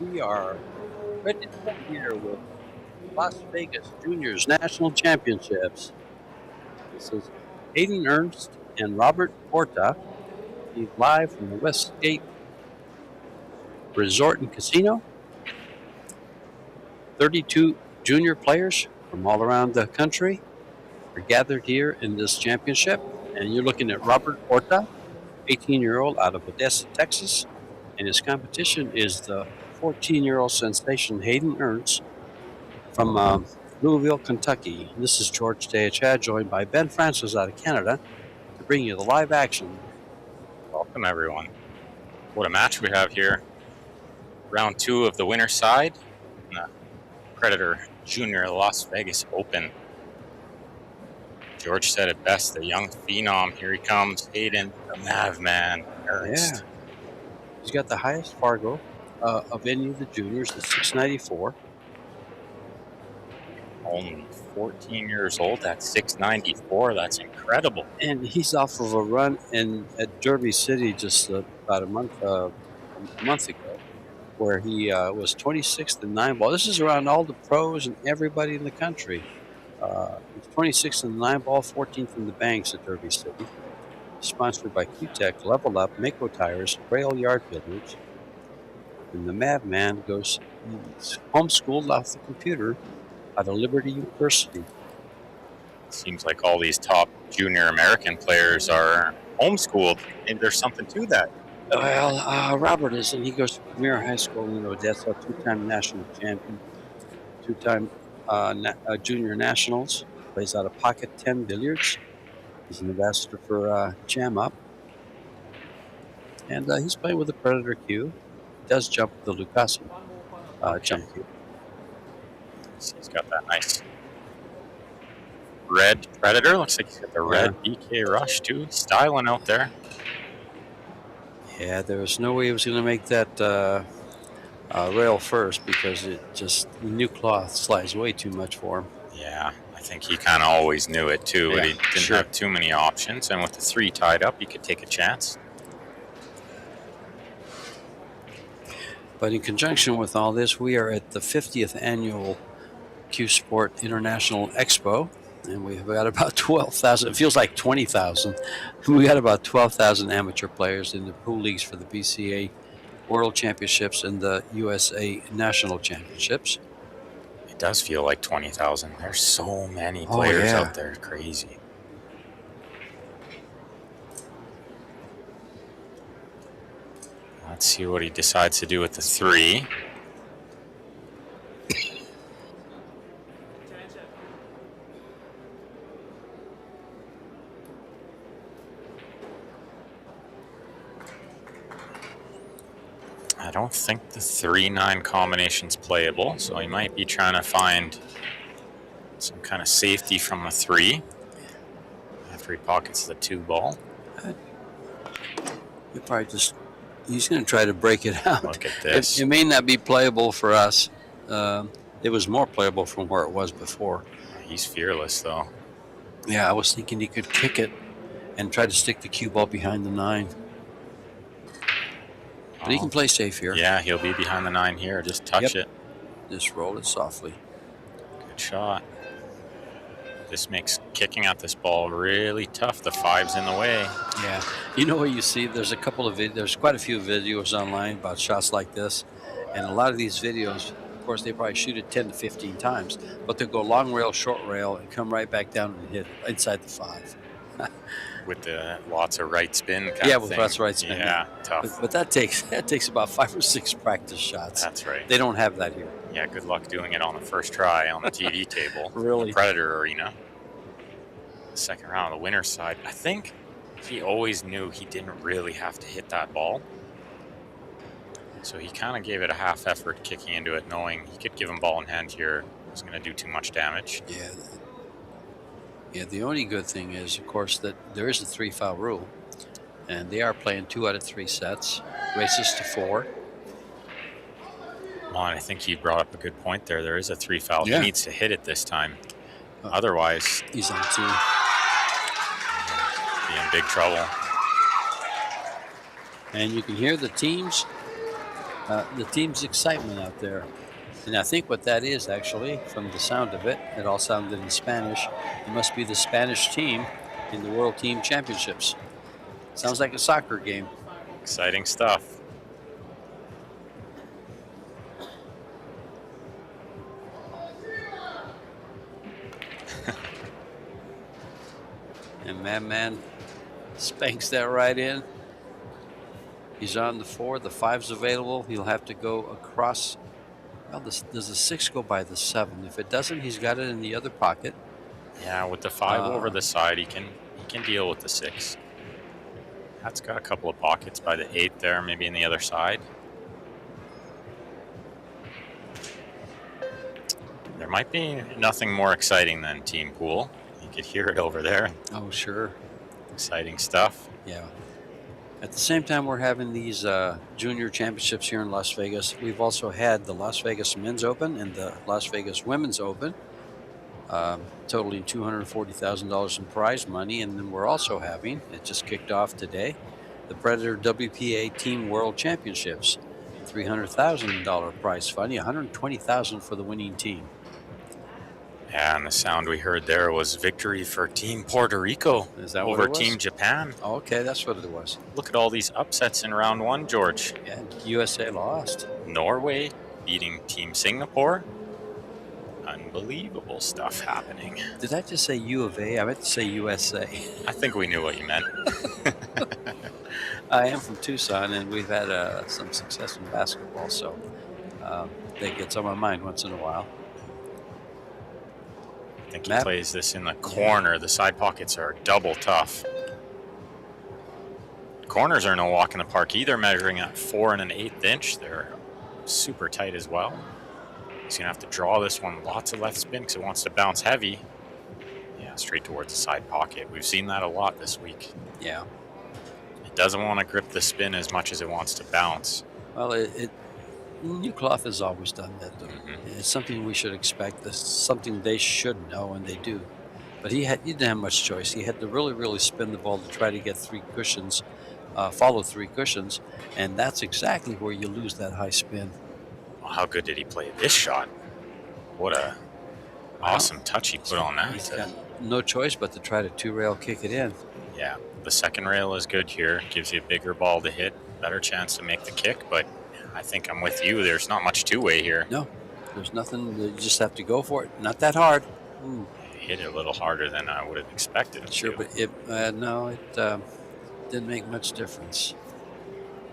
We are ready to come here with Las Vegas Juniors National Championships. This is Hayden Ernst and Robert Porta. He's live from the Westgate Resort and Casino. 32 junior players from all around the country are gathered here in this championship. And you're looking at Robert Porta, 18-year-old out of Odessa, Texas. And his competition is the 14-year-old sensation Hayden Ernst from Louisville, Kentucky. This is George Teachad, joined by Ben Francis out of Canada to bring you the live action. Welcome, everyone. What a match we have here. Round 2 of the winner's side in the Predator Junior Las Vegas Open. George said it best, the young phenom. Here he comes, Hayden, the Mav Man, Ernst. Yeah. He's got the highest Fargo of any of the juniors, the 694. Only 14 years old at 694. That's incredible. And he's off of a run at Derby City just about a month ago, where he was 26th in 9-ball. This is around all the pros and everybody in the country. He's 26th in the 9-ball, 14th in the banks at Derby City. Sponsored by Q-Tech, Level Up, Mako Tires, Rail Yard Billiards. And the Madman he's homeschooled off the computer out of Liberty University. Seems like all these top junior American players are homeschooled, and there's something to that. Well, Robert isn't. He goes to Premier High School in Odessa, two-time national champion, two-time junior nationals. Plays out of Pocket 10 Billiards. He's an ambassador for Jam Up. And he's playing with the Predator Q. He does jump with the Lucasi jump cue. He's got that nice red Predator. Looks like he's got the red BK Rush, too. Styling out there. Yeah, there was no way he was going to make that rail first because new cloth slides way too much for him. Yeah, I think he kind of always knew it too, but Yeah, he didn't have too many options. And with the 3 tied up, he could take a chance. But in conjunction with all this, we are at the 50th annual Q Sport International Expo, and we've got about 12,000. It feels like 20,000. We got about 12,000 amateur players in the pool leagues for the BCA World Championships and the USA National Championships. It does feel like 20,000. There's so many players out there. Crazy. Let's see what he decides to do with the 3. I don't think the 3-9 combination's playable, so he might be trying to find some kind of safety from the 3 after he pockets the 2 ball. He'll probably he's going to try to break it out. Look at this. It may not be playable for us. It was more playable from where it was before. He's fearless, though. Yeah, I was thinking he could kick it and try to stick the cue ball behind the 9. But he can play safe here. Yeah, he'll be behind the 9 here. Just touch it. Just roll it softly. Good shot. This makes kicking at this ball really tough. The 5's in the way. Yeah. You know what you see? There's there's quite a few videos online about shots like this. And a lot of these videos, of course, they probably shoot it 10 to 15 times. But they'll go long rail, short rail, and come right back down and hit inside the 5. With the lots of right spin kind of with thing. lots of right spin. Yeah, tough. But that takes about 5 or 6 practice shots. That's right. They don't have that here. Yeah, good luck doing it on the first try on the TV table. Really? The Predator Arena. The second round, the winner's side. I think he always knew he didn't really have to hit that ball. So he kind of gave it a half effort kicking into it, knowing he could give him ball in hand here. It wasn't going to do too much damage. Yeah. Yeah, the only good thing is, of course, that there is a 3-foul rule. And they are playing 2 out of 3 sets. Races to 4. Well, and I think he brought up a good point there. There is a 3-foul. Yeah. He needs to hit it this time. Otherwise, he's on 2. Be in big trouble. And you can hear the team's excitement out there. And I think what that is, actually, from the sound of it, it all sounded in Spanish. It must be the Spanish team in the World Team Championships. Sounds like a soccer game. Exciting stuff. And Madman spanks that right in. He's on the 4. The 5's available. He'll have to go across. Well, does the 6 go by the 7? If it doesn't, he's got it in the other pocket. Yeah, with the 5 over the side, he can deal with the 6. That's got a couple of pockets by the 8 there, maybe in the other side. There might be nothing more exciting than team pool. You could hear it over there. Oh, sure. Exciting stuff. Yeah. At the same time we're having these junior championships here in Las Vegas, we've also had the Las Vegas Men's Open and the Las Vegas Women's Open, totaling $240,000 in prize money. And then we're also having, it just kicked off today, the Predator WPA Team World Championships. $300,000 prize fund, $120,000 for the winning team. Yeah, and the sound we heard there was victory for Team Puerto Rico. Is that over what it was? Team Japan. Oh, okay, that's what it was. Look at all these upsets in round 1, George. Yeah, USA lost. Norway beating Team Singapore. Unbelievable stuff happening. Did I just say U of A? I meant to say USA. I think we knew what you meant. I am from Tucson, and we've had some success in basketball, so that gets on my mind once in a while. I think he plays this in the corner. The side pockets are double tough. Corners are no walk in the park either, measuring at 4 1/8 inch. They're super tight as well. He's going to have to draw this one. Lots of left spin because it wants to bounce heavy. Yeah, straight towards the side pocket. We've seen that a lot this week. Yeah. It doesn't want to grip the spin as much as it wants to bounce. Well, New Cloth has always done that, though. Mm-hmm. It's something we should expect. This is something they should know, and they do. But he didn't have much choice. He had to really, really spin the ball to try to get 3 cushions, follow 3 cushions, and that's exactly where you lose that high spin. Well, how good did he play this shot? What a awesome touch he put on that. He's got no choice but to try to 2-rail kick it in. Yeah, the second rail is good here. Gives you a bigger ball to hit, better chance to make the kick. But I think I'm with you. There's not much two-way here. No, there's nothing. You just have to go for it. Not that hard. Ooh. He hit it a little harder than I would have expected. Sure, but it didn't make much difference.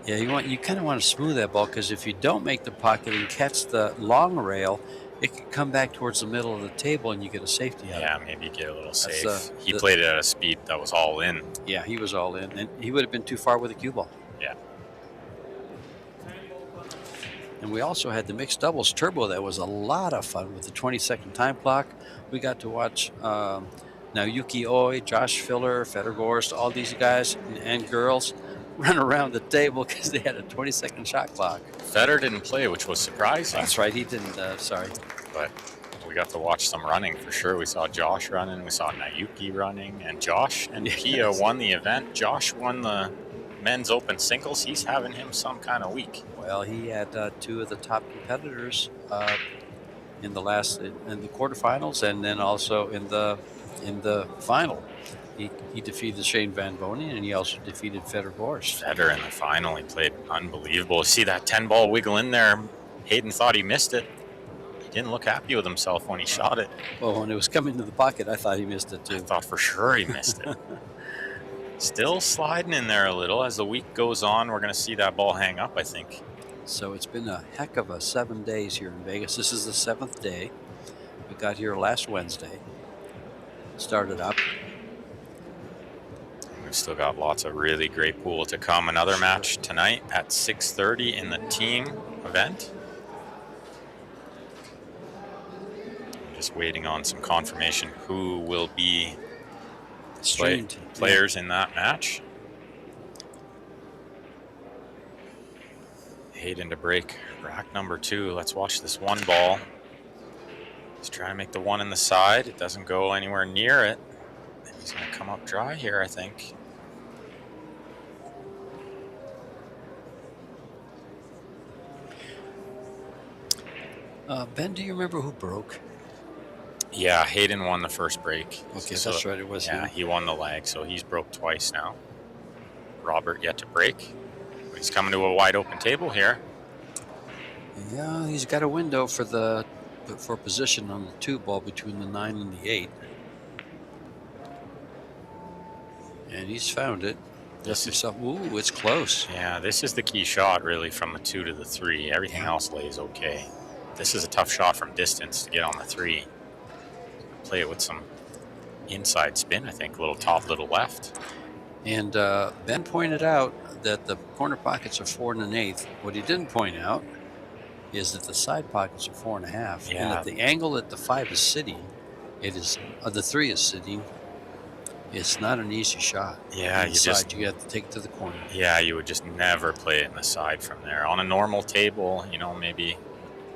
Yeah, you kind of want to smooth that ball, because if you don't make the pocket and catch the long rail, it can come back towards the middle of the table and you get a safety out. Yeah, maybe get a little safe. He the- played it at a speed that was all in. Yeah, he was all in, and he would have been too far with a cue ball. Yeah. And we also had the mixed doubles turbo. That was a lot of fun with the 20-second time clock. We got to watch now Yuki Oi, Josh Filler, Federgorst, all these guys and girls run around the table because they had a 20-second shot clock. Feder didn't play, which was surprising. That's right, he didn't. Sorry. But we got to watch some running for sure. We saw Josh running, we saw Nayuki running, and Josh and Pia won the event. Josh won the men's open singles. He's having him some kind of week. Well, he had 2 of the top competitors in the quarterfinals, and then also in the final. He defeated Shane Van Bonen, and he also defeated Federgorst. Feder in the final, he played unbelievable. See that 10-ball wiggle in there? Hayden thought he missed it. He didn't look happy with himself when he shot it. Well, when it was coming to the pocket, I thought he missed it too. I thought for sure he missed it. Still sliding in there a little. As the week goes on, we're going to see that ball hang up, I think. So it's been a heck of a 7 days here in Vegas. This is the 7th day. We got here last Wednesday. Started up. We've still got lots of really great pool to come. Another match tonight at 6:30 in the team event. I'm just waiting on some confirmation who will be players in that match. Hayden to break rack number 2. Let's watch this one ball. He's trying to make the one in the side. It doesn't go anywhere near it. And he's going to come up dry here, I think. Ben, do you remember who broke? Yeah, Hayden won the first break. Okay, so, that's right. It was him. He won the leg, so he's broke twice now. Robert yet to break. But he's coming to a wide open table here. Yeah, he's got a window for position on the 2 ball between the 9 and the 8. And he's found it. Ooh, it's close. Yeah, this is the key shot, really, from the 2 to the 3. Everything else lays okay. This is a tough shot from distance to get on the 3. Play it with some inside spin, I think. Little top, little left. And Ben pointed out that the corner pockets are 4 1/8. What he didn't point out is that the side pockets are 4 1/2. Yeah. And at the angle that the 5 is sitting, the 3 is sitting. It's not an easy shot. Yeah, you have to take it to the corner. Yeah, you would just never play it in the side from there. On a normal table, maybe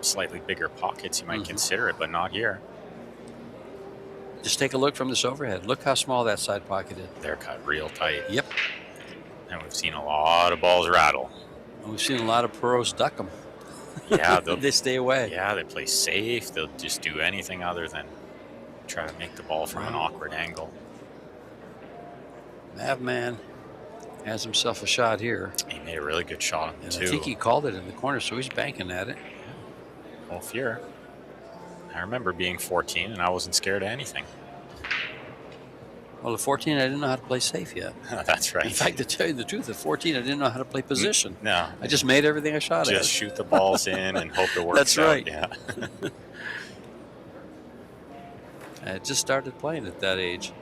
slightly bigger pockets, you might consider it, but not here. Just take a look from this overhead. Look how small that side pocket is. They're cut real tight. Yep. And we've seen a lot of balls rattle. And we've seen a lot of pros duck them. Yeah, they stay away. Yeah, they play safe. They'll just do anything other than try to make the ball from an awkward angle. Mavman has himself a shot here. He made a really good shot on the 2. I think he called it in the corner, so he's banking at it. No fear. I remember being 14 and I wasn't scared of anything. Well, at 14, I didn't know how to play safe yet. That's right. In fact, to tell you the truth, at 14, I didn't know how to play position. No. I just made everything I shot at. Just shoot the balls in and hope it works That's right. out. Yeah. I just started playing at that age.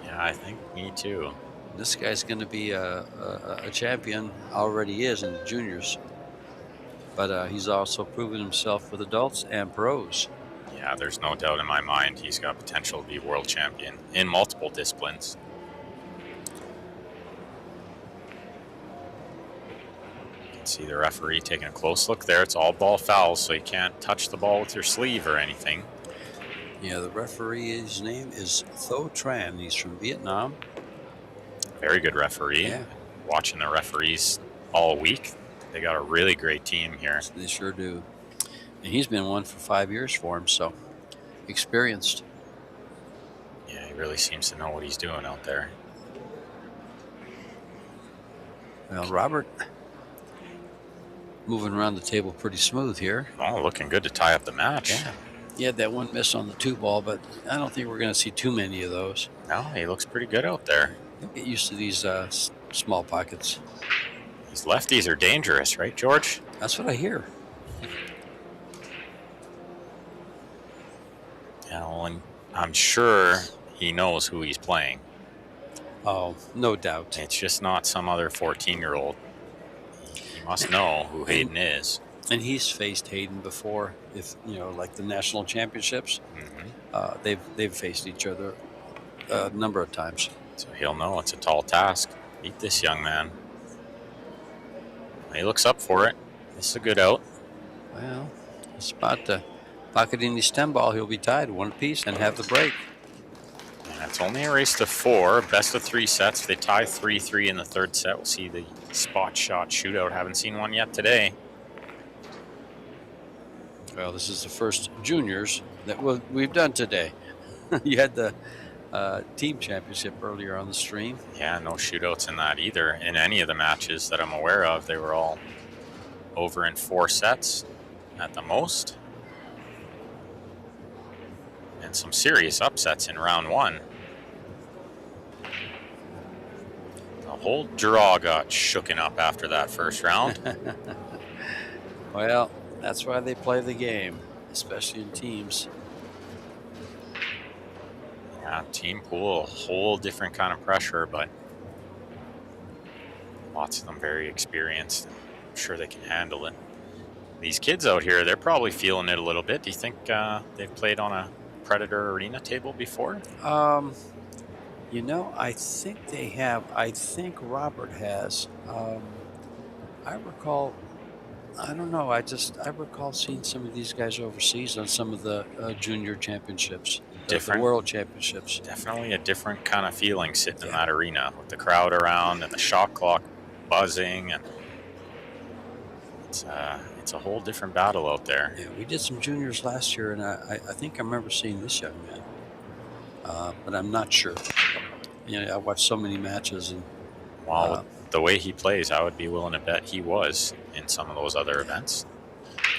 Yeah, I think me too. This guy's going to be a champion, already is in the juniors. But he's also proven himself with adults and pros. Yeah, there's no doubt in my mind he's got potential to be world champion in multiple disciplines. See the referee taking a close look there. It's all ball fouls, so you can't touch the ball with your sleeve or anything. Yeah, the referee's name is Tho Tran. He's from Vietnam. Very good referee. Yeah. Watching the referees all week. They got a really great team here. They sure do. And he's been one for 5 years for him, so experienced. Yeah, he really seems to know what he's doing out there. Well, Robert moving around the table pretty smooth here. Oh, looking good to tie up the match. Yeah. He had that one miss on the 2-ball, but I don't think we're going to see too many of those. No, he looks pretty good out there. He'll get used to these small pockets. These lefties are dangerous, right, George? That's what I hear. Yeah, well, and I'm sure he knows who he's playing. Oh, no doubt. It's just not some other 14-year-old. He must know who Hayden is. And he's faced Hayden before, if like the national championships. They've faced each other a number of times. So he'll know it's a tall task. Beat this young man. He looks up for it. This is a good out. Well, it's about to pocket in his stem ball. He'll be tied one apiece and have the break. And it's only a race to 4. Best of 3 sets. If they tie 3-3 in the third set, we'll see the spot shot shootout. Haven't seen one yet today. Well, this is the first juniors that we've done today. You had the team championship earlier on the stream. Yeah, no shootouts in that either. In any of the matches that I'm aware of, they were all over in 4 sets at the most. And some serious upsets in round 1. The whole draw got shooken up after that first round. Well, that's why they play the game, especially in teams. Yeah, team pool, a whole different kind of pressure, but lots of them very experienced. I'm sure they can handle it. These kids out here, they're probably feeling it a little bit. Do you think they've played on a Predator Arena table before? I think they have. I think Robert has. I recall. I don't know. I recall seeing some of these guys overseas on some of the junior championships, the world championships. Definitely a different kind of feeling sitting in that arena with the crowd around and the shot clock buzzing, and it's a whole different battle out there. Yeah, we did some juniors last year, and I think I remember seeing this young man, but I'm not sure. I watched so many matches, and with the way he plays, I would be willing to bet he was in some of those other events.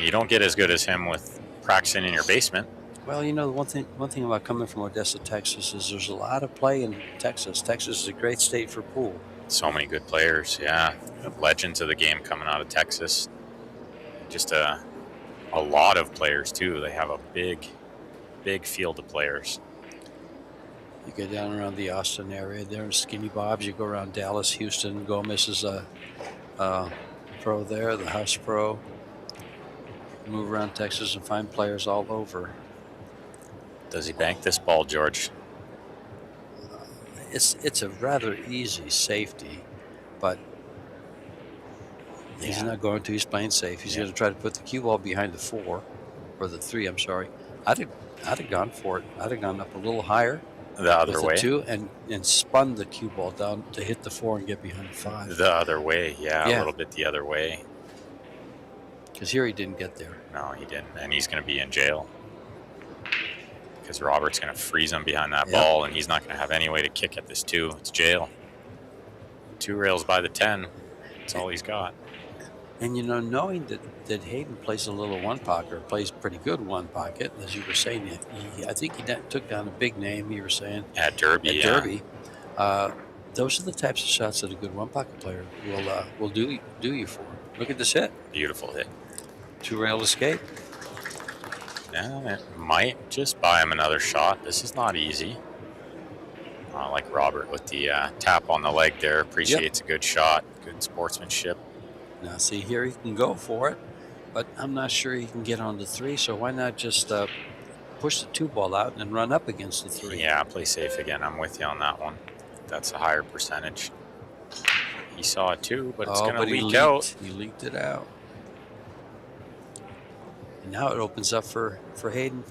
You don't get as good as him with practicing in your basement. Well, one thing about coming from Odessa, Texas, is there's a lot of play in Texas. Texas is a great state for pool. So many good players, yeah. Legends of the game coming out of Texas. Just a lot of players, too. They have a big field of players. You go down around the Austin area there, Skinny Bob's. You go around Dallas, Houston. Gomez is a pro there, the house pro. You move around Texas and find players all over. Does he bank this ball, George? It's a rather easy safety, but he's not going to. He's playing safe. He's going to try to put the cue ball behind the 4, or the 3. I'm sorry. I'd have gone for it. I'd have gone up a little higher. The other way. 2 and spun the cue ball down to hit the 4 and get behind the 5. The other way, yeah. A little bit the other way. Because here he didn't get there. No, he didn't, and he's going to be in jail. Because Robert's going to freeze him behind that ball, and he's not going to have any way to kick at this 2. It's jail. 2 rails by the 10. That's all he's got. And knowing that Hayden plays a little one pocket, or plays pretty good one pocket, as you were saying, I think he took down a big name. You were saying at Derby. Derby, those are the types of shots that a good one pocket player will do you for. Look at this hit. Beautiful hit. 2-rail escape. Yeah, it might just buy him another shot. This is not easy. Like Robert with the tap on the leg there. Appreciates a good shot. Good sportsmanship. Now, see, here he can go for it, but I'm not sure he can get on the 3, so why not just push the 2-ball out and run up against the 3? Yeah, play safe again. I'm with you on that one. That's a higher percentage. He saw it too, but it's Oh, going to but leak out. He leaked it out. And now it opens up for Hayden.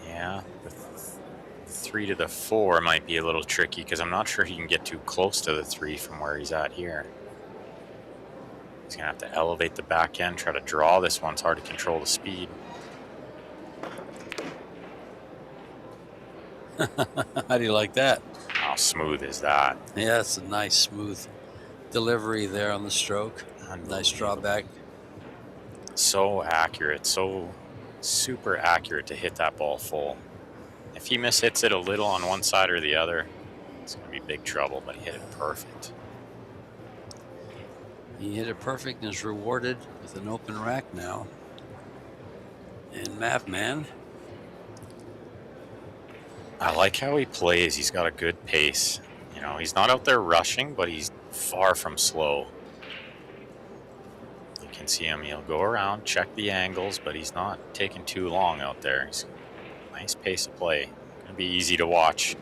Yeah, the 3 to the 4 might be a little tricky because I'm not sure he can get too close to the 3 from where he's at here. He's going to have to elevate the back end, try to draw this one. It's hard to control the speed. How do you like that? How smooth is that? Yeah, it's a nice, smooth delivery there on the stroke. Nice drawback. So accurate, so super accurate to hit that ball full. If he mishits it a little on one side or the other, it's going to be big trouble, but he hit it perfect. He hit it perfect and is rewarded with an open rack now. And Mavman. I like how he plays. He's got a good pace. You know, he's not out there rushing, but he's far from slow. You can see him. He'll go around, check the angles, but he's not taking too long out there. He's nice pace of play. Going to be easy to watch.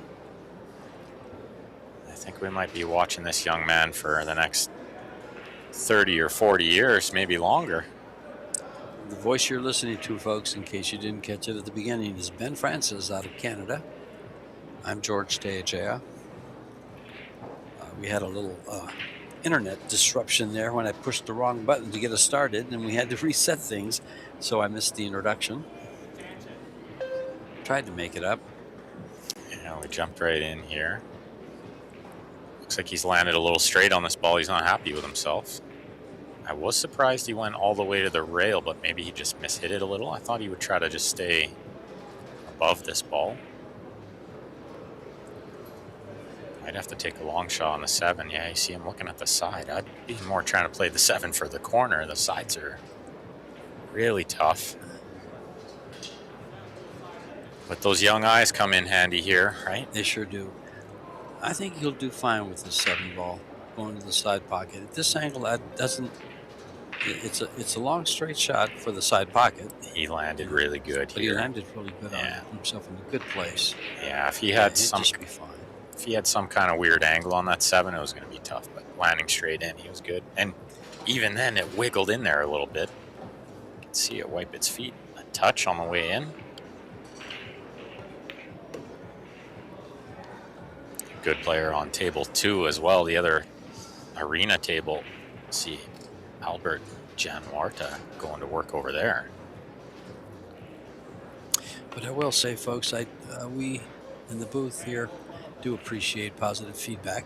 I think we might be watching this young man for the next 30 or 40 years, maybe longer. The voice you're listening to, folks, in case you didn't catch it at the beginning, is Ben Francis out of Canada. I'm George Teajea. We had a little internet disruption there when I pushed the wrong button to get us started, and we had to reset things, so I missed the introduction. Tried to make it up. Yeah, we jumped right in here. Looks like he's landed a little straight on this ball. He's not happy with himself. I was surprised he went all the way to the rail, but maybe he just mishit it a little. I thought he would try to just stay above this ball. I'd have to take a long shot on the 7. Yeah, you see him looking at the side. I'd be more trying to play the 7 for the corner. The sides are really tough. But those young eyes come in handy here, right? They sure do. I think he'll do fine with the 7 ball going to the side pocket. At this angle, that doesn't. It's a long straight shot for the side pocket. He landed really good but here. He landed really good on himself in a good place. Yeah, if he had some. Just be fine. If he had some kind of weird angle on that 7, it was going to be tough. But landing straight in, he was good. And even then, it wiggled in there a little bit. You can see it wipe its feet a touch on the way in. Good player on table 2 as well. The other arena table. See Albert Januarta going to work over there. But I will say, folks, we in the booth here do appreciate positive feedback.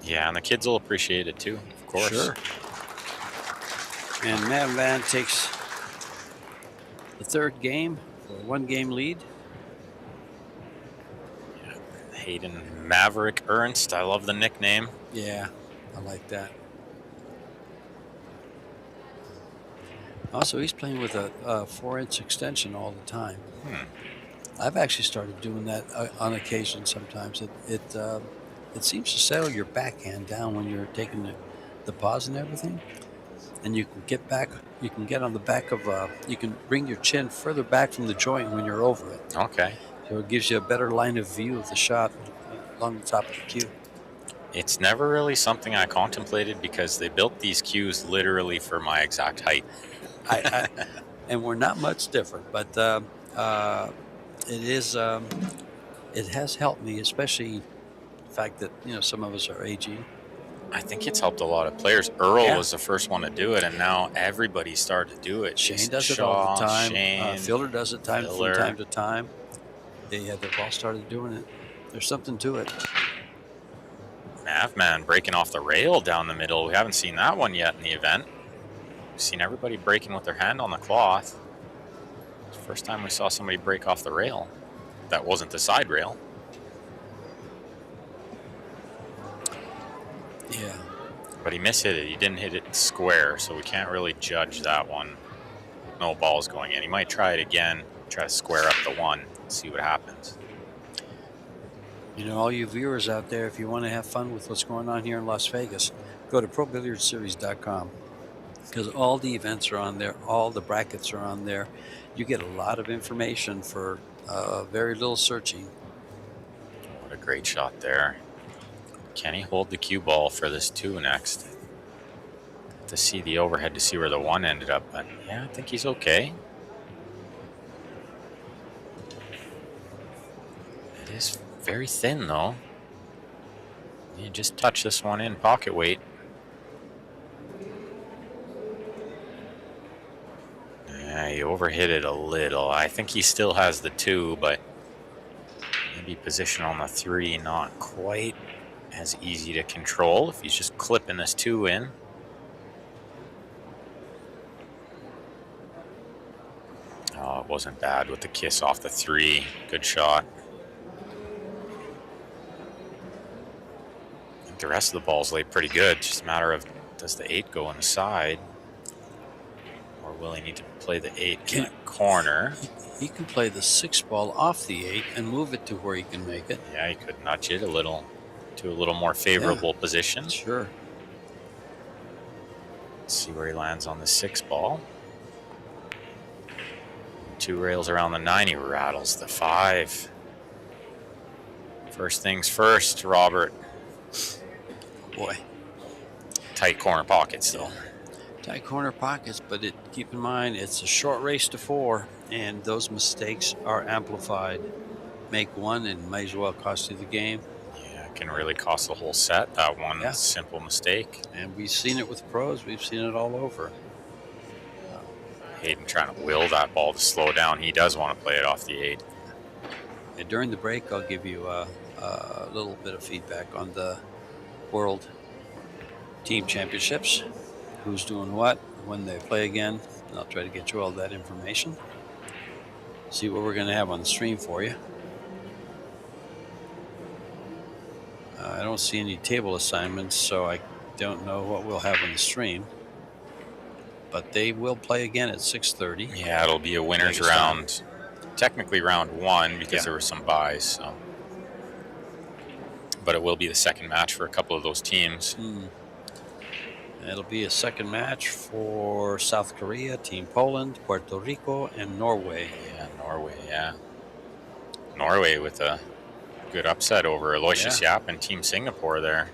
Yeah, and the kids will appreciate it too, of course. Sure. And Matt Van takes the 3rd game for a 1-game lead. Yeah, Hayden Maverick Ernst. I love the nickname. Yeah, I like that. Also, he's playing with a 4-inch extension all the time. I've actually started doing that on occasion sometimes. It seems to settle your backhand down when you're taking the pause and everything. And you can get back, you can get on the back of, you can bring your chin further back from the joint when you're over it. Okay. So it gives you a better line of view of the shot along the top of the cue. It's never really something I contemplated because they built these cues literally for my exact height. And we're not much different, but it is. It has helped me, especially the fact that some of us are aging. I think it's helped a lot of players. Earl was the first one to do it, and now everybody's started to do it. Shane does it all the time. Shane, Fielder does it from time to time. They've all started doing it. There's something to it. Mavman breaking off the rail down the middle. We haven't seen that one yet in the event. We've seen everybody breaking with their hand on the cloth. It's the first time we saw somebody break off the rail. That wasn't the side rail. Yeah. But he mishit it. He didn't hit it square, so we can't really judge that one. No balls going in. He might try it again, try to square up the 1, see what happens. All you viewers out there, if you want to have fun with what's going on here in Las Vegas, go to ProBilliardsSeries.com because all the events are on there, all the brackets are on there. You get a lot of information for very little searching. What a great shot there. Can he hold the cue ball for this 2 next? To see the overhead to see where the 1 ended up, but yeah, I think he's okay. It is very thin though. You just touch this one in pocket weight. Yeah, he overhit it a little. I think he still has the 2, but maybe position on the 3 not quite as easy to control if he's just clipping this 2 in. Oh, it wasn't bad with the kiss off the 3. Good shot. I think the rest of the balls laid pretty good. Just a matter of, does the 8 go on the side? Or will he need to play the 8 in the corner? He can play the 6 ball off the 8 and move it to where he can make it. Yeah, he could nudge it a little to a little more favorable position. Sure. Let's see where he lands on the 6 ball. 2 rails around the 9, he rattles the 5. First things first, Robert. Boy. Tight corner pockets, though. Tight corner pockets, but keep in mind, it's a short race to 4, and those mistakes are amplified. Make one and might as well cost you the game. Yeah, it can really cost the whole set, that one simple mistake. And we've seen it with pros. We've seen it all over. Hayden trying to will that ball to slow down. He does want to play it off the 8. And during the break, I'll give you a little bit of feedback on the World Team Championships. Who's doing what, when they play again. And I'll try to get you all that information. See what we're going to have on the stream for you. I don't see any table assignments, so I don't know what we'll have on the stream. But they will play again at 6:30. Yeah, it'll be a winner's round. Technically round 1 because there were some buys. So. But it will be the second match for a couple of those teams. It'll be a second match for South Korea, Team Poland, Puerto Rico, and Norway. Yeah, Norway, Norway with a good upset over Aloysius Yap and Team Singapore there.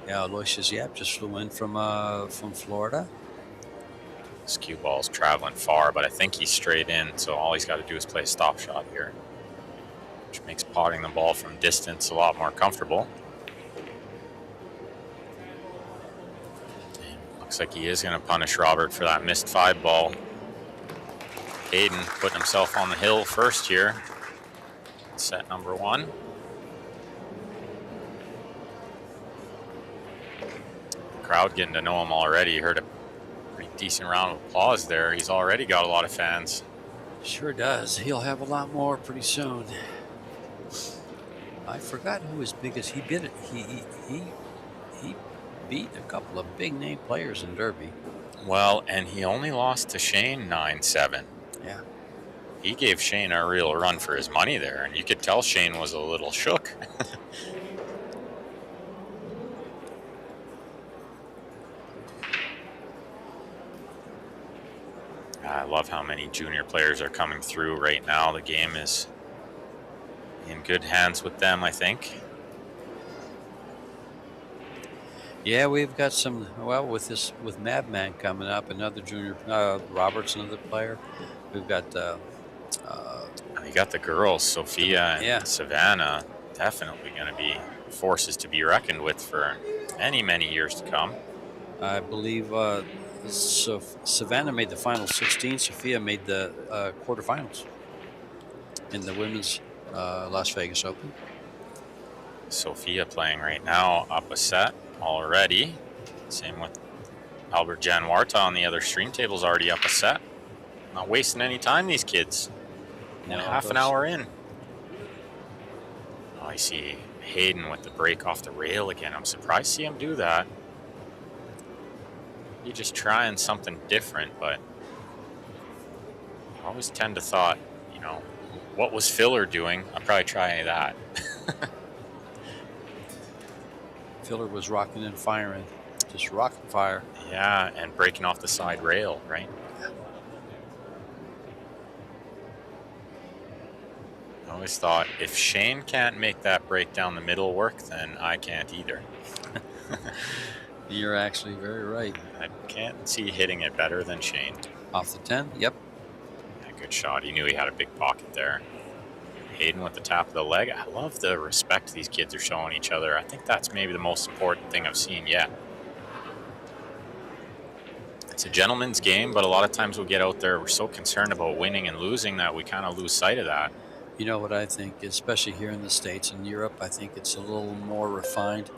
Yeah, Aloysius Yap just flew in from Florida. This cue ball's traveling far, but I think he's straight in, so all he's got to do is play a stop shot here, which makes potting the ball from distance a lot more comfortable. And looks like he is going to punish Robert for that missed 5 ball. Hayden putting himself on the hill first here. Set number 1. The crowd getting to know him already. Heard a pretty decent round of applause there. He's already got a lot of fans. Sure does. He'll have a lot more pretty soon. I forgot who his biggest. He beat it. He beat a couple of big name players in Derby. Well, and he only lost to Shane 9-7. Yeah. He gave Shane a real run for his money there, and you could tell Shane was a little shook. I love how many junior players are coming through right now. The game is in good hands with them, I think. Yeah, we've got some. Well, with Madman coming up, another junior, Robert's another player. We've got. You got the girls, Sophia and Savannah. Definitely going to be forces to be reckoned with for many, many years to come. I believe. So Savannah made the final 16. Sophia made the quarterfinals in the women's Las Vegas Open. Sophia playing right now, up a set already. Same with Albert Januarta on the other stream table's already up a set. Not wasting any time, these kids. And half an hour in. Oh, I see Hayden with the break off the rail again. I'm surprised to see him do that. You're just trying something different, but I always tend to thought, you know, what was Filler doing? I'll probably try that. Filler was rocking and firing, just rock and fire. Yeah, and breaking off the side rail, right? always thought if Shane can't make that break down the middle work, then I can't either. You're actually very right. I can't see hitting it better than Shane. Off the 10, yep. Yeah, good shot. He knew he had a big pocket there. Hayden with the tap of the leg. I love the respect these kids are showing each other. I think that's maybe the most important thing I've seen yet. It's a gentleman's game, but a lot of times we get out there, we're so concerned about winning and losing that we kind of lose sight of that. You know what I think, especially here in the States and Europe, I think it's a little more refined.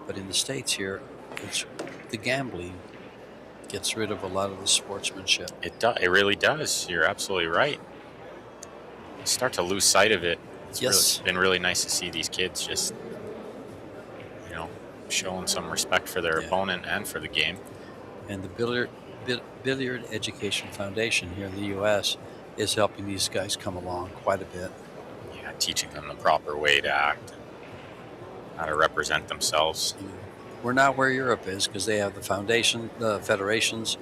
But in the States here, it's the gambling gets rid of a lot of the sportsmanship. It really does. You're absolutely right. You start to lose sight of it. It's been really nice to see these kids just, showing some respect for their opponent and for the game. And the Billiard Education Foundation here in the U.S. is helping these guys come along quite a bit. Yeah, teaching them the proper way to act, how to represent themselves. We're not where Europe is because they have the foundation, the federations.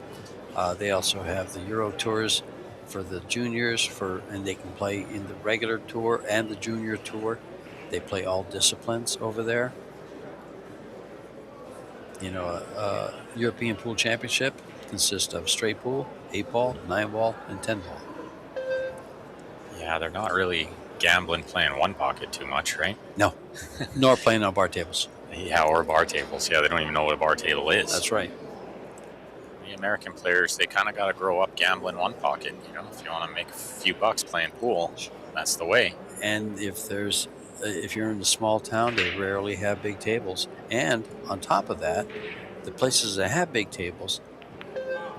They also have the Euro tours for the juniors, and they can play in the regular tour and the junior tour. They play all disciplines over there. European Pool Championship consists of straight pool, 8-ball, 9-ball, and 10-ball. Yeah, they're not really gambling playing one pocket too much, right? No, nor playing on bar tables. Yeah, or bar tables. Yeah, they don't even know what a bar table is. That's right. The American players, they kind of got to grow up gambling one pocket. If you want to make a few bucks playing pool, that's the way. And if you're in a small town, they rarely have big tables. And on top of that, the places that have big tables,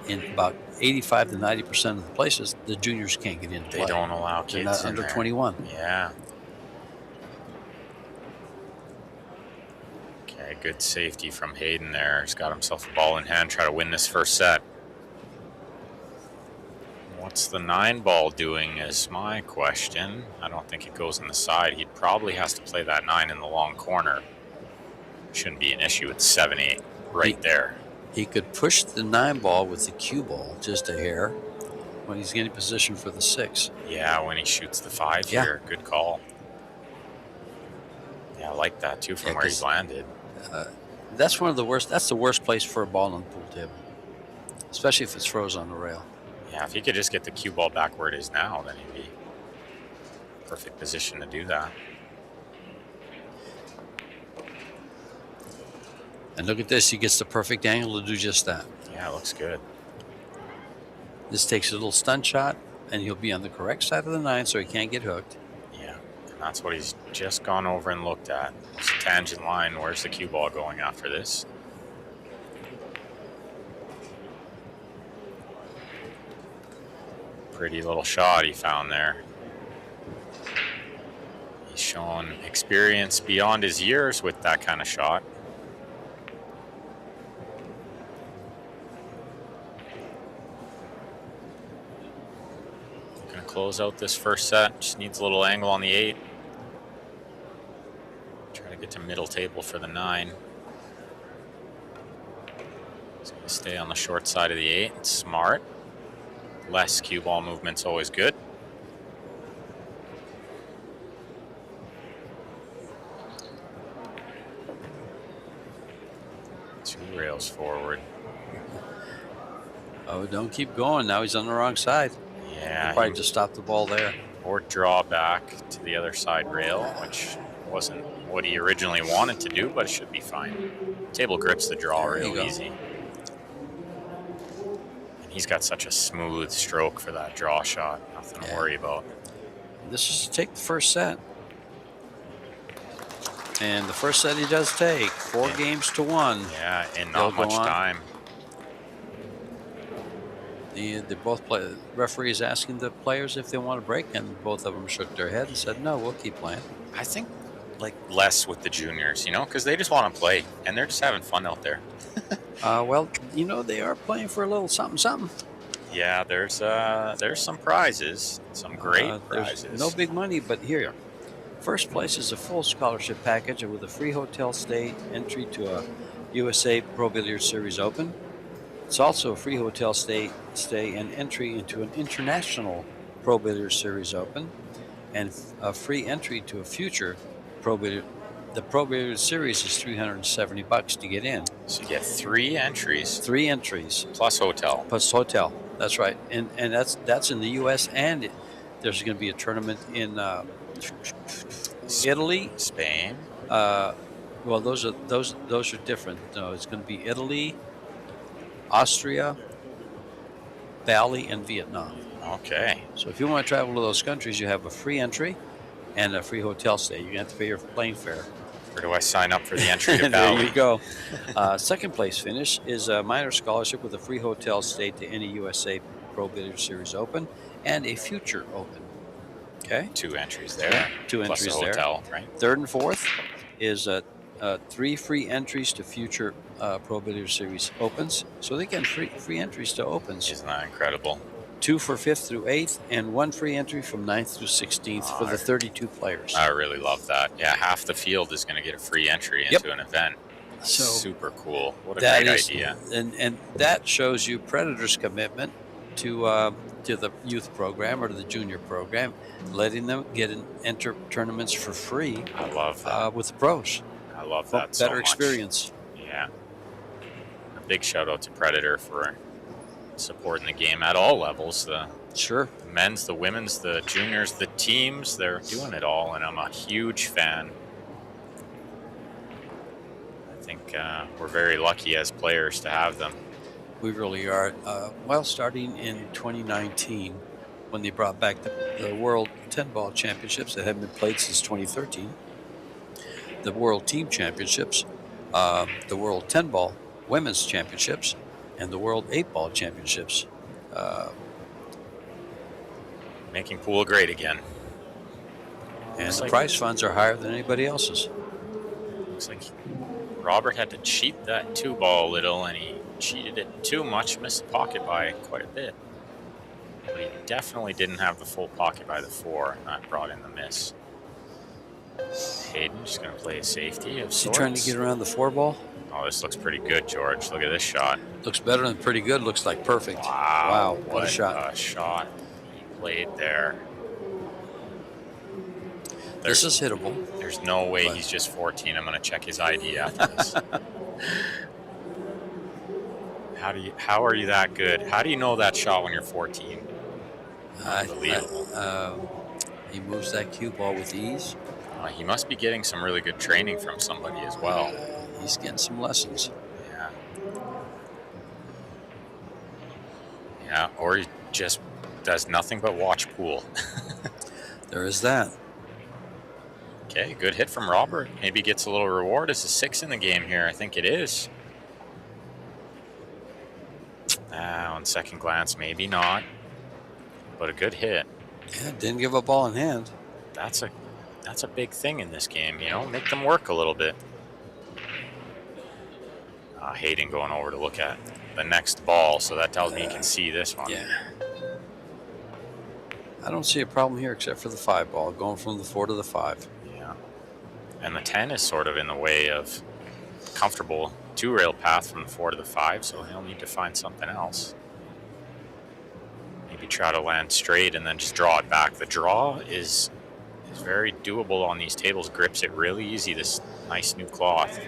in about 85 to 90% of the places, the juniors can't get in to play. They don't allow kids They're not under there. 21. Yeah. Okay, good safety from Hayden there. He's got himself a ball in hand, try to win this first set. What's the 9-ball doing is my question. I don't think it goes on the side. He probably has to play that 9 in the long corner. Shouldn't be an issue with 7-8 right there. He could push the 9-ball with the cue ball just a hair when he's getting position for the 6. Yeah, when he shoots the 5 here. Good call. Yeah, I like that too from where he's landed. That's one of the worst. That's the worst place for a ball on the pool table, especially if it's frozen on the rail. Yeah, if he could just get the cue ball back where it is now, then he'd be in perfect position to do that. And look at this. He gets the perfect angle to do just that. Yeah, it looks good. This takes a little stun shot, and he'll be on the correct side of the 9 so he can't get hooked. Yeah, and that's what he's just gone over and looked at. It's a tangent line. Where's the cue ball going after this? Pretty little shot he found there. He's shown experience beyond his years with that kind of shot. Gonna close out this first set. Just needs a little angle on the 8. Try to get to middle table for the 9. He's gonna stay on the short side of the 8. It's smart. Less cue ball movement's always good. Two rails forward. Oh, don't keep going. Now he's on the wrong side. Yeah. Probably just stop the ball there. Or draw back to the other side rail, which wasn't what he originally wanted to do, but it should be fine. Table grips the draw real easy. He's got such a smooth stroke for that draw shot. Nothing to worry about. This is to take the first set. And the first set he does take. 4 games to 1. Yeah, in not much time. They both play. Referees asking the players if they want to break, and both of them shook their head and said, no, we'll keep playing. I think less with the juniors, because they just want to play, and they're just having fun out there. Well, they are playing for a little something. Yeah, there's some prizes, some great prizes. There's no big money, but here. First place is a full scholarship package with a free hotel stay, entry to a USA Pro Billiard Series Open. It's also a free hotel stay and entry into an international Pro Billiard Series Open. and a free entry to a future Pro Billiard. The Pro Billiard Series is $370 to get in. So you get 3 entries 3 entries plus hotel. plus hotel. That's right, and that's in the U.S. and there's going to be a tournament in Italy, Spain. Well, those are different. No, it's going to be Italy, Austria, Bali, and Vietnam. Okay. So if you want to travel to those countries, you have a free entry and a free hotel stay. You're going to have to pay your plane fare. Where do I sign up for the entry to There Bali? you go. Second place finish is a minor scholarship with a free hotel stay to any USA Pro Billiard Series Open and a future Open. Okay. 2 entries there. 2 plus entries a there. hotel, right? Third and fourth is 3 free entries to future Pro Billiard Series Opens. So they get free entries to Opens. Isn't that incredible? 2 for 5th through 8th, and 1 free entry from 9th through 16th for the 32 players. I really love that. Yeah, half the field is going to get a free entry into an event. So super cool. What a great idea. And that shows you Predator's commitment to the youth program or to the junior program, letting them enter tournaments for free. I love that. With the pros. I love that so Better much. experience. Yeah. A big shout out to Predator for supporting the game at all levels. The men's, the women's, the juniors, the teams, they're doing it all, and I'm a huge fan. I think we're very lucky as players to have them. We really are. Starting in 2019, when they brought back the World 10-Ball Championships that haven't been played since 2013, the World Team Championships, the World 10-Ball Women's Championships, and the World 8-Ball Championships. Making pool great again. And the prize funds are higher than anybody else's. Looks like Robert had to cheat that 2-ball a little, and he cheated it too much, missed the pocket by quite a bit. But he definitely didn't have the full pocket by the 4, and that brought in the miss. Hayden just going to play a safety of sorts. Is he trying to get around the 4-ball? Oh, this looks pretty good, George. Look at this shot. Looks better than pretty good. Looks like perfect. Wow, what a shot. A shot he played there. This is hittable. There's no way he's just 14. I'm going to check his ID after this. How are you that good? How do you know that shot when you're 14? Unbelievable. He moves that cue ball with ease. He must be getting some really good training from somebody as well. He's getting some lessons. Yeah. Yeah, or he just does nothing but watch pool. There is that. Okay, good hit from Robert. Maybe gets a little reward. It's a 6 in the game here. I think it is. On second glance, maybe not. But a good hit. Yeah, didn't give a ball in hand. That's a big thing in this game, you know? Make them work a little bit. Hayden going over to look at the next ball, so that tells me he can see this one. Yeah. I don't see a problem here except for the 5 ball, going from the 4 to the 5. Yeah. And the 10 is sort of in the way of comfortable 2-rail path from the 4 to the 5, so he'll need to find something else. Maybe try to land straight and then just draw it back. The draw is very doable on these tables. Grips it really easy, this nice new cloth.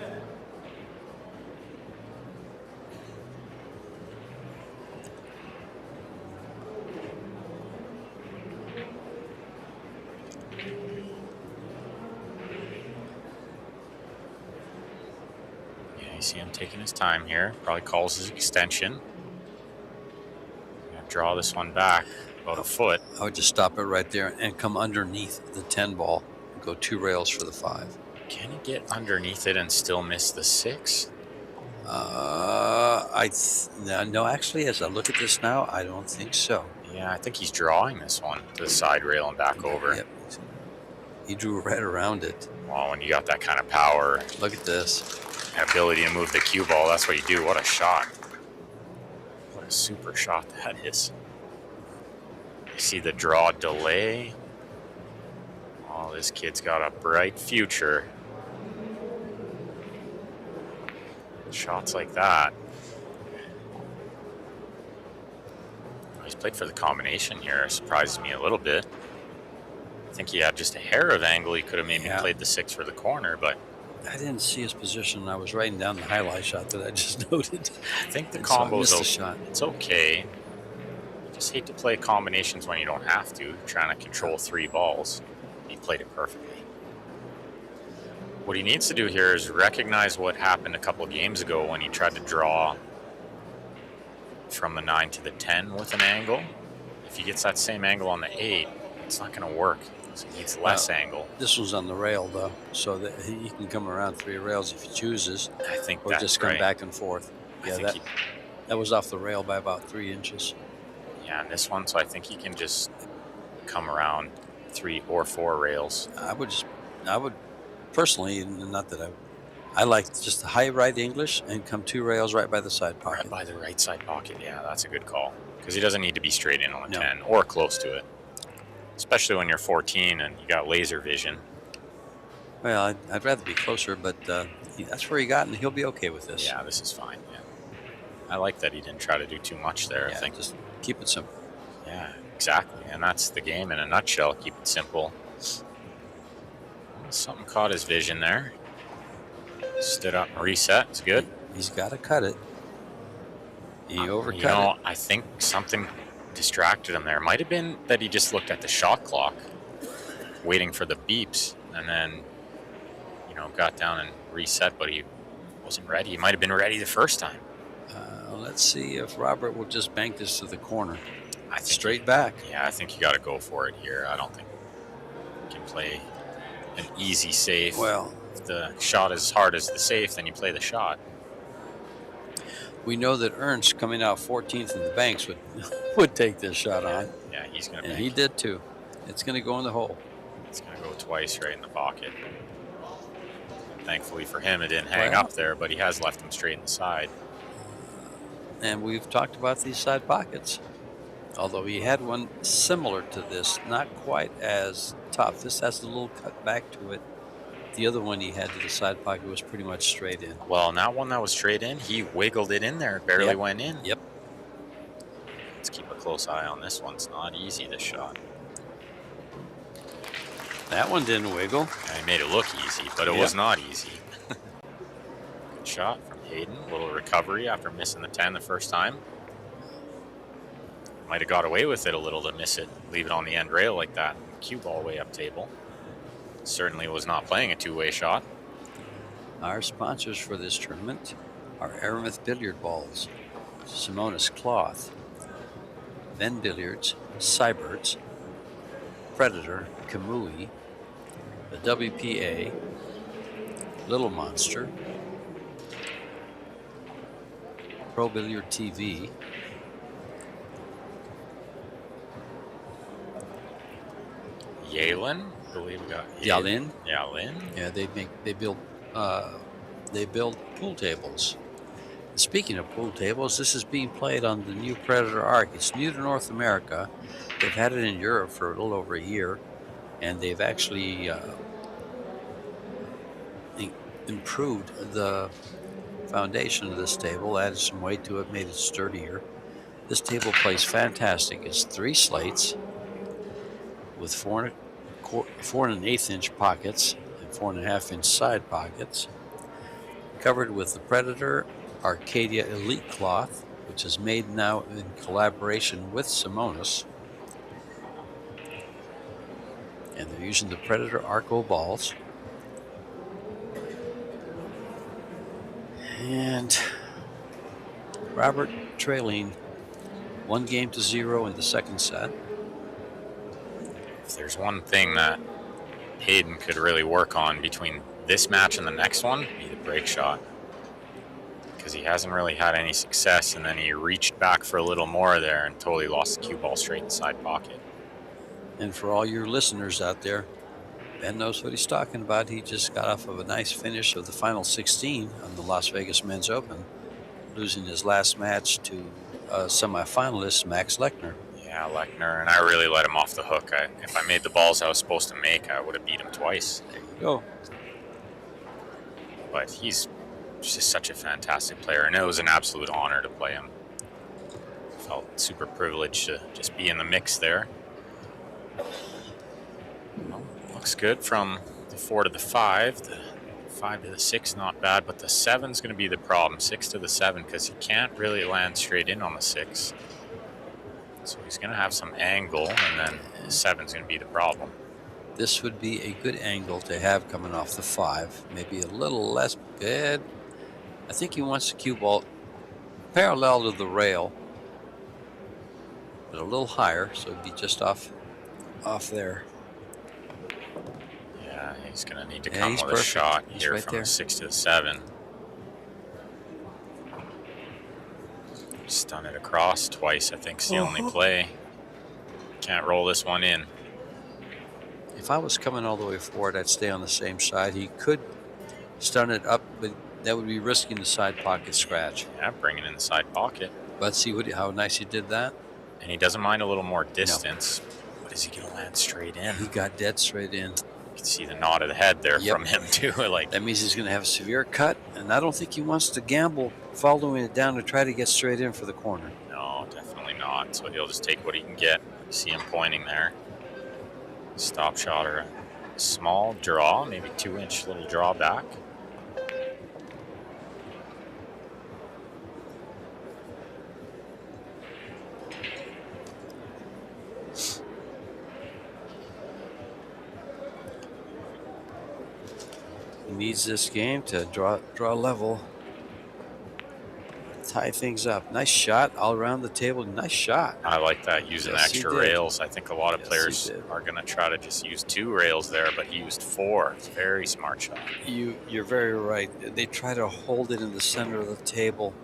You see him taking his time here. Probably calls his extension. Draw this one back about a foot. I would just stop it right there and come underneath the 10 ball and go 2 rails for the 5. Can he get underneath it and still miss the 6? No, actually, as I look at this now, I don't think so. Yeah, I think he's drawing this one to the side rail and back over. Yep. He drew right around it. Well, when you got that kind of power. Look at this. Ability to move the cue ball, that's what you do. What a shot. What a super shot that is. You see the draw delay. Oh, this kid's got a bright future. Shots like that. He's played for the combination here. Surprises me a little bit. I think he had just a hair of angle. He could have maybe Yeah. played the 6 for the corner, but I didn't see his position. I was writing down the highlight shot that I just noted. I think the And so I combo's missed the shot. it's okay. You just hate to play combinations when you don't have to. You're trying to control 3 balls. He played it perfectly. What he needs to do here is recognize what happened a couple of games ago when he tried to draw from the 9 to the 10 with an angle. If he gets that same angle on the 8, it's not going to work. So he needs less angle. This was on the rail, though, so that he can come around 3 rails if he chooses, I think or that's just come right. back and forth. I Yeah, think that was off the rail by about 3 inches. Yeah, and this one, so I think he can just come around 3 or 4 rails. I would personally, not that I like just the high right English and come 2 rails right by the side pocket. Right by the right side pocket. Yeah, that's a good call. Because he doesn't need to be straight in on a No. 10 or close to it. Especially when you're 14 and you got laser vision. Well, I'd rather be closer, but that's where he got, and he'll be okay with this. Yeah, this is fine. Yeah, I like that he didn't try to do too much there. Yeah, I think just keep it simple. Yeah, exactly. And that's the game in a nutshell. Keep it simple. Something caught his vision there. Stood up and reset. It's good. He's got to cut it. He overcut You know, I think something distracted him there. Might have been that he just looked at the shot clock, waiting for the beeps, and then, got down and reset, but he wasn't ready. He might have been ready the first time. Let's see if Robert will just bank this to the corner. I think Straight back. Yeah, I think you got to go for it here. I don't think you can play an easy safe. Well, if the shot is as hard as the safe, then you play the shot. we know that Ernst, coming out 14th in the banks, would take this shot on. Yeah, he's going to And bank. he did too. It's going to go in the hole. It's going to go twice right in the pocket. Thankfully for him, it didn't hang Well, up there, but he has left him straight in the side. And we've talked about these side pockets. Although he had one similar to this, not quite as tough. This has a little cut back to it. The other one he had to the side pocket was pretty much straight in. Well, and that one that was straight in, he wiggled it in there. It barely Yep. went in. Yep. Let's keep a close eye on this one. It's not easy, this shot. That one didn't wiggle. He made it look easy, but it Yep. was not easy. Good shot from Hayden. A little recovery after missing the 10 the first time. Might have got away with it a little to miss it, leave it on the end rail like that. Cue ball way up table. Certainly was not playing a two-way shot. Our sponsors for this tournament are Aramith Billiard Balls, Simonis Cloth, Then Billiards, Seyberts, Predator, Kamui, the WPA, Little Monster, Pro Billiard TV, Yalin, I believe we got Yalin. Yalin. Yeah, they build pool tables. Speaking of pool tables, this is being played on the new Predator Arc. It's new to North America. They've had it in Europe for a little over a year, and they've actually improved the foundation of this table, added some weight to it, made it sturdier. This table plays fantastic. It's 3 slates with 4 1/8 inch pockets and 4.5 inch side pockets, covered with the Predator Arcadia Elite cloth, which is made now in collaboration with Simonis. And they're using the Predator Arco balls. And Robert trailing 1-0 in the second set. If there's one thing that Hayden could really work on between this match and the next one, be the break shot. Because he hasn't really had any success, and then he reached back for a little more there and totally lost the cue ball straight in the side pocket. And for all your listeners out there, Ben knows what he's talking about. He just got off of a nice finish of the final 16 on the Las Vegas Men's Open, losing his last match to semifinalist Max Lechner. Yeah, Lechner, and I really let him off the hook. If I made the balls I was supposed to make, I would have beat him twice. There you go. But he's just such a fantastic player, and it was an absolute honor to play him. Felt super privileged to just be in the mix there. Well, looks good from the 4 to the 5. The 5 to the 6, not bad, but the 7's going to be the problem. 6 to the 7, because he can't really land straight in on the 6. So he's going to have some angle, and then the 7's going to be the problem. This would be a good angle to have coming off the 5. Maybe a little less good. I think he wants the cue ball parallel to the rail, but a little higher, so it'd be just off there. Yeah, he's going to need to Yeah, come he's with perfect. a shot He's here right from there. the 6 to the 7. Stun it across twice, I think, is the only play. Can't roll this one in. If I was coming all the way forward, I'd stay on the same side. He could stun it up, but that would be risking the side pocket scratch. Yeah, bring it in the side pocket. But see how nice he did that? And he doesn't mind a little more distance. But is he going to land straight in? He got dead straight in. You can see the nod of the head there from him, too. Like, that means he's going to have a severe cut, and I don't think he wants to gamble following it down to try to get straight in for the corner. no, definitely not. So he'll just take what he can get. You see him pointing there. Stop shot or a small draw, maybe 2-inch little draw back. He needs this game to draw level, tie things up. Nice shot all around the table. Nice shot. I like that, using Yes, he extra did. rails. I think a lot of Yes, players he did. are going to try to just use 2 rails there, but he used 4. It's a very smart shot. You're very right. They try to hold it in the center of the table,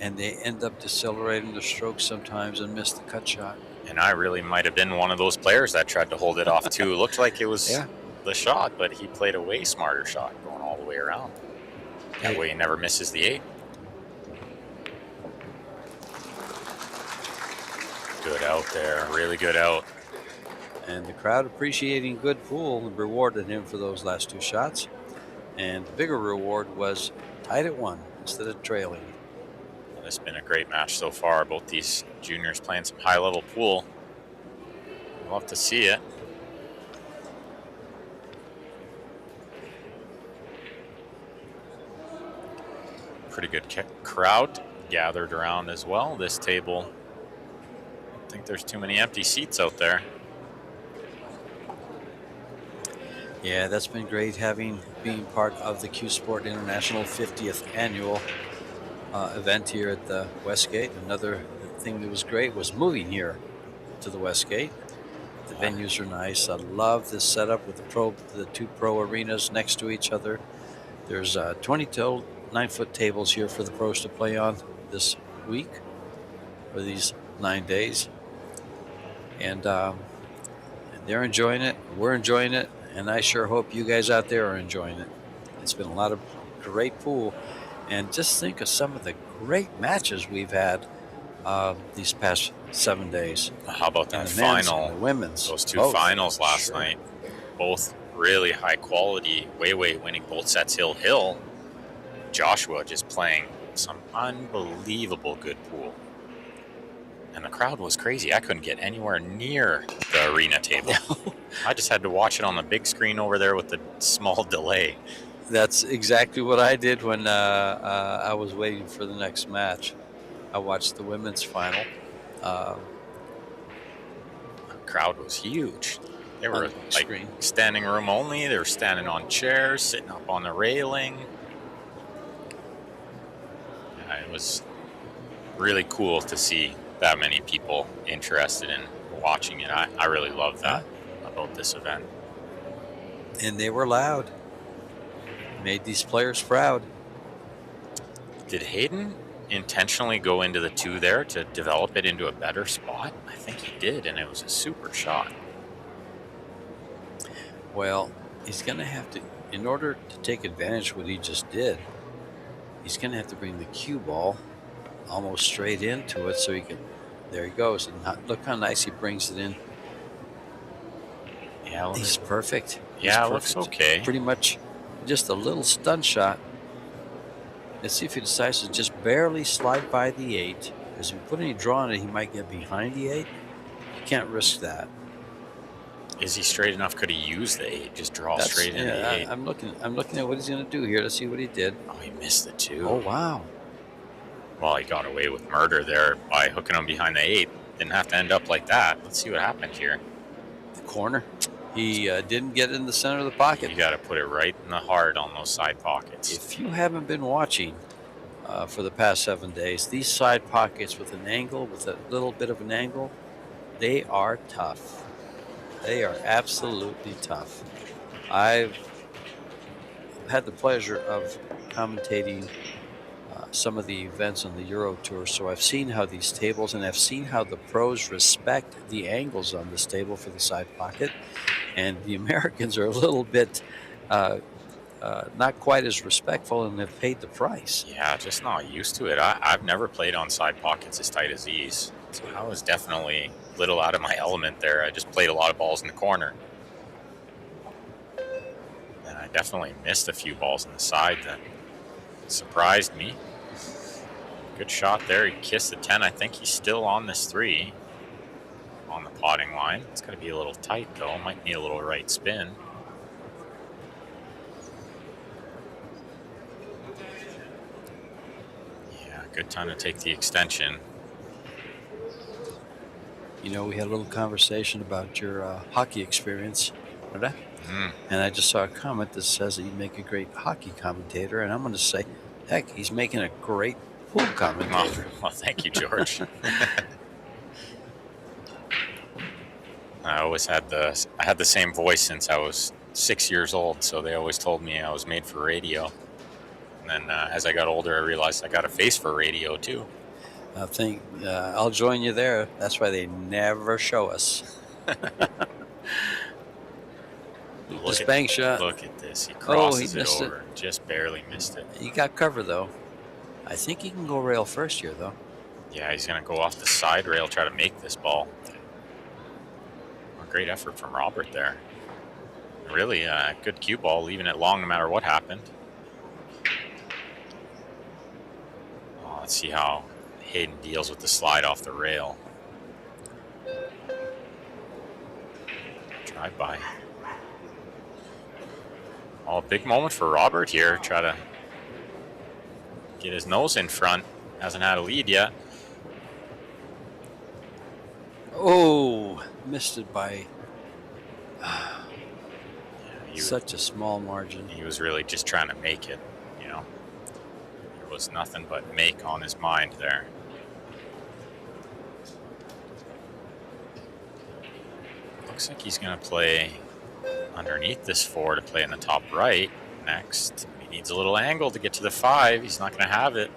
and they end up decelerating the stroke sometimes and miss the cut shot. And I really might have been one of those players that tried to hold it off too. Looked like it was the shot, but he played a way smarter shot going all the way around. That way he never misses the 8. Good out there, really good out. And the crowd appreciating good pool and rewarded him for those last 2 shots. And the bigger reward was tied at 1 instead of trailing. Well, this has been a great match so far. Both these juniors playing some high-level pool. Love to see it. Pretty good crowd gathered around as well. This table, I don't think there's too many empty seats out there. Yeah, that's been great being part of the Q Sport International 50th annual event here at the Westgate. Another thing that was great was moving here to the Westgate. The venues are nice. I love this setup with the 2 pro arenas next to each other. There's 20 9-foot tables here for the pros to play on this week, for these 9 days. And they're enjoying it. We're enjoying it. And I sure hope you guys out there are enjoying it. It's been a lot of great pool. And just think of some of the great matches we've had these past 7 days. How about that And the men's final? and the women's. Those 2 Both. finals last Sure. night, both really high quality. Weiwei winning both sets hill. Joshua just playing some unbelievable good pool. And the crowd was crazy. I couldn't get anywhere near the arena table. I just had to watch it on the big screen over there with the small delay. That's exactly what I did when I was waiting for the next match. I watched the women's final. The crowd was huge. They were On the like screen. standing room only. They were standing on chairs, sitting up on the railing. It was really cool to see that many people interested in watching it. I really love that about this event. And they were loud. Made these players proud. Did Hayden intentionally go into the 2 there to develop it into a better spot? I think he did, and it was a super shot. Well, he's going to have to, in order to take advantage of what he just did, he's going to have to bring the cue ball almost straight into it so he can, there he goes. And look how nice he brings it in. Yeah, He's perfect. Yeah, He's it looks perfect. okay. Pretty much just a little stun shot. Let's see if he decides to just barely slide by the 8. Because if you put any draw on it, he might get behind the 8. You can't risk that. Is he straight enough? Could he use the 8? Just draw That's, straight into the 8. I'm looking at what he's going to do here to see what he did. Oh, he missed the 2. Oh, wow. Well, he got away with murder there by hooking him behind the 8. Didn't have to end up like that. Let's see what happened here. The corner. He didn't get in the center of the pocket. You got to put it right in the heart on those side pockets. If you haven't been watching for the past 7 days, these side pockets with an angle, with a little bit of an angle, they are tough. They are absolutely tough. I've had the pleasure of commentating some of the events on the Euro Tour, so I've seen how these tables, and I've seen how the pros respect the angles on this table for the side pocket, and the Americans are a little bit not quite as respectful, and have paid the price. Yeah, just not used to it. I've never played on side pockets as tight as these, so I was definitely a little out of my element there. I just played a lot of balls in the corner, and I definitely missed a few balls on the side that surprised me. Good shot there. He kissed the 10. I think he's still on this 3 on the potting line. It's going to be a little tight, though. Might need a little right spin. Yeah, good time to take the extension. You know, we had a little conversation about your hockey experience, right? And I just saw a comment that says that you make a great hockey commentator, and I'm going to say, heck, he's making a great pool commentator. Well, thank you, George. I always had the same voice since I was 6 years old, so they always told me I was made for radio. And then as I got older, I realized I got a face for radio too. I think I'll join you there. That's why they never show us. This bank shot. Look at this. He crosses he missed it over. Just barely missed it. He got cover, though. I think he can go rail first here, though. Yeah, he's going to go off the side rail, try to make this ball. A great effort from Robert there. Really a good cue ball, leaving it long no matter what happened. Oh, let's see how Hayden deals with the slide off the rail. Drive by. Oh, big moment for Robert here. Try to get his nose in front. Hasn't had a lead yet. Oh, missed it by Yeah, such a small margin. He was really just trying to make it, you know. There was nothing but make on his mind there. Looks like he's going to play underneath this 4 to play in the top right next. He needs a little angle to get to the 5. He's not going to have it.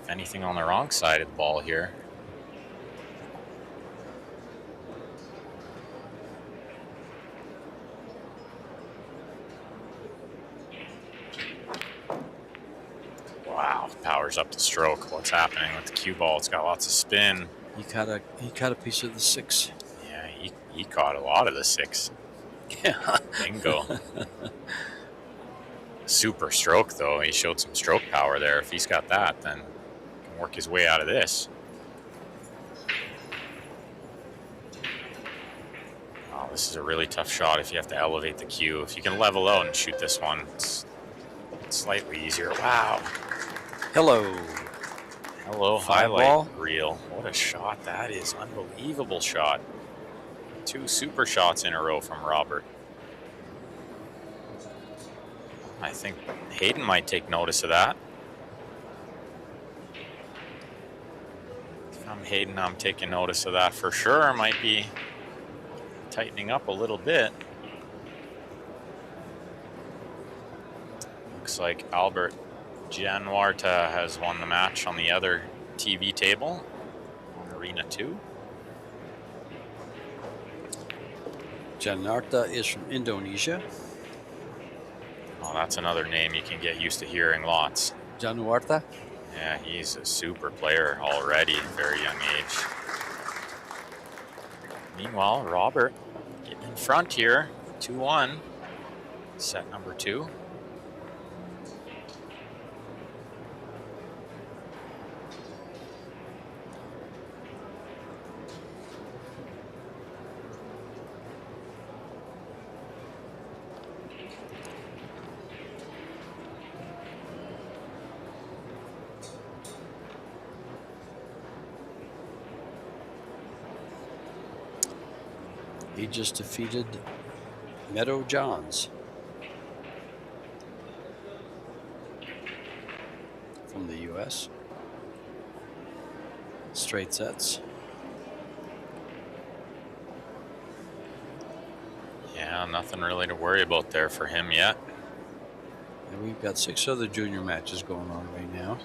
If anything, on the wrong side of the ball here. Wow, powers up the stroke. What's happening with the cue ball? It's got lots of spin. He caught a piece of the 6. Yeah, he caught a lot of the 6. Yeah. Bingo. Super stroke, though. He showed some stroke power there. If he's got that, then he can work his way out of this. Oh, this is a really tough shot if you have to elevate the cue. If you can level out and shoot this one, it's slightly easier. Wow. Hello. Hello, 5 highlight ball. reel. What a shot that is. Unbelievable shot. 2 super shots in a row from Robert. I think Hayden might take notice of that. If I'm Hayden, I'm taking notice of that for sure. Might be tightening up a little bit. Looks like Albert Giannuarta has won the match on the other TV table on Arena 2. Janarta is from Indonesia. Oh, that's another name you can get used to hearing lots. Januarta. Yeah, he's a super player already at a very young age. Meanwhile, Robert getting in front here, 2-1, set number 2. He just defeated Meadow Johns from the U.S. Straight sets. Yeah, nothing really to worry about there for him yet. And we've got 6 other junior matches going on right now.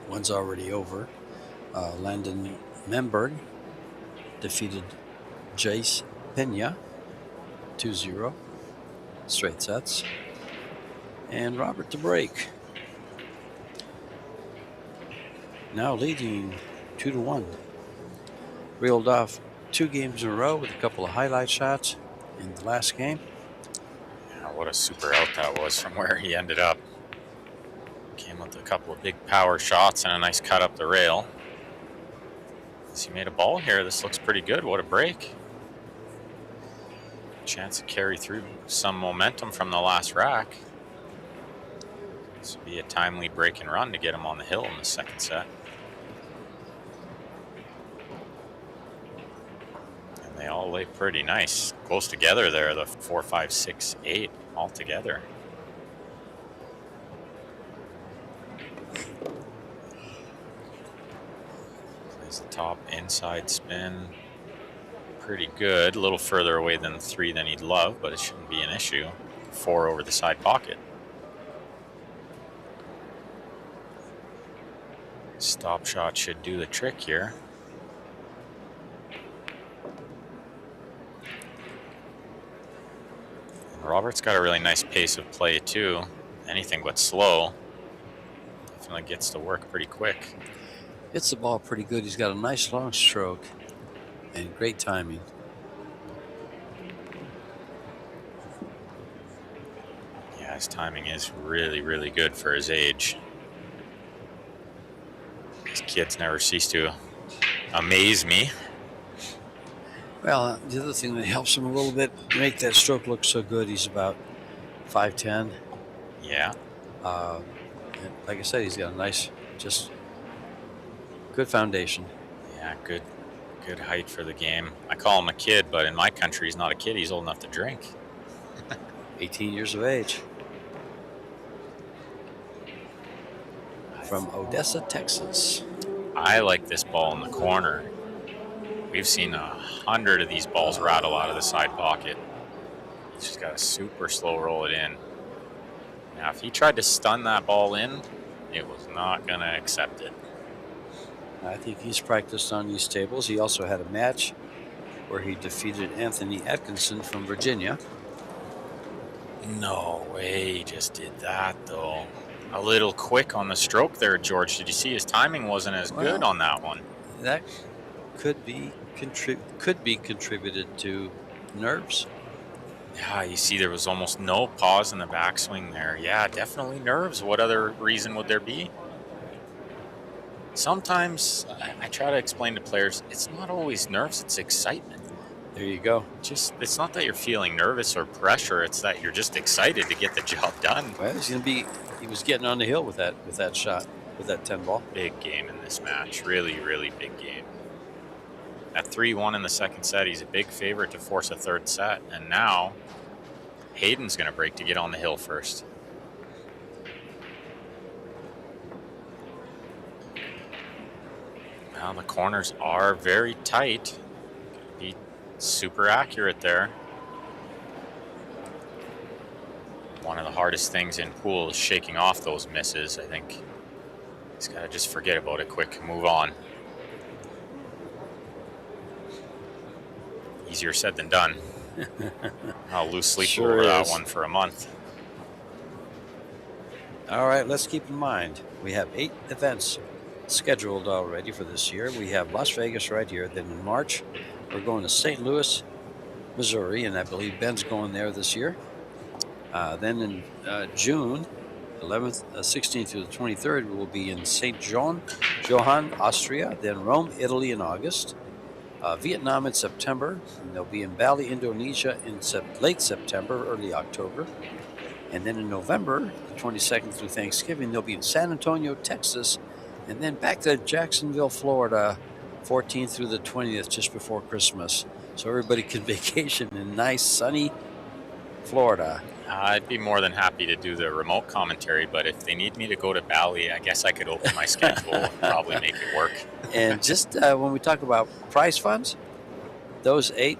One's already over. Landon Memberg defeated Jace Pena 2-0. Straight sets. And Robert DeBrake now leading 2-1. Reeled off 2 games in a row with a couple of highlight shots in the last game. Yeah, what a super out that was from where he ended up. Came with a couple of big power shots and a nice cut up the rail. As he made a ball here, this looks pretty good. What a break. Chance to carry through some momentum from the last rack. This would be a timely break and run to get him on the hill in the second set. And they all lay pretty nice. Close together there, the 4, 5, 6, 8 all together. Plays the top inside spin. Pretty good. A little further away than the 3 than he'd love, but it shouldn't be an issue. 4 over the side pocket. Stop shot should do the trick here. And Robert's got a really nice pace of play too. Anything but slow. Definitely gets to work pretty quick. Hits the ball pretty good. He's got a nice long stroke and great timing. Yeah, his timing is really, really good for his age. These kids never cease to amaze me. Well, the other thing that helps him a little bit make that stroke look so good, he's about 5'10". Yeah. And like I said, he's got a nice, just good foundation. Yeah, good height for the game. I call him a kid, but in my country, he's not a kid. He's old enough to drink. 18 years of age. From Odessa, Texas. I like this ball in the corner. We've seen 100 of these balls rattle out of the side pocket. He's just got to super slow roll it in. Now, if he tried to stun that ball in, it was not going to accept it. I think he's practiced on these tables. He also had a match where he defeated Anthony Atkinson from Virginia. No way he just did that, though. A little quick on the stroke there, George. Did you see his timing wasn't as good on that one? That could be contributed to nerves. Yeah, you see there was almost no pause in the backswing there. Yeah, definitely nerves. What other reason would there be? Sometimes I try to explain to players, it's not always nerves, it's excitement. There you go. It's not that you're feeling nervous or pressure, it's that you're just excited to get the job done. Well, he was getting on the hill with that shot, with that 10 ball. Big game in this match. Really, really big game. At 3-1 in the second set, he's a big favorite to force a third set. And now, Hayden's going to break to get on the hill first. Now the corners are very tight. Gotta be super accurate there. One of the hardest things in pool is shaking off those misses. I think he's got to just forget about it quick, move on. Easier said than done. I'll lose sleep over that one for a month. All right, let's keep in mind, we have 8 events scheduled already for this year. We have Las Vegas right here. Then in March, we're going to St. Louis, Missouri, and I believe Ben's going there this year. Then in June, 11th, 16th through the 23rd, we will be in St. Johann, Austria. Then Rome, Italy in August. Vietnam in September. And they'll be in Bali, Indonesia in late September, early October. And then in November, the 22nd through Thanksgiving, they'll be in San Antonio, Texas, And then back to Jacksonville, Florida, 14th through the 20th, just before Christmas. So everybody can vacation in nice, sunny Florida. I'd be more than happy to do the remote commentary, but if they need me to go to Bali, I guess I could open my schedule and probably make it work. And just when we talk about prize funds, those eight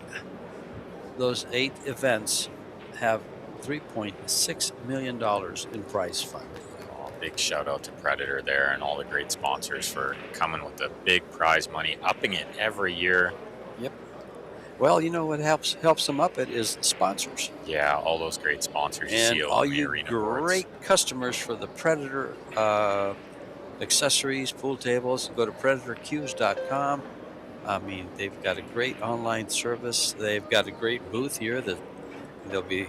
events have $3.6 million in prize fund. Big shout out to Predator there and all the great sponsors for coming with the big prize money, upping it every year. Yep. Well, you know what helps them up it is the sponsors. Yeah, all those great sponsors you and see all on the you arena great boards. customers for the Predator accessories, pool tables. Go to predatorcues.com. I mean, they've got a great online service. They've got a great booth here that they'll be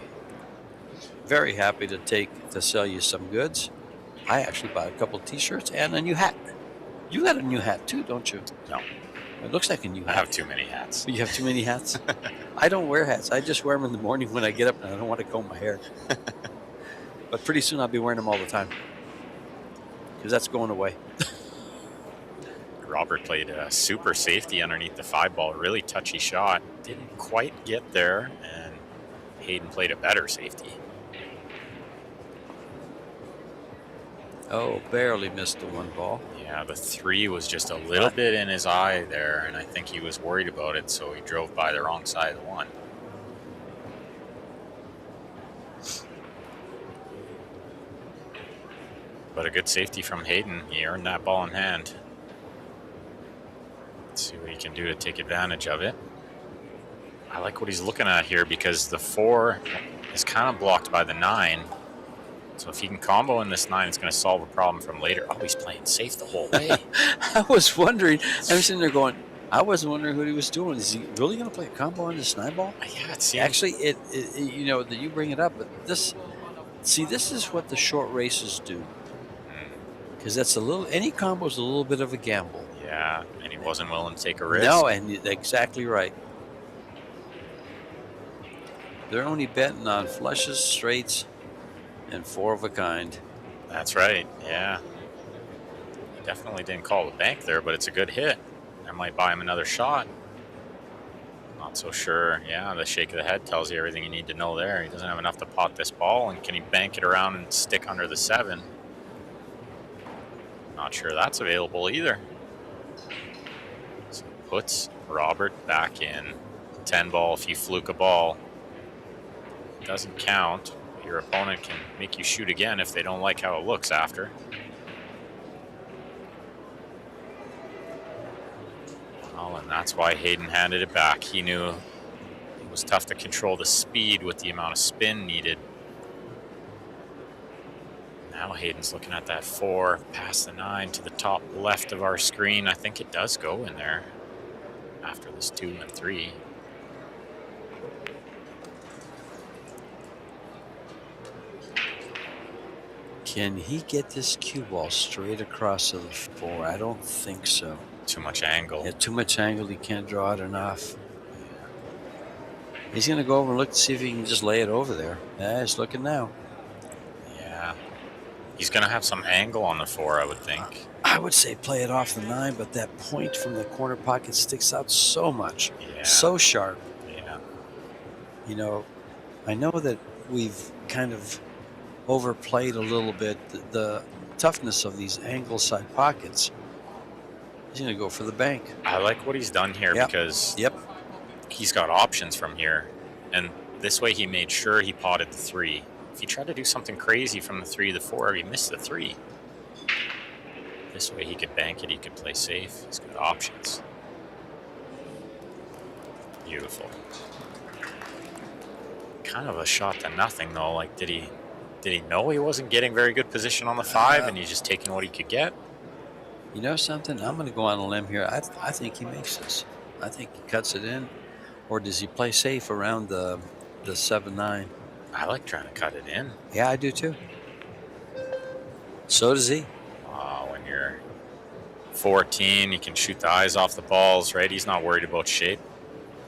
very happy to sell you some goods. I actually bought a couple T-shirts and a new hat. You got a new hat too, don't you? No. It looks like a new hat. I have too many hats. You have too many hats? I don't wear hats. I just wear them in the morning when I get up and I don't want to comb my hair. But pretty soon I'll be wearing them all the time because that's going away. Robert played a super safety underneath the 5-ball. Really touchy shot. Didn't quite get there, and Hayden played a better safety. Oh, barely missed the 1 ball. Yeah, the 3 was just a little bit in his eye there, and I think he was worried about it, so he drove by the wrong side of the 1. But a good safety from Hayden. He earned that ball in hand. Let's see what he can do to take advantage of it. I like what he's looking at here because the 4 is kind of blocked by the 9. So if he can combo in this 9, it's going to solve a problem from later. Oh, he's playing safe the whole way. I was wondering. I was sitting there going, I was wondering what he was doing. Is he really going to play a combo on this 9 ball? Yeah, it seems. Actually, it you know, that you bring it up, but this is what the short races do. Because that's any combo is a little bit of a gamble. Yeah, and he wasn't willing to take a risk. No, and exactly right. They're only betting on flushes, straights, and 4 of a kind. That's right, yeah. He definitely didn't call the bank there, but it's a good hit. That might buy him another shot. Not so sure. Yeah, the shake of the head tells you everything you need to know there. He doesn't have enough to pot this ball, and can he bank it around and stick under the 7? Not sure that's available either. So puts Robert back in. 10 ball, if you fluke a ball, it doesn't count. Your opponent can make you shoot again if they don't like how it looks after. Well, and that's why Hayden handed it back. He knew it was tough to control the speed with the amount of spin needed. Now Hayden's looking at that 4 past the 9 to the top left of our screen. I think it does go in there after this 2 and 3. Can he get this cue ball straight across to the 4? I don't think so. Too much angle. Yeah, too much angle. He can't draw it enough. He's going to go over and look to see if he can just lay it over there. Yeah, he's looking now. Yeah. He's going to have some angle on the 4, I would think. I would say play it off the 9, but that point from the corner pocket sticks out so much. Yeah. So sharp. Yeah. You know, I know that we've kind of overplayed a little bit the toughness of these angle side pockets. He's going to go for the bank. I like what he's done here because he's got options from here. And this way he made sure he potted the 3. If he tried to do something crazy from the 3 to the 4, he missed the 3. This way he could bank it, he could play safe. He's got options. Beautiful. Kind of a shot to nothing though. Like, did he know he wasn't getting very good position on the 5 and he's just taking what he could get? You know something? I'm going to go on a limb here. I think he makes this. I think he cuts it in. Or does he play safe around the 7-9? I like trying to cut it in. Yeah, I do too. So does he. When you're 14, you can shoot the eyes off the balls, right? He's not worried about shape.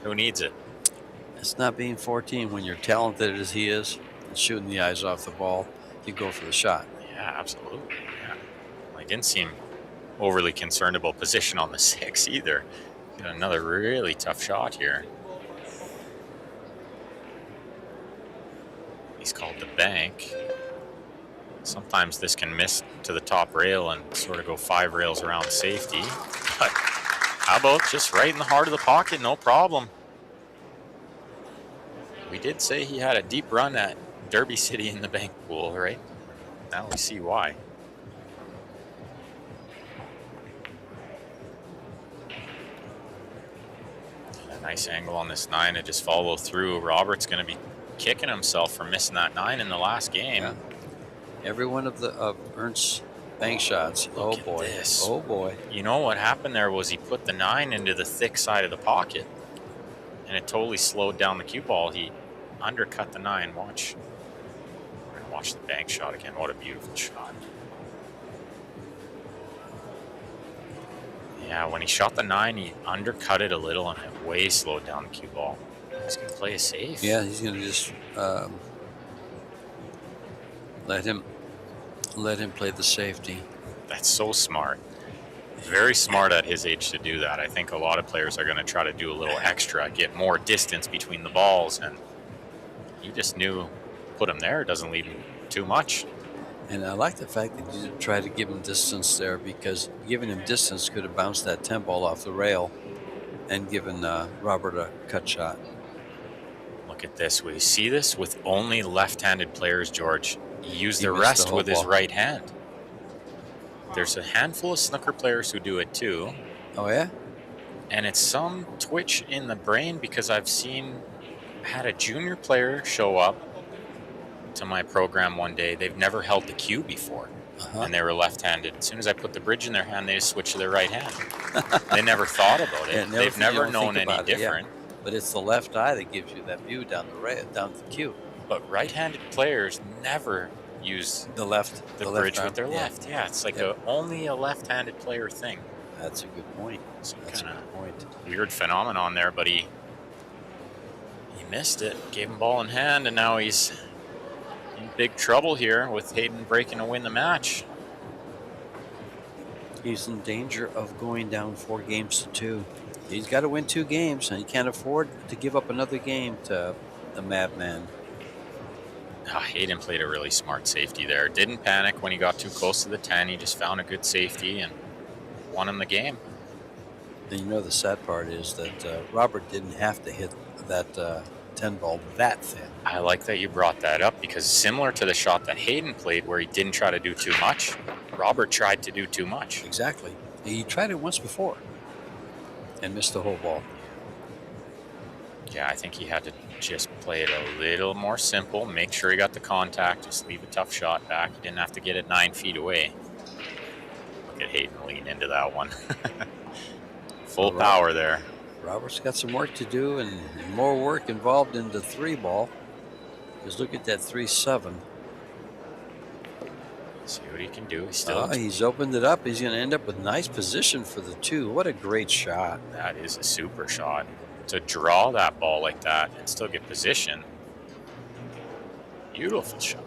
Who needs it? It's not being 14 when you're talented as he is and shooting the eyes off the ball. You go for the shot. Yeah, absolutely. Yeah. I didn't see him overly concerned about position on the 6 either. Got another really tough shot here. He's called the bank. Sometimes this can miss to the top rail and sort of go 5 rails around safety. But how about just right in the heart of the pocket? No problem. We did say he had a deep run at Derby City in the bank pool, right? Now we see why. A nice angle on this 9 to just follow through. Robert's going to be kicking himself for missing that 9 in the last game. Yeah. Every one of Ernst's bank shots. Look oh boy! at this. Oh boy! You know what happened there was he put the 9 into the thick side of the pocket, and it totally slowed down the cue ball. He undercut the 9. Watch. We're gonna watch the bank shot again. What a beautiful shot! Yeah, when he shot the 9, he undercut it a little, and it way slowed down the cue ball. He's gonna play it safe. Yeah, he's gonna just let him play the safety. That's so smart. Very smart at his age to do that. I think a lot of players are going to try to do a little extra, get more distance between the balls, and he just knew put him there. It doesn't leave him too much. And I like the fact that you didn't try to give him distance there, because giving him distance could have bounced that 10 ball off the rail and given Robert a cut shot. Look at this. We see this with only left-handed players, George. He used the missed rest the with whole his ball. right hand. There's a handful of snooker players who do it too. Oh yeah? And it's some twitch in the brain, because I've had a junior player show up to my program one day. They've never held the cue before, and they were left-handed. As soon as I put the bridge in their hand, they just switched to their right hand. They never thought about it. Yeah, They've never known any different. Yeah. But it's the left eye that gives you that view down the cue. But right-handed players never use The left, the left bridge arm. with their left. Yeah, it's like only a left-handed player thing. That's a good point. Some That's a kind good point. of weird phenomenon there, but he missed it. Gave him ball in hand, and now he's in big trouble here with Hayden breaking to win the match. He's in danger of going down 4 games to 2. He's got to win 2 games, and he can't afford to give up another game to the madman. Hayden played a really smart safety there. Didn't panic when he got too close to the 10. He just found a good safety and won him the game. And you know the sad part is that Robert didn't have to hit that 10 ball that thin. I like that you brought that up, because similar to the shot that Hayden played where he didn't try to do too much, Robert tried to do too much. Exactly. He tried it once before and missed the whole ball. Yeah, I think he had to just play it a little more simple, make sure he got the contact, just leave a tough shot back. He didn't have to get it 9 feet away. Look at Hayden lean into that one. Full power there. Robert's got some work to do, and more work involved in the 3 ball. Because look at that 3-7. See what he can do. He's opened it up. He's going to end up with nice position for the 2. What a great shot. That is a super shot. To draw that ball like that and still get position. Beautiful shot.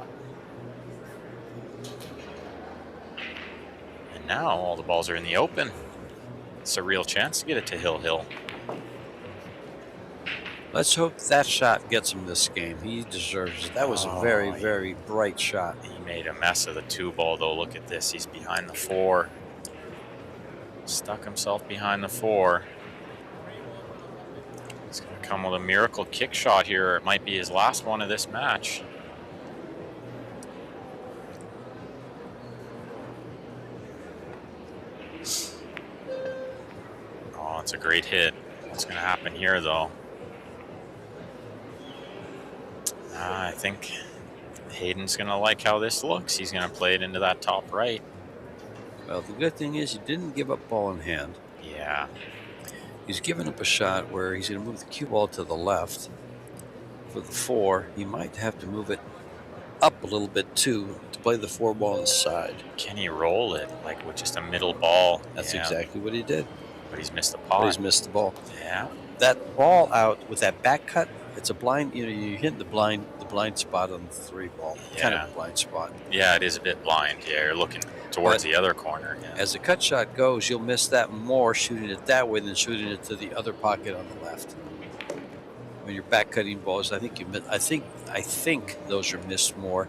And now all the balls are in the open. It's a real chance to get it to Hill. Let's hope that shot gets him this game. He deserves it. That was a very, very bright shot. He made a mess of the 2 ball, though. Look at this. He's behind the 4. Stuck himself behind the 4. He's going to come with a miracle kick shot here. It might be his last one of this match. Oh, it's a great hit. What's going to happen here, though? I think Hayden's going to like how this looks. He's going to play it into that top right. Well, the good thing is he didn't give up ball in hand. Yeah. He's given up a shot where he's going to move the cue ball to the left for the 4. He might have to move it up a little bit, too, to play the 4 ball on the side. Can he roll it, like with just a middle ball? That's exactly what he did. But he's missed the pot. But he's missed the ball. Yeah. That ball out with that back cut, it's a blind, you're hitting the blind spot on the 3 ball. Yeah. Kind of a blind spot. Yeah, it is a bit blind. Yeah, you're looking towards the other corner. Yeah. As the cut shot goes, you'll miss that more shooting it that way than shooting it to the other pocket on the left. When you're back cutting balls, I think you miss. I think those are missed more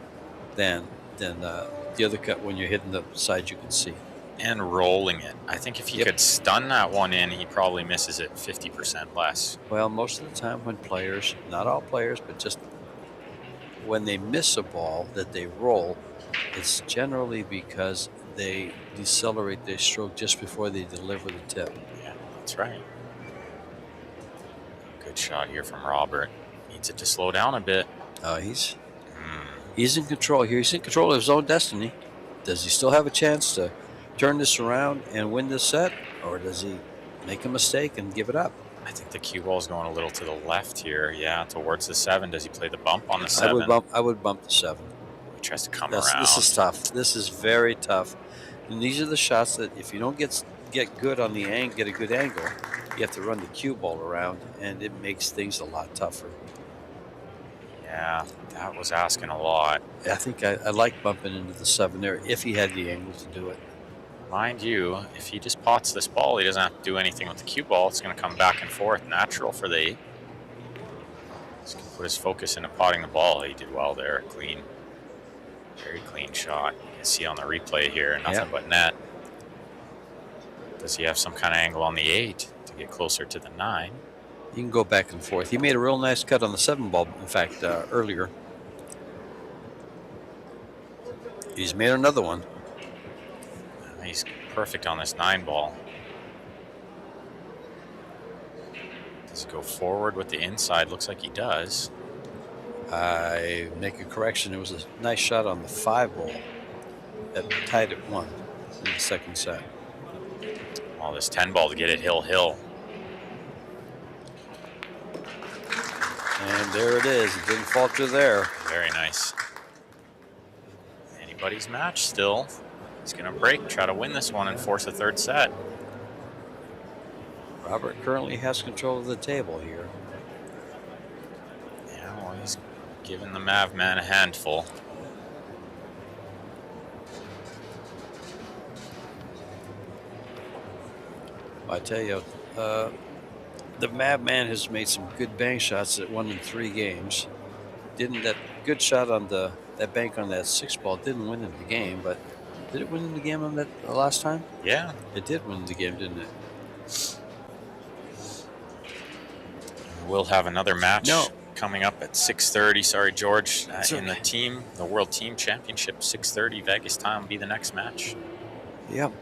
than the other cut when you're hitting the side you can see. And rolling it. I think if he could stun that one in, he probably misses it 50% less. Well, most of the time when players, not all players, but just when they miss a ball that they roll, it's generally because they decelerate their stroke just before they deliver the tip. Yeah, that's right. Good shot here from Robert. Needs it to slow down a bit. He's in control here. He's in control of his own destiny. Does he still have a chance to turn this around and win this set, or does he make a mistake and give it up? I think the cue ball is going a little to the left here. Yeah, towards the 7. Does he play the bump on the 7? I would bump the 7. He tries to come around. This is tough. This is very tough. And these are the shots that if you don't get good on the angle, get a good angle, you have to run the cue ball around, and it makes things a lot tougher. Yeah, that was asking a lot. I think I like bumping into the 7 there if he had the angle to do it. Mind you, if he just pots this ball, he doesn't have to do anything with the cue ball. It's going to come back and forth, natural for the 8. He's going to put his focus into potting the ball. He did well there. Clean. Very clean shot. You can see on the replay here, nothing but net. Does he have some kind of angle on the 8 to get closer to the 9? You can go back and forth. He made a real nice cut on the 7 ball, in fact, earlier. He's made another one. He's perfect on this 9 ball. Does he go forward with the inside? Looks like he does. I make a correction. It was a nice shot on the 5 ball that tied it 1 in the second set. Well, this 10 ball to get it hill. And there it is. It didn't falter there. Very nice. Anybody's match still. He's going to break, try to win this one, and force a 3rd set. Robert currently has control of the table here. Yeah, well, he's giving the Mav man a handful. I tell you, the Mav man has made some good bank shots that won in 3 games. Didn't that good shot on that bank on that 6 ball didn't win in the game, but did it win in the game on that the last time? Yeah. It did win the game, didn't it? We'll have another match coming up at 6:30. Sorry, George. In the World Team Championship, 6:30 Vegas time will be the next match. Yep.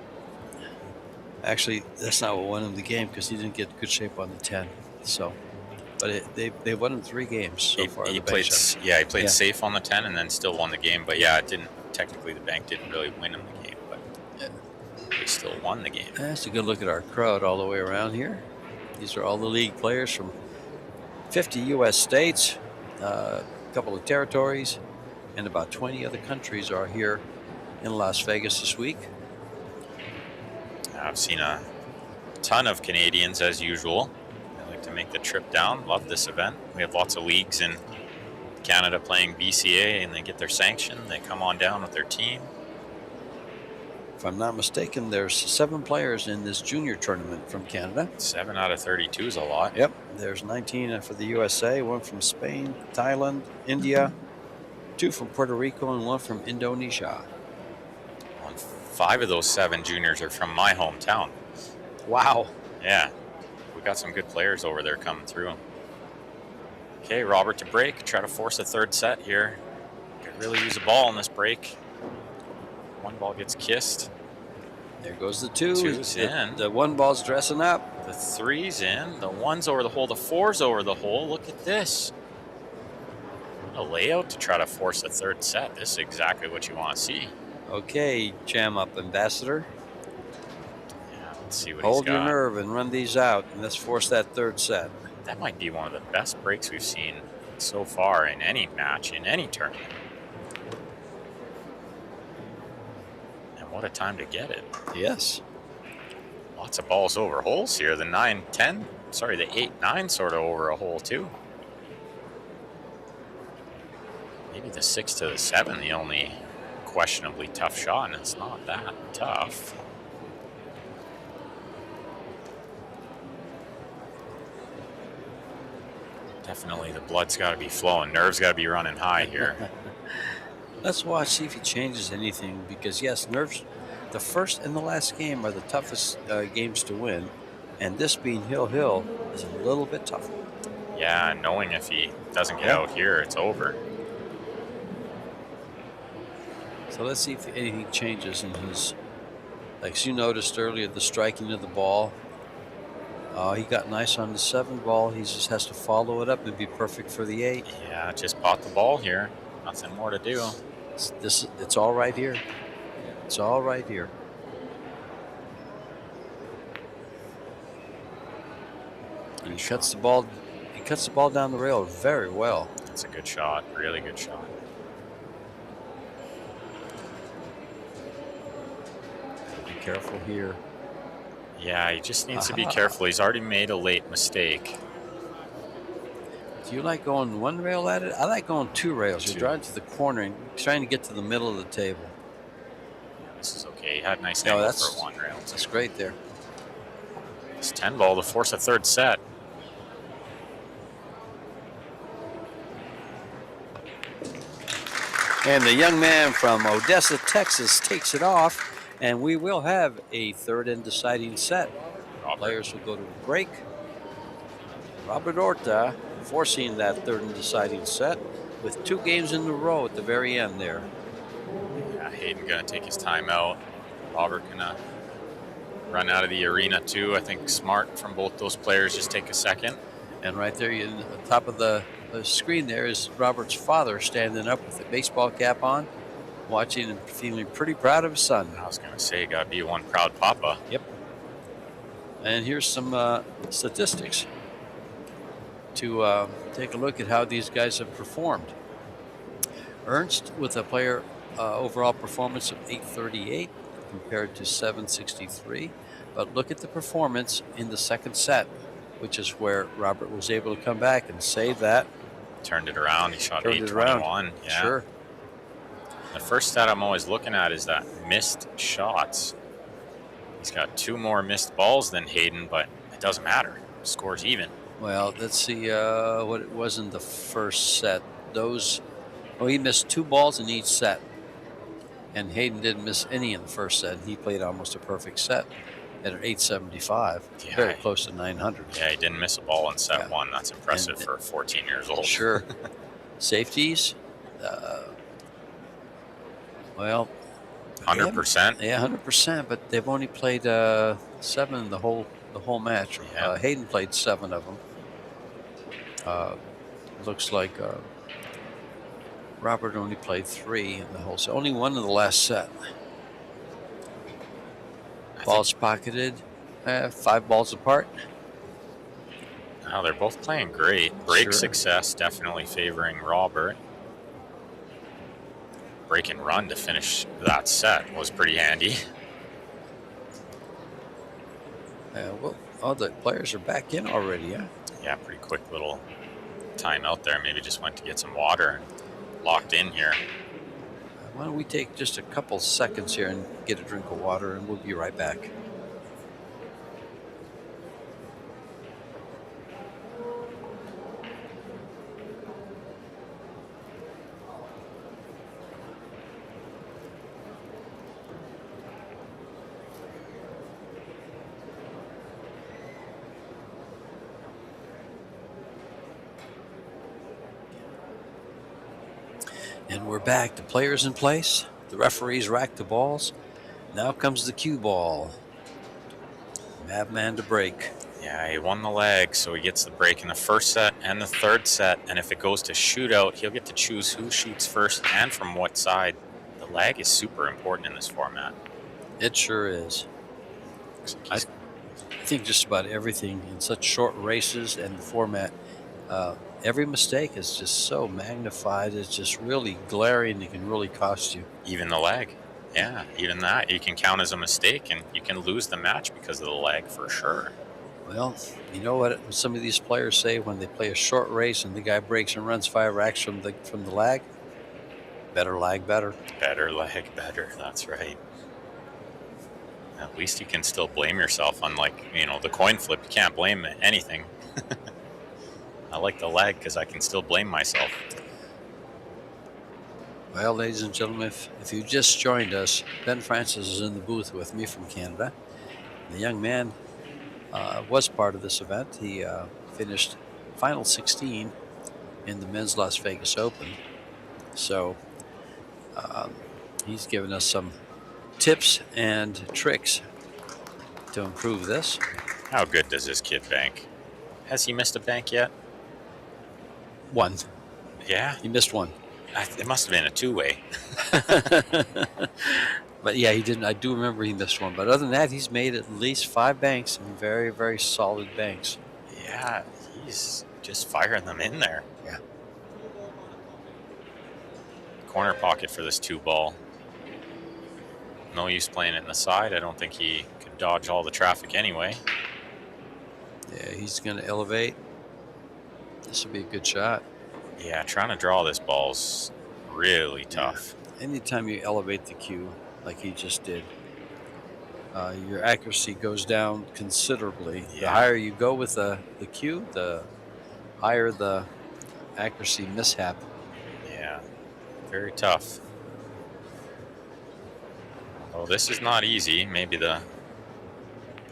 Actually, that's not what won him the game because he didn't get good shape on the 10. So, but they won in 3 games so far. He played safe on the 10 and then still won the game. But yeah, it didn't. Technically, the bank didn't really win him the game, but they still won the game. That's a good look at our crowd all the way around here. These are all the league players from 50 U.S. states, a couple of territories, and about 20 other countries are here in Las Vegas this week. I've seen a ton of Canadians as usual. They like to make the trip down. Love this event. We have lots of leagues in Canada playing BCA, and they get their sanction. They come on down with their team. If I'm not mistaken, there's 7 players in this junior tournament from Canada. 7 out of 32 is a lot. Yep. There's 19 for the USA, 1 from Spain, Thailand, India, 2 from Puerto Rico, and 1 from Indonesia. 5 of those 7 juniors are from my hometown. Wow. Yeah. We got some good players over there coming through. Okay, Robert to break. Try to force a 3rd set here. Could really use a ball in this break. 1 ball gets kissed. There goes the 2. 2's in. The 1 ball's dressing up. The 3's in. The 1's over the hole. The 4's over the hole. Look at this. A layout to try to force a 3rd set. This is exactly what you want to see. Okay, jam up, Ambassador. Yeah, let's see what Hold he's got. your nerve and run these out, and let's force that 3rd set. That might be one of the best breaks we've seen so far in any match, in any tournament. And what a time to get it. Yes. Lots of balls over holes here. The 9-10, sorry, the 8-9 sort of over a hole too. Maybe the 6 to the 7, the only questionably tough shot, and it's not that tough. Definitely the blood's got to be flowing. Nerves got to be running high here. Let's watch, see if he changes anything, because yes, nerves, the first and the last game are the toughest games to win, and this being Hill is a little bit tougher. Yeah, knowing if he doesn't get out here, it's over. So let's see if anything changes in his, like you noticed earlier, the striking of the ball. He got nice on the 7 ball. He just has to follow it up and be perfect for the 8. Yeah, just pot the ball here. Nothing more to do. It's all right here. It's all right here. And he cuts the ball. He cuts the ball down the rail very well. That's a good shot. Really good shot. Be careful here. Yeah, he just needs to be careful. He's already made a late mistake. Do you like going 1 rail at it? I like going 2 rails. You're driving to the corner and trying to get to the middle of the table. This is okay. He had a nice angle for 1 rail. That's great there. It's 10 ball to force a 3rd set. And the young man from Odessa, Texas takes it off. And we will have a 3rd and deciding set. Players will go to a break. Robert Horta forcing that 3rd and deciding set with 2 games in a row at the very end there. Yeah, Hayden going to take his time out. Robert going to run out of the arena too. I think smart from both those players. Just take a second. And right there on the top of the screen there is Robert's father standing up with a baseball cap on, watching and feeling pretty proud of his son. I was going to say, got to be one proud papa. Yep. And here's some statistics to take a look at how these guys have performed. Ernst with a player overall performance of 838 compared to 763. But look at the performance in the 2nd set, which is where Robert was able to come back and save that. Turned it around. He shot 821. Yeah. Sure. The first stat I'm always looking at is that missed shots. He's got 2 more missed balls than Hayden, but it doesn't matter. Score's even. Well, let's see what it was in the first set. He missed 2 balls in each set. And Hayden didn't miss any in the first set. He played almost a perfect set at an 875, very close to 900. Yeah, he didn't miss a ball in set 1. That's impressive for 14 years old. Sure. Safeties, 100%. Yeah, 100%. But they've only played 7 the whole match. Yeah. Hayden played 7 of them. Looks like Robert only played 3 in the whole set. Only 1 in the last set. Balls pocketed, 5 balls apart. Now they're both playing great. Break success definitely favoring Robert. Break and run to finish that set was pretty handy. The players are back in already, yeah? Yeah, pretty quick little time out there. Maybe just went to get some water and locked in here. Why don't we take just a couple seconds here and get a drink of water, and we'll be right back. And we're back. The players in place. The referees rack the balls. Now comes the cue ball. Madman to break. Yeah, he won the leg, so he gets the break in the first set and the 3rd set. And if it goes to shootout, he'll get to choose who shoots first and from what side. The lag is super important in this format. It sure is. I think just about everything in such short races and the format, every mistake is just so magnified. It's just really glaring. It can really cost you. Even the lag. Yeah, even that. You can count as a mistake, and you can lose the match because of the lag for sure. Well, you know what some of these players say when they play a short race and the guy breaks and runs 5 racks from the lag? Better lag, better. Better lag, better. That's right. At least you can still blame yourself. Unlike, the coin flip, you can't blame anything. I like the lag because I can still blame myself. Well, ladies and gentlemen, if you just joined us, Ben Francis is in the booth with me from Canada. The young man was part of this event. He finished final 16 in the men's Las Vegas Open. So he's given us some tips and tricks to improve this. How good does this kid bank? Has he missed a bank yet? One. Yeah? He missed one. It must have been a two-way. But yeah, he didn't. I do remember he missed one. But other than that, he's made at least 5 banks and very, very solid banks. Yeah, he's just firing them in there. Yeah. Corner pocket for this 2-ball. No use playing it in the side. I don't think he could dodge all the traffic anyway. Yeah, he's going to elevate. This will be a good shot. Yeah, trying to draw this ball's really tough. Yeah. Anytime you elevate the cue, like he just did, your accuracy goes down considerably. Yeah. The higher you go with the cue, the higher the accuracy mishap. Yeah, very tough. Oh, this is not easy. Maybe the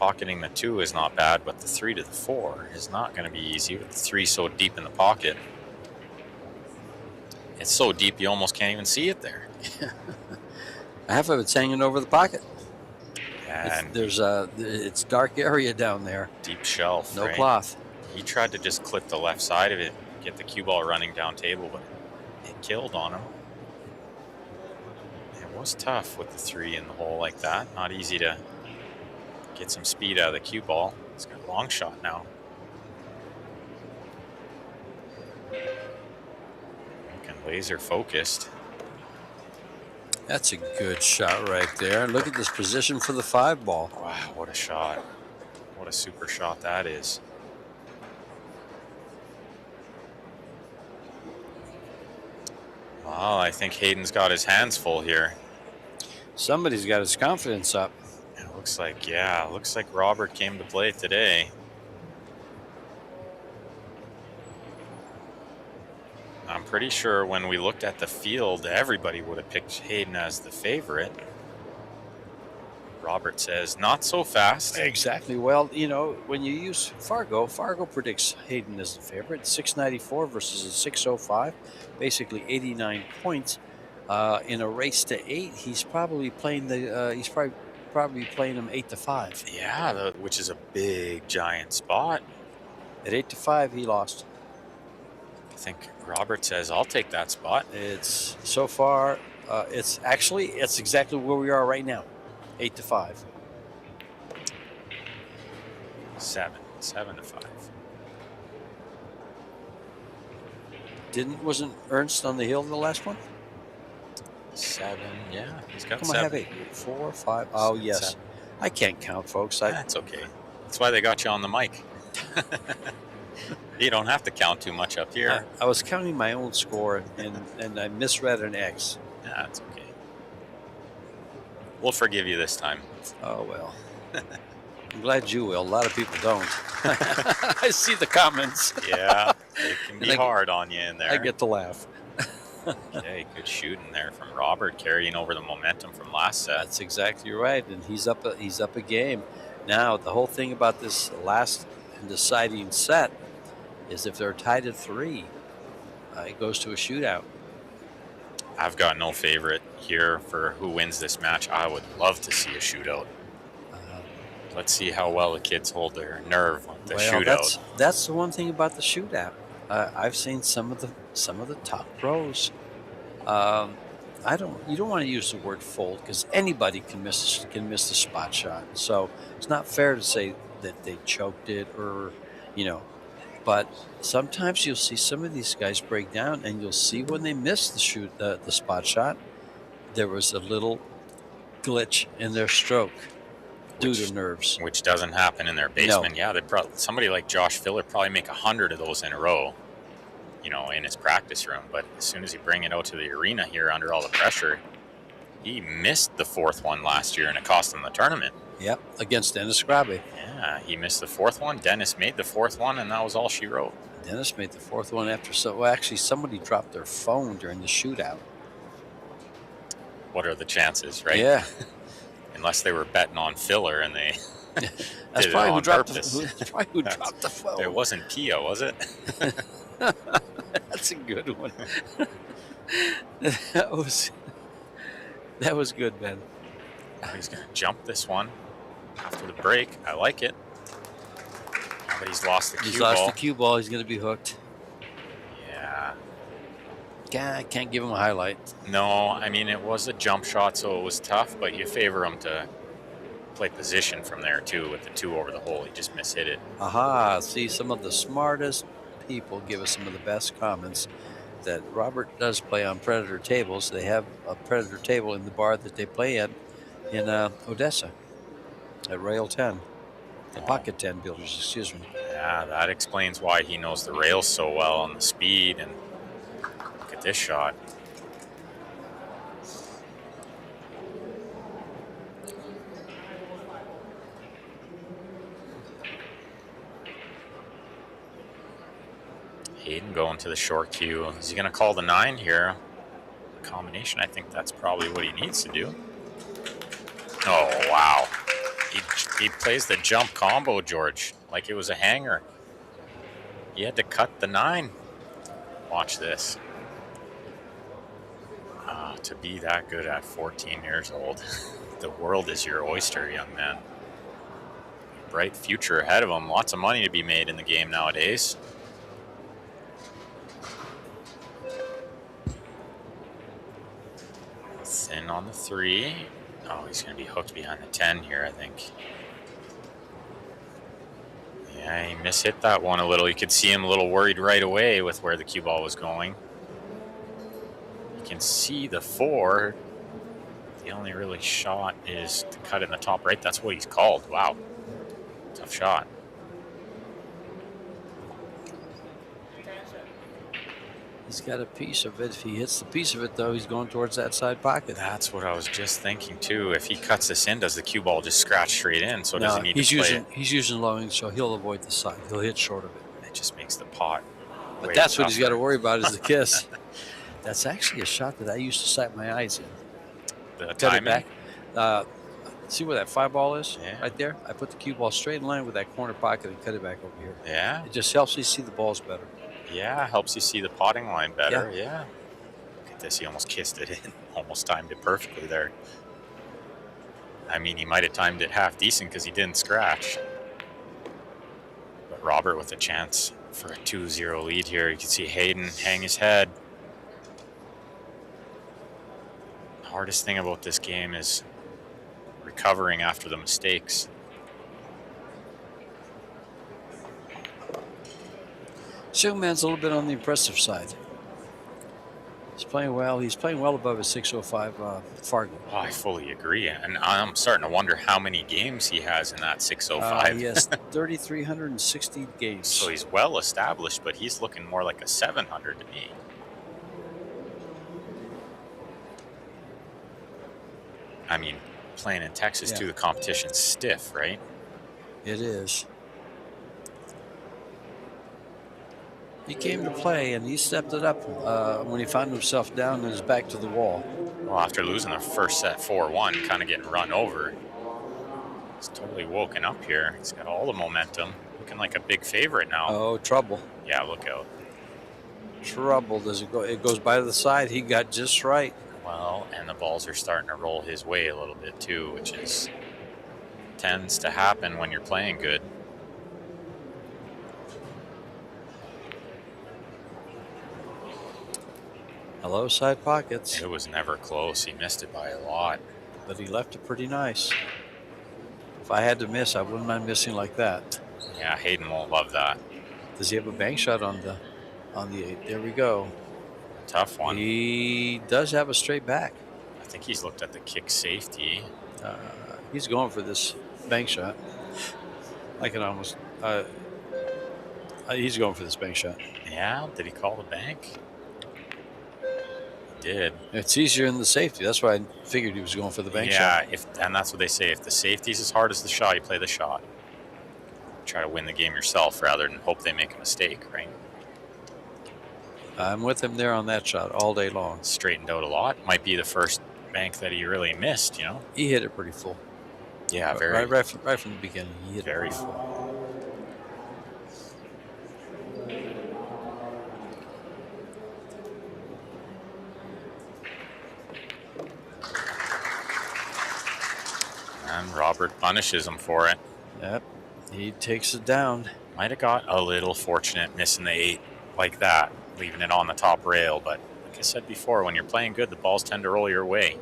pocketing the 2 is not bad, but the 3 to the 4 is not going to be easy with the 3 so deep in the pocket. It's so deep you almost can't even see it there. Half of it's hanging over the pocket. And it's dark area down there. Deep shelf. No right? cloth. He tried to just clip the left side of it, get the cue ball running down table, but it killed on him. It was tough with the 3 in the hole like that. Not easy to get some speed out of the cue ball. It's got a long shot now. Looking laser focused. That's a good shot right there. Look at this position for the 5-ball. Wow, what a shot. What a super shot that is. Well, I think Hayden's got his hands full here. Somebody's got his confidence up. It looks like Robert came to play today. I'm pretty sure when we looked at the field, everybody would have picked Hayden as the favorite. Robert says, not so fast. Exactly. Well, when you use Fargo predicts Hayden as the favorite. 694 versus a 605, basically 89 points. In a race to 8, he's probably playing probably playing him 8 to 5. Yeah, which is a big, giant spot. At 8 to 5, he lost. I think Robert says, I'll take that spot. It's so far, it's exactly where we are right now. 8 to 5. 7 to 5. Wasn't Ernst on the hill in the last one? 7, yeah. He's got Come on, 7. have 8. 4, 5. Oh, yes. 7. I can't count, folks. That's okay. That's why they got you on the mic. You don't have to count too much up here. I was counting my own score, and I misread an X. That's okay. We'll forgive you this time. Oh, well. I'm glad you will. A lot of people don't. I see the comments. Yeah, it can be hard on you in there. I get to laugh. Okay, good shooting there from Robert, carrying over the momentum from last set. That's exactly right, and he's up a game. Now, the whole thing about this last and deciding set is if they're tied at 3, it goes to a shootout. I've got no favorite here for who wins this match. I would love to see a shootout. Let's see how well the kids hold their nerve with the shootout. That's the one thing about the shootout. I've seen some of the top pros. You don't want to use the word fold because anybody can miss the spot shot. So it's not fair to say that they choked it or, But sometimes you'll see some of these guys break down, and you'll see when they miss the spot shot, there was a little glitch in their stroke due to nerves, which doesn't happen in their basement. No. Yeah, somebody like Josh Filler probably make 100 of those in a row. you know, in his practice room. But as soon as he bring it out to the arena here under all the pressure, he missed the fourth one last year, and it cost him the tournament. Yep, against Dennis Scrabby. Yeah, he missed the fourth one. Dennis made the fourth one, and that was all she wrote. Dennis made the fourth one after actually somebody dropped their phone during the shootout. What are the chances, right? Yeah. Unless they were betting on filler and they That's did probably it who on dropped purpose. dropped the phone. It wasn't Pio, was it? That's a good one. that was good, Ben. He's going to jump this one after the break. I like it. But he's lost the cue ball. He's lost the cue ball. He's going to be hooked. Yeah. I can't give him a highlight. No, I mean, it was a jump shot, so it was tough, but you favor him to play position from there, too, with the 2 over the hole. He just mishit it. Aha. See, some of the smartest people give us some of the best comments that Robert does play on Predator tables. They have a Predator table in the bar that they play at in Odessa at Rail 10. The Pocket 10 builders, excuse me. Yeah, that explains why he knows the rails so well and the speed. And look at this shot. Hayden going to the short cue. Is he going to call the 9 here? Combination, I think that's probably what he needs to do. Oh, wow. He plays the jump combo, George, like it was a hanger. He had to cut the 9. Watch this. To be that good at 14 years old. The world is your oyster, young man. Bright future ahead of him. Lots of money to be made in the game nowadays. Thin on the 3. Oh, he's going to be hooked behind the 10 here, I think. Yeah, he mishit that one a little. You could see him a little worried right away with where the cue ball was going. You can see the 4. The only really shot is to cut in the top right. That's what he's called. Wow. Tough shot. He's got a piece of it. If he hits the piece of it, though, he's going towards that side pocket. That's what I was just thinking, too. If he cuts this in, does the cue ball just scratch straight in? So does he need to play it? He's using lowing, so he'll avoid the side. He'll hit short of it. It just makes the pot. But that's what he's got to worry about is the kiss. That's actually a shot that I used to sight my eyes in. The Cut timing? it back. See where that 5 ball is? Yeah. Right there? I put the cue ball straight in line with that corner pocket and cut it back over here. Yeah. It just helps you see the balls better. Yeah, helps you see the potting line better. Yeah. Look at this. He almost kissed it in. Almost timed it perfectly there. I mean, he might have timed it half decent because he didn't scratch. But Robert with a chance for a 2-0 lead here. You can see Hayden hang his head. The hardest thing about this game is recovering after the mistakes. Showman's a little bit on the impressive side. He's playing well. He's playing well above his 605 Fargo. Oh, I fully agree. And I'm starting to wonder how many games he has in that 605. He has 3,360 games. So he's well established, but he's looking more like a 700 to me. I mean, playing in Texas, too, the competition's stiff, right? It is. He came to play, and he stepped it up when he found himself down and his back to the wall. Well, after losing the first set 4-1, kind of getting run over, he's totally woken up here. He's got all the momentum, looking like a big favorite now. Oh, trouble. Yeah, look out. Trouble. Does it go? It goes by the side. He got just right. Well, and the balls are starting to roll his way a little bit, too, which tends to happen when you're playing good. Hello, side pockets. It was never close. He missed it by a lot. But he left it pretty nice. If I had to miss, I wouldn't mind missing like that. Yeah, Hayden won't love that. Does he have a bank shot on the 8? There we go. Tough one. He does have a straight back. I think he's looked at the kick safety. He's going for this bank shot. I can almost He's going for this bank shot. Yeah, did he call the bank? He did. It's easier than the safety. That's why I figured he was going for the bank shot. Yeah, and that's what they say. If the safety's as hard as the shot, you play the shot. Try to win the game yourself rather than hope they make a mistake, right? I'm with him there on that shot all day long. Straightened out a lot. Might be the first bank that he really missed, He hit it pretty full. Yeah, very. Right from the beginning. He hit very it full. And Robert punishes him for it. Yep. He takes it down. Might have got a little fortunate missing the 8 like that, leaving it on the top rail. But like I said before, when you're playing good, the balls tend to roll your way.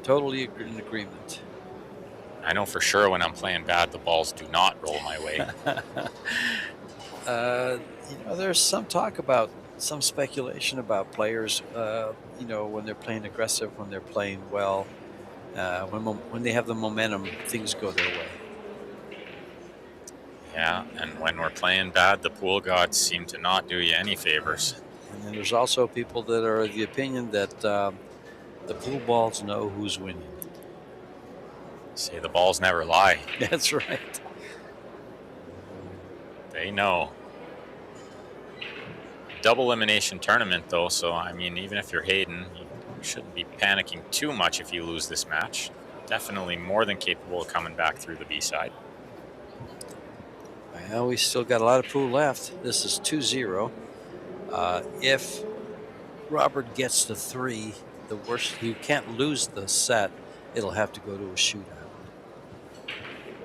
Totally in agreement. I know for sure when I'm playing bad, the balls do not roll my way. There's some talk about, some speculation about players, when they're playing aggressive, when they're playing well, when they have the momentum, things go their way. Yeah, and when we're playing bad, the pool gods seem to not do you any favors. And then there's also people that are of the opinion that the pool balls know who's winning. Say the balls never lie. That's right. They know. Double elimination tournament, though, so, I mean, even if you're Hayden, you shouldn't be panicking too much if you lose this match. Definitely more than capable of coming back through the B side. Well, we still got a lot of pool left. This is 2-0. If Robert gets to 3, the worst, he can't lose the set. It'll have to go to a shootout.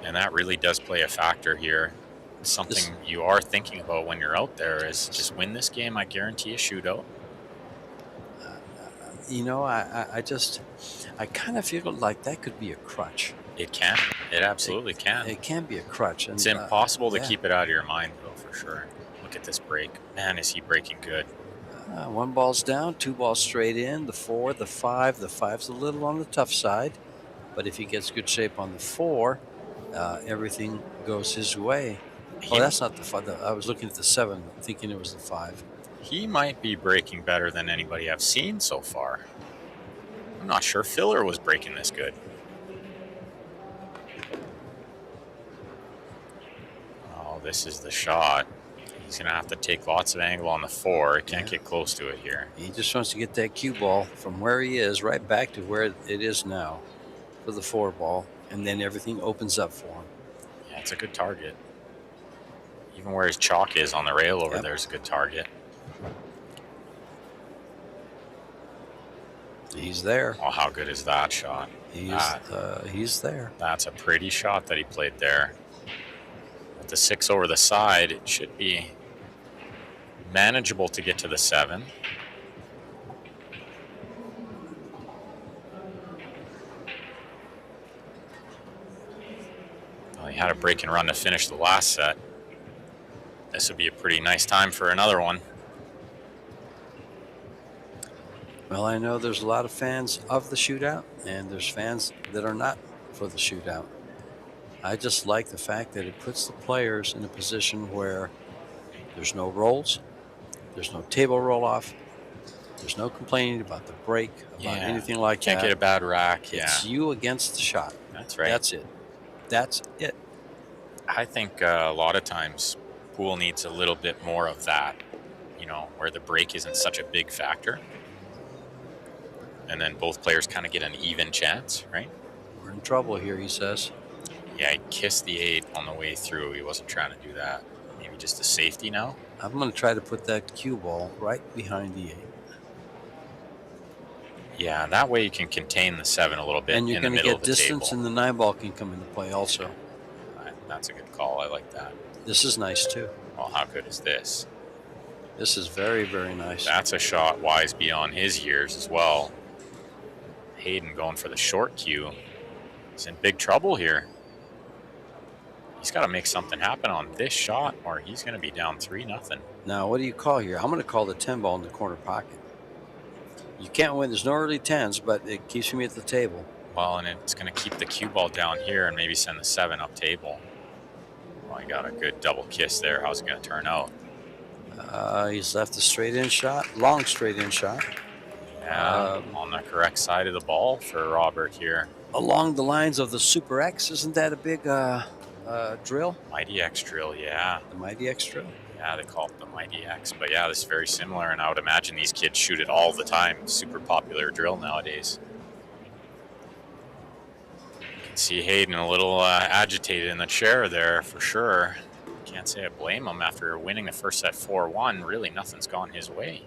And that really does play a factor here. Something you are thinking about when you're out there is just win this game. I guarantee a shootout. I kind of feel like that could be a crutch. It can. It absolutely can. It can be a crutch. And, it's impossible to keep it out of your mind, though, for sure. Look at this break. Man, is he breaking good. 1 ball's down, 2 balls straight in, the 4, the 5. The 5's a little on the tough side, but if he gets good shape on the 4, everything goes his way. That's not the 5. I was looking at the 7, thinking it was the 5. He might be breaking better than anybody I've seen so far. I'm not sure Filler was breaking this good. Oh, this is the shot. He's going to have to take lots of angle on the 4. He can't get close to it here. He just wants to get that cue ball from where he is right back to where it is now for the 4 ball, and then everything opens up for him. Yeah, it's a good target. Even where his chalk is on the rail over there is a good target. He's there. Oh, how good is that shot? He's there. That's a pretty shot that he played there. With the 6 over the side, it should be manageable to get to the 7. Well, he had a break and run to finish the last set. This would be a pretty nice time for another one. Well, I know there's a lot of fans of the shootout, and there's fans that are not for the shootout. I just like the fact that it puts the players in a position where there's no rolls, there's no table roll-off, there's no complaining about the break, about anything like that. Can't get a bad rack. It's you against the shot. That's right. That's it. That's it. I think a lot of times pool needs a little bit more of that, where the break isn't such a big factor. And then both players kind of get an even chance, right? We're in trouble here, he says. Yeah, he kissed the 8 on the way through. He wasn't trying to do that. Maybe just a safety now. I'm going to try to put that cue ball right behind the 8. Yeah, that way you can contain the 7 a little bit in the middle of the table. And you're going to get distance, and the 9 ball can come into play also. That's a good call. I like that. This is nice, too. Well, how good is this? This is very, very nice. That's a shot wise beyond his years as well. Hayden going for the short cue. He's in big trouble here. He's got to make something happen on this shot, or he's going to be down 3-0. Now, what do you call here? I'm going to call the 10 ball in the corner pocket. You can't win. There's no early 10s, but it keeps me at the table. Well, and it's going to keep the cue ball down here and maybe send the 7 up table. Oh, he got a good double kiss there. How's it going to turn out? He's left a straight-in shot, long straight-in shot. Yeah, on the correct side of the ball for Robert here. Along the lines of the Super X, isn't that a big drill? Mighty X drill, yeah. The Mighty X drill? Yeah, they call it the Mighty X. But yeah, this is very similar, and I would imagine these kids shoot it all the time. Super popular drill nowadays. You can see Hayden a little agitated in the chair there for sure. Can't say I blame him after winning the first set 4-1. Really, nothing's gone his way.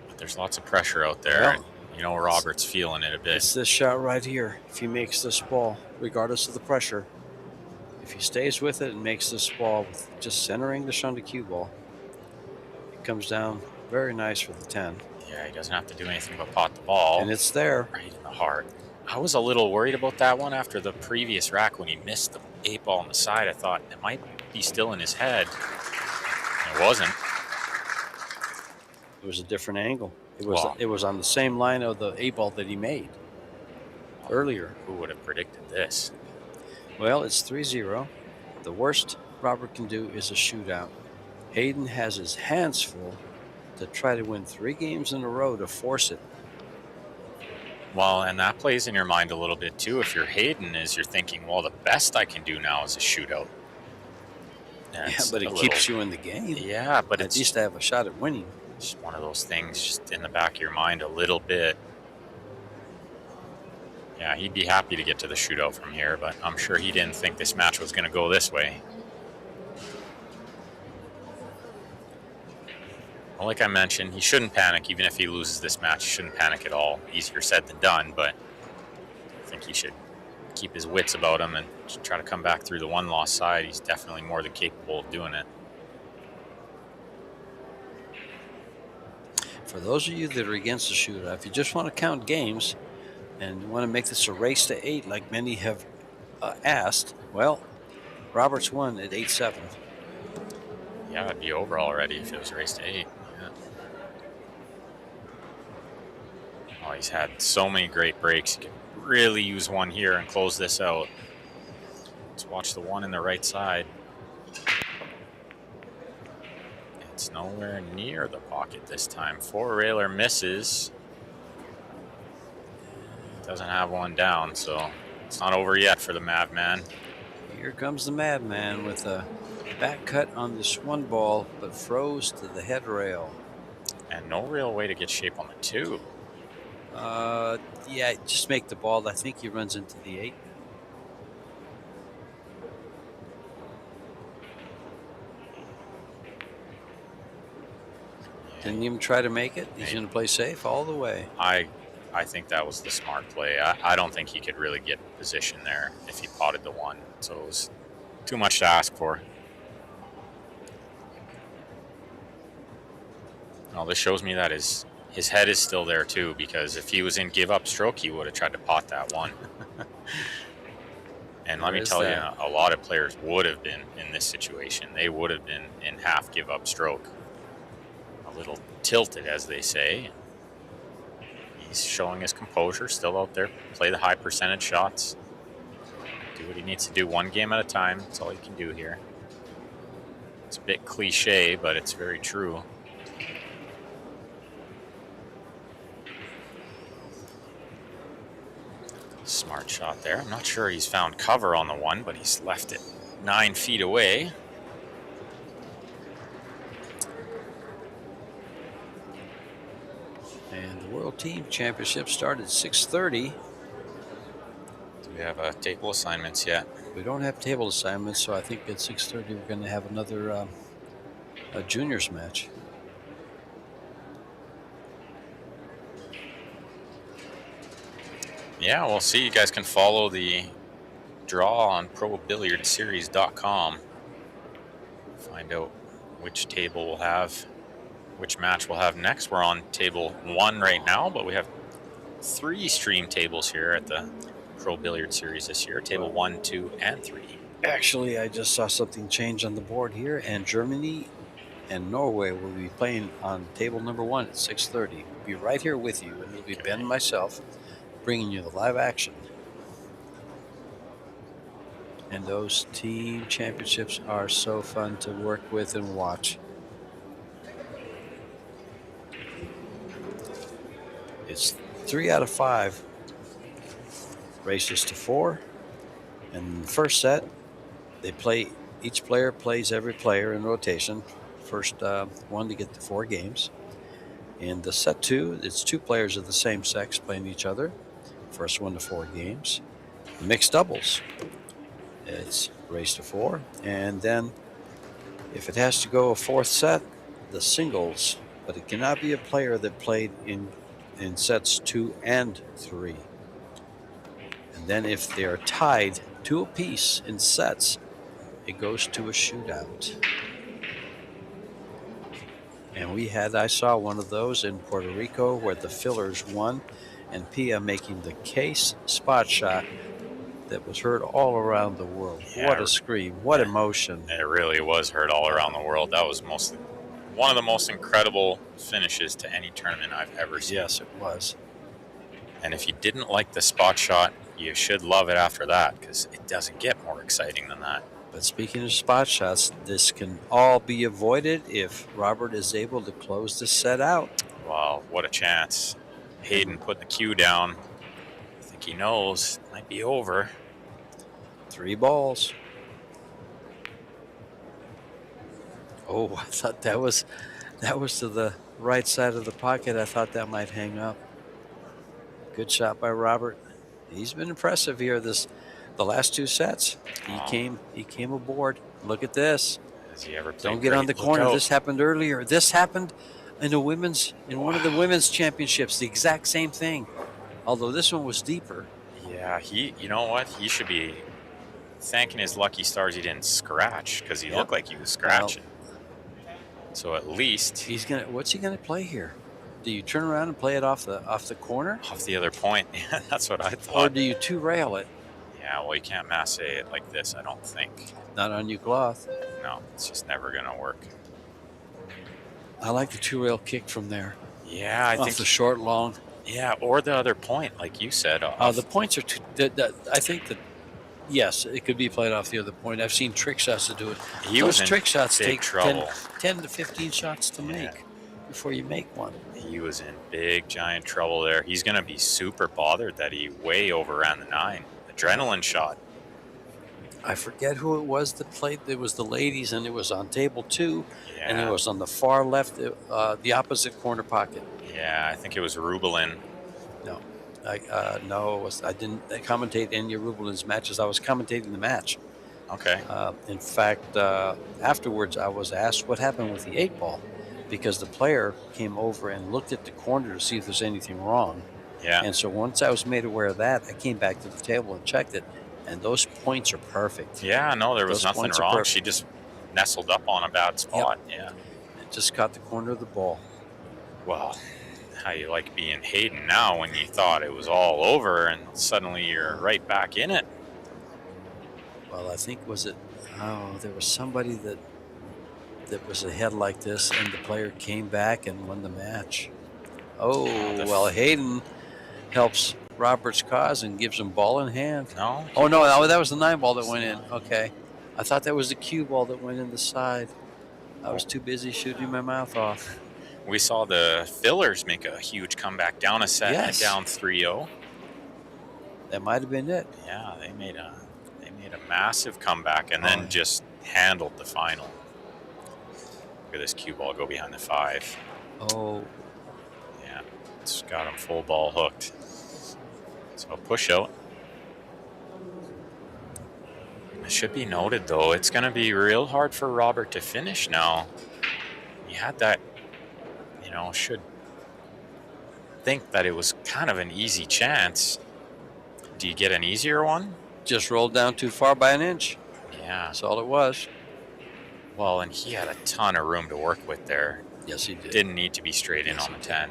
But there's lots of pressure out there. Well, and, you know, Robert's feeling it a bit. It's this shot right here. If he makes this ball, regardless of the pressure, if he stays with it and makes this ball with just centering the shunted cue ball, it comes down very nice for the 10. Yeah, he doesn't have to do anything but pot the ball. And it's there. Right in the heart. I was a little worried about that one after the previous rack when he missed the 8-ball on the side. I thought it might be still in his head. It wasn't. It was a different angle. It was on the same line of the 8-ball that he made earlier. Who would have predicted this? Well, it's 3-0. The worst Robert can do is a shootout. Hayden has his hands full to try to win 3 games in a row to force it. Well, and that plays in your mind a little bit too. If you're Hayden, you're thinking, well, the best I can do now is a shootout. Yeah, but it keeps you in the game. Yeah, but at least to have a shot at winning. It's one of those things just in the back of your mind a little bit. Yeah, he'd be happy to get to the shootout from here, but I'm sure he didn't think this match was going to go this way. Well, like I mentioned, he shouldn't panic. Even if he loses this match, he shouldn't panic at all. Easier said than done, but I think he should keep his wits about him and try to come back through the one-loss side. He's definitely more than capable of doing it. For those of you that are against the shootout, if you just want to count games and you want to make this a race to 8 like many have asked, well, Roberts won at 8-7. Yeah, it'd be over already if it was a race to 8. Yeah. Oh, he's had so many great breaks. He could really use one here and close this out. Let's watch the one in the right side. It's nowhere near the pocket this time. 4-railer misses. Doesn't have one down, so it's not over yet for the Madman. Here comes the Madman with a back cut on this one ball, but froze to the head rail. And no real way to get shape on the 2. Yeah, just make the ball. I think he runs into the 8. Didn't even try to make it. He's going to play safe all the way. I think that was the smart play. I don't think he could really get position there if he potted the 1. So it was too much to ask for. Well, this shows me that his head is still there too, because if he was in give-up stroke, he would have tried to pot that 1. And let me tell you, a lot of players would have been in this situation. They would have been in half give-up stroke. A little tilted, as they say. He's showing his composure, still out there. Play the high percentage shots. Do what he needs to do, one game at a time. That's all he can do here. It's a bit cliche, but it's very true. Smart shot there. I'm not sure he's found cover on the 1, but he's left it 9 feet away. And the World Team Championship started at 6:30. Do we have table assignments yet? We don't have table assignments, so I think at 6:30 we're going to have another a juniors match. Yeah, we'll see. You guys can follow the draw on ProBilliardSeries.com. Find out which table we'll have, which match we'll have next. We're on table 1 right now, but we have 3 stream tables here at the Pro Billiard Series this year. Table 1, 2, and 3. Actually, I just saw something change on the board here, and Germany and Norway will be playing on table number 1 at 6:30. We'll be right here with you, and it'll be Ben and myself bringing you the live action. And those team championships are so fun to work with and watch. It's 3 out of 5 races to 4. And the first set, they play. Each player plays every player in rotation. First one to get the 4 games. In the set 2, it's 2 players of the same sex playing each other. First one to 4 games. Mixed doubles. It's race to 4. And then if it has to go a 4th set, the singles. But it cannot be a player that played in sets 2 and 3. And then if they're tied 2 apiece in sets, it goes to a shootout. And I saw one of those in Puerto Rico where the fillers won, and Pia making the case spot shot that was heard all around the world. Yeah, what a scream, what emotion. It really was heard all around the world. That was one of the most incredible finishes to any tournament I've ever seen. Yes, it was. And if you didn't like the spot shot, you should love it after that, because it doesn't get more exciting than that. But speaking of spot shots, this can all be avoided if Robert is able to close this set out. Wow, what a chance. Hayden putting the cue down. I think he knows. Might be over. 3 balls. Oh, I thought that was to the right side of the pocket. I thought that might hang up. Good shot by Robert. He's been impressive here the last 2 sets. He came aboard. Look at this. Has he ever played Don't get on the corner. This happened earlier. This happened in one of the women's championships. The exact same thing. Although this one was deeper. Yeah, you know what? He should be thanking his lucky stars he didn't scratch, because he looked like he was scratching. So at least what's he gonna play here? Do you turn around and play it off the corner? Off the other point. Yeah, that's what I thought. Or do you 2-rail it? Yeah, well, you can't masse it like this, I don't think. Not on new cloth. No, it's just never going to work. I like the 2-rail kick from there. Yeah, I think the short, long. Yeah, or the other point, like you said. The points are too. I think that yes, it could be played off the other point. I've seen trick shots to do it. Those trick shots take 10 to 15 shots to make before you make one. He was in big, giant trouble there. He's going to be super bothered that he way overran the 9. Adrenaline shot. I forget who it was that played. It was the ladies, and it was on table 2, and it was on the far left, the opposite corner pocket. Yeah, I think it was Rubelin. No, no, it was. I didn't commentate any of Rubelin's matches. I was commentating the match. Okay. In fact, afterwards, I was asked what happened with the 8-ball, because the player came over and looked at the corner to see if there's anything wrong. Yeah. And so once I was made aware of that, I came back to the table and checked it, and those points are perfect. Yeah, no, there was nothing wrong. She just nestled up on a bad spot. Yep. Yeah. It just caught the corner of the ball. Well, how you like being Hayden now when you thought it was all over and suddenly you're right back in it? Well, I think there was somebody that was ahead like this, and the player came back and won the match. Oh, well, Hayden helps Robert's cause and gives him ball in hand. No. Oh, no, that was the 9-ball that went in. Okay. I thought that was the cue ball that went in the side. I was too busy shooting my mouth off. We saw the fillers make a huge comeback, down a set and down 3-0. That might have been it. Yeah, they made a massive comeback and then just handled the final. Look at this cue ball go behind the 5. Oh. Yeah, it's got him full ball hooked. So push out. It should be noted, though, it's going to be real hard for Robert to finish now. He had that, should think that it was kind of an easy chance. Do you get an easier one? Just rolled down too far by an inch. Yeah. That's all it was. Well, and he had a ton of room to work with there. Yes, he did. Didn't need to be straight in on the 10.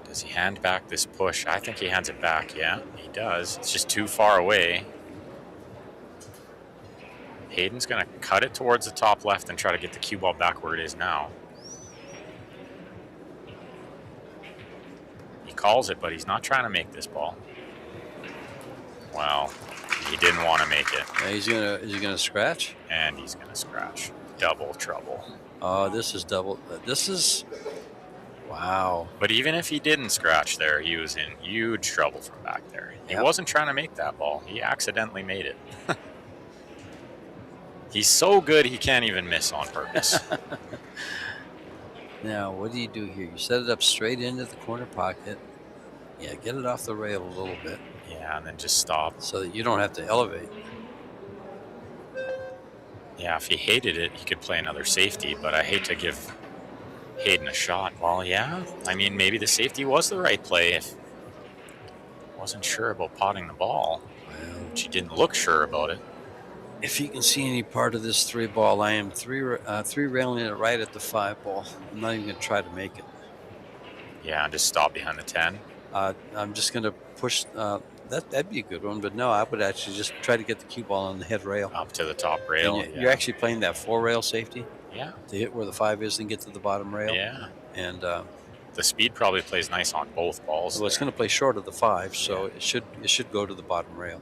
Does he hand back this push? I think he hands it back, yeah. He does. It's just too far away. Hayden's going to cut it towards the top left and try to get the cue ball back where it is now. He calls it, but he's not trying to make this ball. Wow. He didn't want to make it. Is he gonna scratch? And he's going to scratch. Double trouble. Oh, this is double. This is wow. But even if he didn't scratch there, he was in huge trouble from back there. He Yep. wasn't trying to make that ball. He accidentally made it. He's so good he can't even miss on purpose. Now, what do you do here? You set it up straight into the corner pocket. Yeah, get it off the rail a little bit Yeah, and then just stop. so that you don't have to elevate. Yeah, if he hated it, he could play another safety, but I hate to give Hayden a shot. Well, yeah, I mean, maybe the safety was the right play if he wasn't sure about potting the ball. Well, She didn't look sure about it. if you can see any part of this 3 ball, I am three railing it right at the 5 ball. I'm not even going to try to make it. Yeah, and just stop behind the 10. I'm just going to push. That'd be a good one, but no, I would actually just try to get the cue ball on the head rail. Up to the top rail. And you're actually playing that 4 rail safety Yeah. to hit where the 5 is and get to the bottom rail. Yeah. And The speed probably plays nice on both balls. well, it's going to play short of the 5, so it should go to the bottom rail.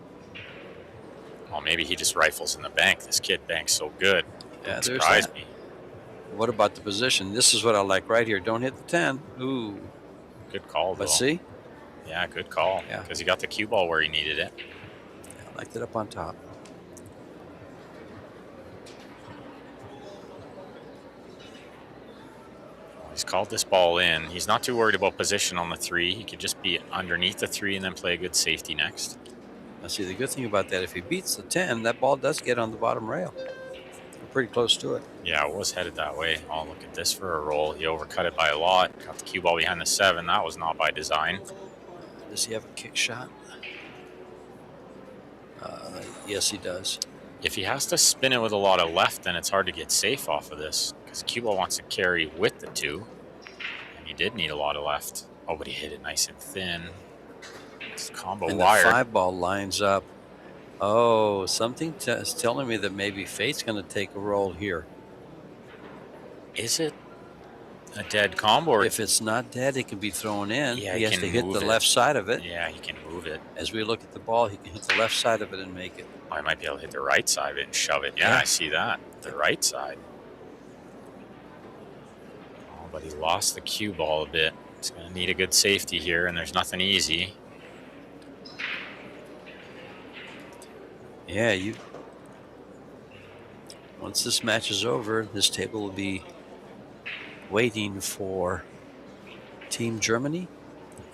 Well, maybe he just rifles in the bank. This kid banks so good. Yeah, It there's surprised that. me. What about the position? This is what I like right here. Don't hit the 10. Ooh. Good call, though. But see? Yeah, good call. Yeah. Because he got the cue ball where he needed it. I liked it up on top. He's called this ball in. He's not too worried about position on the 3. He could just be underneath the 3 and then play a good safety next. Now, see, the good thing about that, if he beats the 10, that ball does get on the bottom rail. We're pretty close to it. Yeah, it was headed that way. Oh, look at this for a roll. He overcut it by a lot. Got the cue ball behind the 7. That was not by design. Does he have a kick shot? Yes, he does. If he has to spin it with a lot of left, then it's hard to get safe off of this because cue ball wants to carry with the 2. And he did need a lot of left. Oh, but he hit it nice and thin. It's combo And wired. the 5 ball lines up. Oh, something is telling me that maybe Fate's going to take a roll here. Is it a dead combo? Or If it's not dead, it can be thrown in. Yeah, he he has can to hit move the it. left side of it. Yeah, he can move it. As we look at the ball, he can hit the left side of it and make it. I might be able to hit the right side of it and shove it. Yeah, Yeah. I see that. The right side. Oh, but he lost the cue ball a bit. He's going to need a good safety here, and there's nothing easy. Yeah, once this match is over, this table will be waiting for Team Germany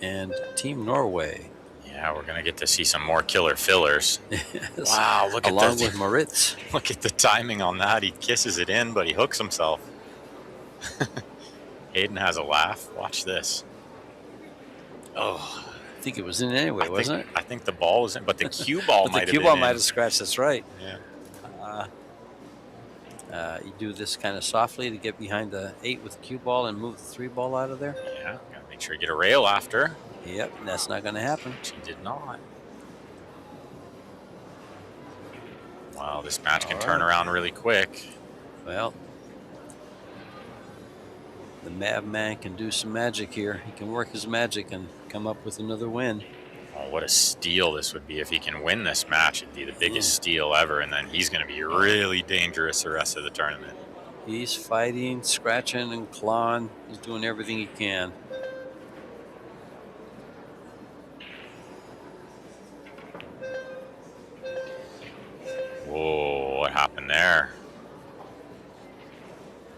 and Team Norway. Yeah, we're going to get to see some more killer fillers. Yes. Wow, look Along at with Moritz. Look at the timing on that. He kisses it in, but he hooks himself. Hayden has a laugh. Watch this. Oh, I think it was in anyway, wasn't it? I think the ball was in, but the cue ball But might the have cue been ball in. might have scratched. That's right. Yeah. You do this kind of softly to get behind the 8 with the cue ball and move the 3 ball out of there. Yeah, gotta make sure you get a rail after. Yep, that's not going to happen. She did not. Wow, this match can turn around really quick. Well, the Mad Man can do some magic here. He can work his magic and come up with another win. Oh, what a steal this would be. If he can win this match, it'd be the biggest steal ever, and then he's going to be really dangerous the rest of the tournament. He's fighting, scratching, and clawing. He's doing everything he can. Whoa, what happened there?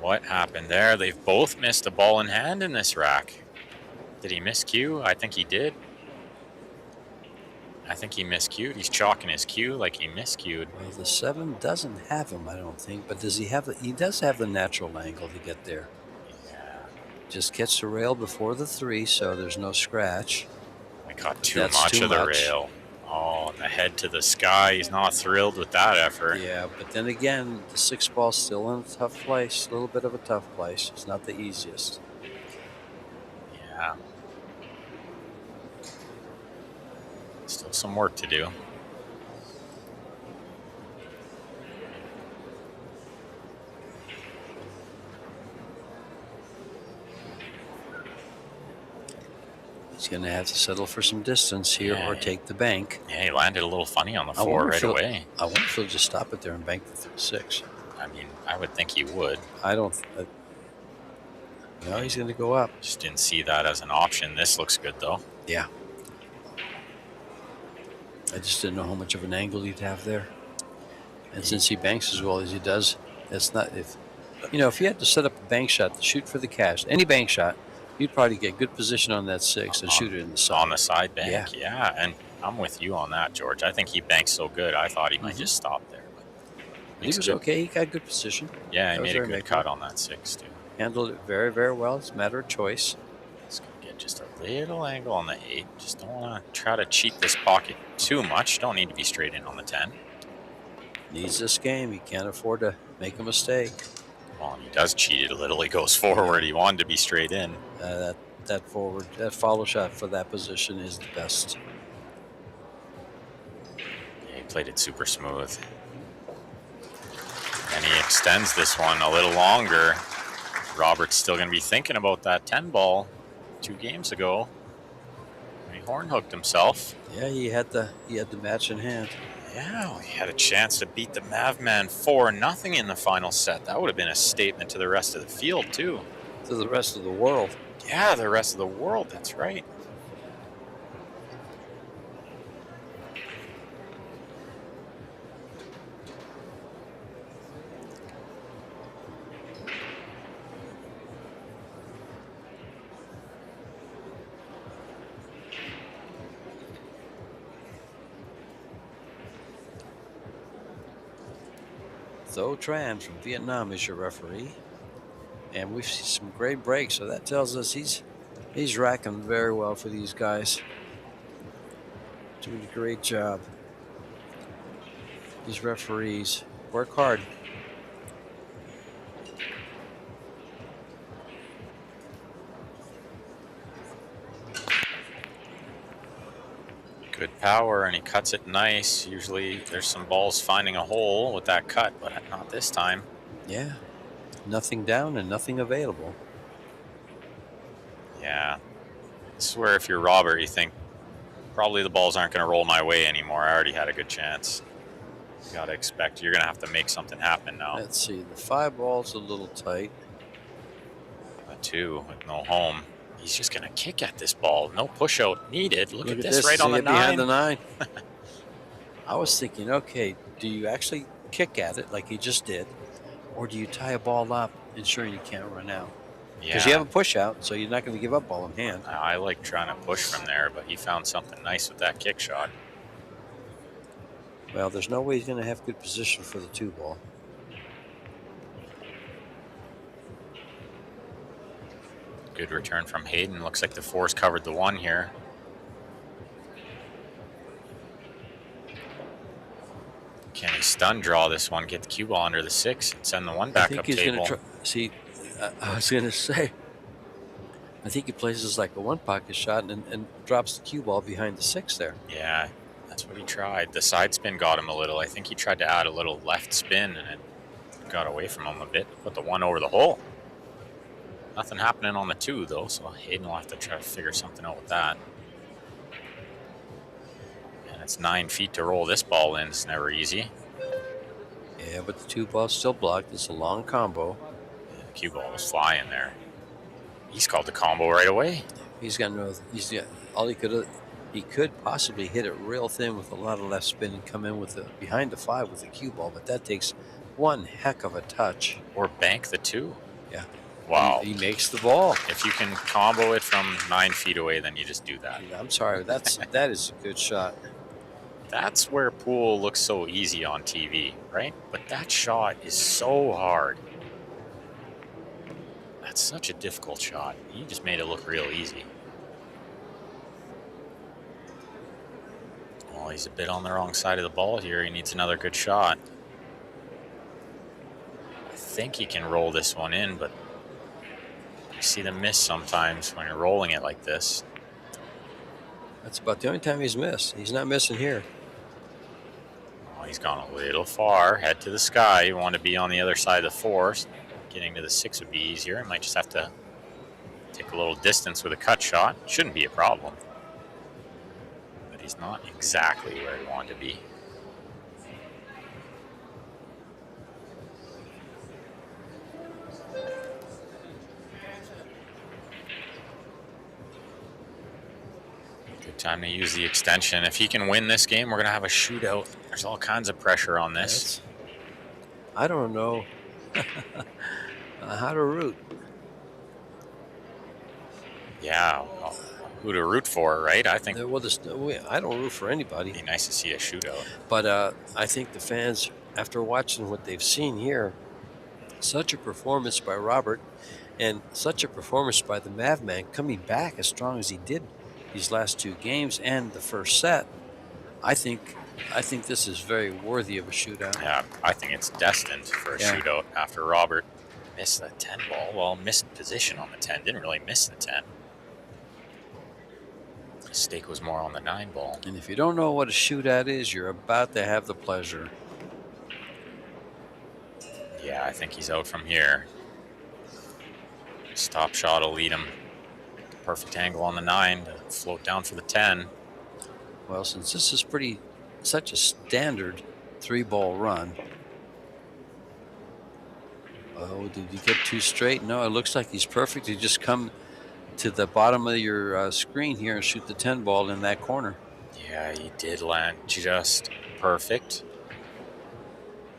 What happened there? They've both missed a ball in hand in this rack. Did he miscue? I think he did. I think he miscued. He's chalking his cue like he miscued. Well, the 7 doesn't have him, I don't think. But does he have he does have the natural angle to get there. Yeah. Just catch the rail before the 3, so there's no scratch. We caught too That's much too of the much. rail. Oh, and the head to the sky. He's not thrilled with that effort. Yeah, but then again, the 6 ball's still in a tough place. A little bit of a tough place. It's not the easiest. Yeah. Still some work to do. He's going to have to settle for some distance here or take the bank. Yeah, he landed a little funny on the 4 right away. I wonder if he'll just stop it there and bank the 6. I mean, I would think he would. I don't. No, he's going to go up. Just didn't see that as an option. This looks good, though. Yeah. I just didn't know how much of an angle he'd have there. And since he banks as well as he does, that's not if you had to set up a bank shot to shoot for the cash, any bank shot, you'd probably get good position on that 6 and shoot it in the side. On the side bank, yeah. And I'm with you on that, George. I think he banks so good. I thought he might just stop there. But he was okay. He got good position. Yeah, he made a good cut on that 6 too. Handled it very, very well. It's a matter of choice. It's going to get just a little angle on the 8. Just don't want to try to cheat this pocket too much. Don't need to be straight in on the 10. Needs this game. He can't afford to make a mistake. Well, he does cheat it a little. He goes forward. He wanted to be straight in. That follow shot for that position is the best. Yeah, he played it super smooth. And he extends this one a little longer. Robert's still going to be thinking about that 10 ball 2 games ago. He horn hooked himself. Yeah, he had the match in hand. Yeah, he had a chance to beat the Mavman 4-0 in the final set. That would have been a statement to the rest of the field, too. To the rest of the world. Yeah, the rest of the world, that's right. Tho Tran from Vietnam is your referee. And we've seen some great breaks, so that tells us he's racking very well for these guys. Doing a great job. These referees work hard. Good power, and he cuts it nice. Usually there's some balls finding a hole with that cut, but not this time. Yeah. Nothing down and nothing available. Yeah. I swear if you're Robert, you think, probably the balls aren't going to roll my way anymore. I already had a good chance. You got to expect you're going to have to make something happen now. Let's see. The 5 ball's a little tight. A 2 with no home. He's just going to kick at this ball. No push out needed. Look at this right on the 9. Behind the 9. I was thinking, okay, do you actually kick at it like he just did? Or do you tie a ball up, ensuring you can't run out? Because you have a push out, so you're not going to give up ball in hand. I like trying to push from there, but he found something nice with that kick shot. Well, there's no way he's going to have good position for the 2 ball. Good return from Hayden. Looks like the 4's covered the 1 here. Can he stun draw this one, get the cue ball under the 6, and send the 1 back up table? I think he's going to try. See, I was going to say, I think he places like a 1 pocket shot and drops the cue ball behind the 6 there. Yeah, that's what he tried. The side spin got him a little. I think he tried to add a little left spin, and it got away from him a bit. Put the 1 over the hole. Nothing happening on the 2, though, so Hayden will have to try to figure something out with that. And it's 9 feet to roll this ball in. It's never easy. Yeah, but the 2 ball's still blocked. It's a long combo. Yeah, the cue ball was flying there. He's called the combo right away. He's got no. He's got all he could. He could possibly hit it real thin with a lot of left spin and come in with the behind the 5 with the cue ball, but that takes one heck of a touch. Or bank the 2. Yeah. Wow. He makes the ball. If you can combo it from 9 feet away, then you just do that. I'm sorry. That is a good shot. That's where pool looks so easy on TV, right? But that shot is so hard. That's such a difficult shot. You just made it look real easy. Well, he's a bit on the wrong side of the ball here. He needs another good shot. I think he can roll this one in, but I see the miss sometimes when you're rolling it like this. That's about the only time he's missed. He's not missing here. Oh, he's gone a little far. Head to the sky. You want to be on the other side of the 4. Getting to the 6 would be easier. He might just have to take a little distance with a cut shot. Shouldn't be a problem. But he's not exactly where he wanted to be. Good time to use the extension. If he can win this game, we're going to have a shootout. There's all kinds of pressure on this. I don't know how to root. Yeah, well, who to root for, right? I think Well, I don't root for anybody. it'd be nice to see a shootout. But I think the fans, after watching what they've seen here, such a performance by Robert and such a performance by the Mavman coming back as strong as he did these last 2 games and the first set, I think this is very worthy of a shootout. Yeah, I think it's destined for a shootout after Robert missed the 10 ball. Well, missed position on the 10. Didn't really miss the 10. His stake was more on the 9 ball. And if you don't know what a shootout is, you're about to have the pleasure. Yeah, I think he's out from here. Stop shot will lead him. Perfect angle on the 9 to float down for the 10. Well, since this is such a standard 3-ball run. Oh, did he get too straight? No, it looks like he's perfect. He just come to the bottom of your screen here and shoot the 10 ball in that corner. Yeah, he did land just perfect.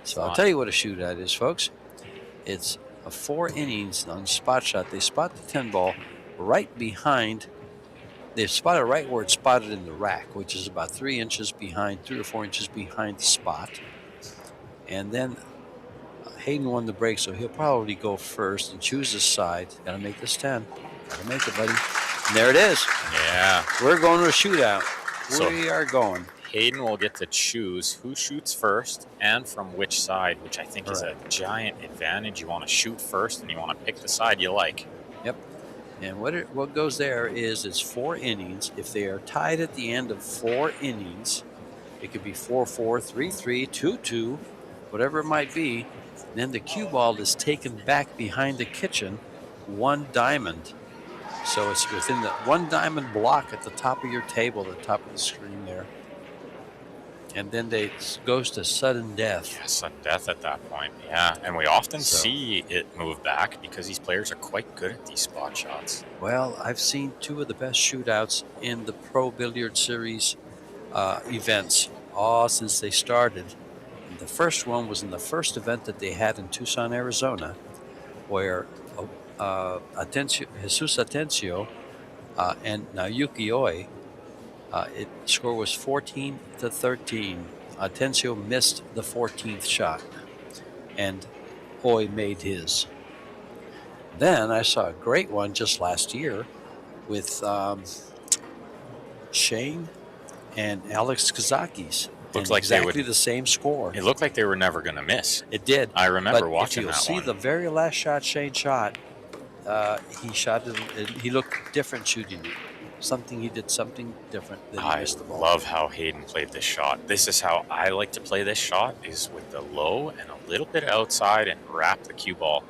So I'll tell you what a shootout is, folks. It's a 4 innings on spot shot. They spot the 10 ball right behind. They spot it right where it's spotted in the rack, which is about 3 inches behind, 3 or 4 inches behind the spot. And then Hayden won the break, so he'll probably go first and choose his side. Got to make this 10. Got to make it, buddy. And there it is. Yeah. We're going to a shootout. So we are going. Hayden will get to choose who shoots first and from which side, which I think is a giant advantage. You want to shoot first, and you want to pick the side you like. Yep. And what goes there is it's 4 innings. If they are tied at the end of 4 innings, it could be 4-4, 3-3, 2-2, whatever it might be. Then the cue ball is taken back behind the kitchen, 1 diamond. So it's within the 1 diamond block at the top of your table, the top of the screen there. And then it goes to sudden death. Yeah, sudden death at that point. Yeah, and we often see it move back because these players are quite good at these spot shots. Well, I've seen 2 of the best shootouts in the Pro Billiard Series events, since they started. And the first one was in the first event that they had in Tucson, Arizona, where Jesus Atencio and Naoyuki Oi, its score was 14-13. Atencio missed the 14th shot, and Oi made his. Then I saw a great one just last year with Shane and Alex Kazakis. Looked like exactly the same score. It looked like they were never going to miss. It did. I remember if watching you'll that see one. the very last shot Shane shot, he shot it. He looked different shooting it. He did something different than he missed the ball. I love how Hayden played this shot. This is how I like to play this shot, is with the low and a little bit outside and wrap the cue ball.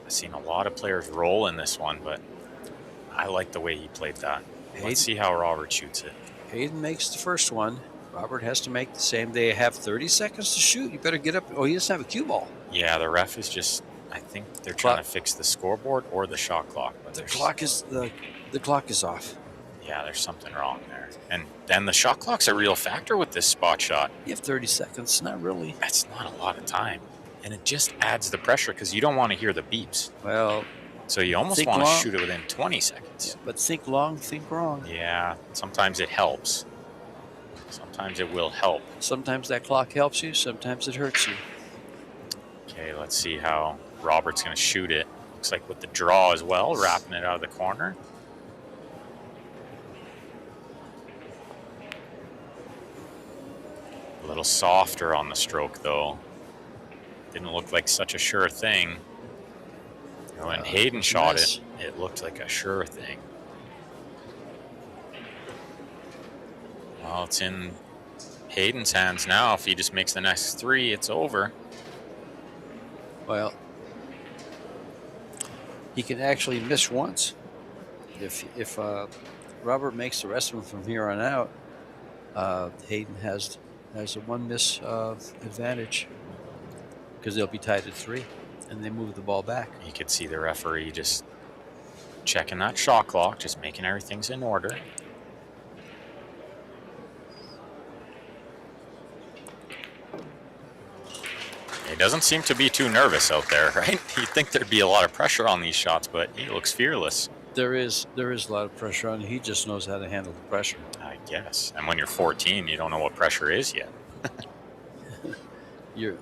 I've seen a lot of players roll in this one, but I like the way he played that. Let's see how Robert shoots it. Hayden makes the first one. Robert has to make the same. They have 30 seconds to shoot. You better get up. Oh, he doesn't have a cue ball. Yeah, the ref is just, I think they're trying to fix the scoreboard or the shot clock. But the clock is off. Yeah, there's something wrong there. And then the shot clock's a real factor with this spot shot. You have 30 seconds. Not really. That's not a lot of time. And it just adds the pressure because you don't want to hear the beeps. Well, so you almost want to shoot it within 20 seconds. Yeah, but think long, think wrong. Yeah, sometimes it helps. Sometimes it will help. Sometimes that clock helps you. Sometimes it hurts you. Okay, let's see how Robert's going to shoot it. Looks like with the draw as well, wrapping it out of the corner. A little softer on the stroke, though. Didn't look like such a sure thing. When Hayden shot it, it looked like a sure thing. Well, it's in Hayden's hands now. If he just makes the next 3, it's over. Well, He can actually miss once. If Robert makes the rest of them from here on out, Hayden has a one miss advantage because they'll be tied at 3, and they move the ball back. You could see the referee just checking that shot clock, just making everything's in order. He doesn't seem to be too nervous out there, right? You'd think there'd be a lot of pressure on these shots, but he looks fearless. There is a lot of pressure on him. He just knows how to handle the pressure. I guess. And when you're 14, you don't know what pressure is yet. You're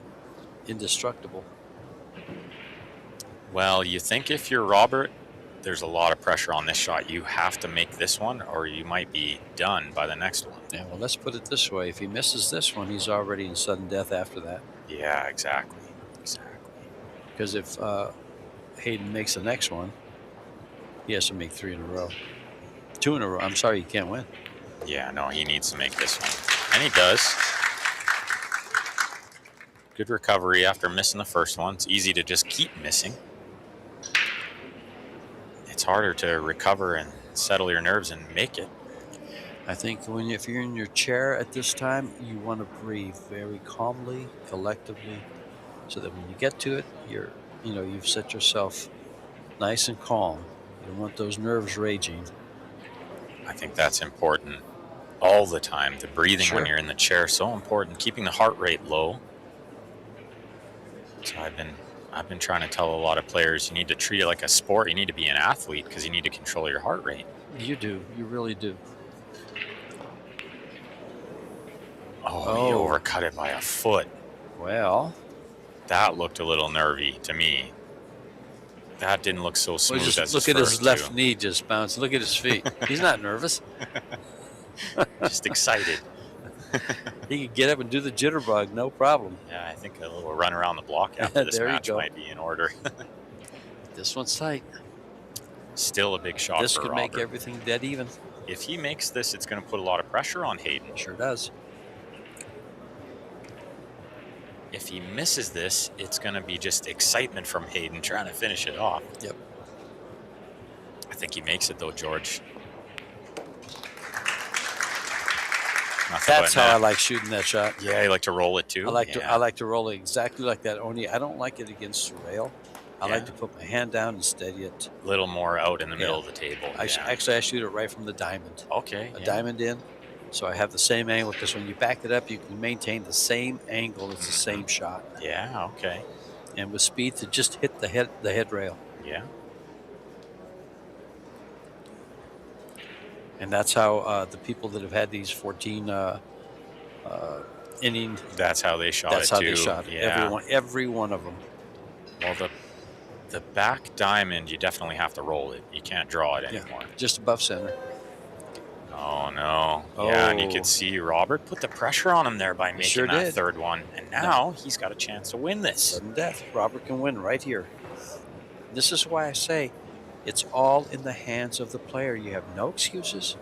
indestructible. Well, you think if you're Robert, there's a lot of pressure on this shot. You have to make this one, or you might be done by the next one. Yeah, well, let's put it this way. If he misses this one, he's already in sudden death after that. Yeah, exactly. Because if Hayden makes the next one, he has to make 3 in a row. 2 in a row. I'm sorry, he can't win. Yeah, no, he needs to make this one. And he does. Good recovery after missing the first one. It's easy to just keep missing. It's harder to recover and settle your nerves and make it. I think if you're in your chair at this time, you want to breathe very calmly, collectively, so that when you get to it, you've set yourself nice and calm. You don't want those nerves raging. I think that's important all the time. The breathing when you're in the chair, so important. Keeping the heart rate low. So I've been trying to tell a lot of players, you need to treat it like a sport. You need to be an athlete because you need to control your heart rate. You do. You really do. Oh, he overcut it by a foot. Well, that looked a little nervy to me. That didn't look so smooth as his look at his left two. knee just bounce. Look at his feet. He's not nervous. Just excited. He can get up and do the jitterbug, no problem. Yeah, I think a little run around the block after this There you match go. might be in order. This one's tight. Still a big shot This for could Robert. make everything dead even. If he makes this, it's going to put a lot of pressure on Hayden. Sure does. If he misses this, it's going to be just excitement from Hayden trying to finish it off. Yep. I think he makes it, though, George. That's how I like shooting that shot. Yeah, you like to roll it, too? I like to roll it exactly like that, only I don't like it against the rail. I like to put my hand down and steady it. A little more out in the middle of the table. Actually, I shoot it right from the diamond. Okay. A diamond in. So I have the same angle, because when you back it up, you can maintain the same angle. It's the same shot. Yeah, okay. And with speed, to just hit the head rail. Yeah. And that's how the people that have had these 14 inning. That's how they shot it, too. That's how they shot it. Yeah. Every one of them. Well, the back diamond, you definitely have to roll it. You can't draw it anymore. Yeah, just above center. Oh, no. Yeah, and you could see Robert put the pressure on him there by making that third one. And now he's got a chance to win this. Sudden death. Robert can win right here. This is why I say it's all in the hands of the player. You have no excuses.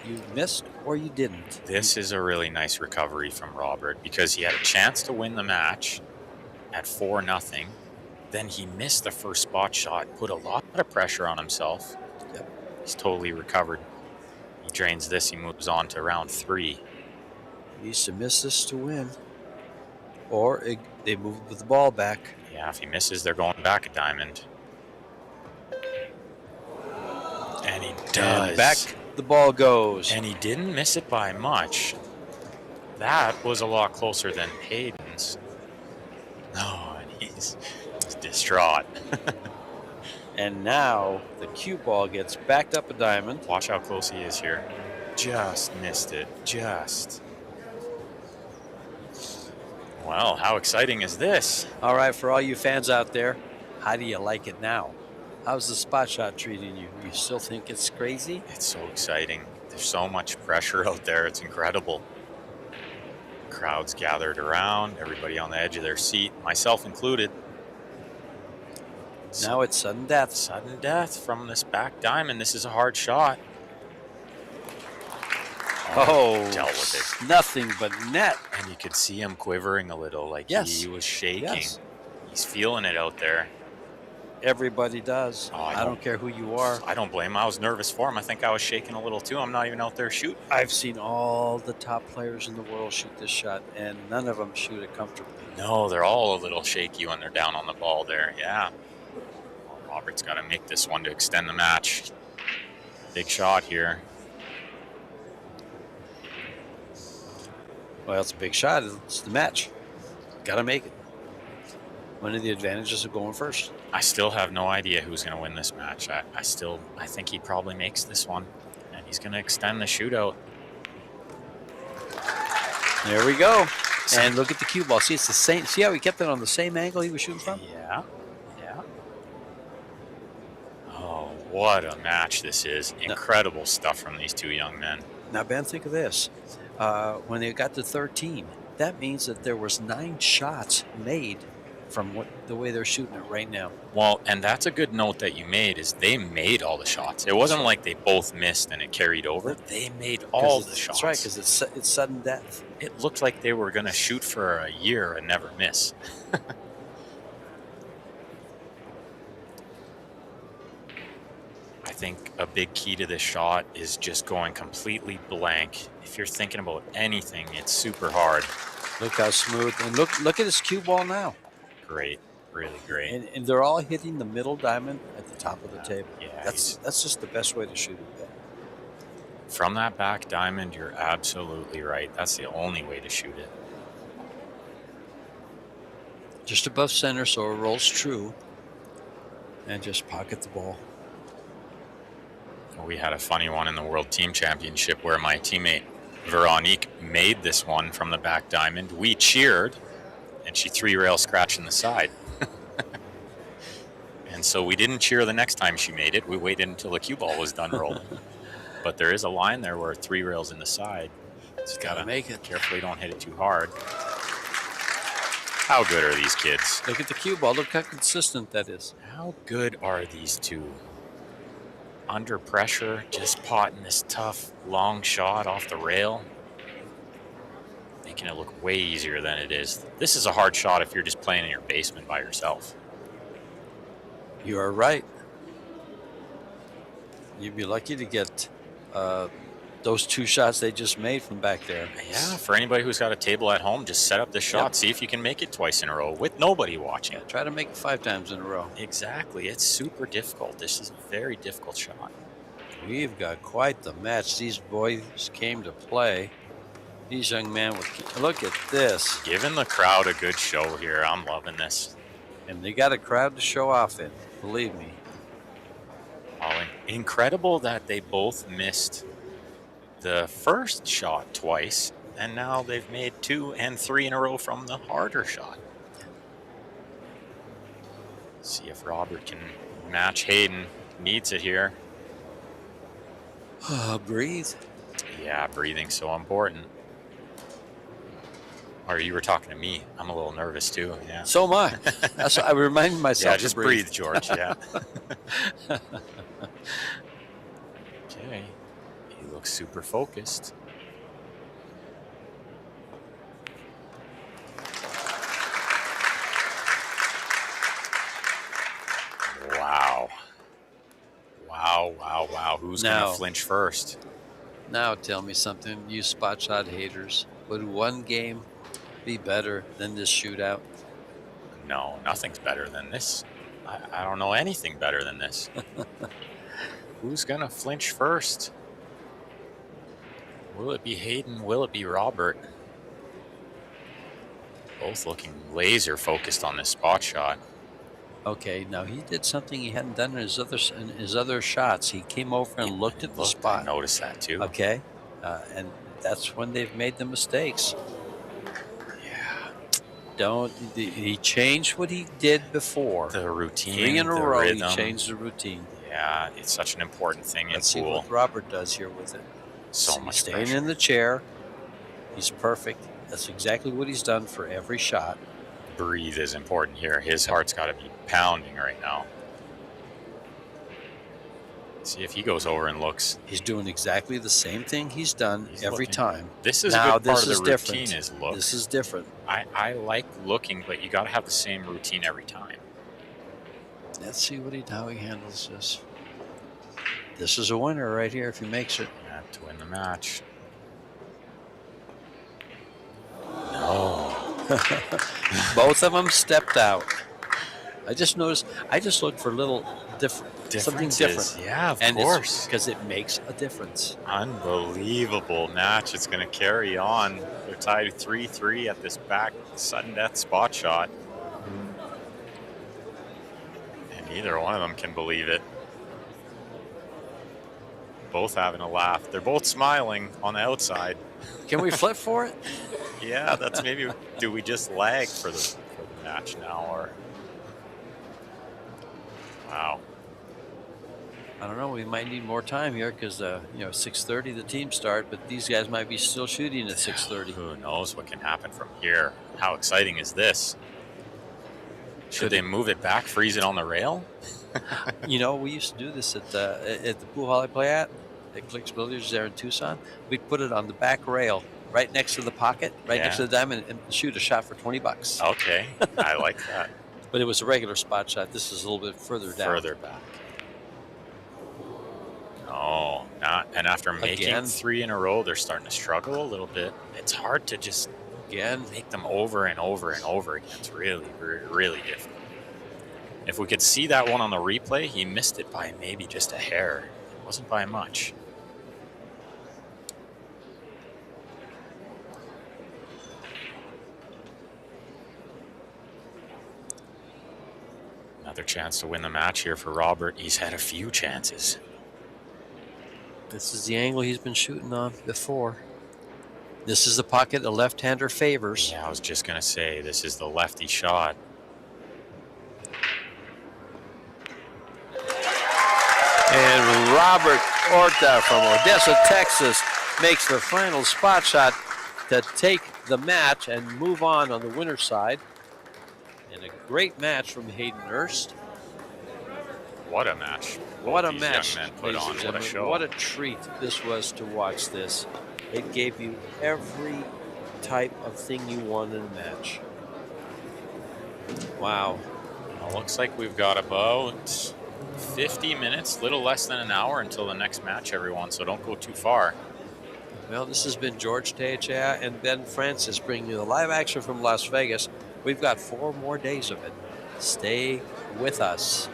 You missed or you didn't. This is a really nice recovery from Robert because he had a chance to win the match at 4-0. Then he missed the first spot shot, put a lot of pressure on himself. Yep. He's totally recovered. He drains this, he moves on to round 3. He needs to miss this to win. Or they move with the ball back. Yeah, if he misses, they're going back a diamond. And he does. And back the ball goes. And he didn't miss it by much. That was a lot closer than Hayden's. No, and he's distraught. And now the cue ball gets backed up a diamond. Watch how close he is here. Just missed it. Just. Well, how exciting is this? All right, for all you fans out there, how do you like it now? How's the spot shot treating you? You still think it's crazy? It's so exciting. There's so much pressure out there. It's incredible. Crowds gathered around, everybody on the edge of their seat, myself included. Now it's sudden death. Sudden death from this back diamond. This is a hard shot. Oh, dealt with it. Nothing but net. And you could see him quivering a little, like Yes. he was shaking. Yes. He's feeling it out there. Everybody does. Oh, I don't care who you are. I don't blame him. I was nervous for him. I think I was shaking a little too. I'm not even out there shooting. I've seen all the top players in the world shoot this shot, and none of them shoot it comfortably. No, they're all a little shaky when they're down on the ball there. Yeah. Well, Robert's got to make this one to extend the match. Big shot here. Well, it's a big shot. It's the match. Got to make it. One of the advantages of going first. I still have no idea who's going to win this match. I think he probably makes this one, and he's going to extend the shootout. There we go. And look at the cue ball. See, it's the same. See how he kept it on the same angle he was shooting from? Yeah. Yeah. Oh, what a match this is. Incredible stuff from these two young men. Now, Ben, think of this. When they got to 13, that means that there was 9 shots made from the way they're shooting it right now. Well, and that's a good note that you made, is they made all the shots. It wasn't like they both missed and it carried over. They made all the shots. That's right, because it's sudden death. It looked like they were going to shoot for a year and never miss. I think a big key to this shot is just going completely blank. If you're thinking about anything, it's super hard. Look how smooth. And look at his cue ball now. Great. Really great. And they're all hitting the middle diamond at the top of the table. Yeah, that's just the best way to shoot it. From that back diamond, you're absolutely right. That's the only way to shoot it. Just above center, so it rolls true. And just pocket the ball. We had a funny one in the World Team Championship where my teammate Veronique made this one from the back diamond. We cheered, and she 3-rail scratched in the side. And so we didn't cheer the next time she made it. We waited until the cue ball was done rolling. But there is a line there where 3 rails in the side. Just gotta make it. Carefully don't hit it too hard. How good are these kids? Look at the cue ball. Look how consistent that is. How good are these two? Under pressure, just potting this tough, long shot off the rail. Making it look way easier than it is. This is a hard shot if you're just playing in your basement by yourself. You are right. You'd be lucky to get those 2 shots they just made from back there. Yeah, for anybody who's got a table at home, just set up this shot. Yep. See if you can make it twice in a row with nobody watching. Yeah, try to make it 5 times in a row. Exactly. It's super difficult. This is a very difficult shot. We've got quite the match. These boys came to play. These young men, look at this. Giving the crowd a good show here. I'm loving this. And they got a crowd to show off in, believe me. Oh, incredible that they both missed the first shot twice, and now they've made 2 and 3 in a row from the harder shot. See if Robert can match Hayden. Needs it here. Breathe. Yeah, breathing's so important. Or you were talking to me. I'm a little nervous too. Yeah. So am I. That's I remind myself. Yeah, just breathe, George. Yeah. Okay. He looks super focused. Wow. Wow, wow, wow. Who's going to flinch first? Now tell me something, you spot shot haters. Would one game be better than this shootout? No, nothing's better than this. I don't know anything better than this. Who's going to flinch first? Will it be Hayden? Will it be Robert? Both looking laser focused on this spot shot. Okay, now he did something he hadn't done in his other shots. He came over and looked at the spot. I noticed that too. Okay, and that's when they've made the mistakes. Yeah. He changed what he did before. The routine. 3 in a row, rhythm. he changed the routine. Yeah, it's such an important thing Let's in pool. pool. See what Robert does here with it. So much staying pressure. in the chair. He's perfect. That's exactly what he's done for every shot. Breathe is important here. His heart's got to be pounding right now. See if he goes over and looks. He's doing exactly the same thing he's done every time. This is now, a good part of the different. routine is look. This is different. I like looking, but you got to have the same routine every time. Let's see how he handles this. This is a winner right here if he makes it. Yeah, to win the match. No. Both of them stepped out. I just noticed. I just looked for little something different. Yeah, of And course. because it makes a difference. Unbelievable match. It's going to carry on. They're tied 3-3 at this back sudden death spot shot. And neither one of them can believe it. Both having a laugh. They're both smiling on the outside. Can we flip for it? Yeah, that's maybe. Do we just lag for the match now, or? Wow. I don't know. We might need more time here because 6:30 the team start, but these guys might be still shooting at 6:30. Who knows what can happen from here? How exciting is this? Should they move it back, freeze it on the rail? We used to do this at the pool hall I play at Clicks Billiards there in Tucson. We'd put it on the back rail, right next to the pocket, next to the diamond, and shoot a shot for $20. Okay, I like that. But it was a regular spot shot. This is a little bit further down. Further back. No, not. And after making 3 in a row, they're starting to struggle a little bit. It's hard to just make them over and over and over again. It's really, really difficult. If we could see that one on the replay, he missed it by maybe just a hair. It wasn't by much. Another chance to win the match here for Robert. He's had a few chances. This is the angle he's been shooting on before. This is the pocket the left-hander favors. Yeah, I was just going to say, this is the lefty shot. And Robert Orta from Odessa, Texas, makes the final spot shot to take the match and move on the winner's side. And a great match from Hayden Hurst. What a match. What a match. Young men put on. What a show. What a treat this was to watch this. It gave you every type of thing you want in a match. Wow. Well, looks like we've got about 50 minutes, little less than an hour until the next match, everyone, so don't go too far. Well, this has been George Teachea and Ben Francis bringing you the live action from Las Vegas. We've got 4 more days of it. Stay with us.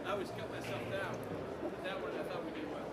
I always cut myself down. That one I thought we did well.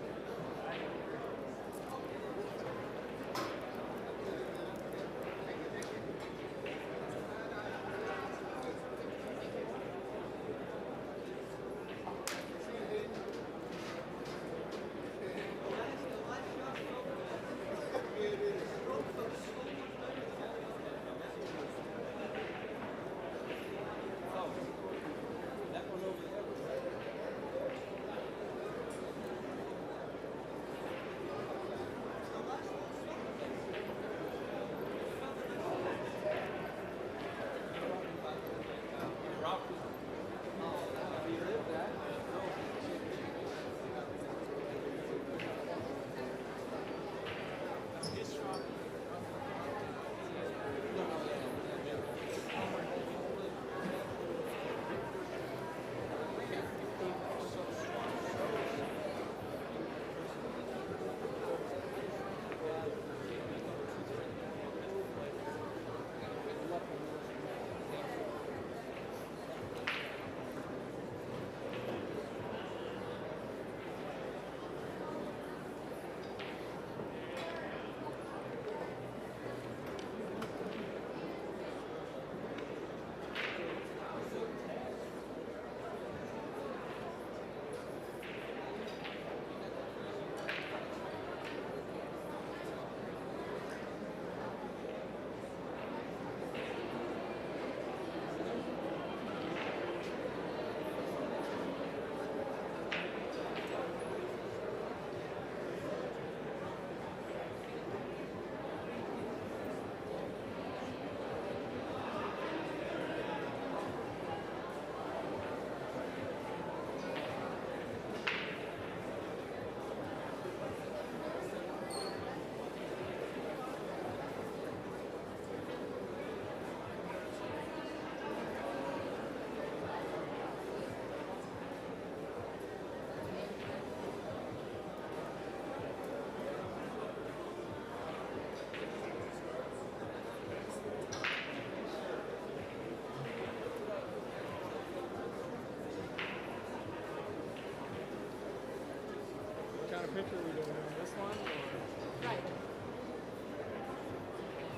kind of picture are we doing? This one or Right.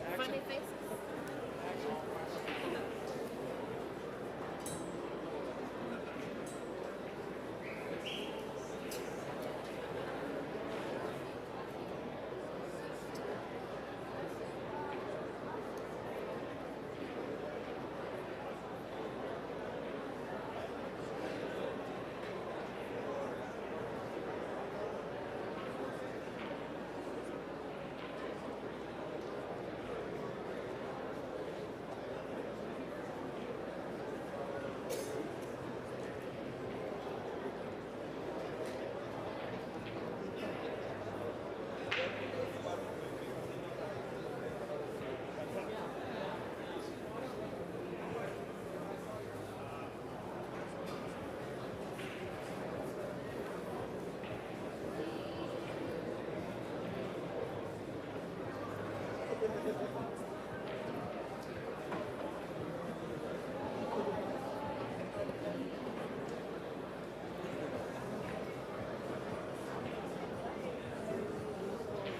action? Funny faces.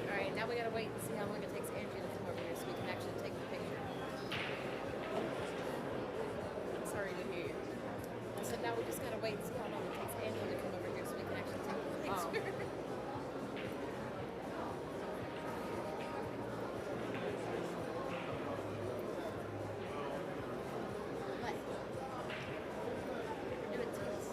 Alright, now we gotta wait and see how long it takes Andrew to come over here so we can actually take the picture. I'm sorry to hear you. I said now we just gotta wait and see how long it takes Andrew to come over here so we can actually take the picture. What? Give it to us.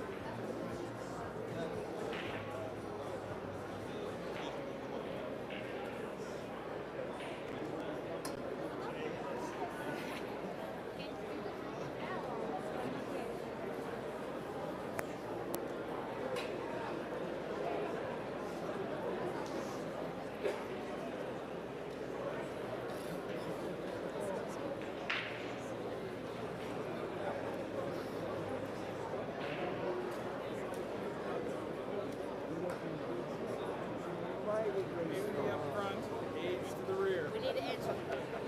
Community up front, age to the rear. We need to answer.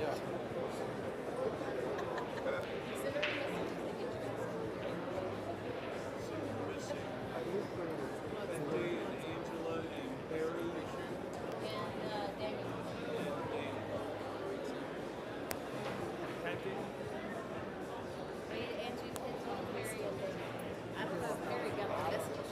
Yeah. Wendy and Angela and Barry. And Daniel. Happy. We need to answer kids on Perry and Daniel. I don't know if Perry got the message.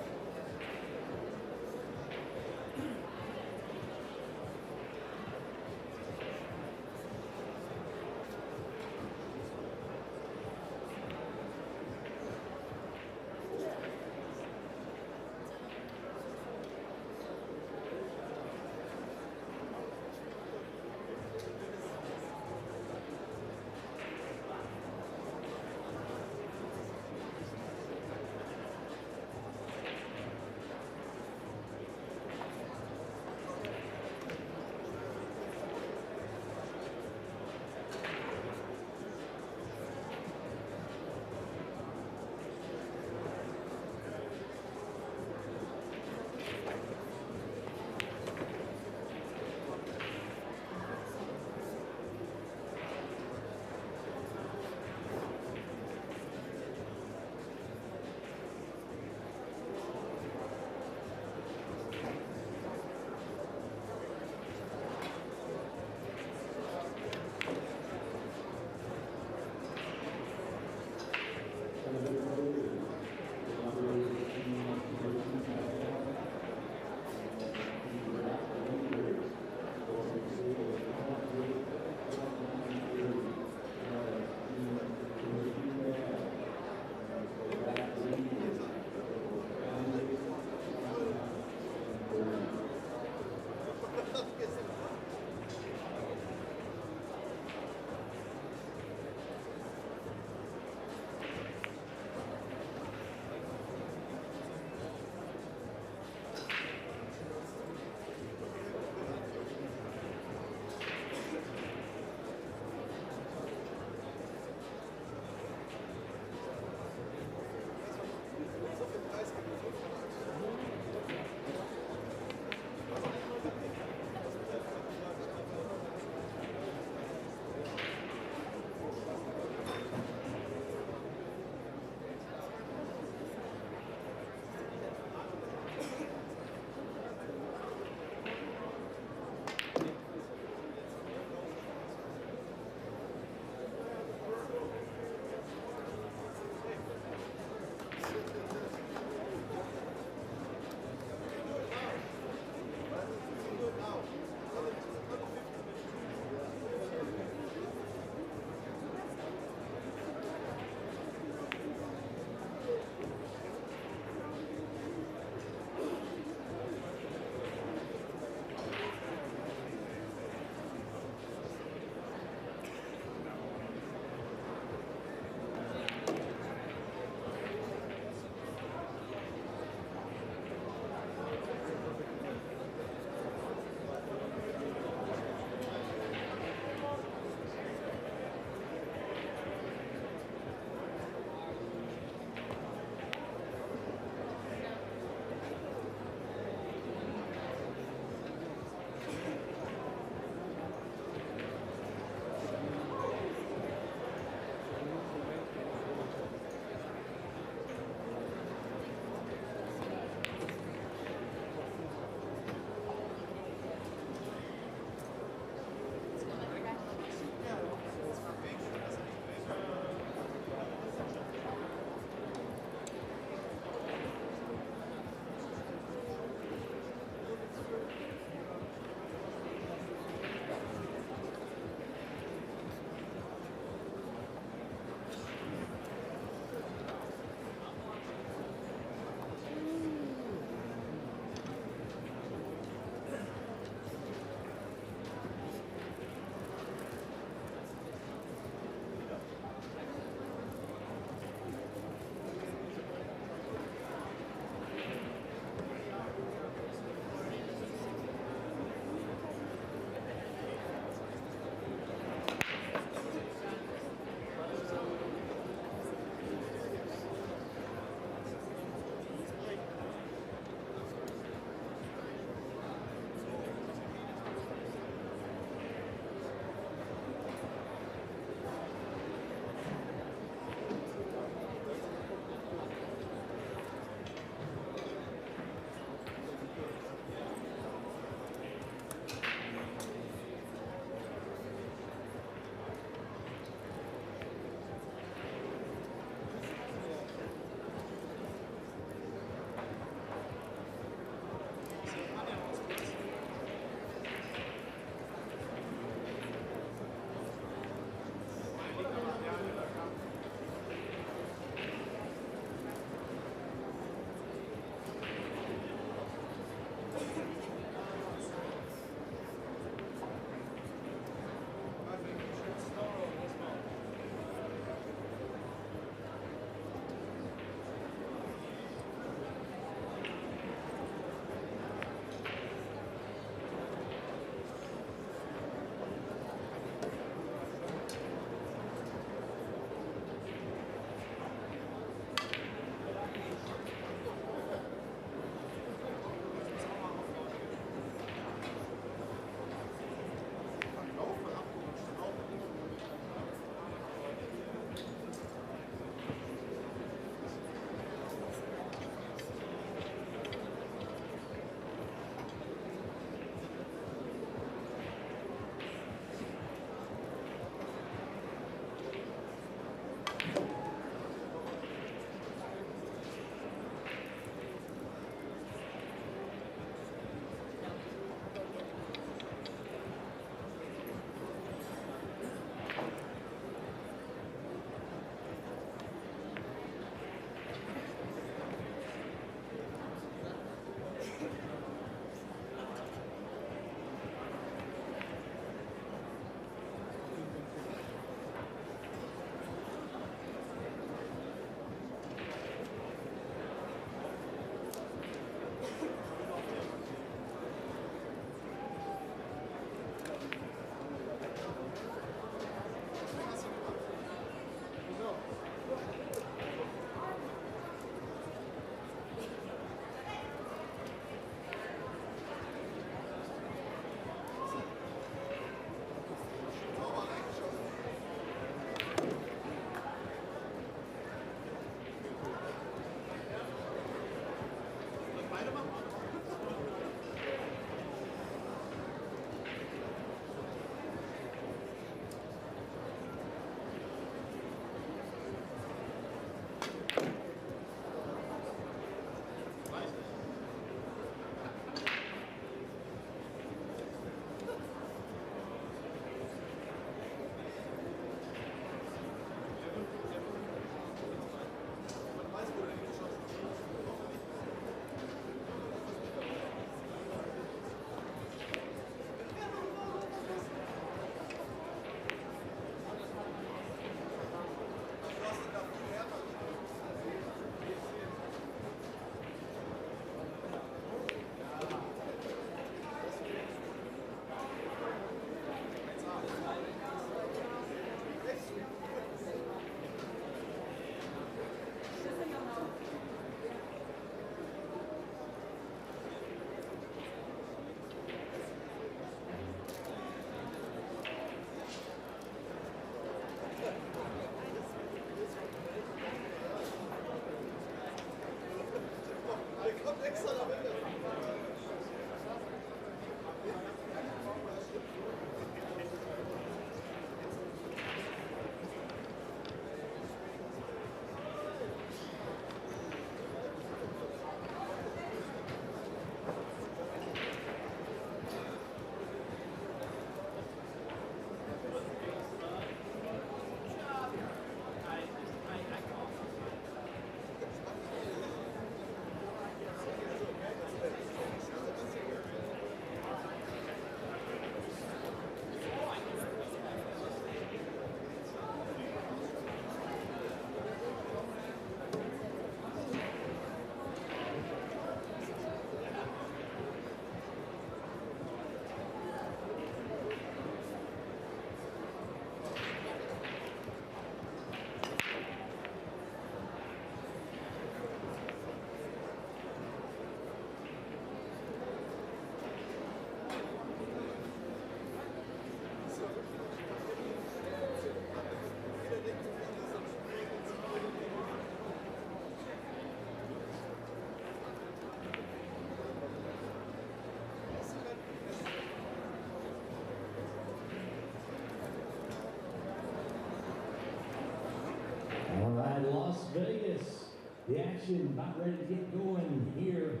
The action about ready to get going here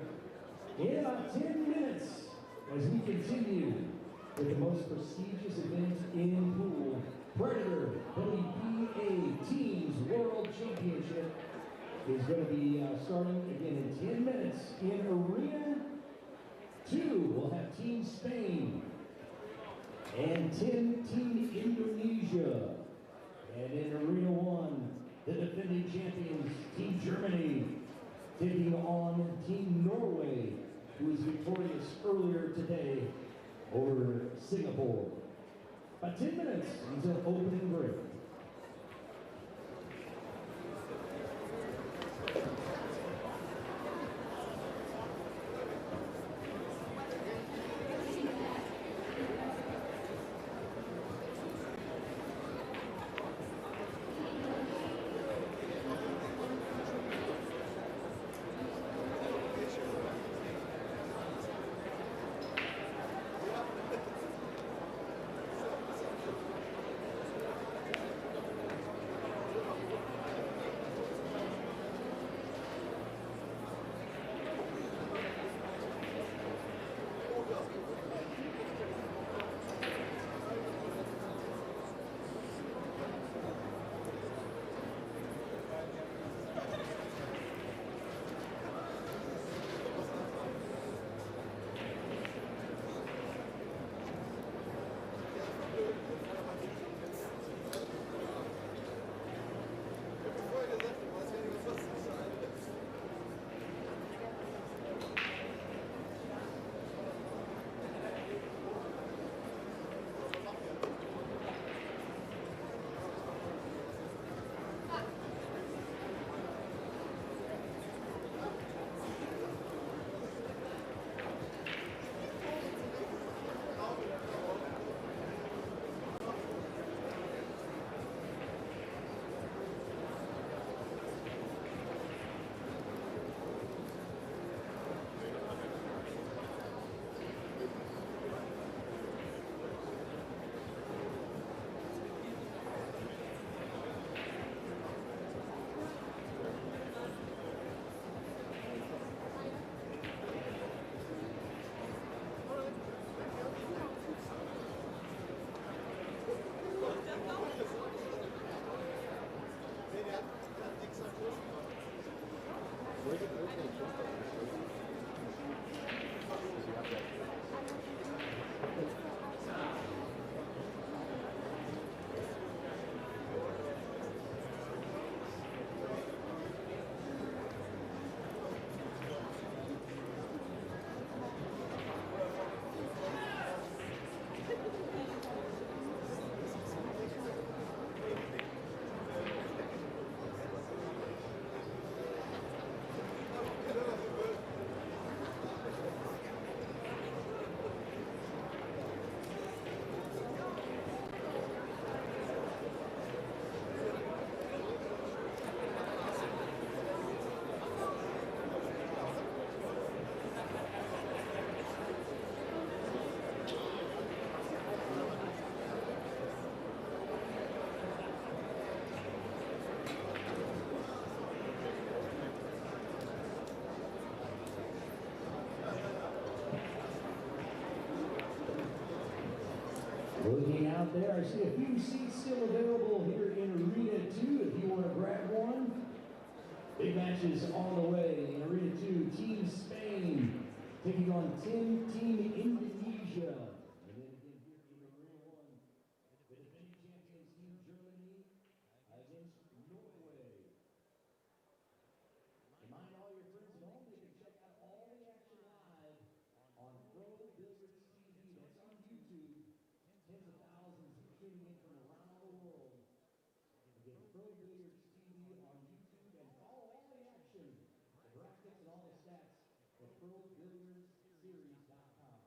in about 10 minutes as we continue with the most prestigious event in pool, Predator WBA Teams World Championship is going to be starting again in 10 minutes in Arena 2. We'll have Team Spain and Team Indonesia. And in Arena 1, the defending champions, Team Germany, taking on Team Norway, who was victorious earlier today over Singapore. About 10 minutes until opening break. Looking out there, I see a few seats still available here in Arena 2 if you want to grab one. Big matches on the way in Arena 2. Team Spain taking on Team Indonesia. And then again here in Arena 1, the defending champions Team Germany against Norway. Remind all your friends at home they can check out all the action live on Pro Billiards TV. That's on YouTube. Tens of thousands tuning in from around the world. Again, Pro Billiards TV on YouTube, and follow all the action, the brackets and all the stats at ProBilliardsSeries.com.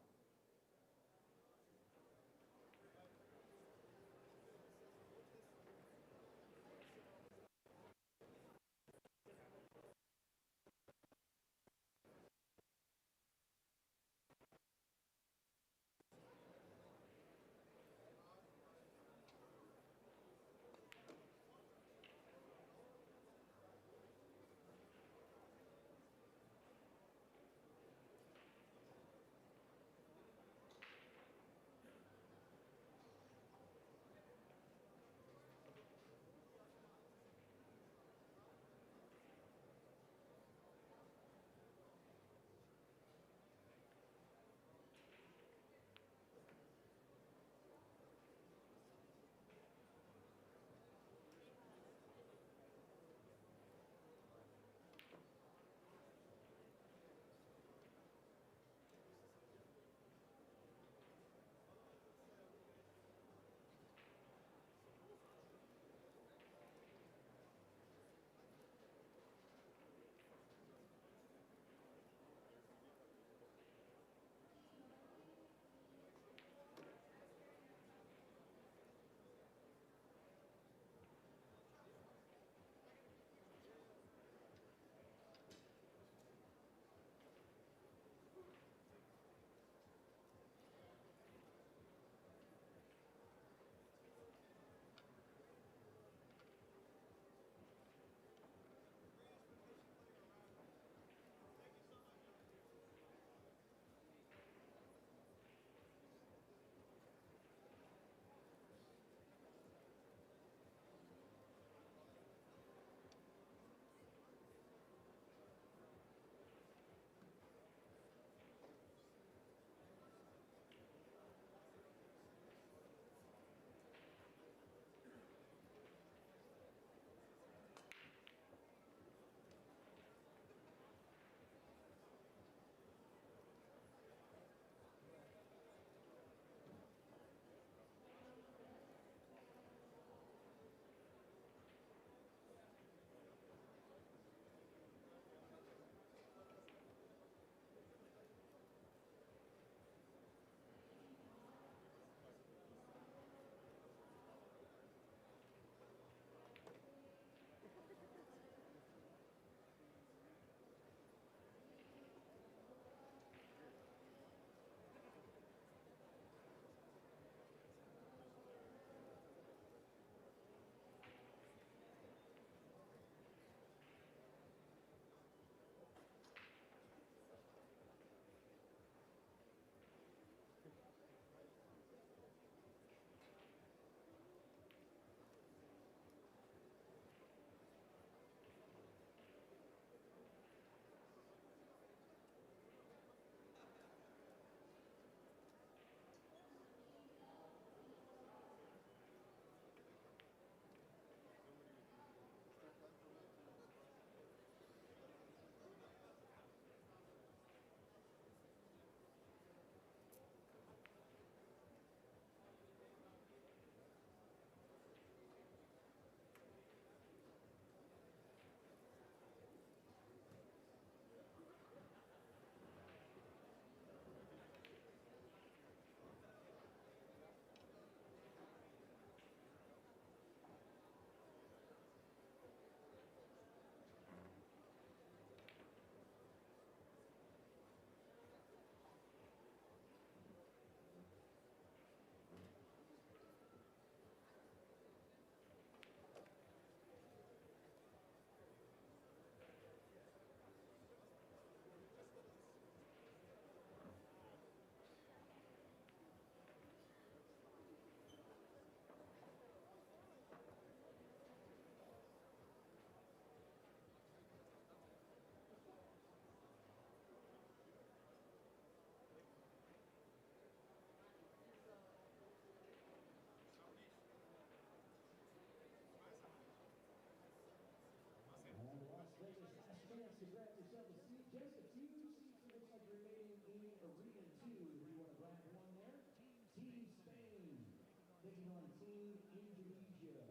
taking on Team Indonesia.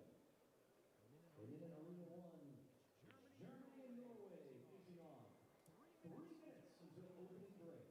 And in Arena 1, Germany and Norway facing off. 3 minutes until opening break.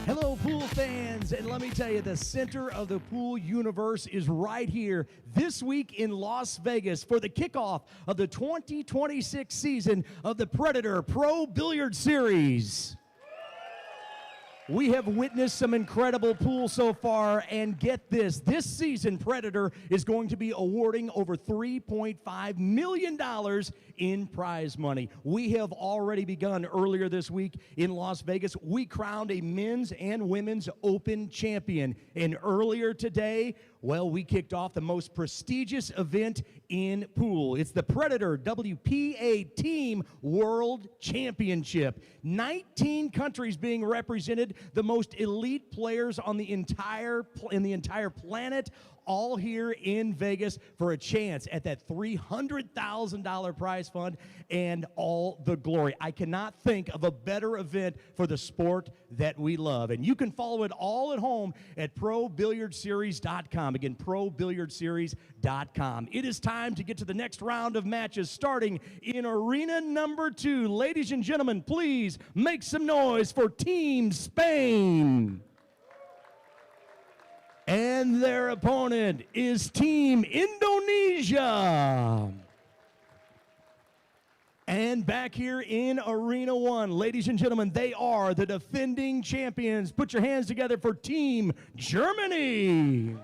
Hello, pool fans, and let me tell you, the center of the pool universe is right here this week in Las Vegas for the kickoff of the 2026 season of the Predator Pro Billiard Series. We have witnessed some incredible pools so far, and get this season Predator is going to be awarding over $3.5 million in prize money. We have already begun earlier this week in Las Vegas. We crowned a men's and women's open champion, and earlier today, well, we kicked off the most prestigious event in pool. It's the Predator WPA Team World Championship. 19 countries being represented, the most elite players on the entire planet, all here in Vegas for a chance at that $300,000 prize fund and all the glory. I cannot think of a better event for the sport that we love. And you can follow it all at home at ProBilliardSeries.com. Again, ProBilliardSeries.com. It is time time to get to the next round of matches starting in arena number 2. Ladies and gentlemen, please make some noise for Team Spain. And their opponent is Team Indonesia. And back here in Arena 1, ladies and gentlemen, they are the defending champions. Put your hands together for Team Germany.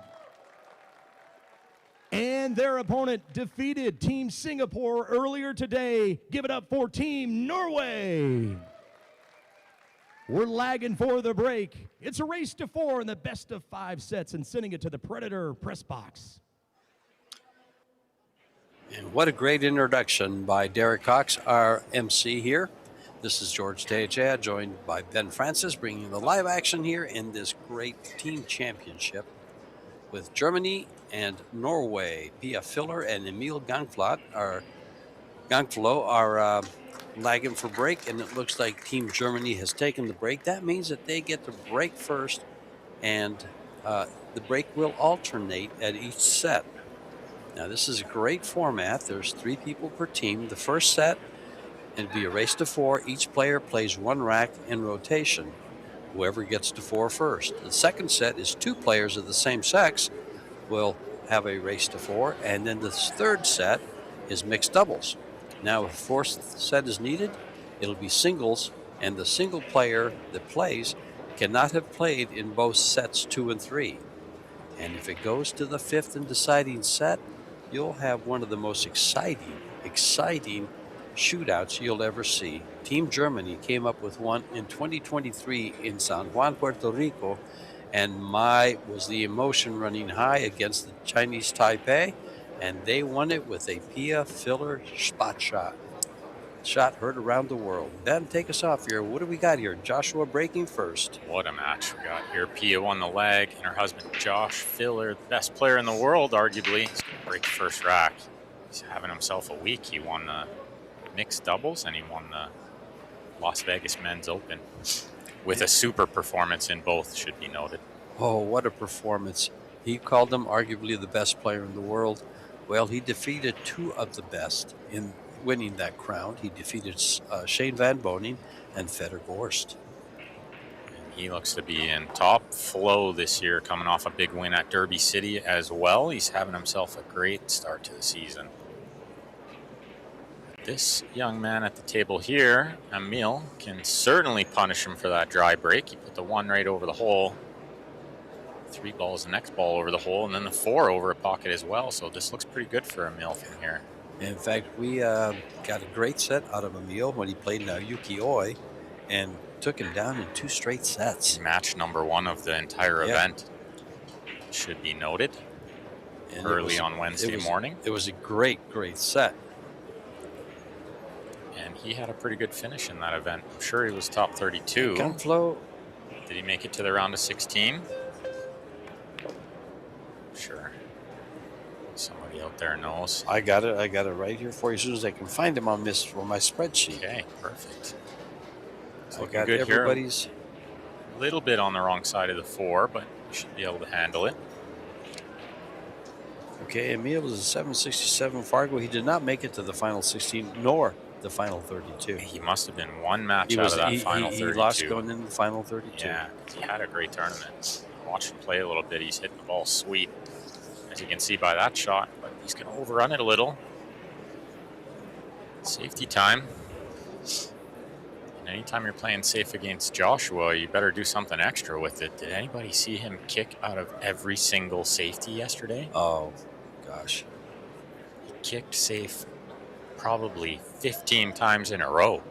And their opponent defeated Team Singapore earlier today. Give it up for Team Norway. We're lagging for the break. It's a race to 4 in the best of 5 sets and sending it to the Predator press box. And what a great introduction by Derek Cox, our MC here. This is George Tejada, joined by Ben Francis, bringing the live action here in this great team championship with Germany and Norway. Pia Filler and Emil Gangflo are lagging for break, and it looks like Team Germany has taken the break. That means that they get the break first, and the break will alternate at each set. Now, this is a great format. There's 3 people per team. The first set, it'd be a race to 4. Each player plays 1 rack in rotation. Whoever gets to 4 first. The second set is 2 players of the same sex will have a race to 4. And then the third set is mixed doubles. Now, if a 4th set is needed, it'll be singles. And the single player that plays cannot have played in both sets 2 and 3. And if it goes to the 5th and deciding set, you'll have one of the most exciting shootouts you'll ever see. Team Germany came up with one in 2023 in San Juan, Puerto Rico, and was the emotion running high against the Chinese Taipei, and they won it with a Pia Filler spot shot. Shot heard around the world. Ben, take us off here. What do we got here? Joshua breaking first. What a match we got here. Pia won the leg, and her husband Josh Filler, the best player in the world, arguably. He's going to break the first rack. He's having himself a week. He won the mixed doubles, and he won the Las Vegas Men's Open with a super performance in both, should be noted. Oh, what a performance. He called him arguably the best player in the world. Well, he defeated 2 of the best in winning that crown. He defeated Shane Van Boening and Fedor Gorst. And he looks to be in top flow this year, coming off a big win at Derby City as well. He's having himself a great start to the season. This young man at the table here, Emil, can certainly punish him for that dry break. He put the 1 right over the hole. 3 balls, the next ball over the hole, and then the 4 over a pocket as well. So this looks pretty good for Emil from here. In fact, we got a great set out of Emil when he played Naoyuki Oi and took him down in 2 straight sets. Match number 1 of the entire event, should be noted, and early on Wednesday morning. It was a great set. And he had a pretty good finish in that event. I'm sure he was top 32. Gunflow. Did he make it to the round of 16? Sure. Somebody out there knows. I got it right here for you as soon as I can find him on my spreadsheet. Okay, perfect. It's I looking got good everybody's. Here. A little bit on the wrong side of the 4, but you should be able to handle it. Okay, Emil was a 767 Fargo. He did not make it to the final 16, nor the final 32. He must have been 1 match out of that final 32. He lost going in the final 32. Yeah, he had a great tournament. I watched him play a little bit. He's hitting the ball sweet, as you can see by that shot, but he's going to overrun it a little. Safety time. And anytime you're playing safe against Joshua, you better do something extra with it. Did anybody see him kick out of every single safety yesterday? Oh, gosh. He kicked safe probably 15 times in a row.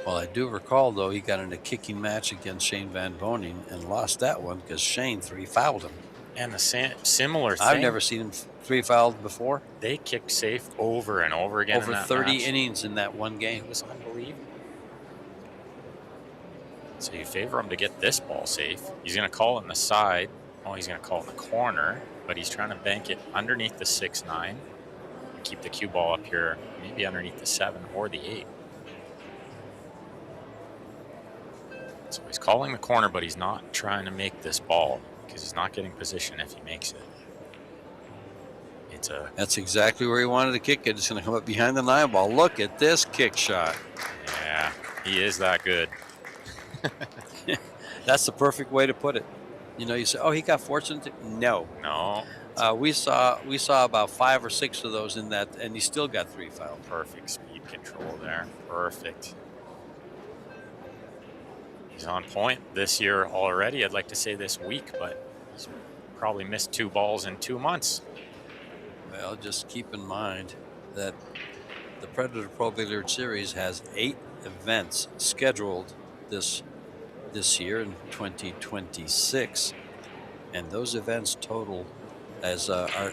Well, I do recall, though, he got in a kicking match against Shane Van Boening and lost that one because Shane 3-fouled him. And the similar thing. I've never seen him 3-fouled before. They kicked safe over and over again. Over 30 innings in that one game. It was unbelievable. So you favor him to get this ball safe. He's going to call it in the side. Oh, he's going to call it in the corner, but he's trying to bank it underneath the 6-9. Keep the cue ball up here, maybe underneath the 7 or the 8. So he's calling the corner, but he's not trying to make this ball because he's not getting position if he makes it. to. That's exactly where he wanted to kick it. It's going to come up behind the 9-ball. Look at this kick shot. Yeah, he is that good. That's the perfect way to put it. You know, you say, "Oh, he got fortunate." No, No, we saw about 5 or 6 of those in that, and he still got 3 fouled. perfect speed control there. Perfect. He's on point this year already. I'd like to say this week, but he's probably missed 2 balls in 2 months. Well, just keep in mind that the Predator Pro Billiard Series has 8 events scheduled this year in 2026, and those events total, as our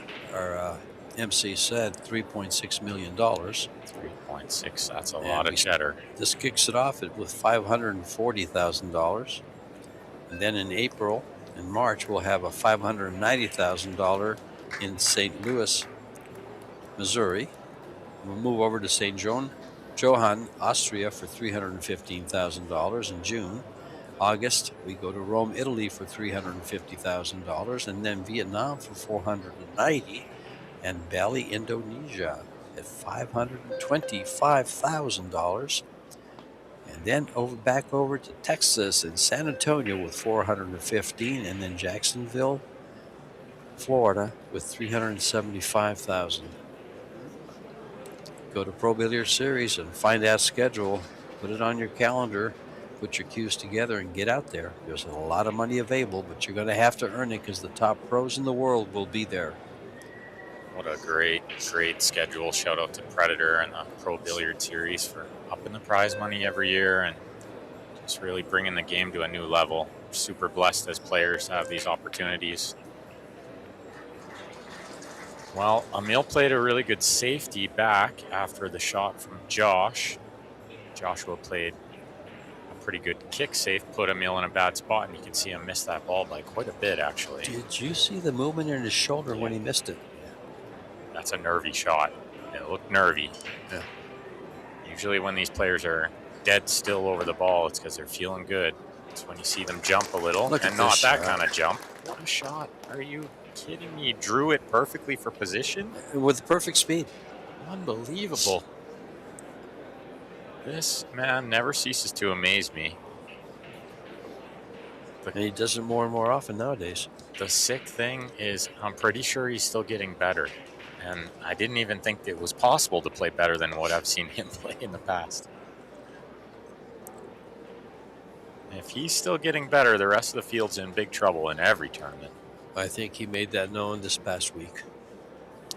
MC said, $3.6 million. 3.6. That's a lot of cheddar. This kicks it off with $540,000, and then in April and March we'll have a $590,000 in St. Louis, Missouri. We'll move over to St. Johann, Austria for $315,000 in June. August, we go to Rome, Italy for $350,000, and then Vietnam for $490,000, and Bali, Indonesia at $525,000. And then back over to Texas and San Antonio with $415,000, and then Jacksonville, Florida with $375,000. Go to Pro Billiard Series and find that schedule. Put it on your calendar. Put your cues together and get out there. There's a lot of money available, but you're going to have to earn it because the top pros in the world will be there. What a great schedule. Shout out to Predator and the Pro Billiard Series for upping the prize money every year and just really bringing the game to a new level. We're super blessed as players to have these opportunities. Well, Emil played a really good safety back after the shot from Josh. Joshua played a pretty good kick safe, put Emil in a bad spot, and you can see him miss that ball by quite a bit, actually. Did you see the movement in his shoulder when he missed it? That's a nervy shot. It looked nervy. Yeah. Usually when these players are dead still over the ball, it's because they're feeling good. It's when you see them jump a little, and not that kind of jump. What a shot. Are you kidding me? He drew it perfectly for position? With perfect speed. Unbelievable. This man never ceases to amaze me. And he does it more and more often nowadays. The sick thing is I'm pretty sure he's still getting better. And I didn't even think it was possible to play better than what I've seen him play in the past. If he's still getting better, the rest of the field's in big trouble in every tournament. I think he made that known this past week.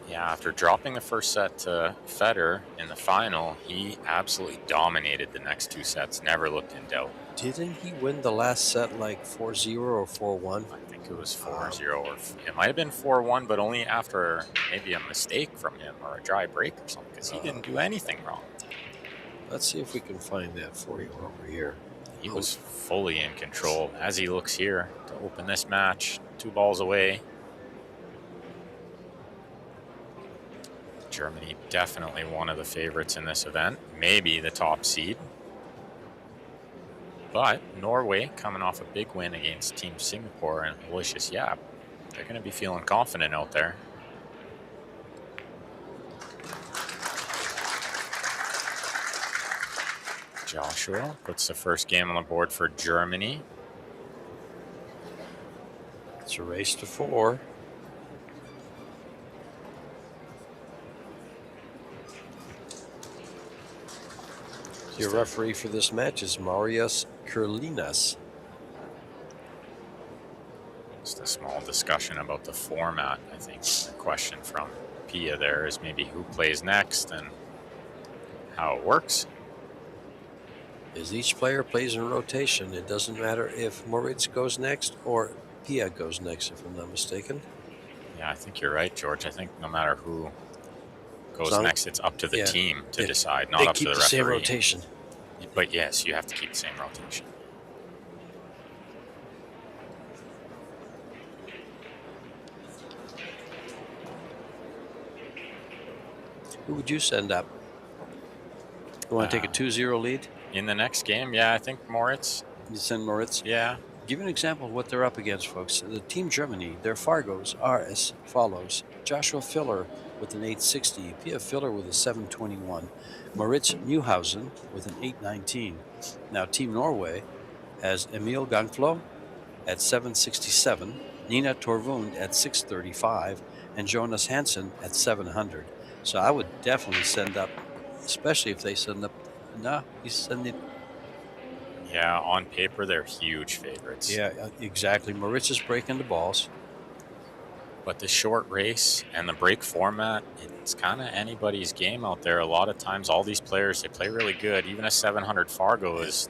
Yeah, after dropping the first set to Federer in the final, he absolutely dominated the next 2 sets, never looked in doubt. Didn't he win the last set like 4-0 or 4-1? I think it was 4-0, or it might have been 4-1, but only after maybe a mistake from him or a dry break or something, because he didn't do anything wrong. Let's see if we can find that for you over here. He was fully in control as he looks here to open this match, 2 balls away. Germany definitely one of the favorites in this event, maybe the top seed. But Norway, coming off a big win against Team Singapore and Aloysius Yap, they're going to be feeling confident out there. Joshua puts the first game on the board for Germany. It's a race to 4. Your referee for this match is Marius Kurlinas. Just a small discussion about the format. I think the question from Pia there is maybe who plays next and how it works. As each player plays in rotation, it doesn't matter if Moritz goes next or Pia goes next, if I'm not mistaken. Yeah, I think you're right, George. I think no matter who goes next, it's up to the team to decide, not up to the referee. They keep the same rotation. But yes, you have to keep the same rotation. Who would you send up? You want to take a 2-0 lead? In the next game, yeah, I think Moritz. You send Moritz? Yeah. Give you an example of what they're up against, folks. The Team Germany, their Fargos are as follows. Joshua Filler with an 860, Pia Filler with a 721, Moritz Newhausen with an 819. Now, Team Norway has Emil Gangflo at 767, Nina Torvund at 635, and Jonas Hansen at 700. So I would definitely send up, especially if they send up. No, he's sending. Yeah, on paper, they're huge favorites. Yeah, exactly. Moritz is breaking the balls. But the short race and the break format, it's kind of anybody's game out there. A lot of times, all these players, they play really good. Even a 700 Fargo is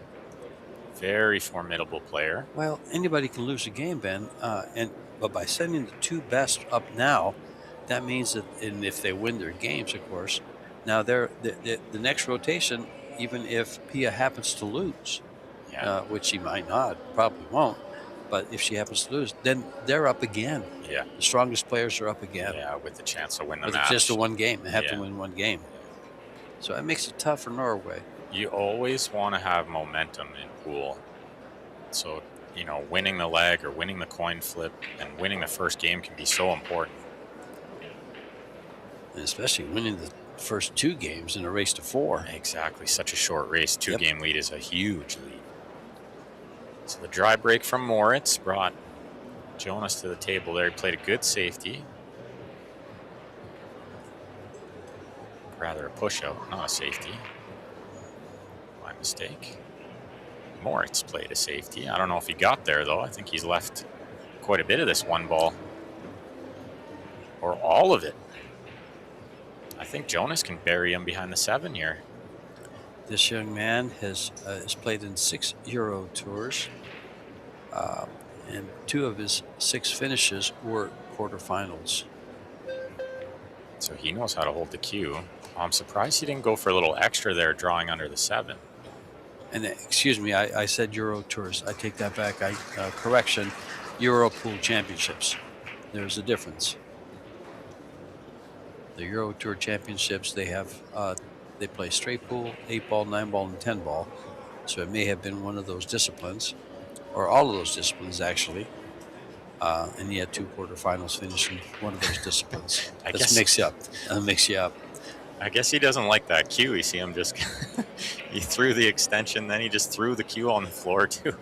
a very formidable player. Well, anybody can lose a game, Ben. But by sending the two best up now, that means that, and if they win their games, of course, now the next rotation, even if Pia happens to lose, which she might not, probably won't, but if she happens to lose, then they're up again. Yeah. The strongest players are up again. Yeah, with the chance to win the with match. just a one game. They have to win one game. So that makes it tough for Norway. You always want to have momentum in pool. So, winning the leg or winning the coin flip and winning the first game can be so important. And especially winning the first two games in a race to 4. Exactly. Such a short race. 2-game lead is a huge lead. So the dry break from Moritz brought Jonas to the table there. He played a good safety. Rather a push-out, not a safety. My mistake. Moritz played a safety. I don't know if he got there, though. I think he's left quite a bit of this one ball. Or all of it. I think Jonas can bury him behind the 7 here. This young man has played in 6 Euro tours, and 2 of his 6 finishes were quarterfinals. So he knows how to hold the cue. I'm surprised he didn't go for a little extra there, drawing under the 7. And excuse me, I said Euro tours. I take that back. Correction, Euro Pool Championships. There's a difference. The Euro Tour Championships, they have they play straight pool, 8-ball, 9-ball, and 10-ball. So it may have been one of those disciplines, or all of those disciplines actually. And he had 2 quarterfinals finishing one of those disciplines. That makes you up. Makes you up. I guess he doesn't like that cue. You see him just he threw the extension, then he just threw the cue on the floor too.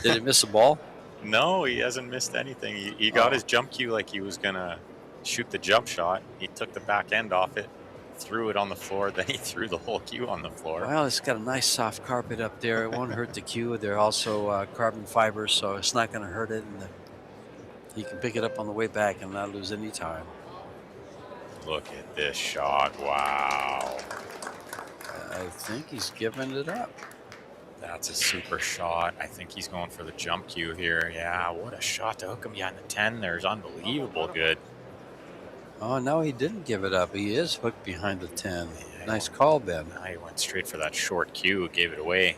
Did it miss a ball? No, he hasn't missed anything. He got his jump cue like he was gonna shoot the jump shot. He took the back end off it, threw it on the floor, then he threw the whole cue on the floor. Well, it's got a nice soft carpet up there. It won't hurt the cue. They're also carbon fibers, so it's not going to hurt it. And he can pick it up on the way back and not lose any time. Look at this shot. Wow. I think he's giving it up. That's a super shot. I think he's going for the jump cue here. Yeah, what a shot to hook him behind the 10. There's unbelievable good. Oh, no, he didn't give it up. He is hooked behind the 10. Yeah, nice call, Ben. He went straight for that short cue, gave it away.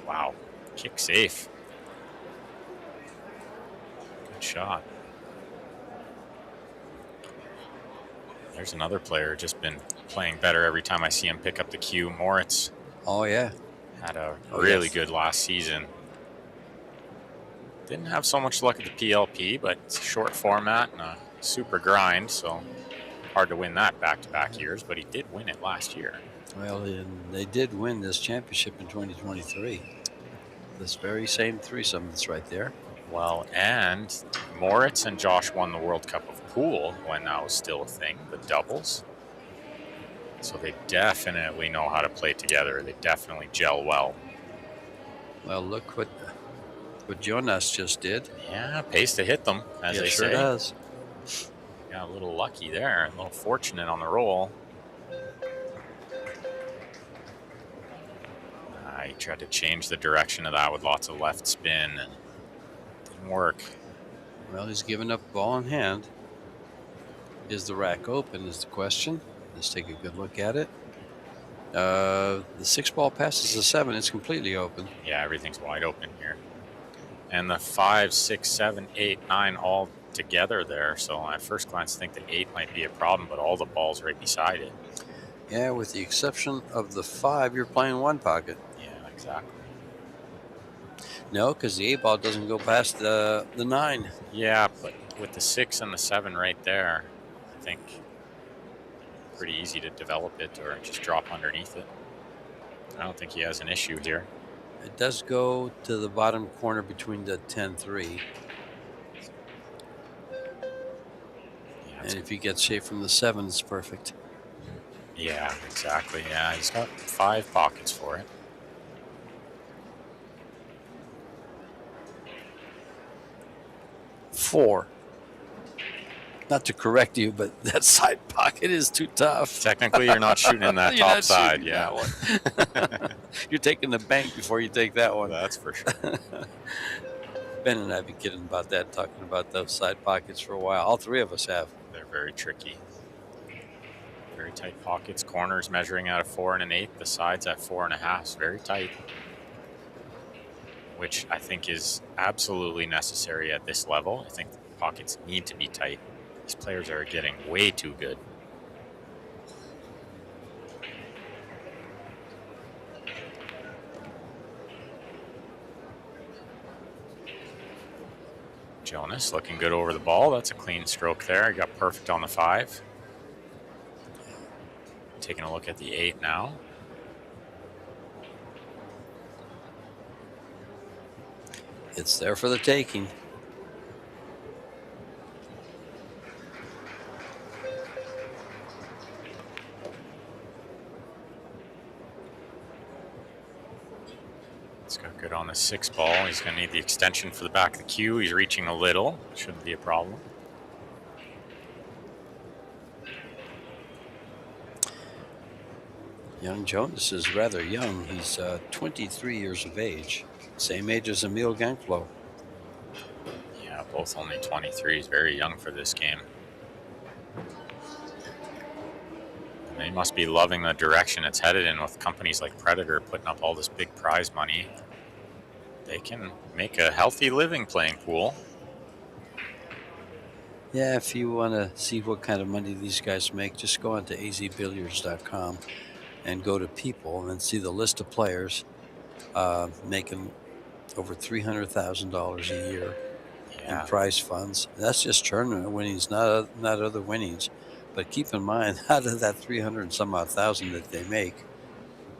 Wow, kick safe. Good shot. There's another player just been playing better every time I see him pick up the cue. Moritz. Oh, yeah. Had a really good last season. Didn't have so much luck at the PLP, but it's a short format and a super grind, so hard to win that back-to-back years, but he did win it last year. Well, they did win this championship in 2023. This very same threesome that's right there. Well, and Moritz and Josh won the World Cup of Pool when that was still a thing, the doubles. So they definitely know how to play together. They definitely gel well. Well, look what Jonas just did. Yeah, pays to hit them, as they sure say. Does. Got a little lucky there, a little fortunate on the roll. He tried to change the direction of that with lots of left spin, and it didn't work. Well, he's given up ball in hand. Is the rack open is the question. Let's take a good look at it. The 6-ball passes the 7. It's completely open. Yeah, everything's wide open here. And the 5, 6, 7, 8, 9 all together there. So at first glance, I think the 8 might be a problem, but all the balls right beside it. Yeah, with the exception of the 5, you're playing one pocket. Yeah, exactly. No, because the 8 ball doesn't go past the 9. Yeah, but with the 6 and the 7 right there, I think pretty easy to develop it or just drop underneath it. I don't think he has an issue here. It does go to the bottom corner between the 10-3. Yeah, And if he gets shape from the 7, it's perfect. yeah, exactly. Yeah, he's got 5 pockets for it. Four. Not to correct you, but that side pocket is too tough. Technically, you're not shooting in that You're top not side. shooting Yeah, that one. You're taking the bank before you take that one. that's for sure. Ben and I have been kidding about that, talking about those side pockets for a while. All three of us have. They're very tricky. Very tight pockets. Corners measuring out of 4 1/8. The sides at 4 1/2. It's very tight, which I think is absolutely necessary at this level. I think the pockets need to be tight. These players are getting way too good. Jonas looking good over the ball. That's a clean stroke there. He got perfect on the 5. Taking a look at the 8 now. It's there for the taking. It's got good on the 6 ball. He's going to need the extension for the back of the cue. He's reaching a little. Shouldn't be a problem. Young Jonas is rather young. He's 23 years of age. Same age as Emil Gangflow. Yeah, both only 23. He's very young for this game. And they must be loving the direction it's headed in with companies like Predator putting up all this big prize money. They can make a healthy living playing pool. Yeah, if you want to see what kind of money these guys make, just go on to azbilliards.com and go to people and then see the list of players making over $300,000 a year in prize funds. That's just tournament winnings, not other winnings. But keep in mind, out of that 300 and some odd thousand that they make,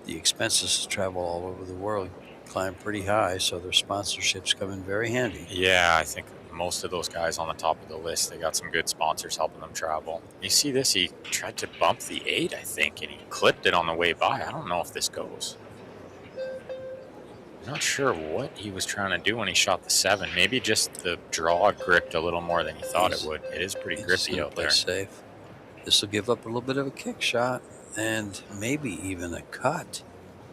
the expenses to travel all over the world climb pretty high, so their sponsorships come in very handy. Yeah, I think most of those guys on the top of the list, they got some good sponsors helping them travel. You see this, he tried to bump the 8, I think, and he clipped it on the way by. I don't know if this goes. I'm not sure what he was trying to do when he shot the 7. Maybe just the draw gripped a little more than he thought it would. It is pretty grippy out there. Safe. This will give up a little bit of a kick shot and maybe even a cut.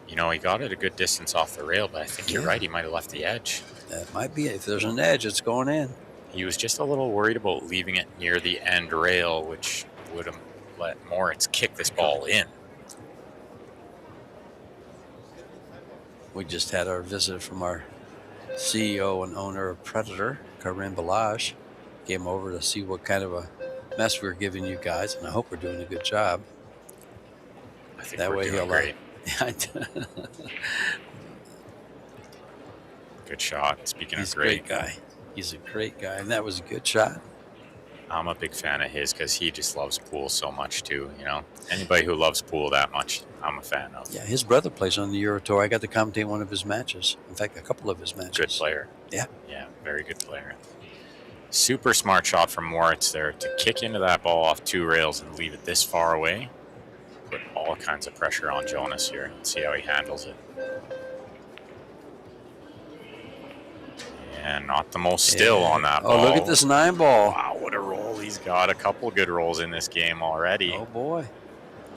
You know, he got it a good distance off the rail, but I think you're right. He might have left the edge. That might be it. If there's an edge, it's going in. He was just a little worried about leaving it near the end rail, which would have let Moritz kick this ball in. We just had our visit from our CEO and owner of Predator, Karim Balaj. Came over to see what kind of a mess we're giving you guys, and I hope we're doing a good job. I think that we're way doing he'll great. Good shot. Speaking He's of great, a great guy. He's a great guy, and that was a good shot. I'm a big fan of his because he just loves pool so much too. You know, anybody who loves pool that much, I'm a fan of. Yeah, his brother plays on the Euro Tour. I got to commentate one of his matches. In fact, a couple of his matches. Good player. Yeah. Yeah, very good player. Super smart shot from Moritz there to kick into that ball off 2 rails and leave it this far away. Put all kinds of pressure on Jonas here. Let's see how he handles it. And not the most still on that ball. Oh, look at this 9 ball. Wow, what a roll he's got. A couple good rolls in this game already. Oh, boy.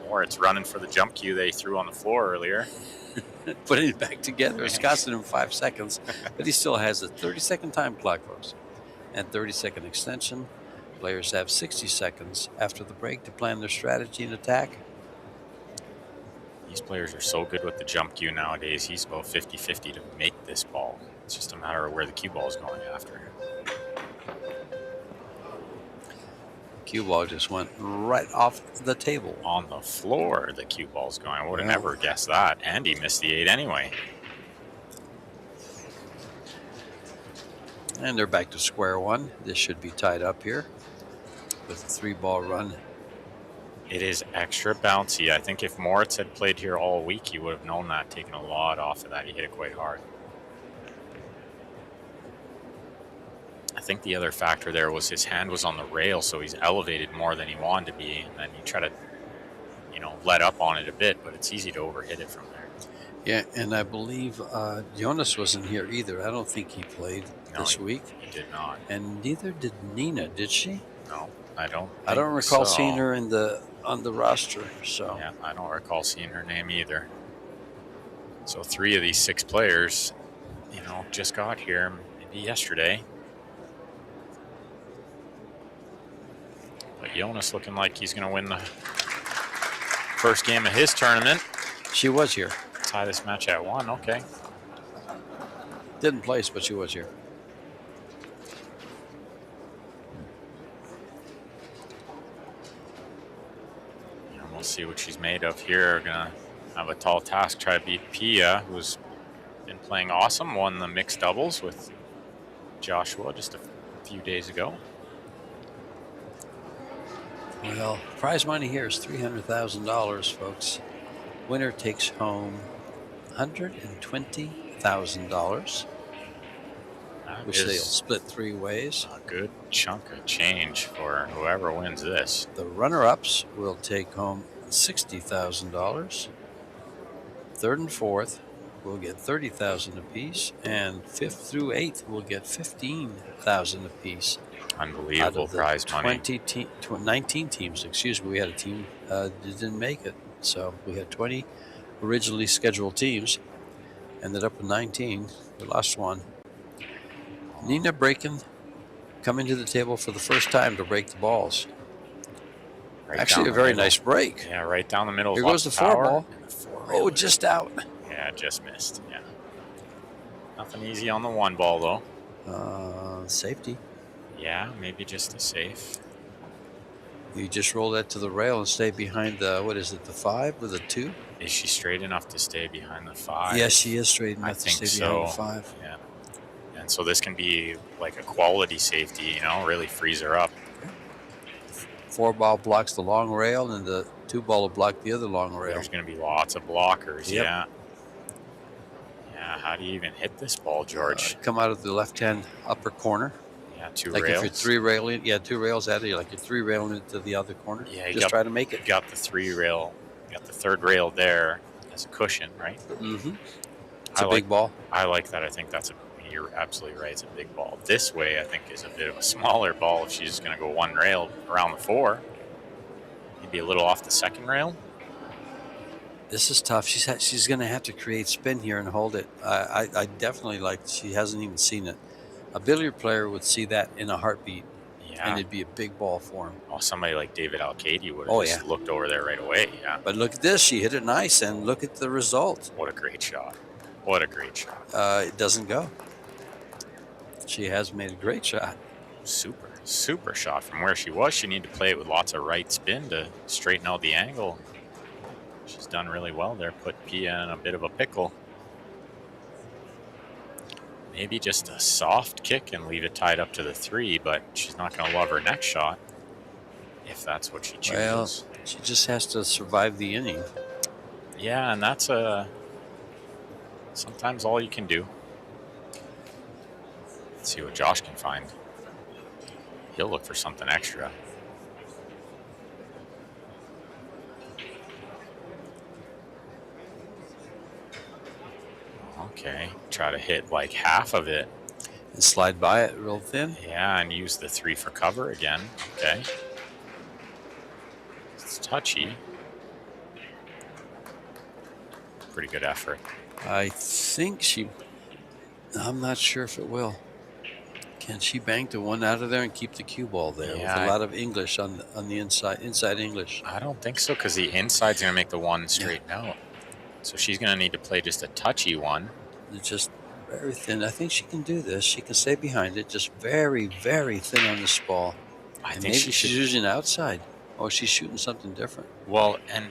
Moritz running for the jump cue they threw on the floor earlier. Putting it back together. It's costing him 5 seconds, but he still has a 30-second time clock, folks. And 30-second extension. Players have 60 seconds after the break to plan their strategy and attack. These players are so good with the jump cue nowadays. He's about 50-50 to make this ball. It's just a matter of where the cue ball is going after. Cue ball just went right off the table. On the floor, the cue ball's going. I would have never guessed that. And he missed the 8 anyway. And they're back to square one. This should be tied up here with a 3-ball run. It is extra bouncy. I think if Moritz had played here all week, he would have known that, taken a lot off of that. He hit it quite hard. I think the other factor there was his hand was on the rail, so he's elevated more than he wanted to be. And then you try to, let up on it a bit, but it's easy to overhit it from there. Yeah, and I believe Jonas wasn't here either. I don't think he played this week. He did not. And neither did Nina, did she? No, I don't. I don't recall so. seeing her on the roster. So yeah, I don't recall seeing her name either. So 3 of these 6 players, just got here maybe yesterday. But Jonas looking like he's going to win the first game of his tournament. She was here. Tie this match at 1. Okay. Didn't place, but she was here. We'll see what she's made of here. Gonna have a tall task, try to beat Pia, who's been playing awesome. Won the mixed doubles with Joshua just a few days ago. Well, prize money here is $300,000, folks. Winner takes home $120,000, which they'll split 3 ways. A good chunk of change for whoever wins this. The runner-ups will take home $60,000. 3rd and 4th will get $30,000 apiece, and 5th through 8th will get $15,000 apiece. Unbelievable prize money. 19 teams, excuse me. We had a team that didn't make it. So we had 20 originally scheduled teams. Ended up with 19. We lost 1. Nina coming to the table for the first time to break the balls. Right Actually, a very nice break. Yeah, right down the middle. Here goes the 4-ball. Oh, just out. Yeah, just missed. Yeah. Nothing easy on the 1-ball, though. Safety. Yeah, maybe just a safe. You just roll that to the rail and stay behind the 5 with a 2? Is she straight enough to stay behind the 5? Yes, she is straight enough I to think stay behind the 5. Yeah. And so this can be like a quality safety, really frees her up. 4-ball blocks the long rail, and the 2-ball will block the other long rail. There's going to be lots of blockers. Yep. Yeah. Yeah. How do you even hit this ball, George? Come out of the left-hand upper corner. Yeah, 2 like rails. If you're 3 railing, 2 rails at it, like you're 3 railing it to the other corner. Yeah, just try to make it. You got the 3 rail, you got the 3rd rail there as a cushion, right? Mm-hmm. It's a big ball. I like that. I think you're absolutely right. It's a big ball. This way, I think, is a bit of a smaller ball if she's going to go 1 rail around the 4. Maybe a little off the 2nd rail. This is tough. She's going to have to create spin here and hold it. I definitely she hasn't even seen it. A billiard player would see that in a heartbeat, and it'd be a big ball for him. Oh, somebody like David Alcady would have just looked over there right away. Yeah. But look at this. She hit it nice, and look at the result. What a great shot. What a great shot. It doesn't go. She has made a great shot. Super, super shot from where she was. She needed to play it with lots of right spin to straighten out the angle. She's done really well there. Put Pia in a bit of a pickle. Maybe just a soft kick and leave it tied up to the 3, but she's not going to love her next shot if that's what she chooses. Well, she just has to survive the inning. Yeah, and that's sometimes all you can do. Let's see what Josh can find. He'll look for something extra. Okay, try to hit like half of it. And slide by it real thin. Yeah, and use the 3 for cover again. Okay. It's touchy. Pretty good effort. I think I'm not sure if it will. Can she bank the 1 out of there and keep the cue ball there with a lot of English on the inside English? I don't think so, because the inside's going to make the 1 straighten out. So she's going to need to play just a touchy 1. It's just very thin. I think she can do this. She can stay behind it, just very, very thin on this ball. I think maybe she's using outside. Oh, she's shooting something different. Well, and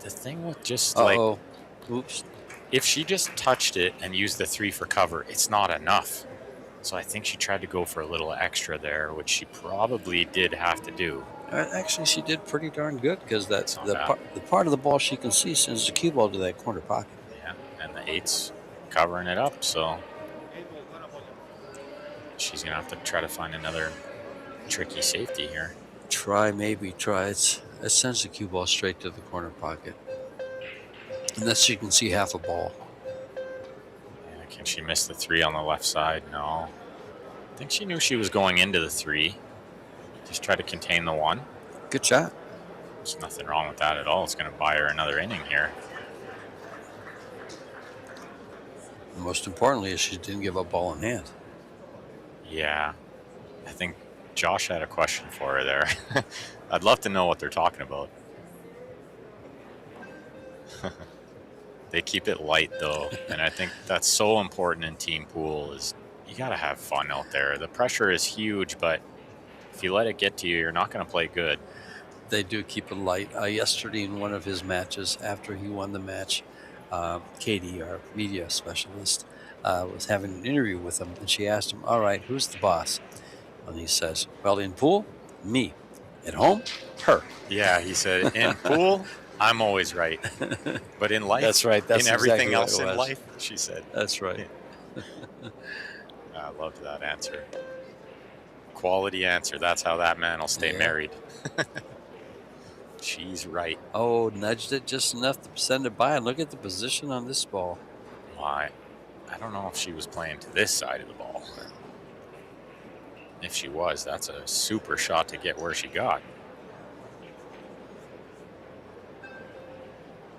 the thing with just oops. If she just touched it and used the 3 for cover, it's not enough. So I think she tried to go for a little extra there, which she probably did have to do. Actually, she did pretty darn good because That's not bad. the part of the ball she can see sends the cue ball to that corner pocket. Yeah, and the 8's covering it up, so she's going to have to try to find another tricky safety here. Maybe try. It sends the cue ball straight to the corner pocket. Unless she can see half a ball. Yeah, can she miss the 3 on the left side? No. I think she knew she was going into the 3. Just try to contain the 1. Good shot. There's nothing wrong with that at all. It's going to buy her another inning here. And most importantly is she didn't give up ball in hand. Yeah. I think Josh had a question for her there. I'd love to know what they're talking about. They keep it light, though, and I think that's so important in team pool is you got to have fun out there. The pressure is huge, but if you let it get to you, you're not going to play good. They do keep it light. Yesterday in one of his matches, after he won the match, Katie, our media specialist, was having an interview with him, and she asked him, all right, who's the boss? And he says, well, in pool, me. At home, her. Yeah, he said, in pool, I'm always right. But in life, That's right. That's in everything exactly else what it in was. life, she said. That's right. I loved that answer. Quality answer. That's how that man will stay married. She's right. Oh, nudged it just enough to send it by. And look at the position on this ball. Why? I don't know if she was playing to this side of the ball. If she was, that's a super shot to get where she got.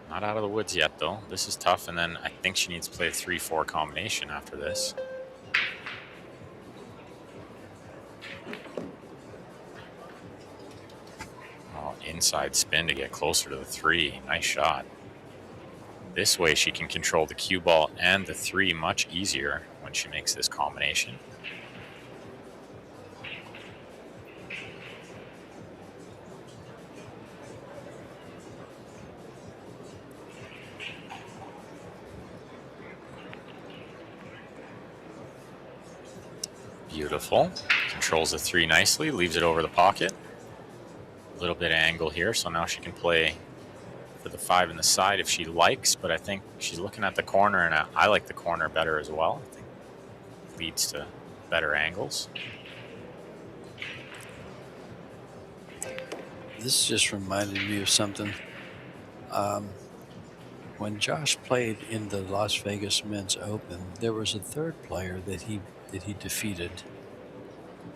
Not out of the woods yet, though. This is tough, and then I think she needs to play a 3-4 combination after this. Oh, inside spin to get closer to the 3. Nice shot. This way she can control the cue ball and the 3 much easier when she makes this combination. Beautiful. Controls the 3 nicely, leaves it over the pocket. A little bit of angle here, so now she can play for the 5 in the side if she likes, but I think she's looking at the corner, and I like the corner better as well. I think it leads to better angles. This just reminded me of something. When Josh played in the Las Vegas Men's Open, there was a third player that he defeated.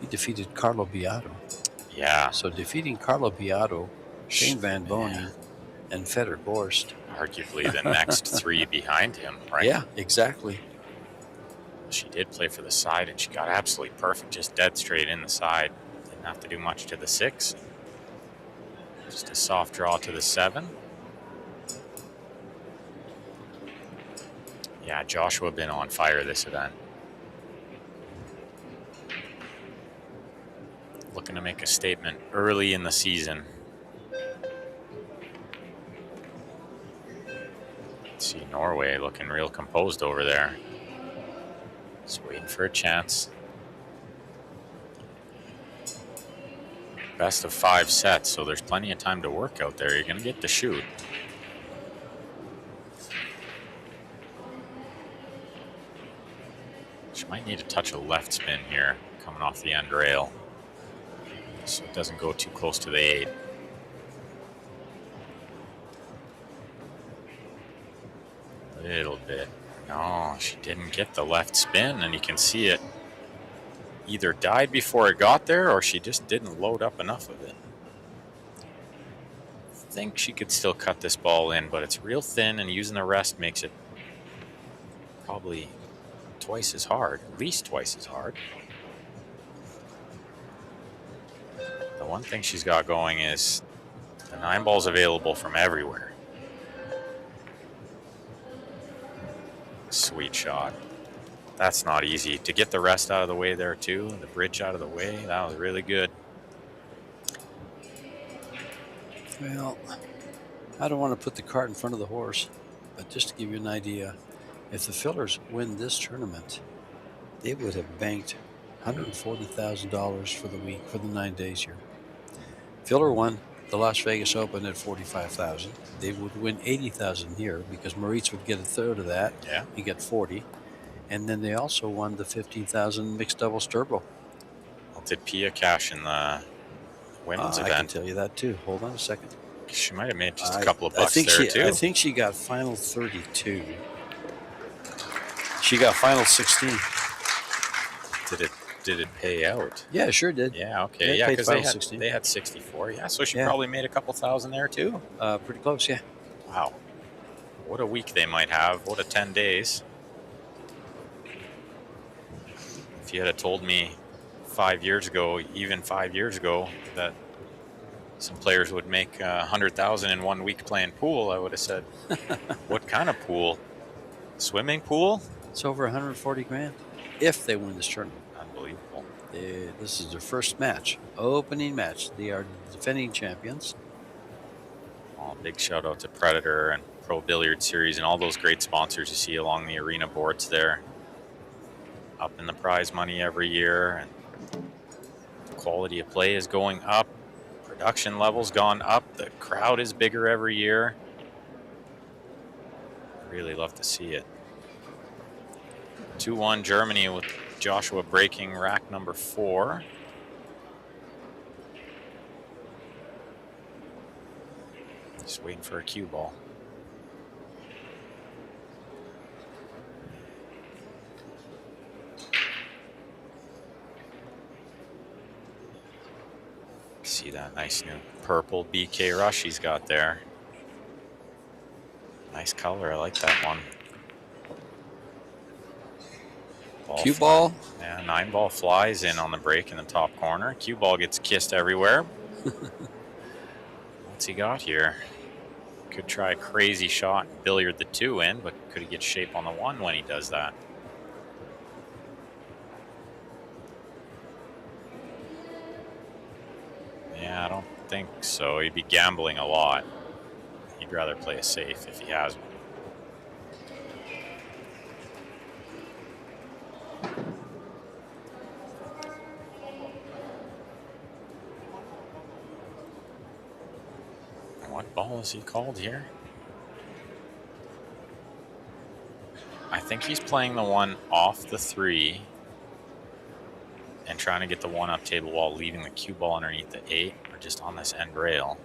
He defeated Carlo Beato. Yeah. So defeating Carlo Beato, Shane Van Bonen, and Fedor Borst. Arguably the next 3 behind him, right? Yeah, exactly. She did play for the side, and she got absolutely perfect, just dead straight in the side. Didn't have to do much to the 6. Just a soft draw to the 7. Yeah, Joshua been on fire this event. Looking to make a statement early in the season. Let's see, Norway looking real composed over there. Just waiting for a chance. Best of 5 sets, so there's plenty of time to work out there. You're going to get to shoot. She might need to touch a left spin here, coming off the end rail, so it doesn't go too close to the 8. A little bit. No, she didn't get the left spin, and you can see it either died before it got there, or she just didn't load up enough of it. I think she could still cut this ball in, but it's real thin, and using the rest makes it probably twice as hard, at least twice as hard. The one thing she's got going is the 9 ball's available from everywhere. Sweet shot. That's not easy. To get the rest out of the way there too, the bridge out of the way, that was really good. Well, I don't want to put the cart in front of the horse, but just to give you an idea, if the Fillers win this tournament, they would have banked $140,000 for the week, for the 9 days here. Filler won the Las Vegas Open at $45,000. They would win $80,000 here because Moritz would get a third of that. Yeah. He got 40. And then they also won the 15,000 mixed doubles turbo. Well, did Pia cash in the women's I can event? tell you that too. Hold on a second. She might have made just a couple of bucks I too. think she got final 32. She got final 16. Did it pay out? Yeah, it sure did. Yeah, okay. They Yeah, paid because final they 16. had 64. Yeah, so she Yeah. probably made a couple thousand there too. Pretty close, yeah. Wow. What a week they might have. What a 10 days. If you had told me 5 years ago, even 5 years ago, that some players would make 100,000 in 1 week playing pool, I would have said, what kind of pool? Swimming pool? It's over 140 grand if they win this tournament. Unbelievable. This is their first match, opening match. They are defending champions. Oh, big shout out to Predator and Pro Billiard Series and all those great sponsors you see along the arena boards there. Up in the prize money every year, and the quality of play is going up. Production level's gone up. The crowd is bigger every year. I really love to see it. 2-1 Germany with Joshua breaking rack number 4. Just waiting for a cue ball. See that nice new purple BK rush he's got there. Nice color. I like that one. Cue ball. Yeah, 9-ball flies in on the break in the top corner. Cue ball gets kissed everywhere. What's he got here? Could try a crazy shot and billiard the 2 in, but could he get shape on the 1 when he does that? Yeah, I don't think so. He'd be gambling a lot. He'd rather play it safe if he has one. What ball is he called here? I think he's playing the 1 off the 3 and trying to get the 1 up table while leaving the cue ball underneath the 8 or just on this end rail.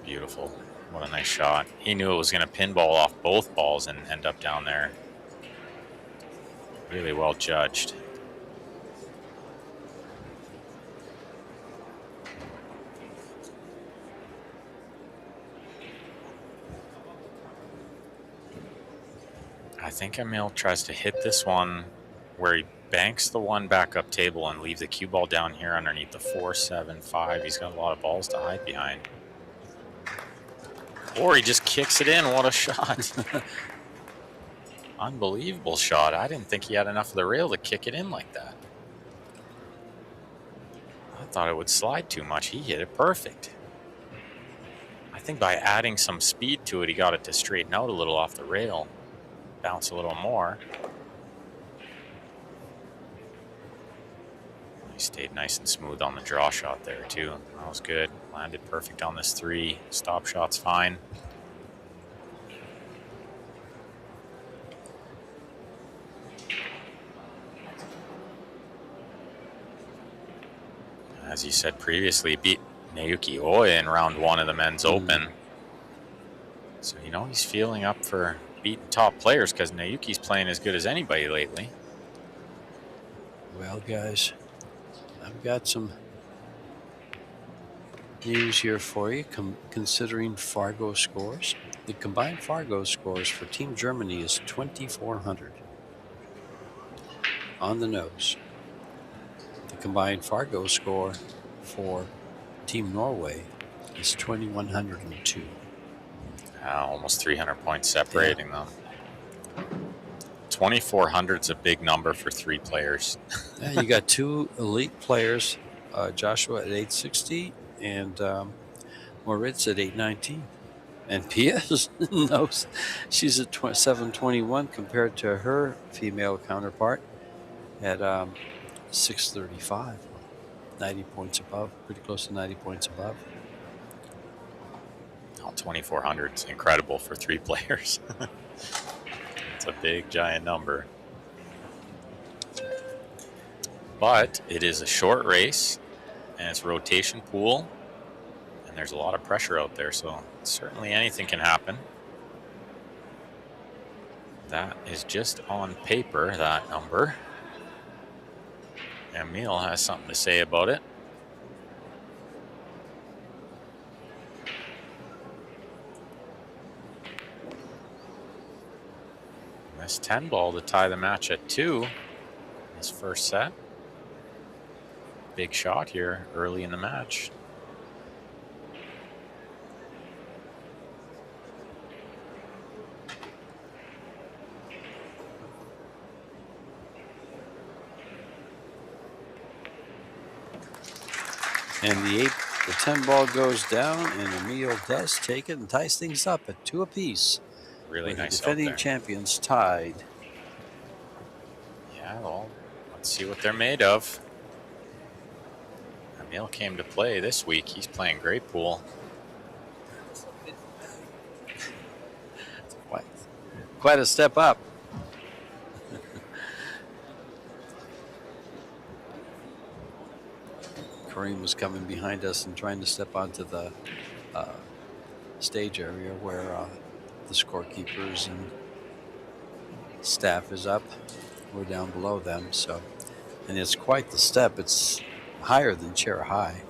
Beautiful. What a nice shot. He knew it was going to pinball off both balls and end up down there. Really well judged. I think Emil tries to hit this one where he banks the 1 back up table and leave the cue ball down here underneath the 4, 7, 5. He's got a lot of balls to hide behind. Or he just kicks it in. What a shot. Unbelievable shot. I didn't think he had enough of the rail to kick it in like that. I thought it would slide too much. He hit it perfect. I think by adding some speed to it, he got it to straighten out a little off the rail. Bounce a little more. He stayed nice and smooth on the draw shot there too. That was good. Landed perfect on this 3. Stop shot's fine. As you said previously, he beat Naoki Oya in round 1 of the men's open. So you know he's feeling up for beating top players because Naoki's playing as good as anybody lately. Well, guys, I've got some news here for you. Considering Fargo scores, the combined Fargo scores for Team Germany is 2,400 on the nose. The combined Fargo score for Team Norway is 2,102. Almost 300 points separating them. 2,400 is a big number for 3 players. Yeah, you got 2 elite players, Joshua at 860 and Moritz at 819. And Pia knows she's at 721 compared to her female counterpart at 635. 90 points above, pretty close to 90 points above. Oh, 2,400 is incredible for 3 players. It's a big, giant number. But it is a short race, and it's a rotation pool, and there's a lot of pressure out there, so certainly anything can happen. That is just on paper, that number. Emil has something to say about it. This 10 ball to tie the match at 2. This first set. Big shot here early in the match. And the 10 ball goes down, and Emil does take it and ties things up at 2 apiece. Really with nice the defending out there. champions tied. Yeah, well, let's see what they're made of. Emil came to play this week. He's playing great pool. Quite a step up. Kareem was coming behind us and trying to step onto the stage area where the scorekeepers and staff is up. We're down below them, so, and it's quite the step. It's higher than chair high.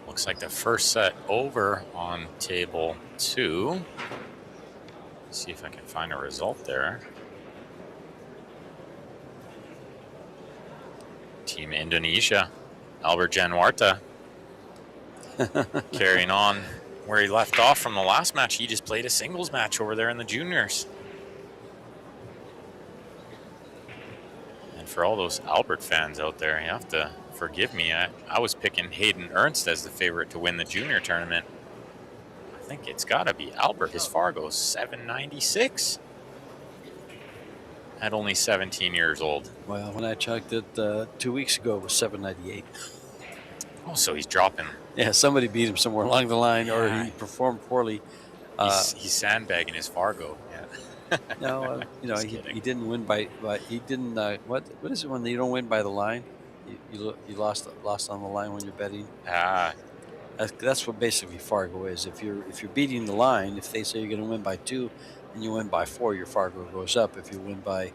Looks like the first set over on table 2. See if I can find a result there. Team Indonesia, Albert Januarta, carrying on where he left off from the last match. He just played a singles match over there in the juniors. And for all those Albert fans out there, you have to forgive me. I was picking Hayden Ernst as the favorite to win the junior tournament. I think it's got to be Albert. His Fargo's 796 at only 17 years old. Well, when I checked it 2 weeks ago, it was 798. Oh, so he's dropping. Yeah, somebody beat him somewhere along the line, or Yeah. he performed poorly. He's sandbagging his Fargo. Yeah. No, Just he kidding. didn't win by he didn't. What is it when you don't win by the line? You lost on the line when you're betting. That's what basically Fargo is. If you're beating the line, if they say you're going to win by 2 and you win by 4, your Fargo goes up. If you win by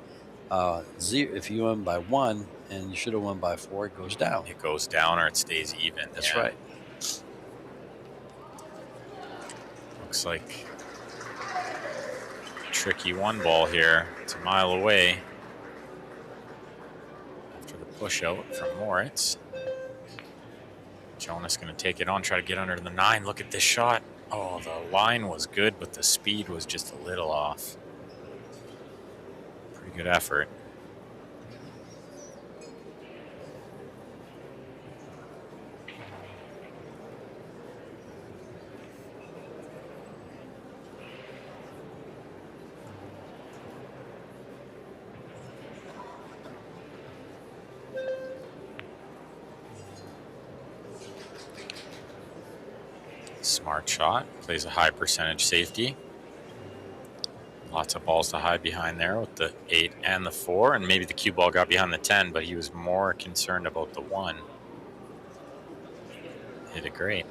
0, if you win by 1 and you should have won by 4, it goes down. It goes down or it stays even. That's yeah. right. Looks like a tricky 1 ball here. It's a mile away after the push out from Moritz. Jonas going to take it on, try to get under the 9. Look at this shot. Oh, the line was good, but the speed was just a little off. Pretty good effort. Smart shot, plays a high percentage safety. Lots of balls to hide behind there with the 8 and the 4, and maybe the cue ball got behind the 10, but he was more concerned about the 1. Hit it great.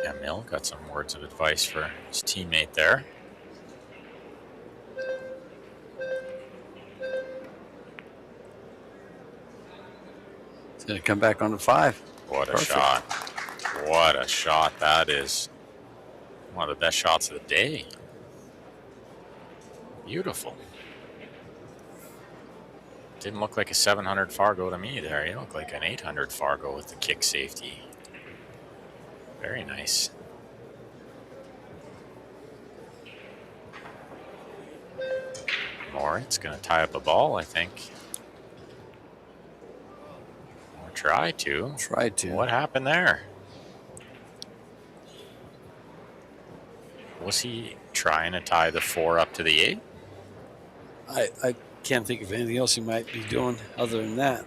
Emil got some words of advice for his teammate there. Going to come back on the 5. What a Perfect. shot. What a shot that is. One of the best shots of the day. Beautiful. Didn't look like a 700 Fargo to me there. He looked like an 800 Fargo with the kick safety. Very nice. Moritz going to tie up a ball, I think. Or try to. Try to. What happened there? Was he trying to tie the 4 up to the 8? I can't think of anything else he might be doing other than that.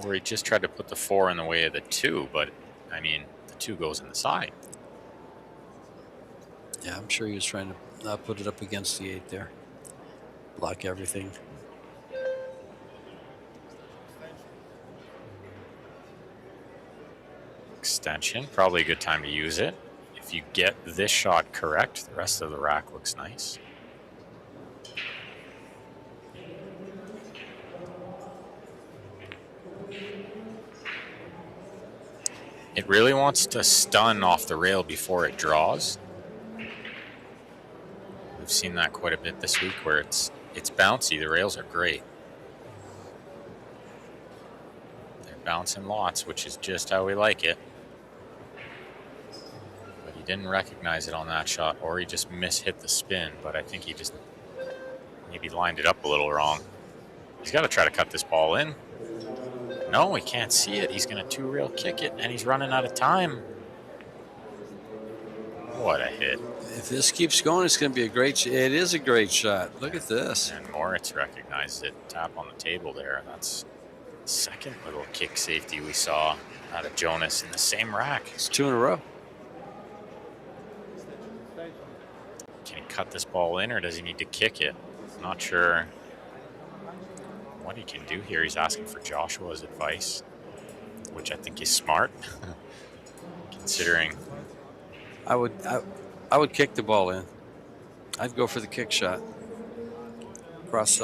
Or he just tried to put the 4 in the way of the 2, but, I mean, the 2 goes in the side. Yeah, I'm sure he was trying to put it up against the 8 there. Block everything. Extension, probably a good time to use it. If you get this shot correct, the rest of the rack looks nice. It really wants to stun off the rail before it draws. We've seen that quite a bit this week where it's bouncy. The rails are great. They're bouncing lots, which is just how we like it. But he didn't recognize it on that shot, or he just mishit the spin, but I think he just maybe lined it up a little wrong. He's got to try to cut this ball in. No, he can't see it. He's going to 2-rail kick it, and he's running out of time. What a hit. If this keeps going, it's going to be a great It is a great shot. Look at this. And Moritz recognized it. Tap on the table there. That's the second little kick safety we saw out of Jonas in the same rack. It's 2 in a row. Can he cut this ball in, or does he need to kick it? Not sure what he can do here. He's asking for Joshua's advice, which I think is smart, considering. I would kick the ball in. I'd go for the kick shot. Cross,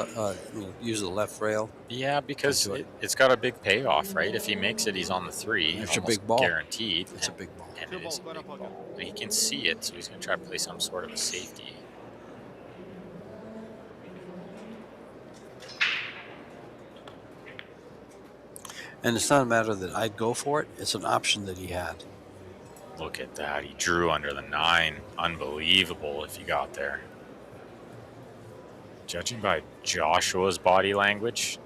use the left rail. Yeah, because it's got a big payoff, right? If he makes it, he's on the 3. It's a big ball. Guaranteed. It's a big ball. And it is a big ball. But he can see it, so he's going to try to play some sort of a safety. And it's not a matter that I'd go for it. It's an option that he had. Look at that. He drew under the 9. Unbelievable if he got there. Judging by Joshua's body language,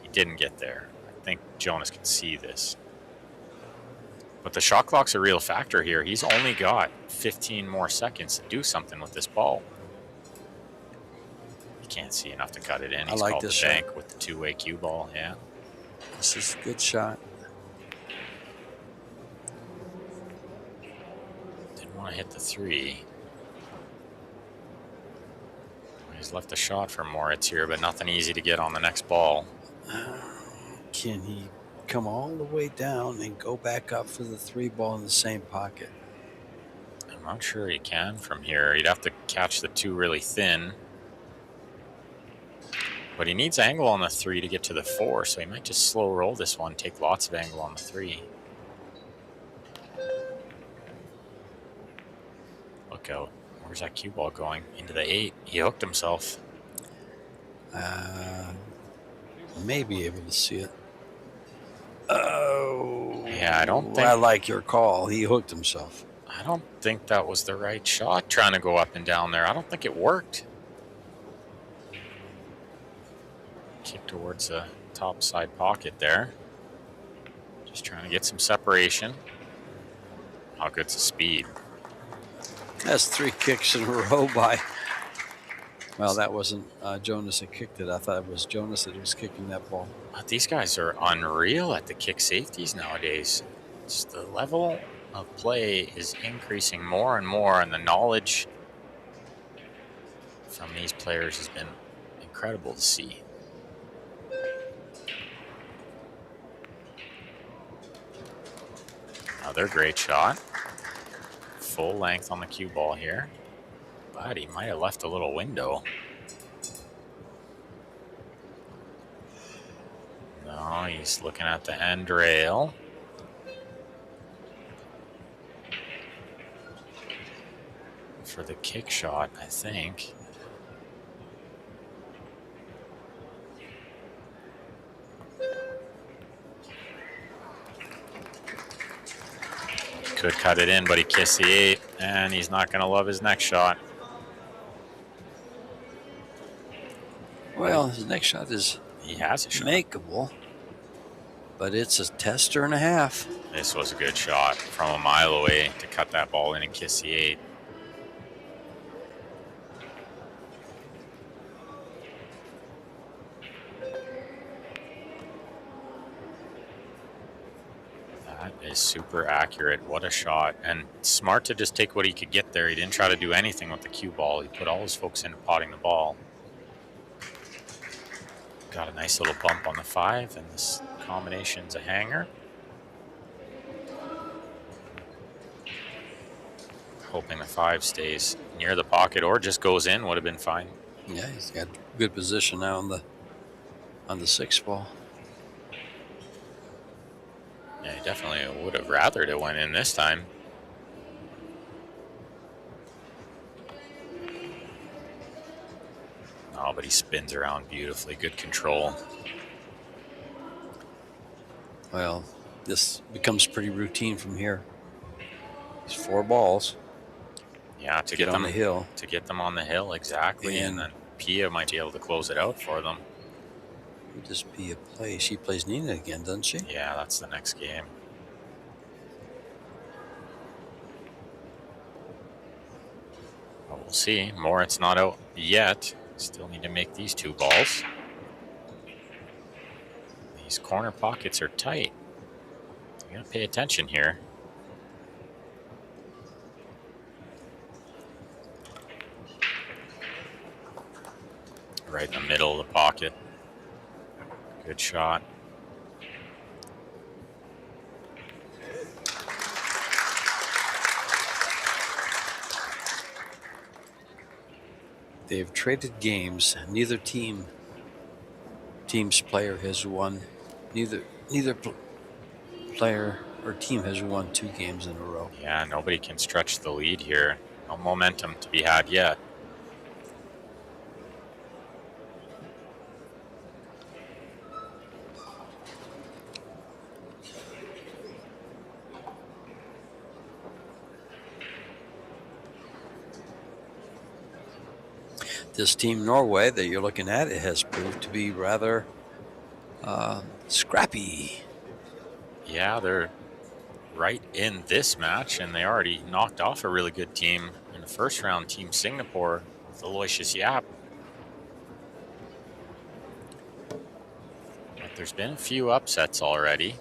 he didn't get there. I think Jonas can see this. But the shot clock's a real factor here. He's only got 15 more seconds to do something with this ball. He can't see enough to cut it in. He's like called this the shot. bank with the 2-way cue ball. Yeah. This is a good shot. Didn't want to hit the 3. He's left a shot for Moritz here, but nothing easy to get on the next ball. Can he come all the way down and go back up for the 3 ball in the same pocket? I'm not sure he can from here. He'd have to catch the 2 really thin. But he needs angle on the 3 to get to the 4, so he might just slow roll this one, take lots of angle on the 3. Look out. Where's that cue ball going? Into the 8. He hooked himself. May be able to see it. Oh. Yeah, I don't think. I like your call. He hooked himself. I don't think that was the right shot, trying to go up and down there. I don't think it worked. Kick towards the top side pocket there. Just trying to get some separation. How good's the speed? That's 3 kicks in a row by. Well, that wasn't Jonas that kicked it. I thought it was Jonas that was kicking that ball. But these guys are unreal at the kick safeties nowadays. Just the level of play is increasing more and more, and the knowledge from these players has been incredible to see. Another great shot. Full length on the cue ball here. But he might have left a little window. No, he's looking at the end rail. For the kick shot, I think. Could cut it in, but he kissed the 8, and he's not going to love his next shot. Well, his next shot is He has a shot. makeable, but it's a tester and a half. This was a good shot from a mile away to cut that ball in and kiss the 8. That is super accurate. What a shot. And smart to just take what he could get there. He didn't try to do anything with the cue ball. He put all his focus into potting the ball. Got a nice little bump on the 5, and this combination's a hanger. Hoping the 5 stays near the pocket or just goes in would have been fine. Yeah, he's got good position now on the 6 ball. Yeah, he definitely would have rathered it went in this time. Oh, but he spins around beautifully. Good control. Well, this becomes pretty routine from here. It's 4 balls. Yeah, to Get on them, the hill. To get them on the hill, exactly. And then Pia might be able to close it out for them. Would this be a play? She plays Nina again, doesn't she? Yeah, that's the next game. Well, we'll see. Moritz not out yet. Still need to make these 2 balls. These corner pockets are tight. You gotta pay attention here. Right in the middle of the pocket. Good shot. They've traded games. Neither team's player has won. Neither player or team has won 2 games in a row. Yeah, nobody can stretch the lead here. No momentum to be had yet. This team Norway that you're looking at, it has proved to be rather scrappy. Yeah, they're right in this match, and they already knocked off a really good team in the first round, Team Singapore, with Aloysius Yap. But there's been a few upsets already.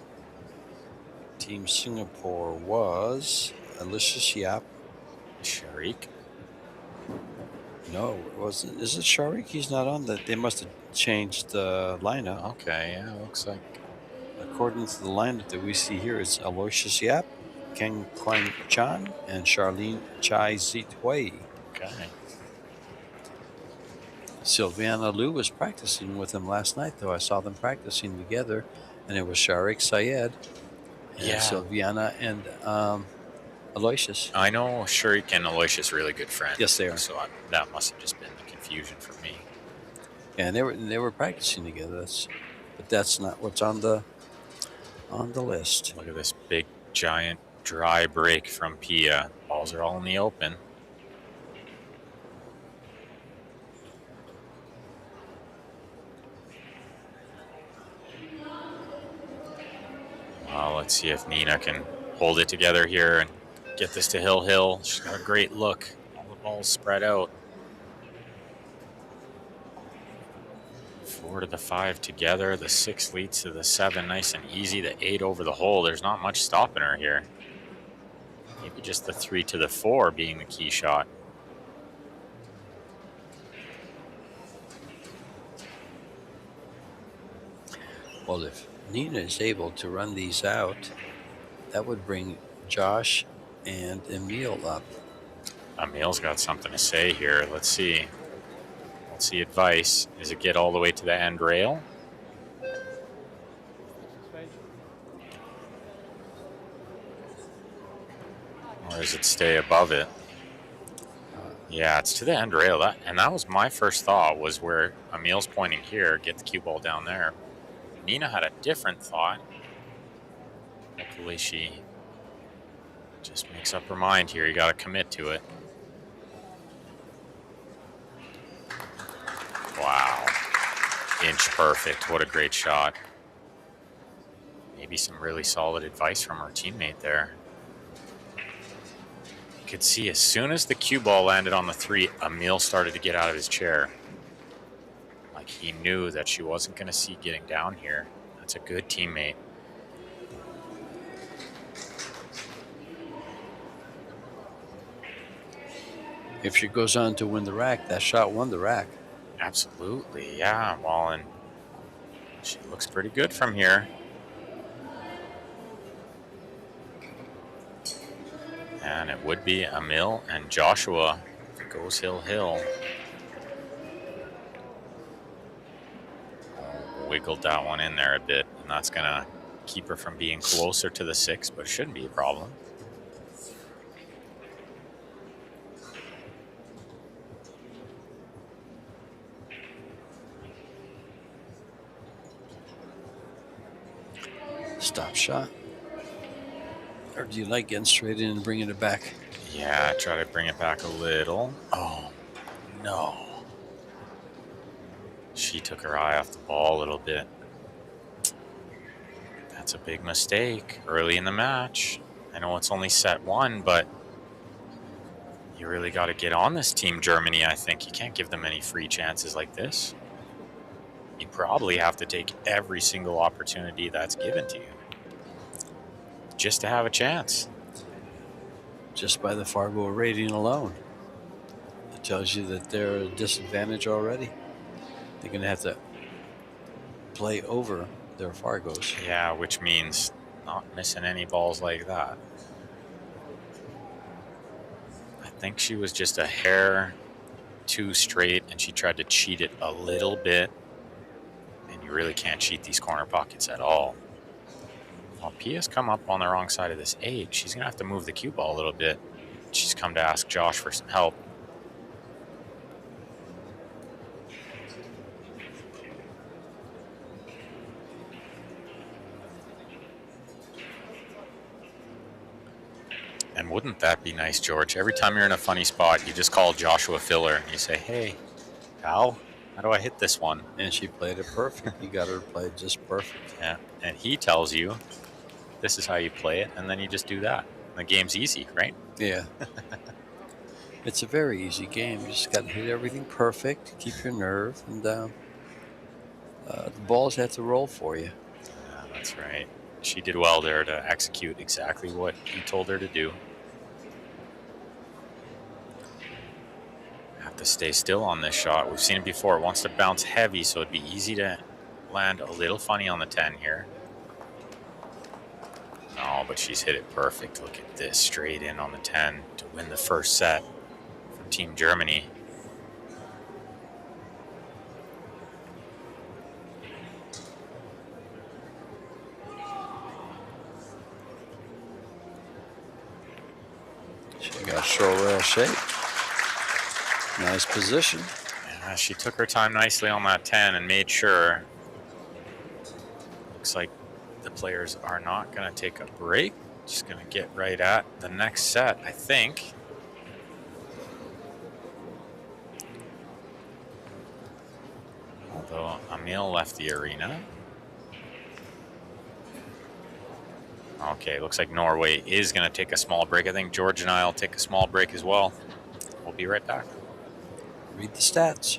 Team Singapore was Aloysius Yap. Sharik. No, it wasn't. Is it Sharik? He's not on that. They must have changed the lineup. Okay, yeah, looks like. According to the lineup that we see here, it's Aloysius Yap, Keng Kwang Chan, and Charlene Chai Zit Hui. Okay. Sylviana Liu was practicing with them last night, though. I saw them practicing together, and it was Sharik Syed and Yeah. Sylviana and Aloysius. I know Sharik and Aloysius are really good friends. Yes, they are. So that must have just been the confusion for me. And they were practicing together. But that's not what's on the list. Look at this big, giant, dry break from Pia. Balls are all in the open. Well, let's see if Nina can hold it together here and get this to Hill. She's got a great look. All the balls spread out. 4 to the 5 together. The 6 leads to the 7. Nice and easy. The 8 over the hole. There's not much stopping her here. Maybe just the 3 to the 4 being the key shot. Well, if Nina is able to run these out, that would bring Josh and Emil up. Emil's got something to say here. Let's see. Let's see advice. Does it get all the way to the end rail? Or does it stay above it? Yeah, it's to the end rail. That was my first thought, was where Emil's pointing here, get the cue ball down there. Nina had a different thought. Hopefully she just makes up her mind here. You got to commit to it. Wow. inch perfect. What a great shot. Maybe some really solid advice from her teammate there. You could see as soon as the cue ball landed on the 3, Emil started to get out of his chair. Like he knew that she wasn't going to see getting down here. That's a good teammate. If she goes on to win the rack, that shot won the rack. Absolutely, yeah. Well, and she looks pretty good from here. And it would be Emil and Joshua. Goes hill, hill. Wiggled that one in there a bit, and that's going to keep her from being closer to the 6, but it shouldn't be a problem. Stop shot. Or do you like getting straight in and bringing it back? Yeah, try to bring it back a little. Oh, no. She took her eye off the ball a little bit. That's a big mistake early in the match. I know it's only set 1, but you really got to get on this team, Germany, I think. You can't give them any free chances like this. You probably have to take every single opportunity that's given to you just to have a chance. Just by the Fargo rating alone, it tells you that they're at a disadvantage already. They're going to have to play over their Fargos. Yeah, which means not missing any balls like that. I think she was just a hair too straight, and she tried to cheat it a little bit. And you really can't cheat these corner pockets at all. Well, Pia's come up on the wrong side of this 8. She's going to have to move the cue ball a little bit. She's come to ask Josh for some help. And wouldn't that be nice, George? Every time you're in a funny spot, you just call Joshua Filler and you say, hey, pal, how do I hit this one? And she played it perfect. You got her to play it just perfect. Yeah, and he tells you, this is how you play it, and then you just do that. The game's easy, right? Yeah. It's a very easy game. You just got to hit everything perfect, keep your nerve, and the balls have to roll for you. Yeah, that's right. She did well there to execute exactly what he told her to do. Have to stay still on this shot. We've seen it before. It wants to bounce heavy, so it'd be easy to land a little funny on the 10 here. No, but she's hit it perfect. Look at this, straight in on the 10 to win the first set for Team Germany. She got short rail shape. Nice position. Yeah, she took her time nicely on that 10 and made sure. Looks like the players are not going to take a break. Just going to get right at the next set, I think. Although Emil left the arena. Okay, looks like Norway is going to take a small break. I think George and I will take a small break as well. We'll be right back. Read the stats.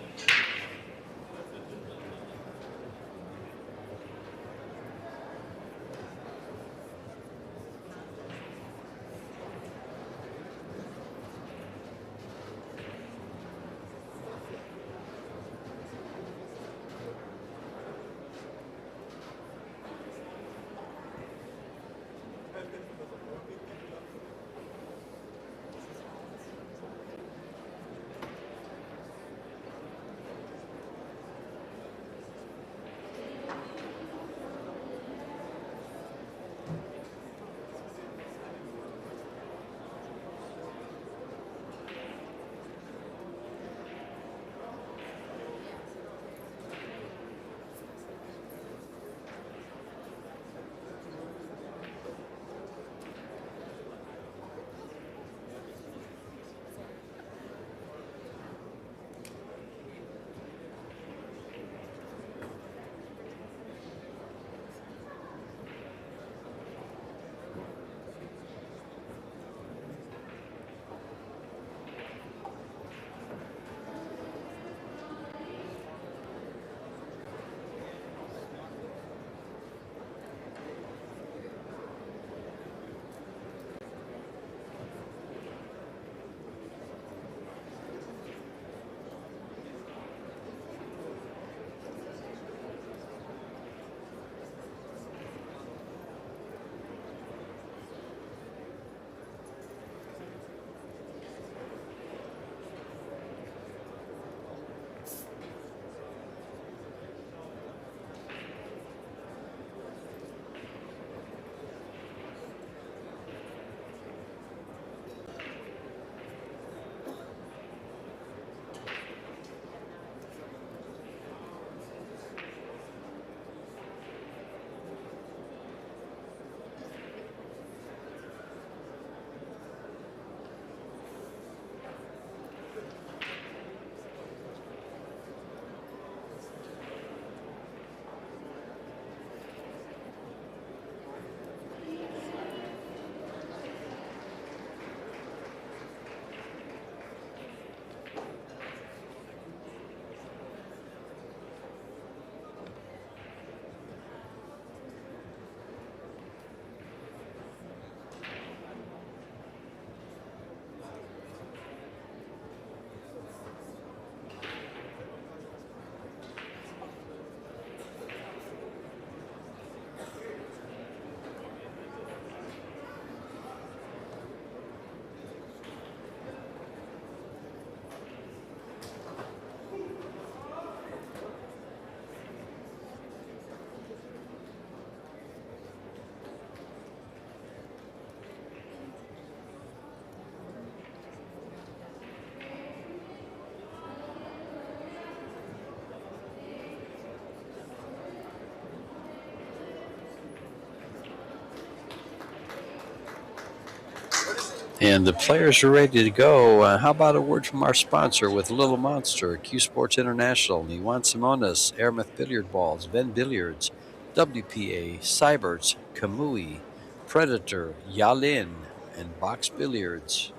And the players are ready to go. How about a word from our sponsor with Little Monster, Q Sports International, Iwan Simonis, Aramith Billiard Balls, Ven Billiards, WPA, Seyberts, Kamui, Predator, Yalin, and Box Billiards.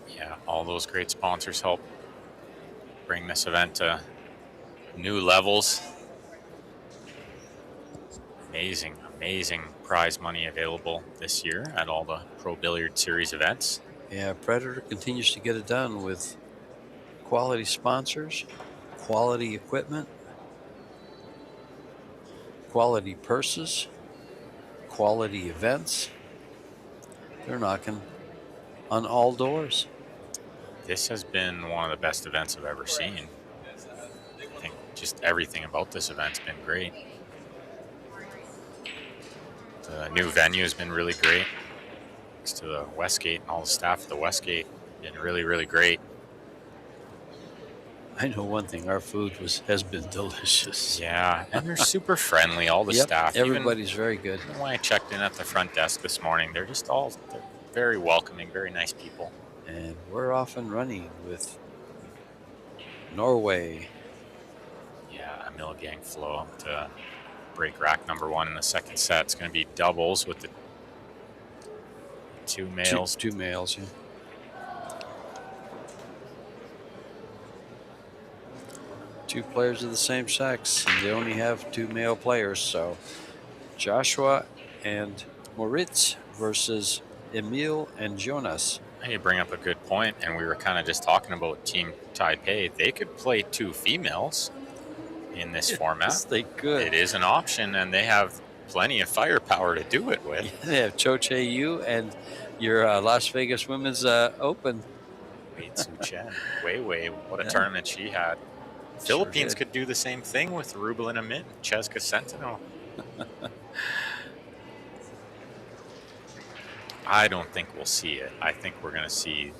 Yeah, all those great sponsors help bring this event to new levels. Amazing prize money available this year at all the Pro Billiard Series events. Yeah, Predator continues to get it done with quality sponsors, quality equipment, quality purses, quality events. They're knocking on all doors. This has been one of the best events I've ever seen. I think just everything about this event's been great. The new venue has been really great. Thanks to the Westgate and all the staff at the Westgate, been really great. I know one thing, our food has been delicious. Yeah, and they're super friendly, all the staff. Everybody's very good. Even when I checked in at the front desk this morning, they're very welcoming, very nice people. And we're off and running with Norway. Yeah, Emil Gang flow to break rack number 1 in the second set. It's going to be doubles with the two males. Two males, yeah. Two players of the same sex, and they only have 2 male players. So Joshua and Moritz versus Emil and Jonas. You bring up a good point, and we were kind of just talking about Team Taipei. They could play 2 females in this format. Yes, they could. It is an option, and they have plenty of firepower to do it with. Yeah, they have Cho Che Yu and your Las Vegas Women's Open. Wei Tzu Chen. Wei, what a tournament she had. Philippines could do the same thing with Rubelin Amit, Cheska Sentinel. I don't think we'll see it. I think we're going to see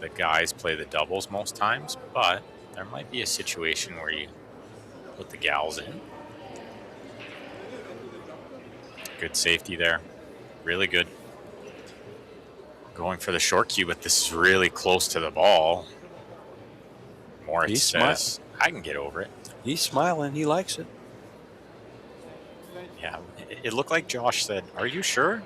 the guys play the doubles most times, but there might be a situation where you put the gals in. Good safety there. Really good. Going for the short cue, but this is really close to the ball. Moritz says, I can get over it. He's smiling. He likes it. Yeah, it looked like Josh said, are you sure?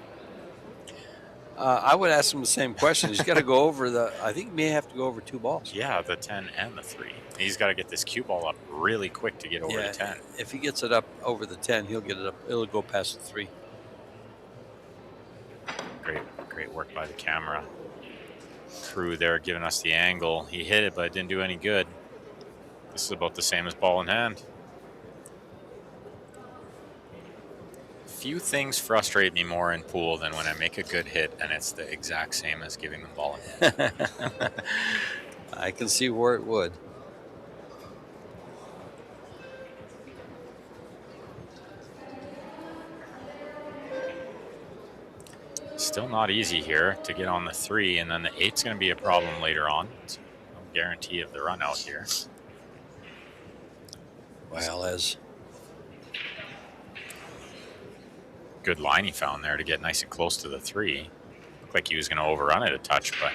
I would ask him the same question. He's got to go over I think he may have to go over 2 balls. Yeah, the 10 and the 3. He's got to get this cue ball up really quick to get over the 10. If he gets it up over the 10, he'll get it up. It'll go past the 3. Great work by the camera crew there, giving us the angle. He hit it, but it didn't do any good. This is about the same as ball in hand. Few things frustrate me more in pool than when I make a good hit and it's the exact same as giving the ball in hand. I can see where it would. Still not easy here to get on the 3, and then the 8's going to be a problem later on. So no guarantee of the run out here. Well, as good line he found there to get nice and close to the 3. Looked like he was going to overrun it a touch, but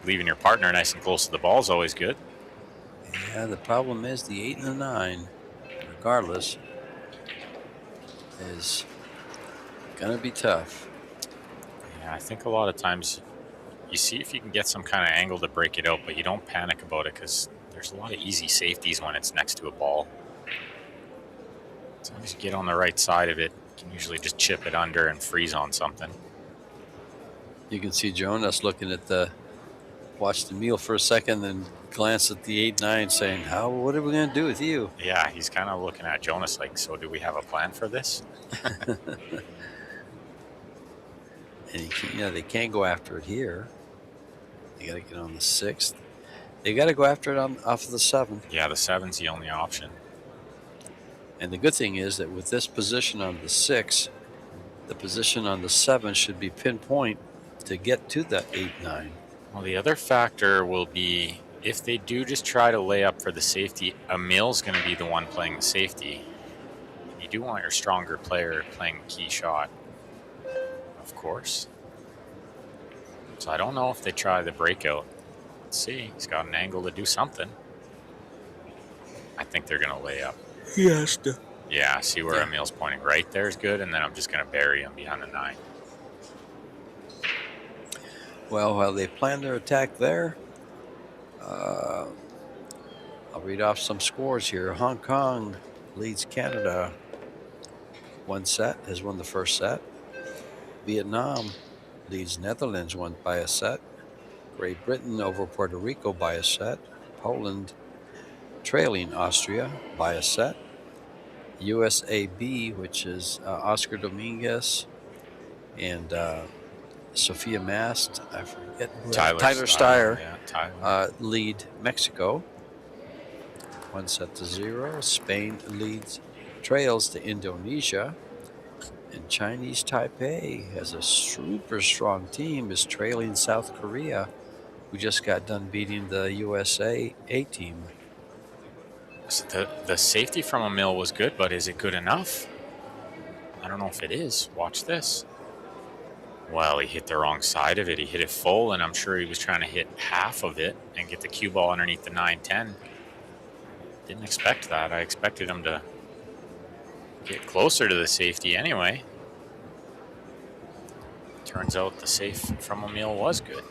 leaving your partner nice and close to the ball is always good. Yeah, the problem is the 8 and the 9, regardless, is going to be tough. Yeah, I think a lot of times you see if you can get some kind of angle to break it out, but you don't panic about it because there's a lot of easy safeties when it's next to a ball. As long as you get on the right side of it, you can usually just chip it under and freeze on something. You can see Jonas looking at watch the meal for a second and glance at the 8-9 saying, what are we going to do with you? Yeah, he's kind of looking at Jonas like, so do we have a plan for this? And they can't go after it here. They got to get on the 6th. They got to go after it off of the 7th. Yeah, the 7's the only option. And the good thing is that with this position on the 6, the position on the 7 should be pinpoint to get to the 8-9. Well, the other factor will be if they do just try to lay up for the safety, Emil's going to be the one playing the safety. He do want your stronger player playing the key shot, of course. So I don't know if they try the breakout. Let's see. He's got an angle to do something. I think they're going to lay up. He has to. Yeah, see where Emil's pointing right there is good, and then I'm just going to bury him behind the 9. Well, while they plan their attack there, I'll read off some scores here. Hong Kong leads Canada 1 set, has won the first set. Vietnam leads Netherlands by a set. Great Britain over Puerto Rico by a set. Poland trailing Austria by a set. USAB, which is Oscar Dominguez and Sophia Mast, I forget, Tyler Steyer, lead Mexico 1-0. Spain trails to Indonesia, and Chinese Taipei has a super strong team, is trailing South Korea, who just got done beating the USA A team. So the safety from Emil was good, but is it good enough? I don't know if it is. Watch this. Well, he hit the wrong side of it. He hit it full, and I'm sure he was trying to hit half of it and get the cue ball underneath the 9-10. Didn't expect that. I expected him to get closer to the safety anyway. Turns out the safe from Emil was good.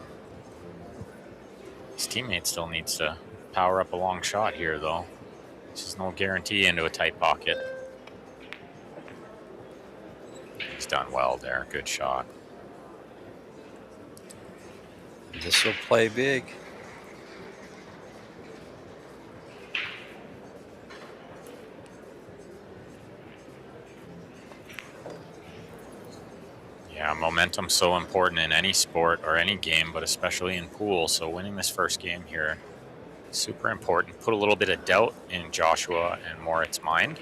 His teammate still needs to power up a long shot here, though. This is no guarantee into a tight pocket. He's done well there. Good shot. This will play big. Yeah, momentum's so important in any sport or any game, but especially in pool. So winning this first game here, super important. Put a little bit of doubt in Joshua and Morit's mind.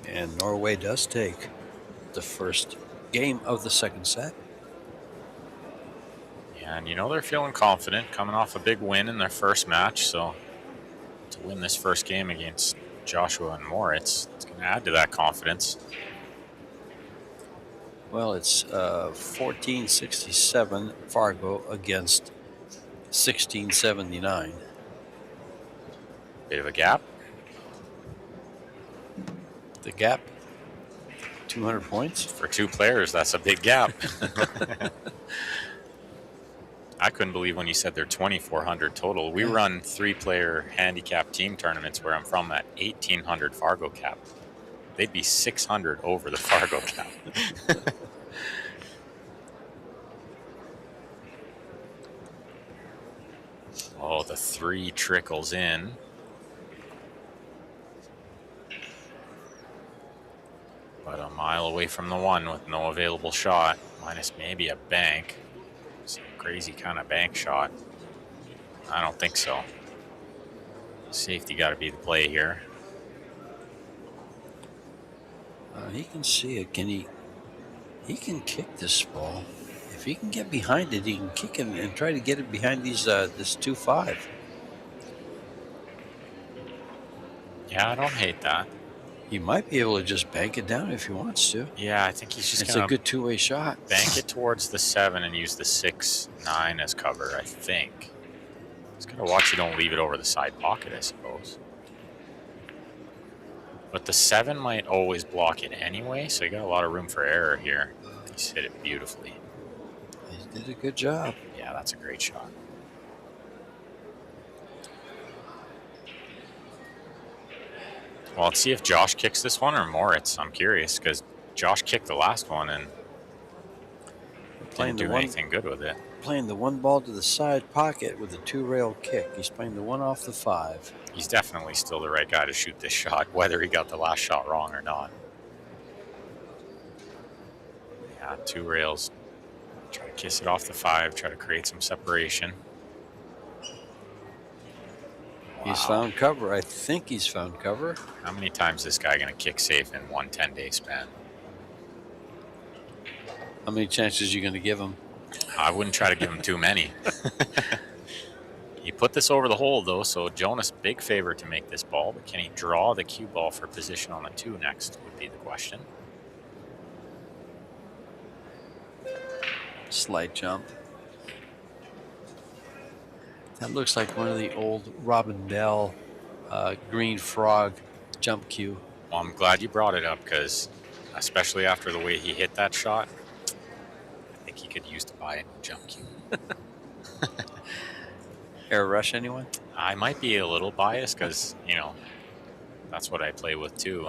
And Norway does take the first game of the second set. Yeah, and you know they're feeling confident, coming off a big win in their first match. So to win this first game against Joshua and Moritz, it's going to add to that confidence. Well, it's 1467 Fargo against 1679. Bit of a gap. The gap, 200 points. For 2 players, that's a big gap. I couldn't believe when you said they're 2,400 total. We run 3-player handicap team tournaments where I'm from at 1,800 Fargo cap. They'd be 600 over the Fargo cap. Oh, the 3 trickles in. But a mile away from the 1 with no available shot, minus maybe a bank. Some crazy kind of bank shot. I don't think so. Safety got to be the play here. He can see it. He can kick this ball. If he can get behind it, he can kick it and try to get it behind these this 2-5. Yeah, I don't hate that. He might be able to just bank it down if he wants to. Yeah, I think he's just It's going a good two-way shot. bank it towards the 7 and use the 6-9 as cover, I think. He's going to watch you don't leave it over the side pocket, I suppose. But the 7 might always block it anyway, so you got a lot of room for error here. He's hit it beautifully. He did a good job. Yeah, that's a great shot. Well, let's see if Josh kicks this one or Moritz. I'm curious because Josh kicked the last one and didn't do anything good with it. Playing the 1 ball to the side pocket with a 2-rail kick. He's playing the 1 off the 5. He's definitely still the right guy to shoot this shot, whether he got the last shot wrong or not. Yeah, 2 rails. Try to kiss it off the 5, try to create some separation. He's Wow. found cover. I think he's found cover. How many times is this guy going to kick safe in one 10-day span? How many chances are you going to give him? I wouldn't try to give him too many. He put this over the hole, though, so Jonas, big favor to make this ball. But can he draw the cue ball for position on the 2 next would be the question. Slight jump. That looks like one of the old Robin Bell green frog jump cue. Well, I'm glad you brought it up because, especially after the way he hit that shot, I think he could use to buy a new jump cue. Air rush, anyone? I might be a little biased because, you know, that's what I play with too.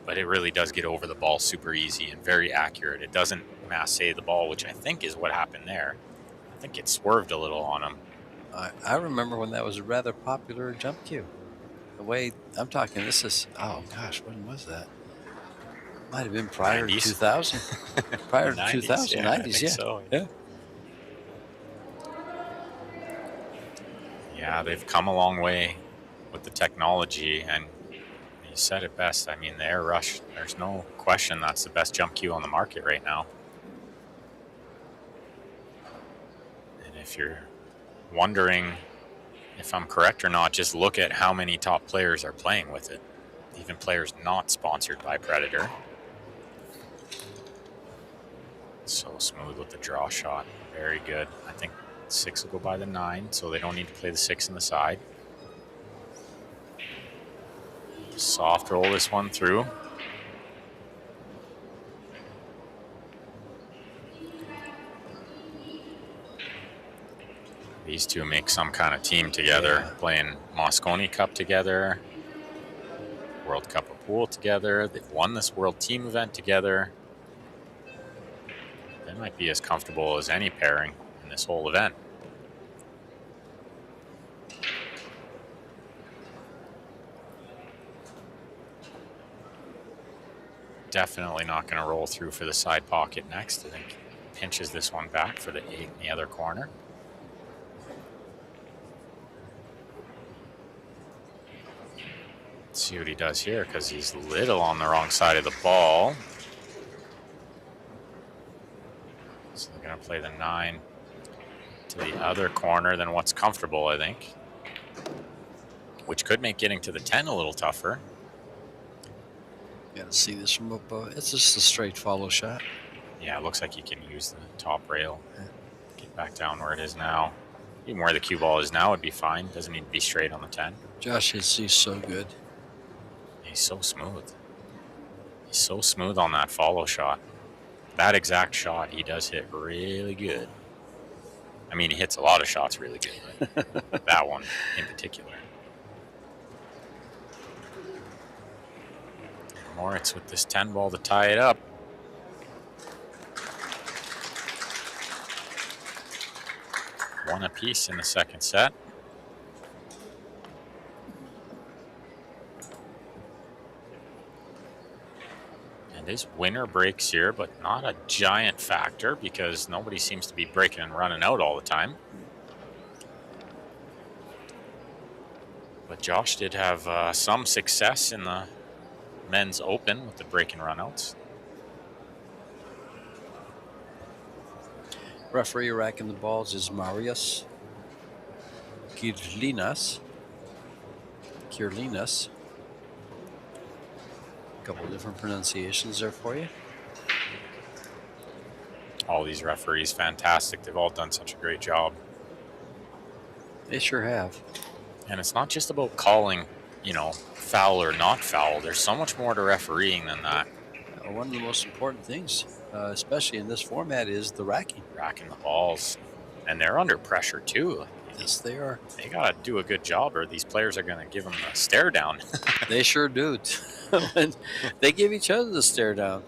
But it really does get over the ball super easy and very accurate. It doesn't massé the ball, which I think is what happened there. I think it swerved a little on him. I remember when that was a rather popular jump cue. The way I'm talking, this is, oh gosh, when was that? Might have been prior 90s. to 2000. Prior to 90s, 2000, yeah, I 90s, think yeah. so. Yeah. Yeah, they've come a long way with the technology, and you said it best. I mean, the air rush, there's no question that's the best jump cue on the market right now. And if you're wondering if I'm correct or not, just look at how many top players are playing with it. Even players not sponsored by Predator. So smooth with the draw shot. Very good. I think 6 will go by the 9, so they don't need to play the 6 in the side. Soft roll this one through. These two make some kind of team together, playing Moscone Cup together, World Cup of Pool together. They've won this World Team event together. They might be as comfortable as any pairing in this whole event. Definitely not going to roll through for the side pocket next. I think pinches this one back for the 8 in the other corner. Let's see what he does here because he's a little on the wrong side of the ball. So they're going to play the 9 to the other corner than what's comfortable, I think. Which could make getting to the 10 a little tougher. Got to see this from above. It's just a straight follow shot. Yeah, it looks like you can use the top rail. Get back down where it is now. Even where the cue ball is now would be fine. Doesn't need to be straight on the 10. Josh is he's so good. He's so smooth. He's so smooth on that follow shot. That exact shot he does hit really good. I mean, he hits a lot of shots really good, but that one in particular. Moritz with this 10 ball to tie it up. One apiece in the second set. And his winner breaks here, but not a giant factor because nobody seems to be breaking and running out all the time. But Josh did have some success in the men's open with the break and runouts. Referee racking the balls is Marius Kirlinas. A couple different pronunciations there for you. All these referees, fantastic. They've all done such a great job. They sure have. And it's not just about calling, you know, foul or not foul. There's so much more to refereeing than that. One of the most important things, especially in this format, is the racking. Racking the balls. And they're under pressure, too. Yes, they are. They got to do a good job or these players are going to give them a stare down. They sure do. And they give each other the stare down.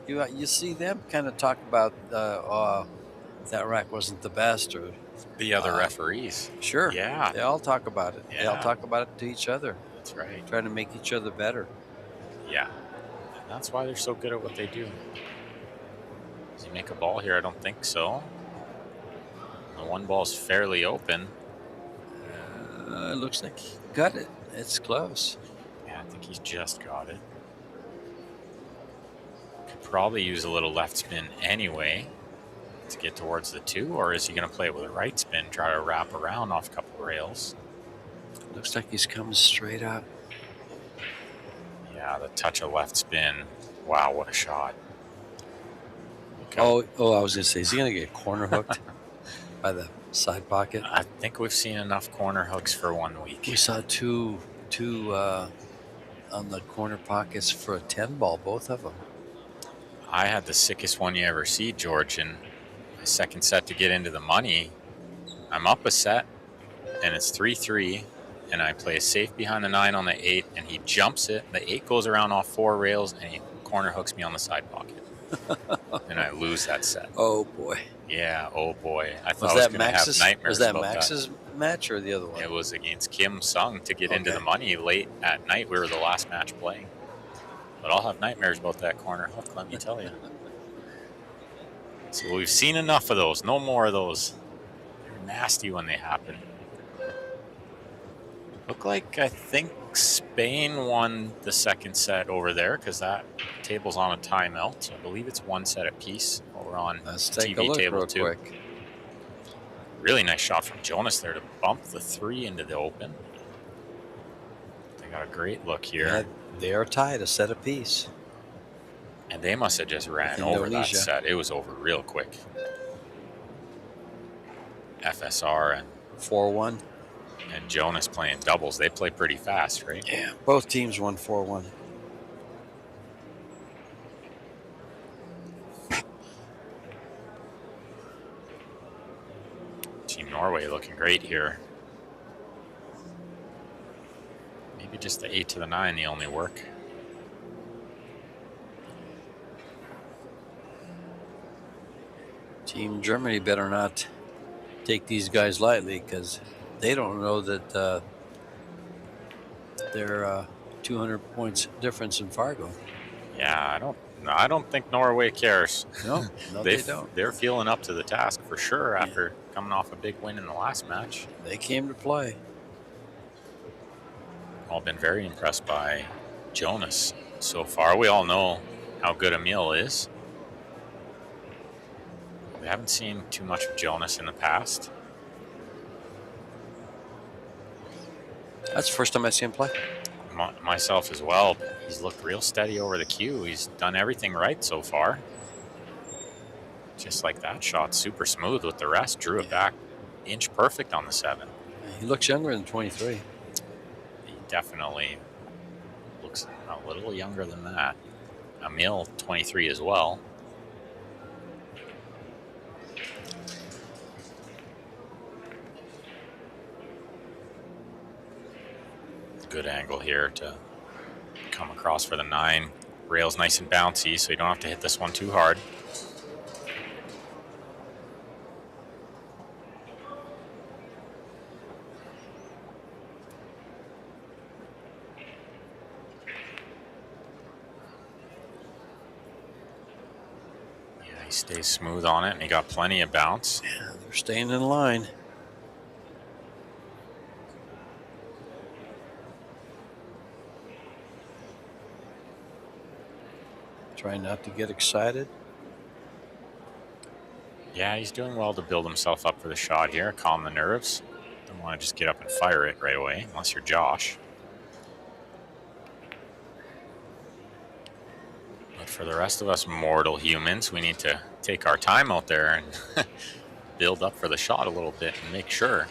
You see them kind of talk about, that rack wasn't the best. Or The other referees. Sure. Yeah. They all talk about it. They all Yeah. talk about it to each other. That's right. Trying to make each other better. Yeah. And that's why they're so good at what they do. Does he make a ball here? I don't think so. The one ball's fairly open. It looks like got it. It's close. Yeah, I think he's just got it. Could probably use a little left spin anyway to get towards the 2, or is he going to play it with a right spin, try to wrap around off a couple of rails? Looks like he's coming straight up. Yeah, the touch of left spin. Wow, what a shot. Oh, I was going to say, is he going to get corner hooked by the side pocket? I think we've seen enough corner hooks for 1 week. We saw two on the corner pockets for a 10 ball, both of them. I had the sickest one you ever see, George, in my second set to get into the money. I'm up a set, and it's 3-3, and I play a safe behind the 9 on the 8, and he jumps it. The 8 goes around off 4 rails, and he corner hooks me on the side pocket. And I lose that set. Oh, boy. Yeah, oh boy. I thought Was I was that going to have Max's? nightmares Was that about Max's match or the other one? It was against Kim Sung to get into Okay. the money late at night. We were the last match playing. But I'll have nightmares about that corner hook, let me tell you. So we've seen enough of those. No more of those. They're nasty when they happen. Look like I think Spain won the second set over there because that table's on a timeout. So I believe it's 1 set apiece over on Let's take a TV look table real 2. quick. Really nice shot from Jonas there to bump the 3 into the open. They got a great look here. Yeah, they are tied, a set apiece. And they must have just ran over that Indonesia. set. It was over real quick. FSR 4-1. and Jonas playing doubles. They play pretty fast, right? Yeah, both teams won 4-1. Team Norway looking great here. Maybe just the 8 to the 9, the only work. Team Germany better not take these guys lightly because they don't know that they're 200 points difference in Fargo. Yeah, I don't think Norway cares. No, they don't. They're feeling up to the task for sure after coming off a big win in the last match. They came to play. All been very impressed by Jonas so far. We all know how good Emil is. We haven't seen too much of Jonas in the past. That's the first time I see him play. Myself as well, but he's looked real steady over the cue. He's done everything right so far. Just like that shot, super smooth with the rest. Drew it back inch perfect on the 7. He looks younger than 23. He definitely looks a little younger than that. Emil, 23 as well. Good angle here to come across for the 9. Rail's nice and bouncy, so you don't have to hit this one too hard. Yeah, he stays smooth on it, and he got plenty of bounce. Yeah, they're staying in line. Trying not to get excited. Yeah, he's doing well to build himself up for the shot here, calm the nerves. Don't want to just get up and fire it right away, unless you're Josh. But for the rest of us mortal humans, we need to take our time out there and build up for the shot a little bit and make sure.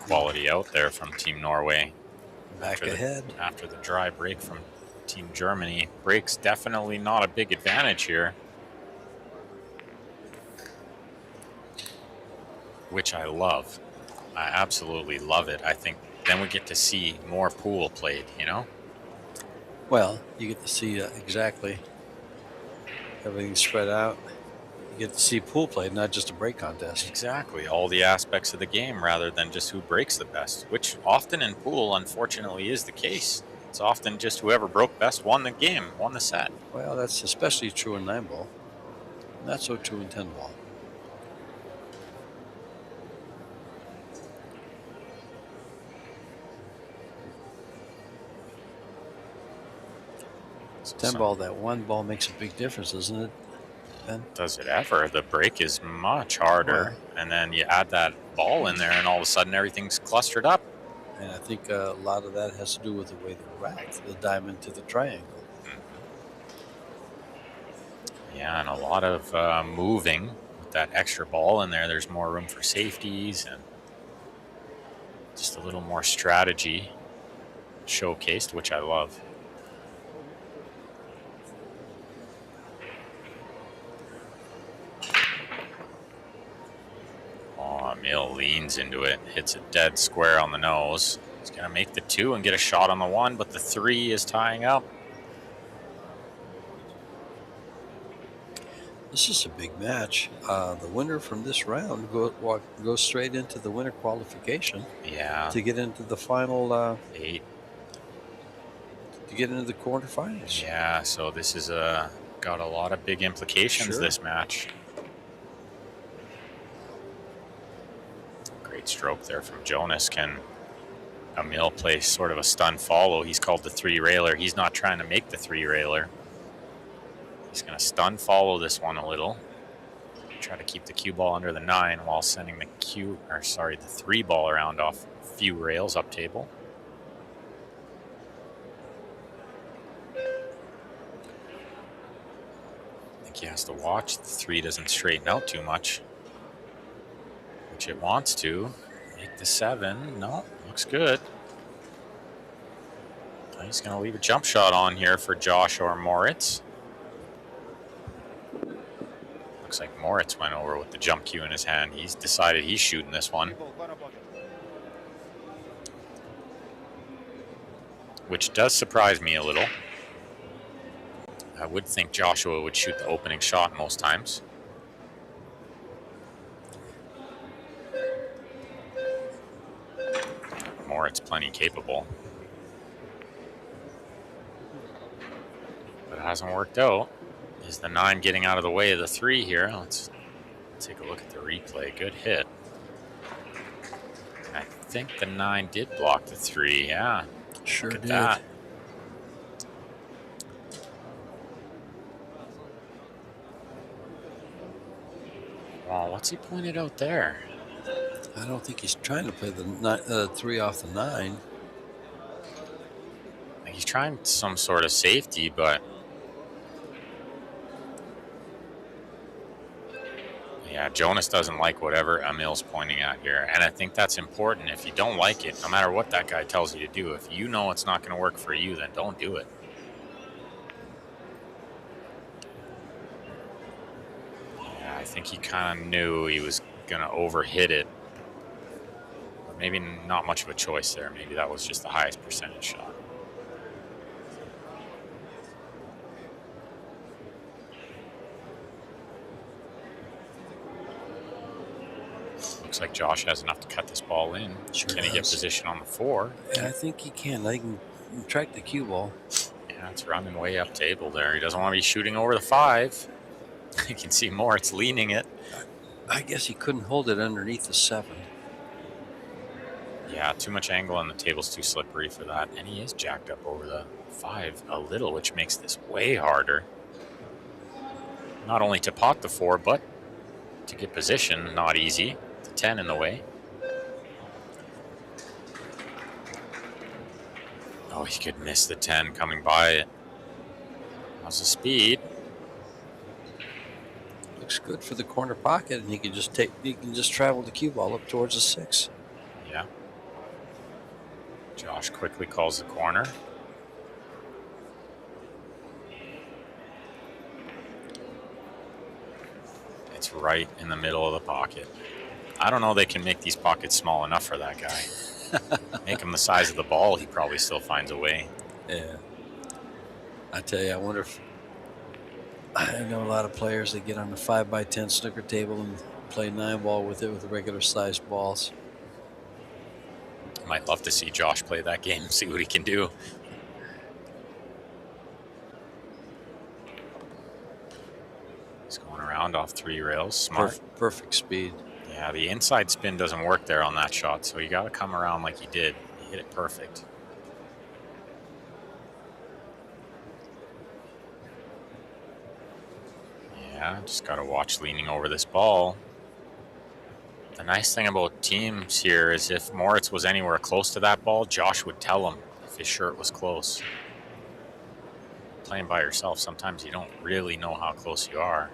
Quality out there from Team Norway. Back ahead. After the dry break from Team Germany. Break's definitely not a big advantage here. Which I love. I absolutely love it. I think then we get to see more pool played, you know? Well, you get to see exactly everything spread out. You get to see pool played, not just a break contest. Exactly. All the aspects of the game rather than just who breaks the best, which often in pool, unfortunately, is the case. It's often just whoever broke best won the game, won the set. Well, that's especially true in 9-ball. Not so true in 10-ball. So 10-ball, that one ball makes a big difference, doesn't it, Ben? Does it ever? The break is much harder, and then you add that ball in there, and all of a sudden everything's clustered up. And I think a lot of that has to do with the way they rack the diamond to the triangle. Yeah, and a lot of moving with that extra ball in there. There's more room for safeties and just a little more strategy showcased, which I love. Oh, Emil leans into it, hits it dead square on the nose. He's going to make the 2 and get a shot on the 1, but the 3 is tying up. This is a big match. The winner from this round goes straight into the winner qualification. Yeah. To get into the final 8. To get into the quarterfinals. Yeah, so this is got a lot of big implications, Sure. This match. Great stroke there from Jonas. Can Emil play sort of a stun follow? He's called the 3-railer. He's not trying to make the 3-railer. He's going to stun follow this one a little. Try to keep the cue ball under the 9 while sending the 3 ball around off a few rails up table. I think he has to watch the 3 doesn't straighten out too much, which it wants to. Make the 7. No, looks good. He's going to leave a jump shot on here for Josh or Moritz. Looks like Moritz went over with the jump cue in his hand. He's decided he's shooting this one, which does surprise me a little. I would think Joshua would shoot the opening shot most times. Moritz plenty capable, but it hasn't worked out. Is the 9 getting out of the way of the 3 here? Let's take a look at the replay. Good hit. I think the 9 did block the 3. Yeah, Sure look at did. that. Wow, what's he pointed out there? I don't think he's trying to play the 3 off the 9. I think he's trying some sort of safety, but yeah, Jonas doesn't like whatever Emil's pointing at here, and I think that's important. If you don't like it, no matter what that guy tells you to do, if you know it's not going to work for you, then don't do it. Yeah, I think he kind of knew he was going to overhit it. But maybe not much of a choice there. Maybe that was just the highest percentage shot. Looks like Josh has enough to cut this ball in. Sure Can he get does. position on the 4? Yeah, I think he can. I can track the cue ball. Yeah, it's running way up table there. He doesn't want to be shooting over the 5. You can see Moritz leaning it. I guess he couldn't hold it underneath the 7. Yeah, too much angle and the table's too slippery for that. And he is jacked up over the 5 a little, which makes this way harder. Not only to pot the 4, but to get position, not easy. The 10 in the way. Oh, he could miss the 10 coming by it. How's the speed? Looks good for the corner pocket, and he can just travel the cue ball up towards the 6. Yeah. Josh quickly calls the corner. It's right in the middle of the pocket. I don't know they can make these pockets small enough for that guy. Make him the size of the ball, he probably still finds a way. Yeah. I tell you, I wonder if I know a lot of players that get on the 5x10 snooker table and play 9-ball with it with regular sized balls. Might love to see Josh play that game, see what he can do. around off 3 rails. Smart. Perfect speed. Yeah, the inside spin doesn't work there on that shot, so you got to come around like he did. He hit it perfect. Yeah, just got to watch leaning over this ball. The nice thing about teams here is if Moritz was anywhere close to that ball, Josh would tell him if his shirt was close. Playing by yourself, sometimes you don't really know how close you are.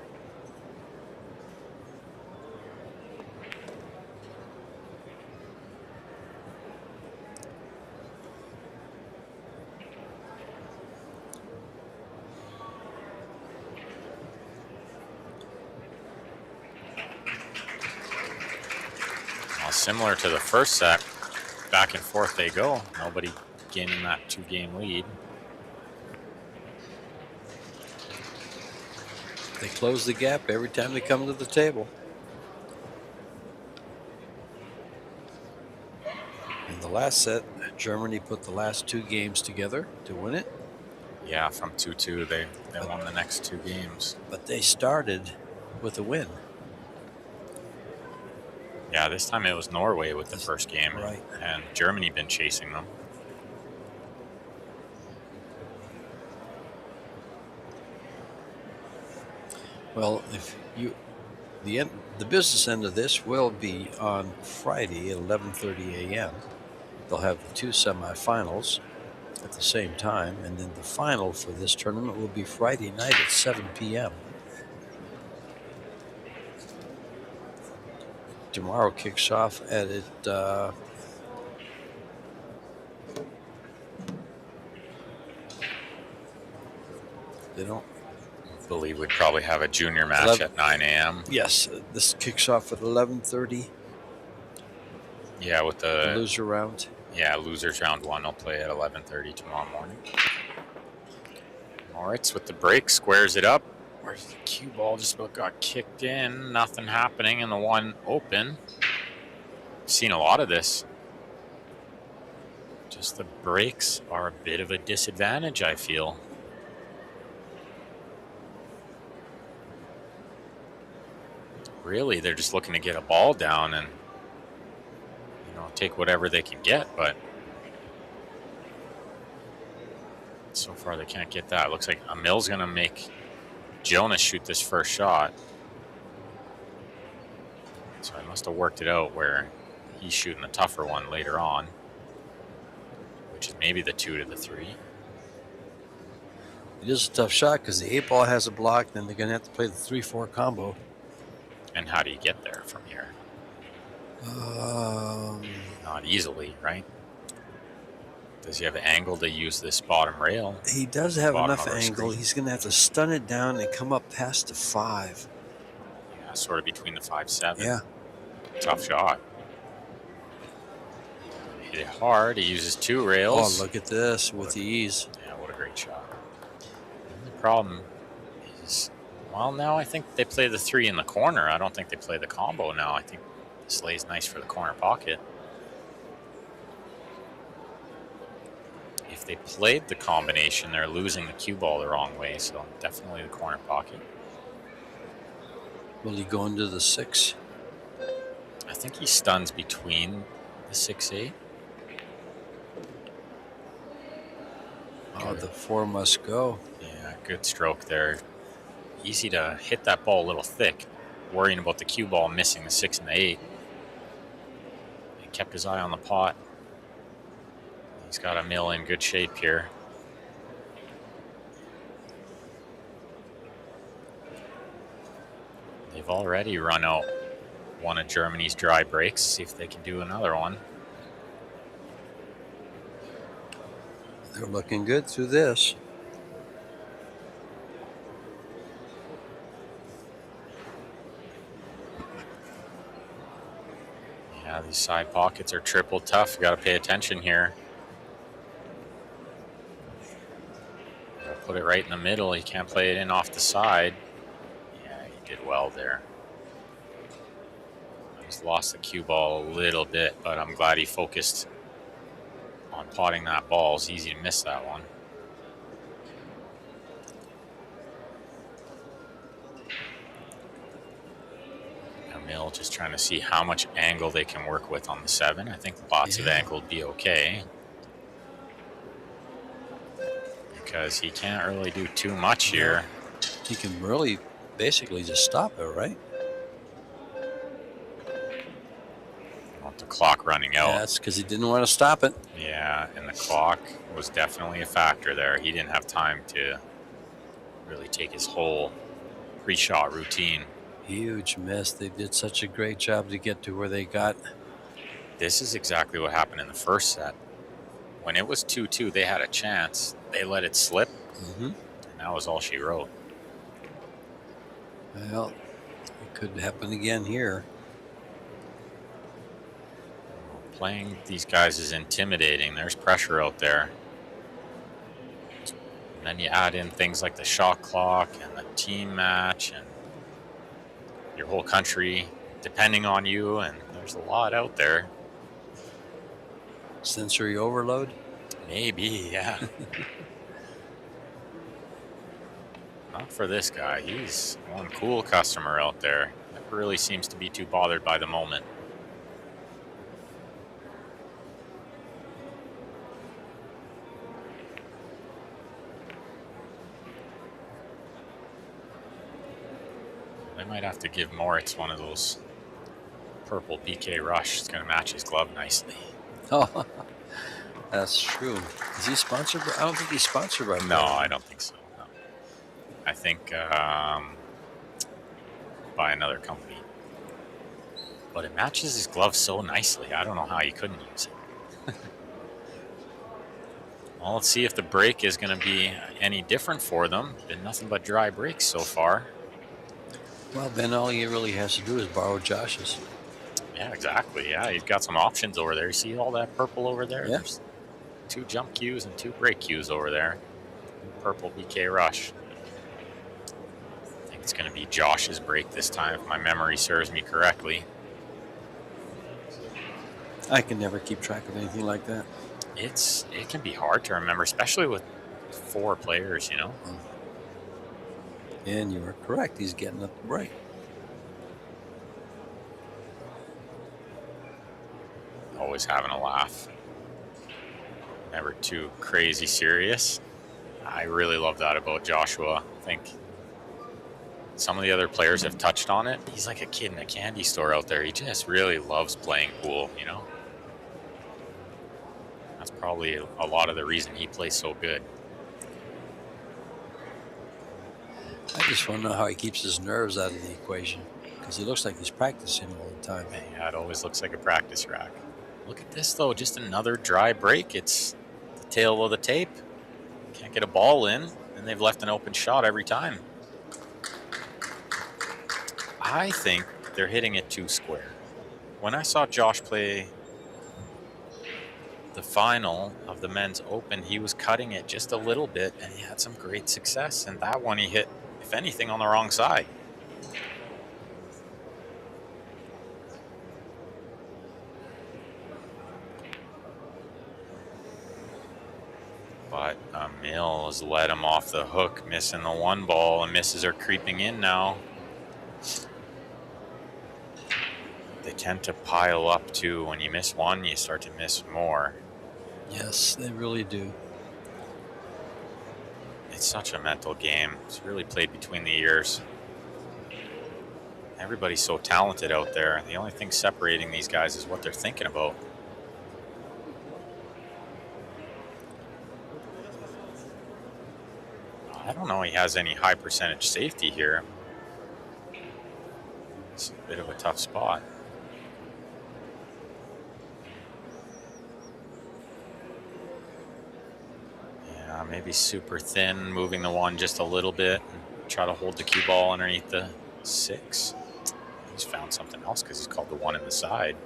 Similar to the first set, back and forth they go. Nobody gaining that 2-game lead. They close the gap every time they come to the table. In the last set, Germany put the last 2 games together to win it. Yeah, from 2-2, they won the next 2 games. But they started with a win. Yeah, this time it was Norway with the first game, right. And Germany been chasing them. Well, if you, the business end of this will be on Friday at 11:30 a.m. They'll have the 2 semifinals at the same time, and then the final for this tournament will be Friday night at 7 p.m. Tomorrow kicks off at it. They don't. I believe we'd probably have a junior match at 9 a.m. Yes, this kicks off at 11:30. Yeah, with the loser round. Yeah, losers round 1 will play at 11:30 tomorrow morning. Moritz with the break squares it up. Where's the cue ball? Just about got kicked in. Nothing happening in the 1 open. Seen a lot of this. Just the breaks are a bit of a disadvantage, I feel. Really, they're just looking to get a ball down and take whatever they can get, but so far they can't get that. Looks like Emil's going to make Jonas shoot this first shot. So I must have worked it out where he's shooting the tougher one later on, which is maybe the 2 to the 3. It is a tough shot because the 8 ball has a block, then they're going to have to play the 3-4 combo. And how do you get there from here? Not easily, right? Does he have an angle to use this bottom rail? He does have enough angle. Screen? He's going to have to stun it down and come up past the 5. Yeah, sort of between the 5-7. Yeah. Tough shot. Hit it hard. He uses 2 rails. Oh, look at this with the ease. Yeah, what a great shot. The problem is, well, now I think they play the 3 in the corner. I don't think they play the combo now. I think this lays nice for the corner pocket. If they played the combination, they're losing the cue ball the wrong way, so definitely the corner pocket. Will he go into the 6? I think he stuns between the 6-8. Oh, the 4 must go. Yeah, good stroke there. Easy to hit that ball a little thick, worrying about the cue ball missing the 6 and the 8. He kept his eye on the pot. He's got Emil in good shape here. They've already run out one of Germany's dry breaks. See if they can do another one. They're looking good through this. Yeah, these side pockets are triple tough. You got to pay attention here. Put it right in the middle. He can't play it in off the side. Yeah, he did well there. He's lost the cue ball a little bit, but I'm glad he focused on potting that ball. It's easy to miss that one. Mill just trying to see how much angle they can work with on the 7. I think lots of angle would be okay. Because he can't really do too much here. He can really basically just stop it, right? Want the clock running out. That's because he didn't want to stop it. Yeah, and the clock was definitely a factor there. He didn't have time to really take his whole pre-shot routine. Huge miss. They did such a great job to get to where they got. This is exactly what happened in the first set. When it was 2-2, they had a chance. They let it slip, and that was all she wrote. Well, it could happen again here. Playing these guys is intimidating. There's pressure out there. And then you add in things like the shot clock and the team match and your whole country depending on you, and there's a lot out there. Sensory overload? Maybe, yeah. Not for this guy. He's one cool customer out there. Never really seems to be too bothered by the moment. They might have to give Moritz one of those purple PK Rush. It's going to match his glove nicely. Oh, that's true. Is he sponsored by? I don't think he's sponsored by. No, I don't think so. No. I think by another company. But it matches his glove so nicely. I don't know how you couldn't use it. Well, let's see if the break is going to be any different for them. Been nothing but dry breaks so far. Well, then all he really has to do is borrow Josh's. Yeah, exactly. Yeah, he's got some options over there. You see all that purple over there? Yeah. There's 2 jump cues and 2 break cues over there. Purple BK Rush. I think it's going to be Josh's break this time, if my memory serves me correctly. I can never keep track of anything like that. It can be hard to remember, especially with 4 players, you know. And you are correct. He's getting up the break. Always having a laugh. Never too crazy serious. I really love that about Joshua. I think some of the other players have touched on it. He's like a kid in a candy store out there. He just really loves playing pool, you know. That's probably a lot of the reason he plays so good. I just want to know how he keeps his nerves out of the equation, because he looks like he's practicing all the time. Yeah, it always looks like a practice rack. Look at this, though. Just another dry break. It's the tail of the tape. Can't get a ball in, and they've left an open shot every time. I think they're hitting it too square. When I saw Josh play the final of the men's open, he was cutting it just a little bit, and he had some great success. And that one he hit, if anything, on the wrong side. But Emil has let him off the hook, missing the 1 ball, and misses are creeping in now. They tend to pile up too. When you miss 1, you start to miss more. Yes, they really do. It's such a mental game. It's really played between the ears. Everybody's so talented out there. The only thing separating these guys is what they're thinking about. I don't know he has any high percentage safety here. It's a bit of a tough spot. Yeah, maybe super thin, moving the 1 just a little bit. And try to hold the cue ball underneath the 6. He's found something else because he's called the 1 in the side.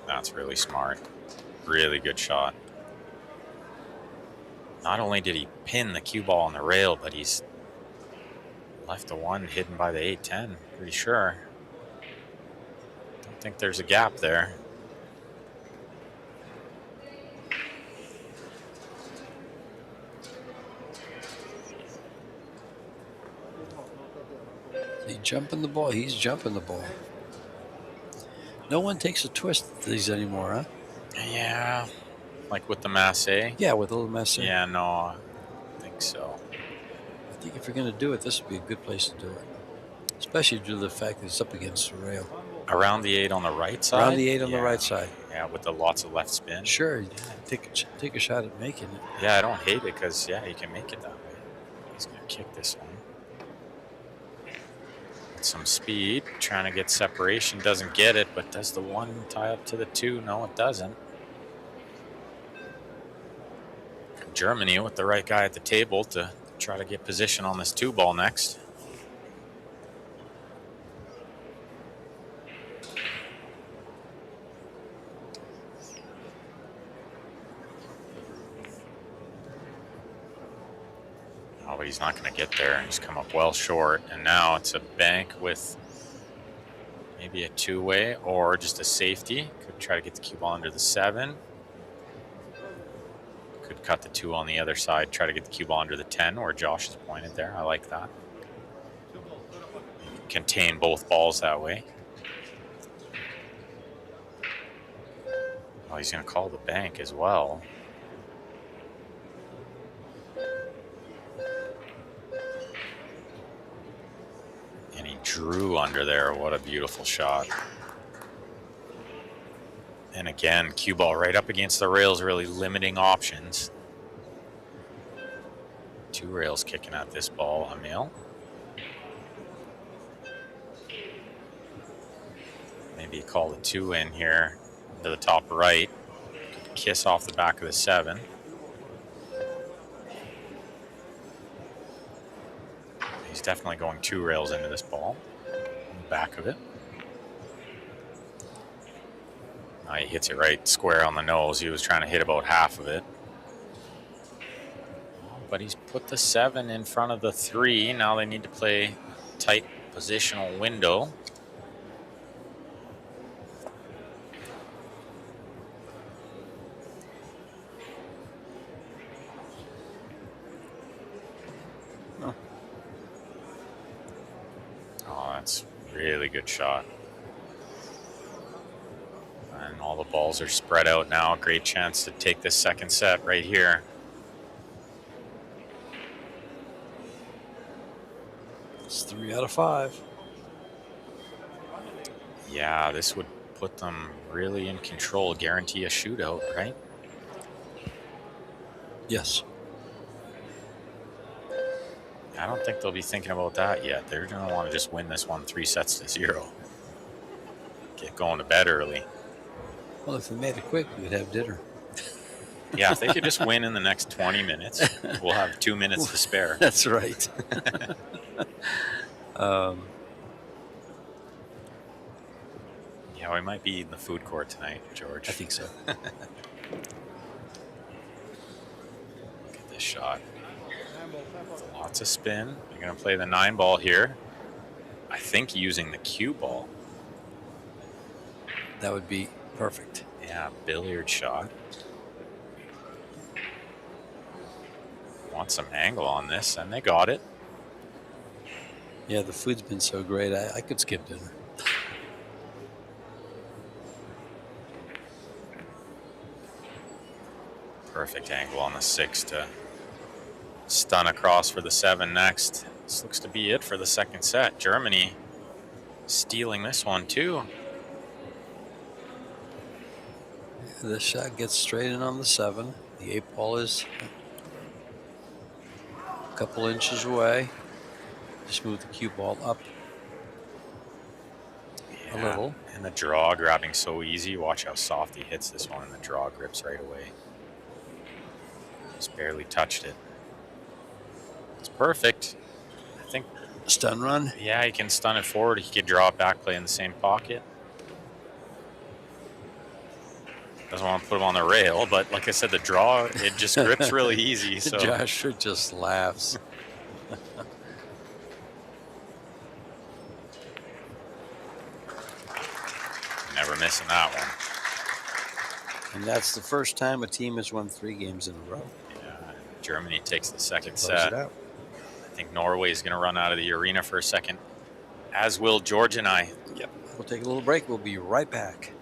That's really smart. Really good shot. Not only did he pin the cue ball on the rail, but he's left the 1 hidden by the 8-10, pretty sure. Don't think there's a gap there. jumping the ball. He's jumping the ball. No one takes a twist at these anymore, huh? Yeah, like with the masse. Yeah, with a little mess in. Yeah, no, I think so. I think if you're going to do it, this would be a good place to do it. Especially due to the fact that it's up against the rail. Around the 8 on the right side? Around the 8 on the right side. Yeah, with the lots of left spin. Sure, take a shot at making it. Yeah, I don't hate it because, yeah, you can make it that way. He's going to kick this one. With some speed, trying to get separation. Doesn't get it, but does the 1 tie up to the 2? No, it doesn't. Germany with the right guy at the table to try to get position on this 2 ball next. Oh, but he's not going to get there, and he's come up well short. And now it's a bank with maybe a 2-way or just a safety. Could try to get the cue ball under the 7. Could cut the 2 on the other side, try to get the cue ball under the 10 where Josh is pointed there. I like that. Contain both balls that way. Oh, he's going to call the bank as well. And he drew under there. What a beautiful shot. And again, cue ball right up against the rails, really limiting options. 2 rails kicking at this ball, Emil. Maybe you call the 2 in here to the top right. Kiss off the back of the 7. He's definitely going 2 rails into this ball. On the back of it. Now he hits it right square on the nose. He was trying to hit about half of it. But he's put the 7 in front of the 3. Now they need to play tight positional window. Oh, that's a really good shot. And all the balls are spread out now. Great chance to take this second set right here. It's 3 out of 5. Yeah, this would put them really in control, guarantee a shootout, right? Yes. I don't think they'll be thinking about that yet. They're going to want to just win this one 3-0. Get going to bed early. Well, if we made it quick, we'd have dinner. Yeah, if they could just win in the next 20 minutes, we'll have 2 minutes to spare. That's right. Yeah, we might be in the food court tonight, George. I think so. Look at this shot. Lots of spin. They're going to play the 9 ball here. I think using the cue ball. That would be perfect. Yeah, billiard shot. Want some angle on this, and they got it. Yeah, the food's been so great, I could skip dinner. Perfect angle on the 6 to stun across for the 7 next. This looks to be it for the second set. Germany stealing this one too. This shot gets straight in on the 7. The 8 ball is a couple inches away. Just move the cue ball up a little. And the draw grabbing so easy. Watch how soft he hits this one, and the draw grips right away. Just barely touched it. It's perfect. I think. Stun run? Yeah, he can stun it forward. He could draw it back, play in the same pocket. Doesn't want to put him on the rail, but like I said, the draw, it just grips really easy. So Josh just laughs. Never missing that one. And that's the first time a team has won 3 games in a row. Yeah, Germany takes the second Close set. it out. I think Norway is going to run out of the arena for a second. As will George and I. Yep. We'll take a little break. We'll be right back.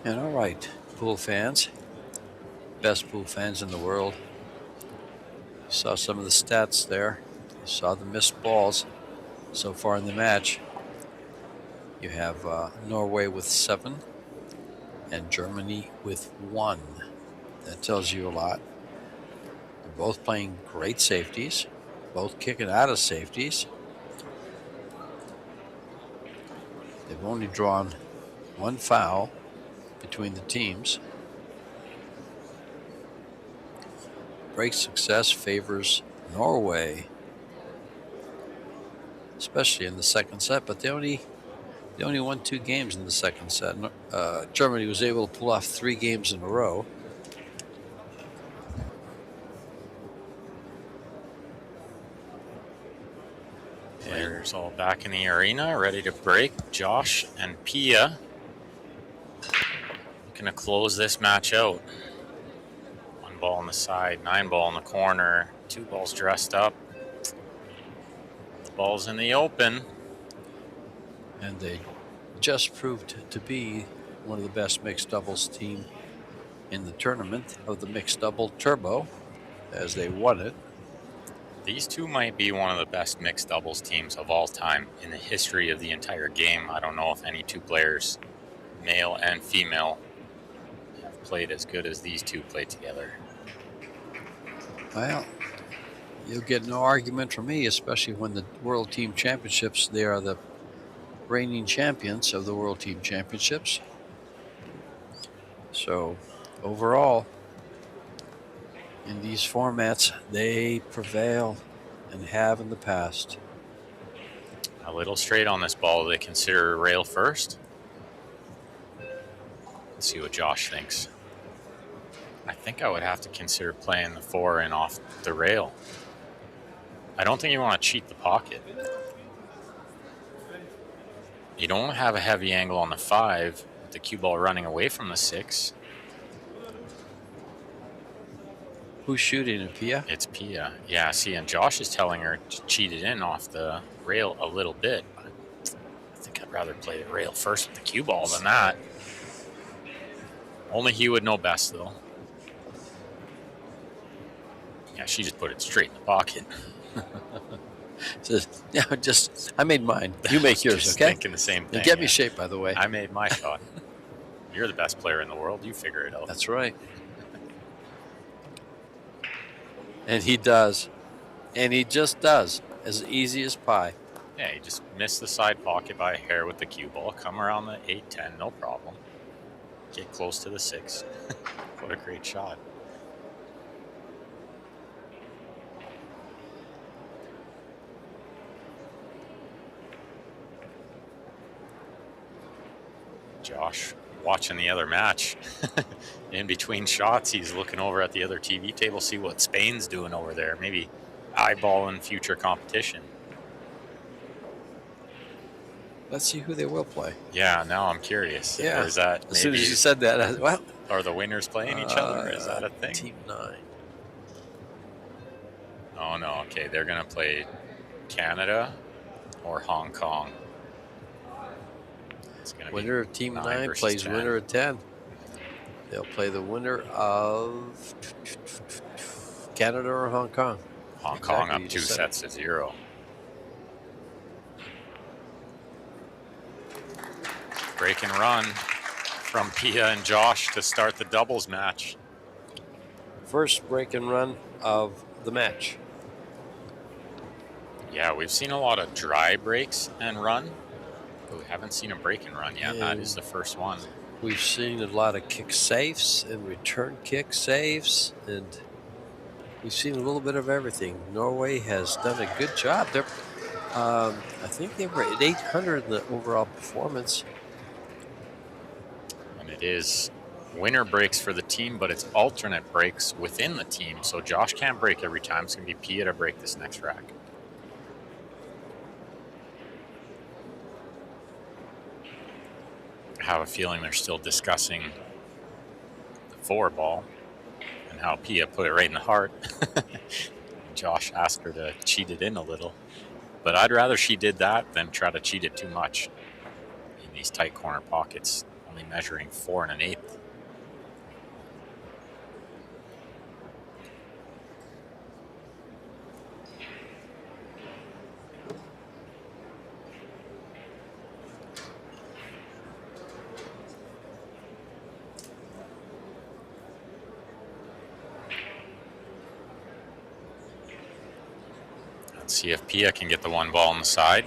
And all right, pool fans, best pool fans in the world. You saw some of the stats there. You saw the missed balls so far in the match. You have Norway with 7 and Germany with 1. That tells you a lot. They're both playing great safeties, both kicking out of safeties. They've only drawn 1 foul between the teams. Break success favors Norway, especially in the second set, but they only won 2 games in the second set. Germany was able to pull off 3 games in a row. Players all back in the arena, ready to break. Josh and Pia looking to close this match out. 1 ball on the side, 9 ball in the corner, 2 balls dressed up. The ball's in the open. And they just proved to be one of the best mixed doubles team in the tournament of the mixed double turbo as they won it. These two might be one of the best mixed doubles teams of all time in the history of the entire game. I don't know if any 2 players, male and female, have played as good as these 2 played together. Well, you'll get no argument from me, especially when the World Team Championships, they are the reigning champions of the World Team Championships. So, overall, in these formats, they prevail and have in the past. A little straight on this ball. They consider rail first. Let's see what Josh thinks. I think I would have to consider playing the 4 in off the rail. I don't think you want to cheat the pocket. You don't have a heavy angle on the 5 with the cue ball running away from the 6. Who's shooting it, Pia? It's Pia. Yeah, see, and Josh is telling her to cheat it in off the rail a little bit. But I think I'd rather play the rail first with the cue ball than that. Only he would know best, though. Yeah, she just put it straight in the pocket. Yeah, I made mine. You make yours, Just okay? thinking the same thing. And get me yeah. shape, by the way. I made my shot. You're the best player in the world. You figure it out. That's right. And he does. And he just does. As easy as pie. Yeah, you just miss the side pocket by a hair with the cue ball. Come around the 8-10, no problem. Get close to the 6. What a great shot. Josh watching the other match. In between shots, he's looking over at the other TV table, see what Spain's doing over there. Maybe eyeballing future competition. Let's see who they will play. Yeah, now I'm curious. Yeah. Or is that As soon maybe, as you said that, well, are the winners playing each other? Is that a thing? Team 9. Oh, no. Okay, they're going to play Canada or Hong Kong. It's going to be Winner of Team 9 versus plays 10. winner of 10. They'll play the winner of Canada or Hong Kong. Hong Exactly, Kong you up 2 just said sets to 0. Break and run from Pia and Josh to start the doubles match. First break and run of the match. Yeah, we've seen a lot of dry breaks and run, but we haven't seen a break and run yet. That is the first one. We've seen a lot of kick safes and return kick saves, and we've seen a little bit of everything. Norway has done a good job. I think they were at 800 in the overall performance. And it is winner breaks for the team, but it's alternate breaks within the team. So Josh can't break every time. It's going to be Pia to break this next rack. I have a feeling they're still discussing the 4 ball and how Pia put it right in the heart. Josh asked her to cheat it in a little. But I'd rather she did that than try to cheat it too much in these tight corner pockets, only measuring 4 1/8. Let's see if Pia can get the 1 ball on the side.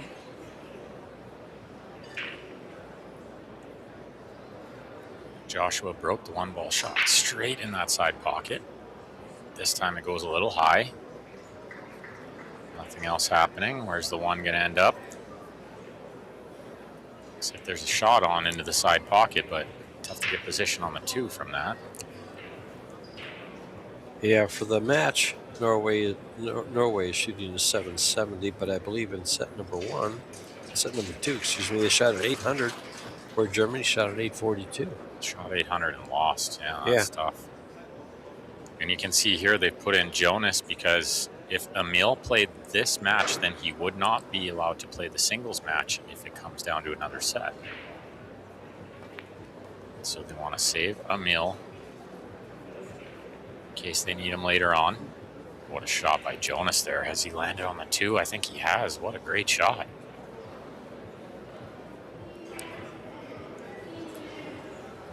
Joshua broke the 1 ball shot straight in that side pocket. This time it goes a little high. Nothing else happening. Where's the 1 going to end up? Looks like there's a shot on into the side pocket, but tough to get position on the 2 from that. Yeah, for the match, Norway is shooting a 770, but I believe in set number 2, excuse me, they shot at 800, where Germany shot at 842. Shot 800 and lost. Yeah, that's tough. And you can see here they put in Jonas because if Emil played this match, then he would not be allowed to play the singles match if it comes down to another set. So they want to save Emil in case they need him later on. What a shot by Jonas there. Has he landed on the 2? I think he has. What a great shot.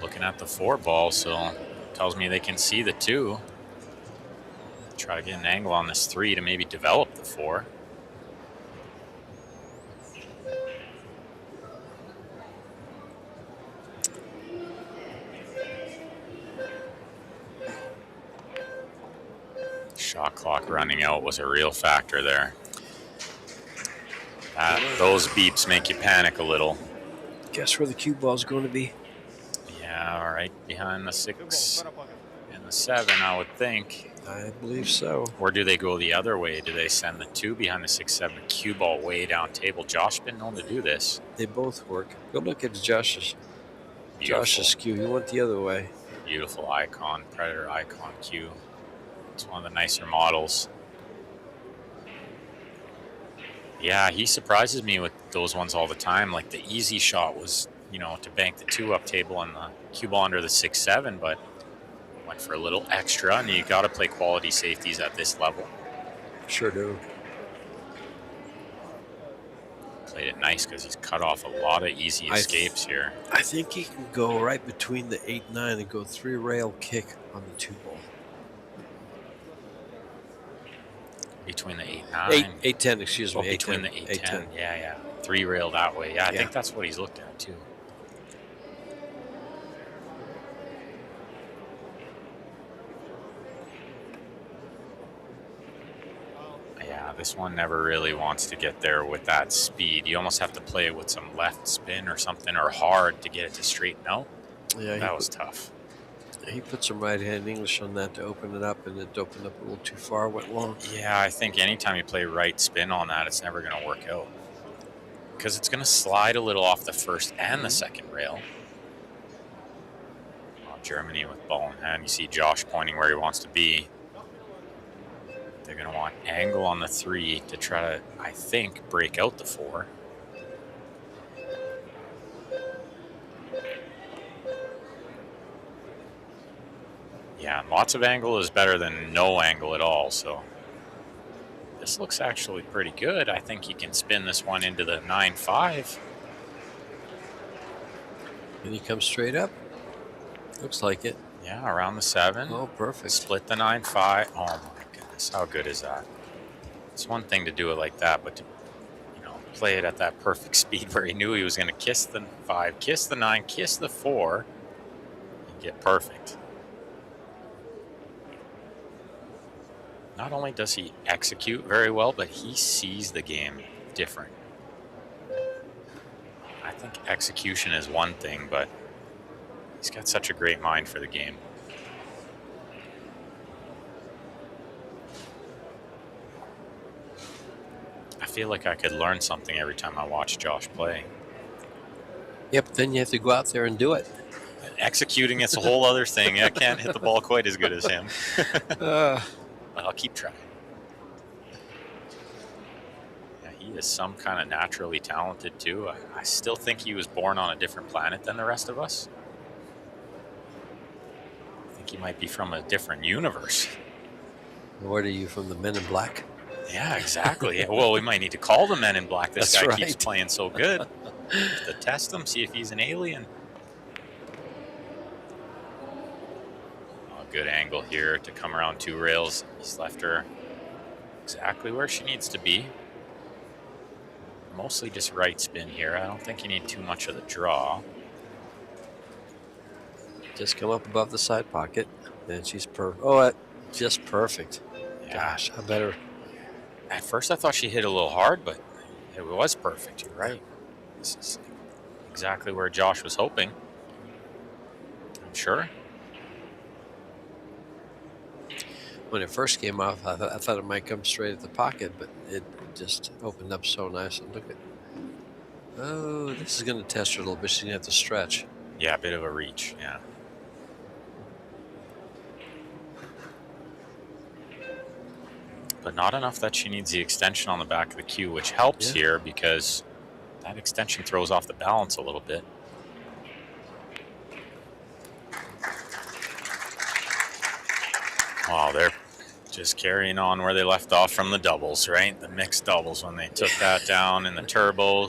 Looking at the 4 ball, so tells me they can see the 2. Try to get an angle on this 3 to maybe develop the 4. Shot clock running out was a real factor there. Those beeps make you panic a little. Guess where the cue ball is going to be? Yeah, all right. right behind the 6 and the 7, I would think. I believe so. Or do they go the other way? Do they send the 2 behind the 6-7 cue ball way down table? Josh been known to do this. They both work. Go look at Josh's Beautiful. cue. He went the other way. Beautiful icon, Predator icon cue. It's one of the nicer models. Yeah, he surprises me with those ones all the time. Like the easy shot was, to bank the 2 up table and the cue ball under the 6-7, but went for a little extra, and you got to play quality safeties at this level. Sure do. Played it nice because he's cut off a lot of easy escapes here. I think he can go right between the 8-9 and go 3-rail kick on the 2 ball. Between the 8-9. 8-10, excuse me. Oh, between the 8-10. Yeah. 3-rail that way. Yeah, I think that's what he's looked at too. Yeah, this one never really wants to get there with that speed. You almost have to play it with some left spin or something, or hard to get it to straighten out. Yeah, that was tough. He put some right-hand English on that to open it up, and it opened up a little too far, went long. Yeah, I think anytime you play right spin on that, it's never going to work out. Because it's going to slide a little off the first and the second rail. Well, Germany with ball in hand. You see Josh pointing where he wants to be. They're going to want angle on the 3 to try to, I think, break out the 4. Yeah, lots of angle is better than no angle at all, so this looks actually pretty good. I think he can spin this one into the 9-5. And he comes straight up. Looks like it. Yeah, around the 7. Oh, perfect. Split the 9-5. Oh my goodness, how good is that? It's one thing to do it like that, but to play it at that perfect speed where he knew he was going to kiss the 5, kiss the 9, kiss the 4, and get perfect. Not only does he execute very well, but he sees the game different. I think execution is one thing, but he's got such a great mind for the game. I feel like I could learn something every time I watch Josh play. Yep, then you have to go out there and do it. Executing is a whole other thing. I can't hit the ball quite as good as him. But I'll keep trying. Yeah, he is some kind of naturally talented too. I still think he was born on a different planet than the rest of us. I think he might be from a different universe. What are you, from the Men in Black? Yeah, exactly. Well, we might need to call the Men in Black. This That's guy right. keeps playing so good. To test him, see if he's an alien. Good angle here to come around 2 rails. He's left her exactly where she needs to be. Mostly just right spin here. I don't think you need too much of the draw. Just come up above the side pocket, and she's just perfect. Yeah. Gosh, I better. At first I thought she hit a little hard, but it was perfect. You're right. This is exactly where Josh was hoping. I'm sure. When it first came off, I thought it might come straight at the pocket, but it just opened up so nice. And look at, oh, this is going to test her a little bit. She's going to have to stretch. Yeah, a bit of a reach, yeah. But not enough that she needs the extension on the back of the cue, which helps here because that extension throws off the balance a little bit. Wow, they're just carrying on where they left off from the doubles, right? The mixed doubles when they took that down in the turbo.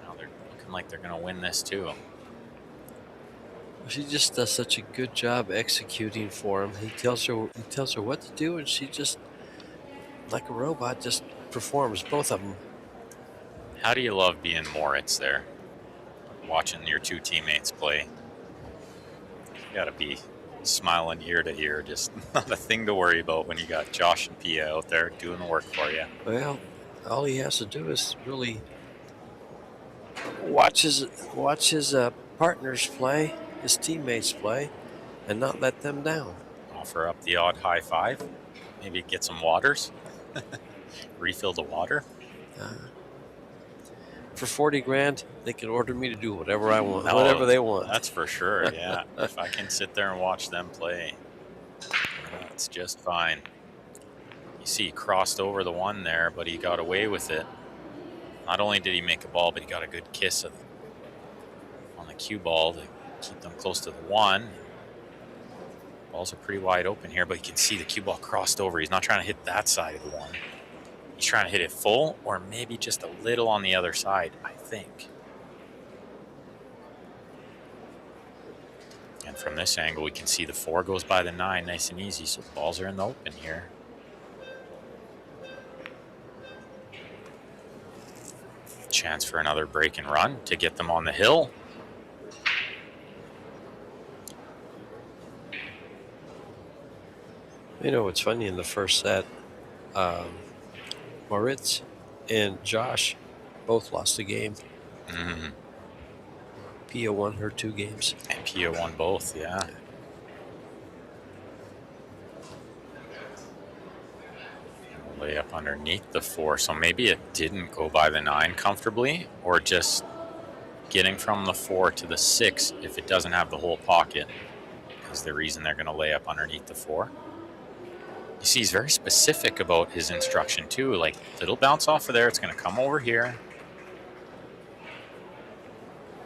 Now they're looking like they're going to win this too. She just does such a good job executing for him. He tells her what to do, and she just, like a robot, just performs, both of them. How do you love being Moritz there? Watching your 2 teammates play. You got to be smiling ear to ear, just not a thing to worry about when you got Josh and Pia out there doing the work for you. Well, all he has to do is really watch his partners play his teammates play and not let them down. Offer up the odd high five. Maybe get some waters. Refill the water. For 40 grand, they can order me to do whatever I want, No, whatever they want. That's for sure, yeah. If I can sit there and watch them play, that's just fine. You see, he crossed over the one there, but he got away with it. Not only did he make a ball, but he got a good kiss on the cue ball to keep them close to the one. Balls are pretty wide open here, but you can see the cue ball crossed over. He's not trying to hit that side of the one. He's trying to hit it full or maybe just a little on the other side, I think. And from this angle, we can see the 4 goes by the 9 nice and easy, so the balls are in the open here. Chance for another break and run to get them on the hill. You know what's funny, in the first set, Moritz and Josh both lost the game. Mm-hmm. Pia won her 2 games. And Pia won both, yeah. Lay up underneath the 4, so maybe it didn't go by the 9 comfortably, or just getting from the 4 to the 6 if it doesn't have the whole pocket is the reason they're going to lay up underneath the 4. You see, he's very specific about his instruction too. Like, it'll bounce off of there, it's going to come over here,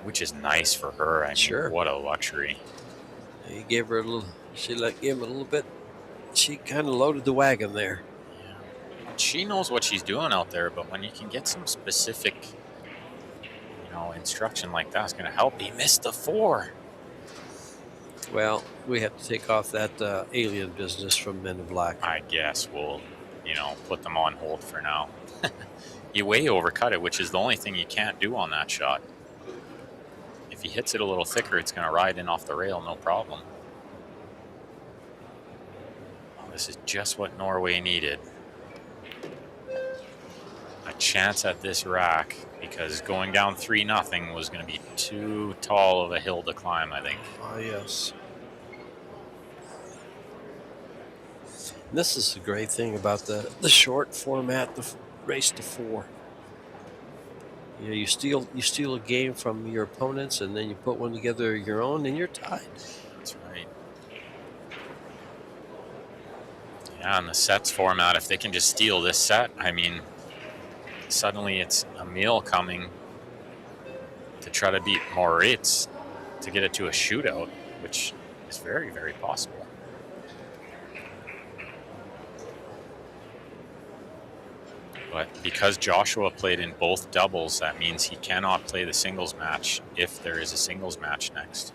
which is nice for her. I mean, Sure. What a luxury. He gave her a little. Gave him a little bit. She kind of loaded the wagon there. She knows what she's doing out there, but when you can get some specific, instruction like that, it's going to help. He missed the 4. Well, we have to take off that alien business from Men in Black. I guess we'll, put them on hold for now. You way overcut it, which is the only thing you can't do on that shot. If he hits it a little thicker, it's going to ride in off the rail, no problem. Oh, this is just what Norway needed. A chance at this rack, because going down 3-0 was going to be too tall of a hill to climb, I think. Ah, yes. This is the great thing about the short format, the race to 4. You steal a game from your opponents, and then you put one together of your own, and you're tied. That's right. Yeah, in the sets format, if they can just steal this set, I mean, suddenly it's a meal coming to try to beat Moritz to get it to a shootout, which is very, very possible. But because Joshua played in both doubles, that means he cannot play the singles match if there is a singles match next.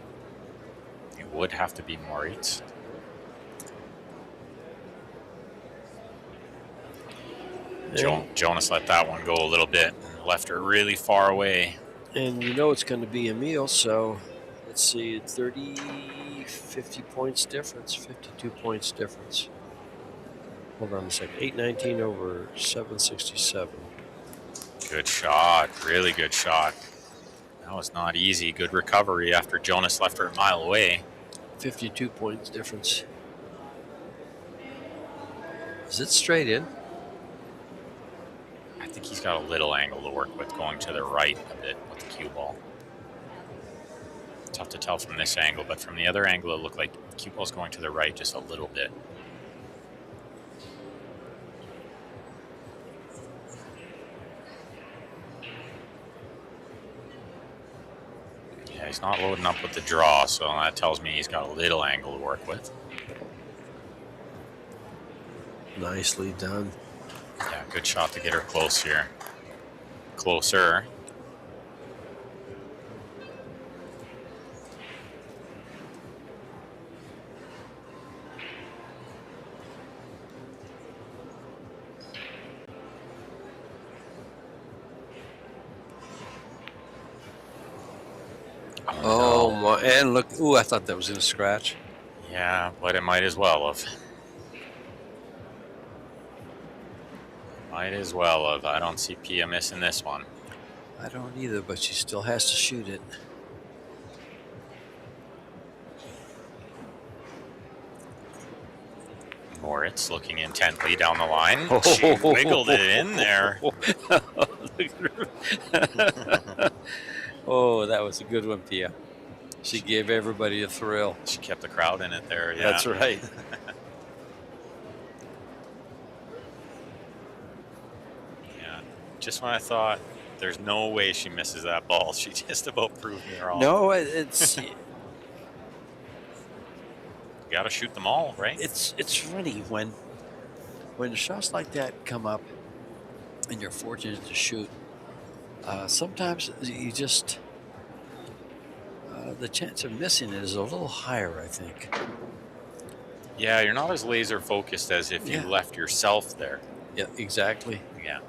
It would have to be Moritz. Jonas let that one go a little bit and left her really far away. And it's going to be a meal, so let's see, 50 points difference, 52 points difference. Hold on a second, 819 over 767. Good shot, really good shot. That was not easy. Good recovery after Jonas left her a mile away. 52 points difference. Is it straight in? I think he's got a little angle to work with, going to the right a bit with the cue ball. Tough to tell from this angle, but from the other angle, it looked like the cue ball's going to the right just a little bit. Yeah, he's not loading up with the draw, so that tells me he's got a little angle to work with. Nicely done. Yeah, good shot to get her close here. Closer. Oh my, and look, ooh, I thought that was in a scratch. Yeah, but it might as well have. Might as well have. I don't see Pia missing this one. I don't either, but she still has to shoot it. Moritz looking intently down the line. She wiggled it in there. Oh, that was a good one, Pia. She gave everybody a thrill. She kept the crowd in it there. Yeah. That's right. Yeah. Just when I thought there's no way she misses that ball, she just about proved me wrong. No, it's You got to shoot them all, right? it's funny when shots like that come up and you're fortunate to shoot. Sometimes you just the chance of missing it is a little higher, I think. Yeah, you're not as laser focused as if you left yourself there. Yeah, exactly. Yeah.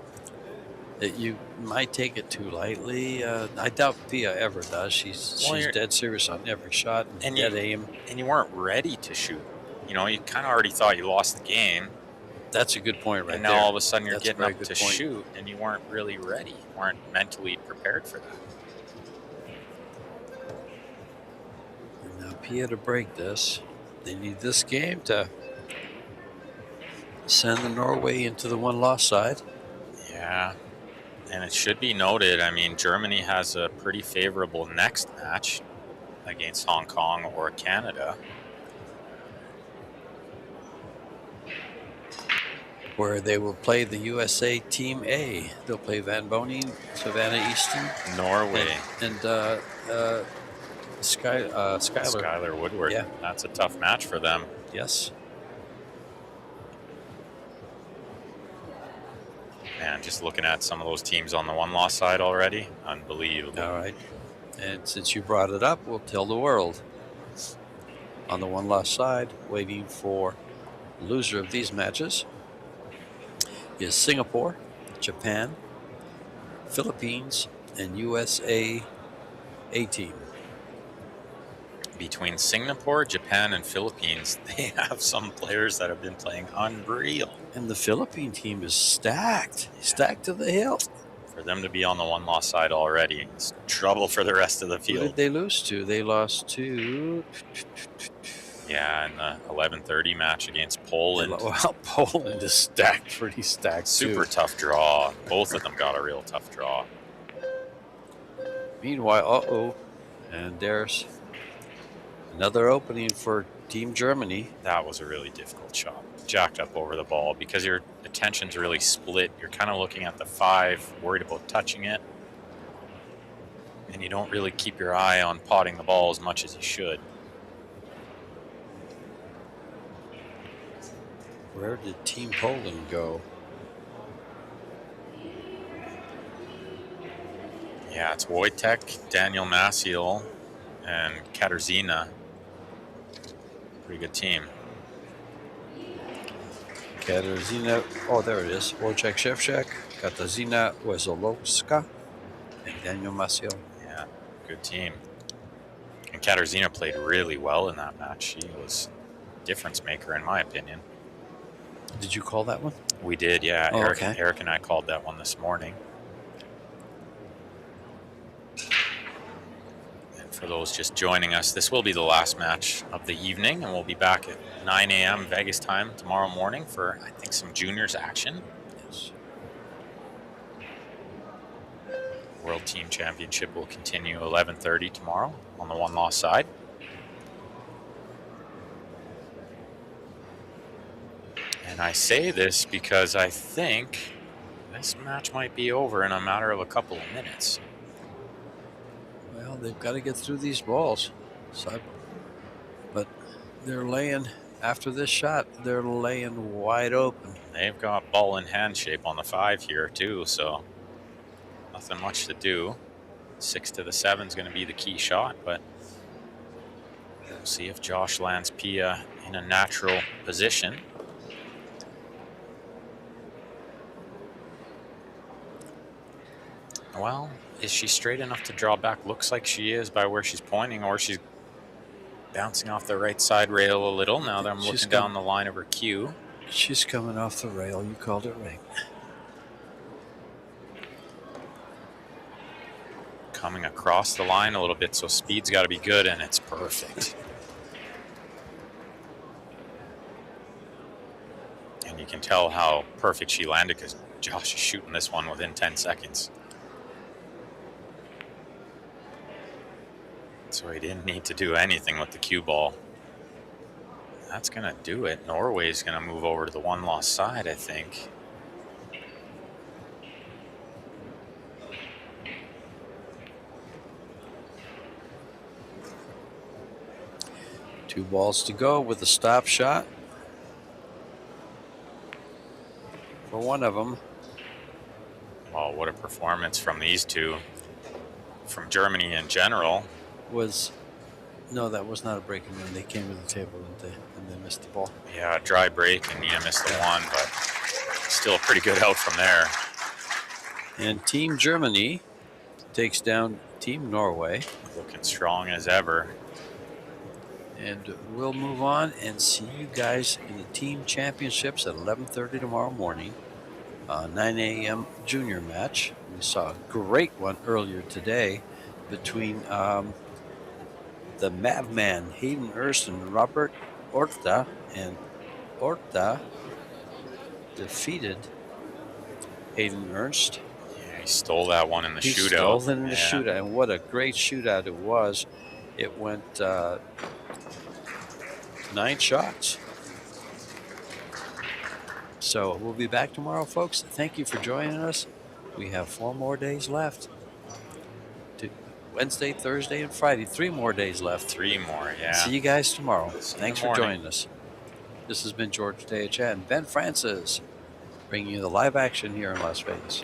That you might take it too lightly. I doubt Pia ever does. She's dead serious on every shot and dead aim. And you weren't ready to shoot. You know, you kind of already thought you lost the game. That's a good point, right and there. now all of a sudden you're That's getting a very up good to point. shoot, and you weren't really ready. You weren't mentally prepared for that. And now Pia to break this. They need this game to send the Norway into the one-loss side. Yeah. And it should be noted, I mean, Germany has a pretty favorable next match against Hong Kong or Canada. Where they will play the USA Team A. They'll play Van Boning, Savannah Easton, Norway. and Skylar. Skylar Woodward. Yeah. That's a tough match for them. Yes. Man, just looking at some of those teams on the one-loss side already, unbelievable. All right. And since you brought it up, we'll tell the world. On the one-loss side, waiting for the loser of these matches is Singapore, Japan, Philippines, and USA A team. Between Singapore, Japan, and Philippines, they have some players that have been playing unreal. And the Philippine team is stacked to the hilt. For them to be on the one-loss side already, it's trouble for the rest of the Who field. did they lose to? They lost to... Yeah, in the 11:30 match against Poland. Well, Poland is stacked, pretty stacked. Super too. tough draw. Both of them got a real tough draw. Meanwhile, and there's another opening for Team Germany. That was a really difficult shot. Jacked up over the ball because your attention's really split. You're kind of looking at the 5, worried about touching it. And you don't really keep your eye on potting the ball as much as you should. Where did Team Poland go? Yeah, it's Wojtek, Daniel Maciel, and Katarzyna. Pretty good team. Katarzyna, oh, there it is. Wojciech Szewczak, Katarzyna Wezolowska, and Daniel Maciel. Yeah, good team. And Katarzyna played really well in that match. She was a difference maker, in my opinion. Did you call that one? We did, yeah. Oh, Eric, okay. Eric and I called that one this morning. And for those just joining us, this will be the last match of the evening, and we'll be back at 9 a.m. Vegas time tomorrow morning for, I think, some juniors action. Yes. World Team Championship will continue 11:30 tomorrow on the one-loss side. And I say this because I think this match might be over in a matter of a couple of minutes. Well, they've got to get through these balls. But they're laying, after this shot, they're laying wide open. They've got ball in hand shape on the 5 here too, so nothing much to do. 6 to the 7 is going to be the key shot, but we'll see if Josh lands Pia in a natural position. Well, is she straight enough to draw back? Looks like she is by where she's pointing, or she's bouncing off the right side rail a little. Now that I'm looking down the line of her cue. She's coming off the rail. You called it right. Coming across the line a little bit, so speed's got to be good, and it's perfect. And you can tell how perfect she landed because Josh is shooting this one within 10 seconds. So he didn't need to do anything with the cue ball. That's going to do it. Norway's going to move over to the one-loss side, I think. Two balls to go with a stop shot for one of them. Well, what a performance from these two. From Germany in general. No, that was not a breaking run. They came to the table and they missed the ball. Yeah, a dry break, and Nina missed the one, but still a pretty good out from there. And Team Germany takes down Team Norway. Looking strong as ever. And we'll move on and see you guys in the team championships at 11:30 tomorrow morning. 9 a.m. junior match. We saw a great one earlier today between the Madman Hayden Ernst and Robert Orta. And Orta defeated Hayden Ernst. Yeah, he stole that one in the shootout. He stole it in the shootout. And what a great shootout it was. It went 9 shots. So we'll be back tomorrow, folks. Thank you for joining us. We have 4 more days left. Wednesday, Thursday, and Friday. 3 more days left. 3 more, yeah. See you guys tomorrow. See you Thanks in the for morning. joining us. This has been George Teachat and Ben Francis bringing you the live action here in Las Vegas.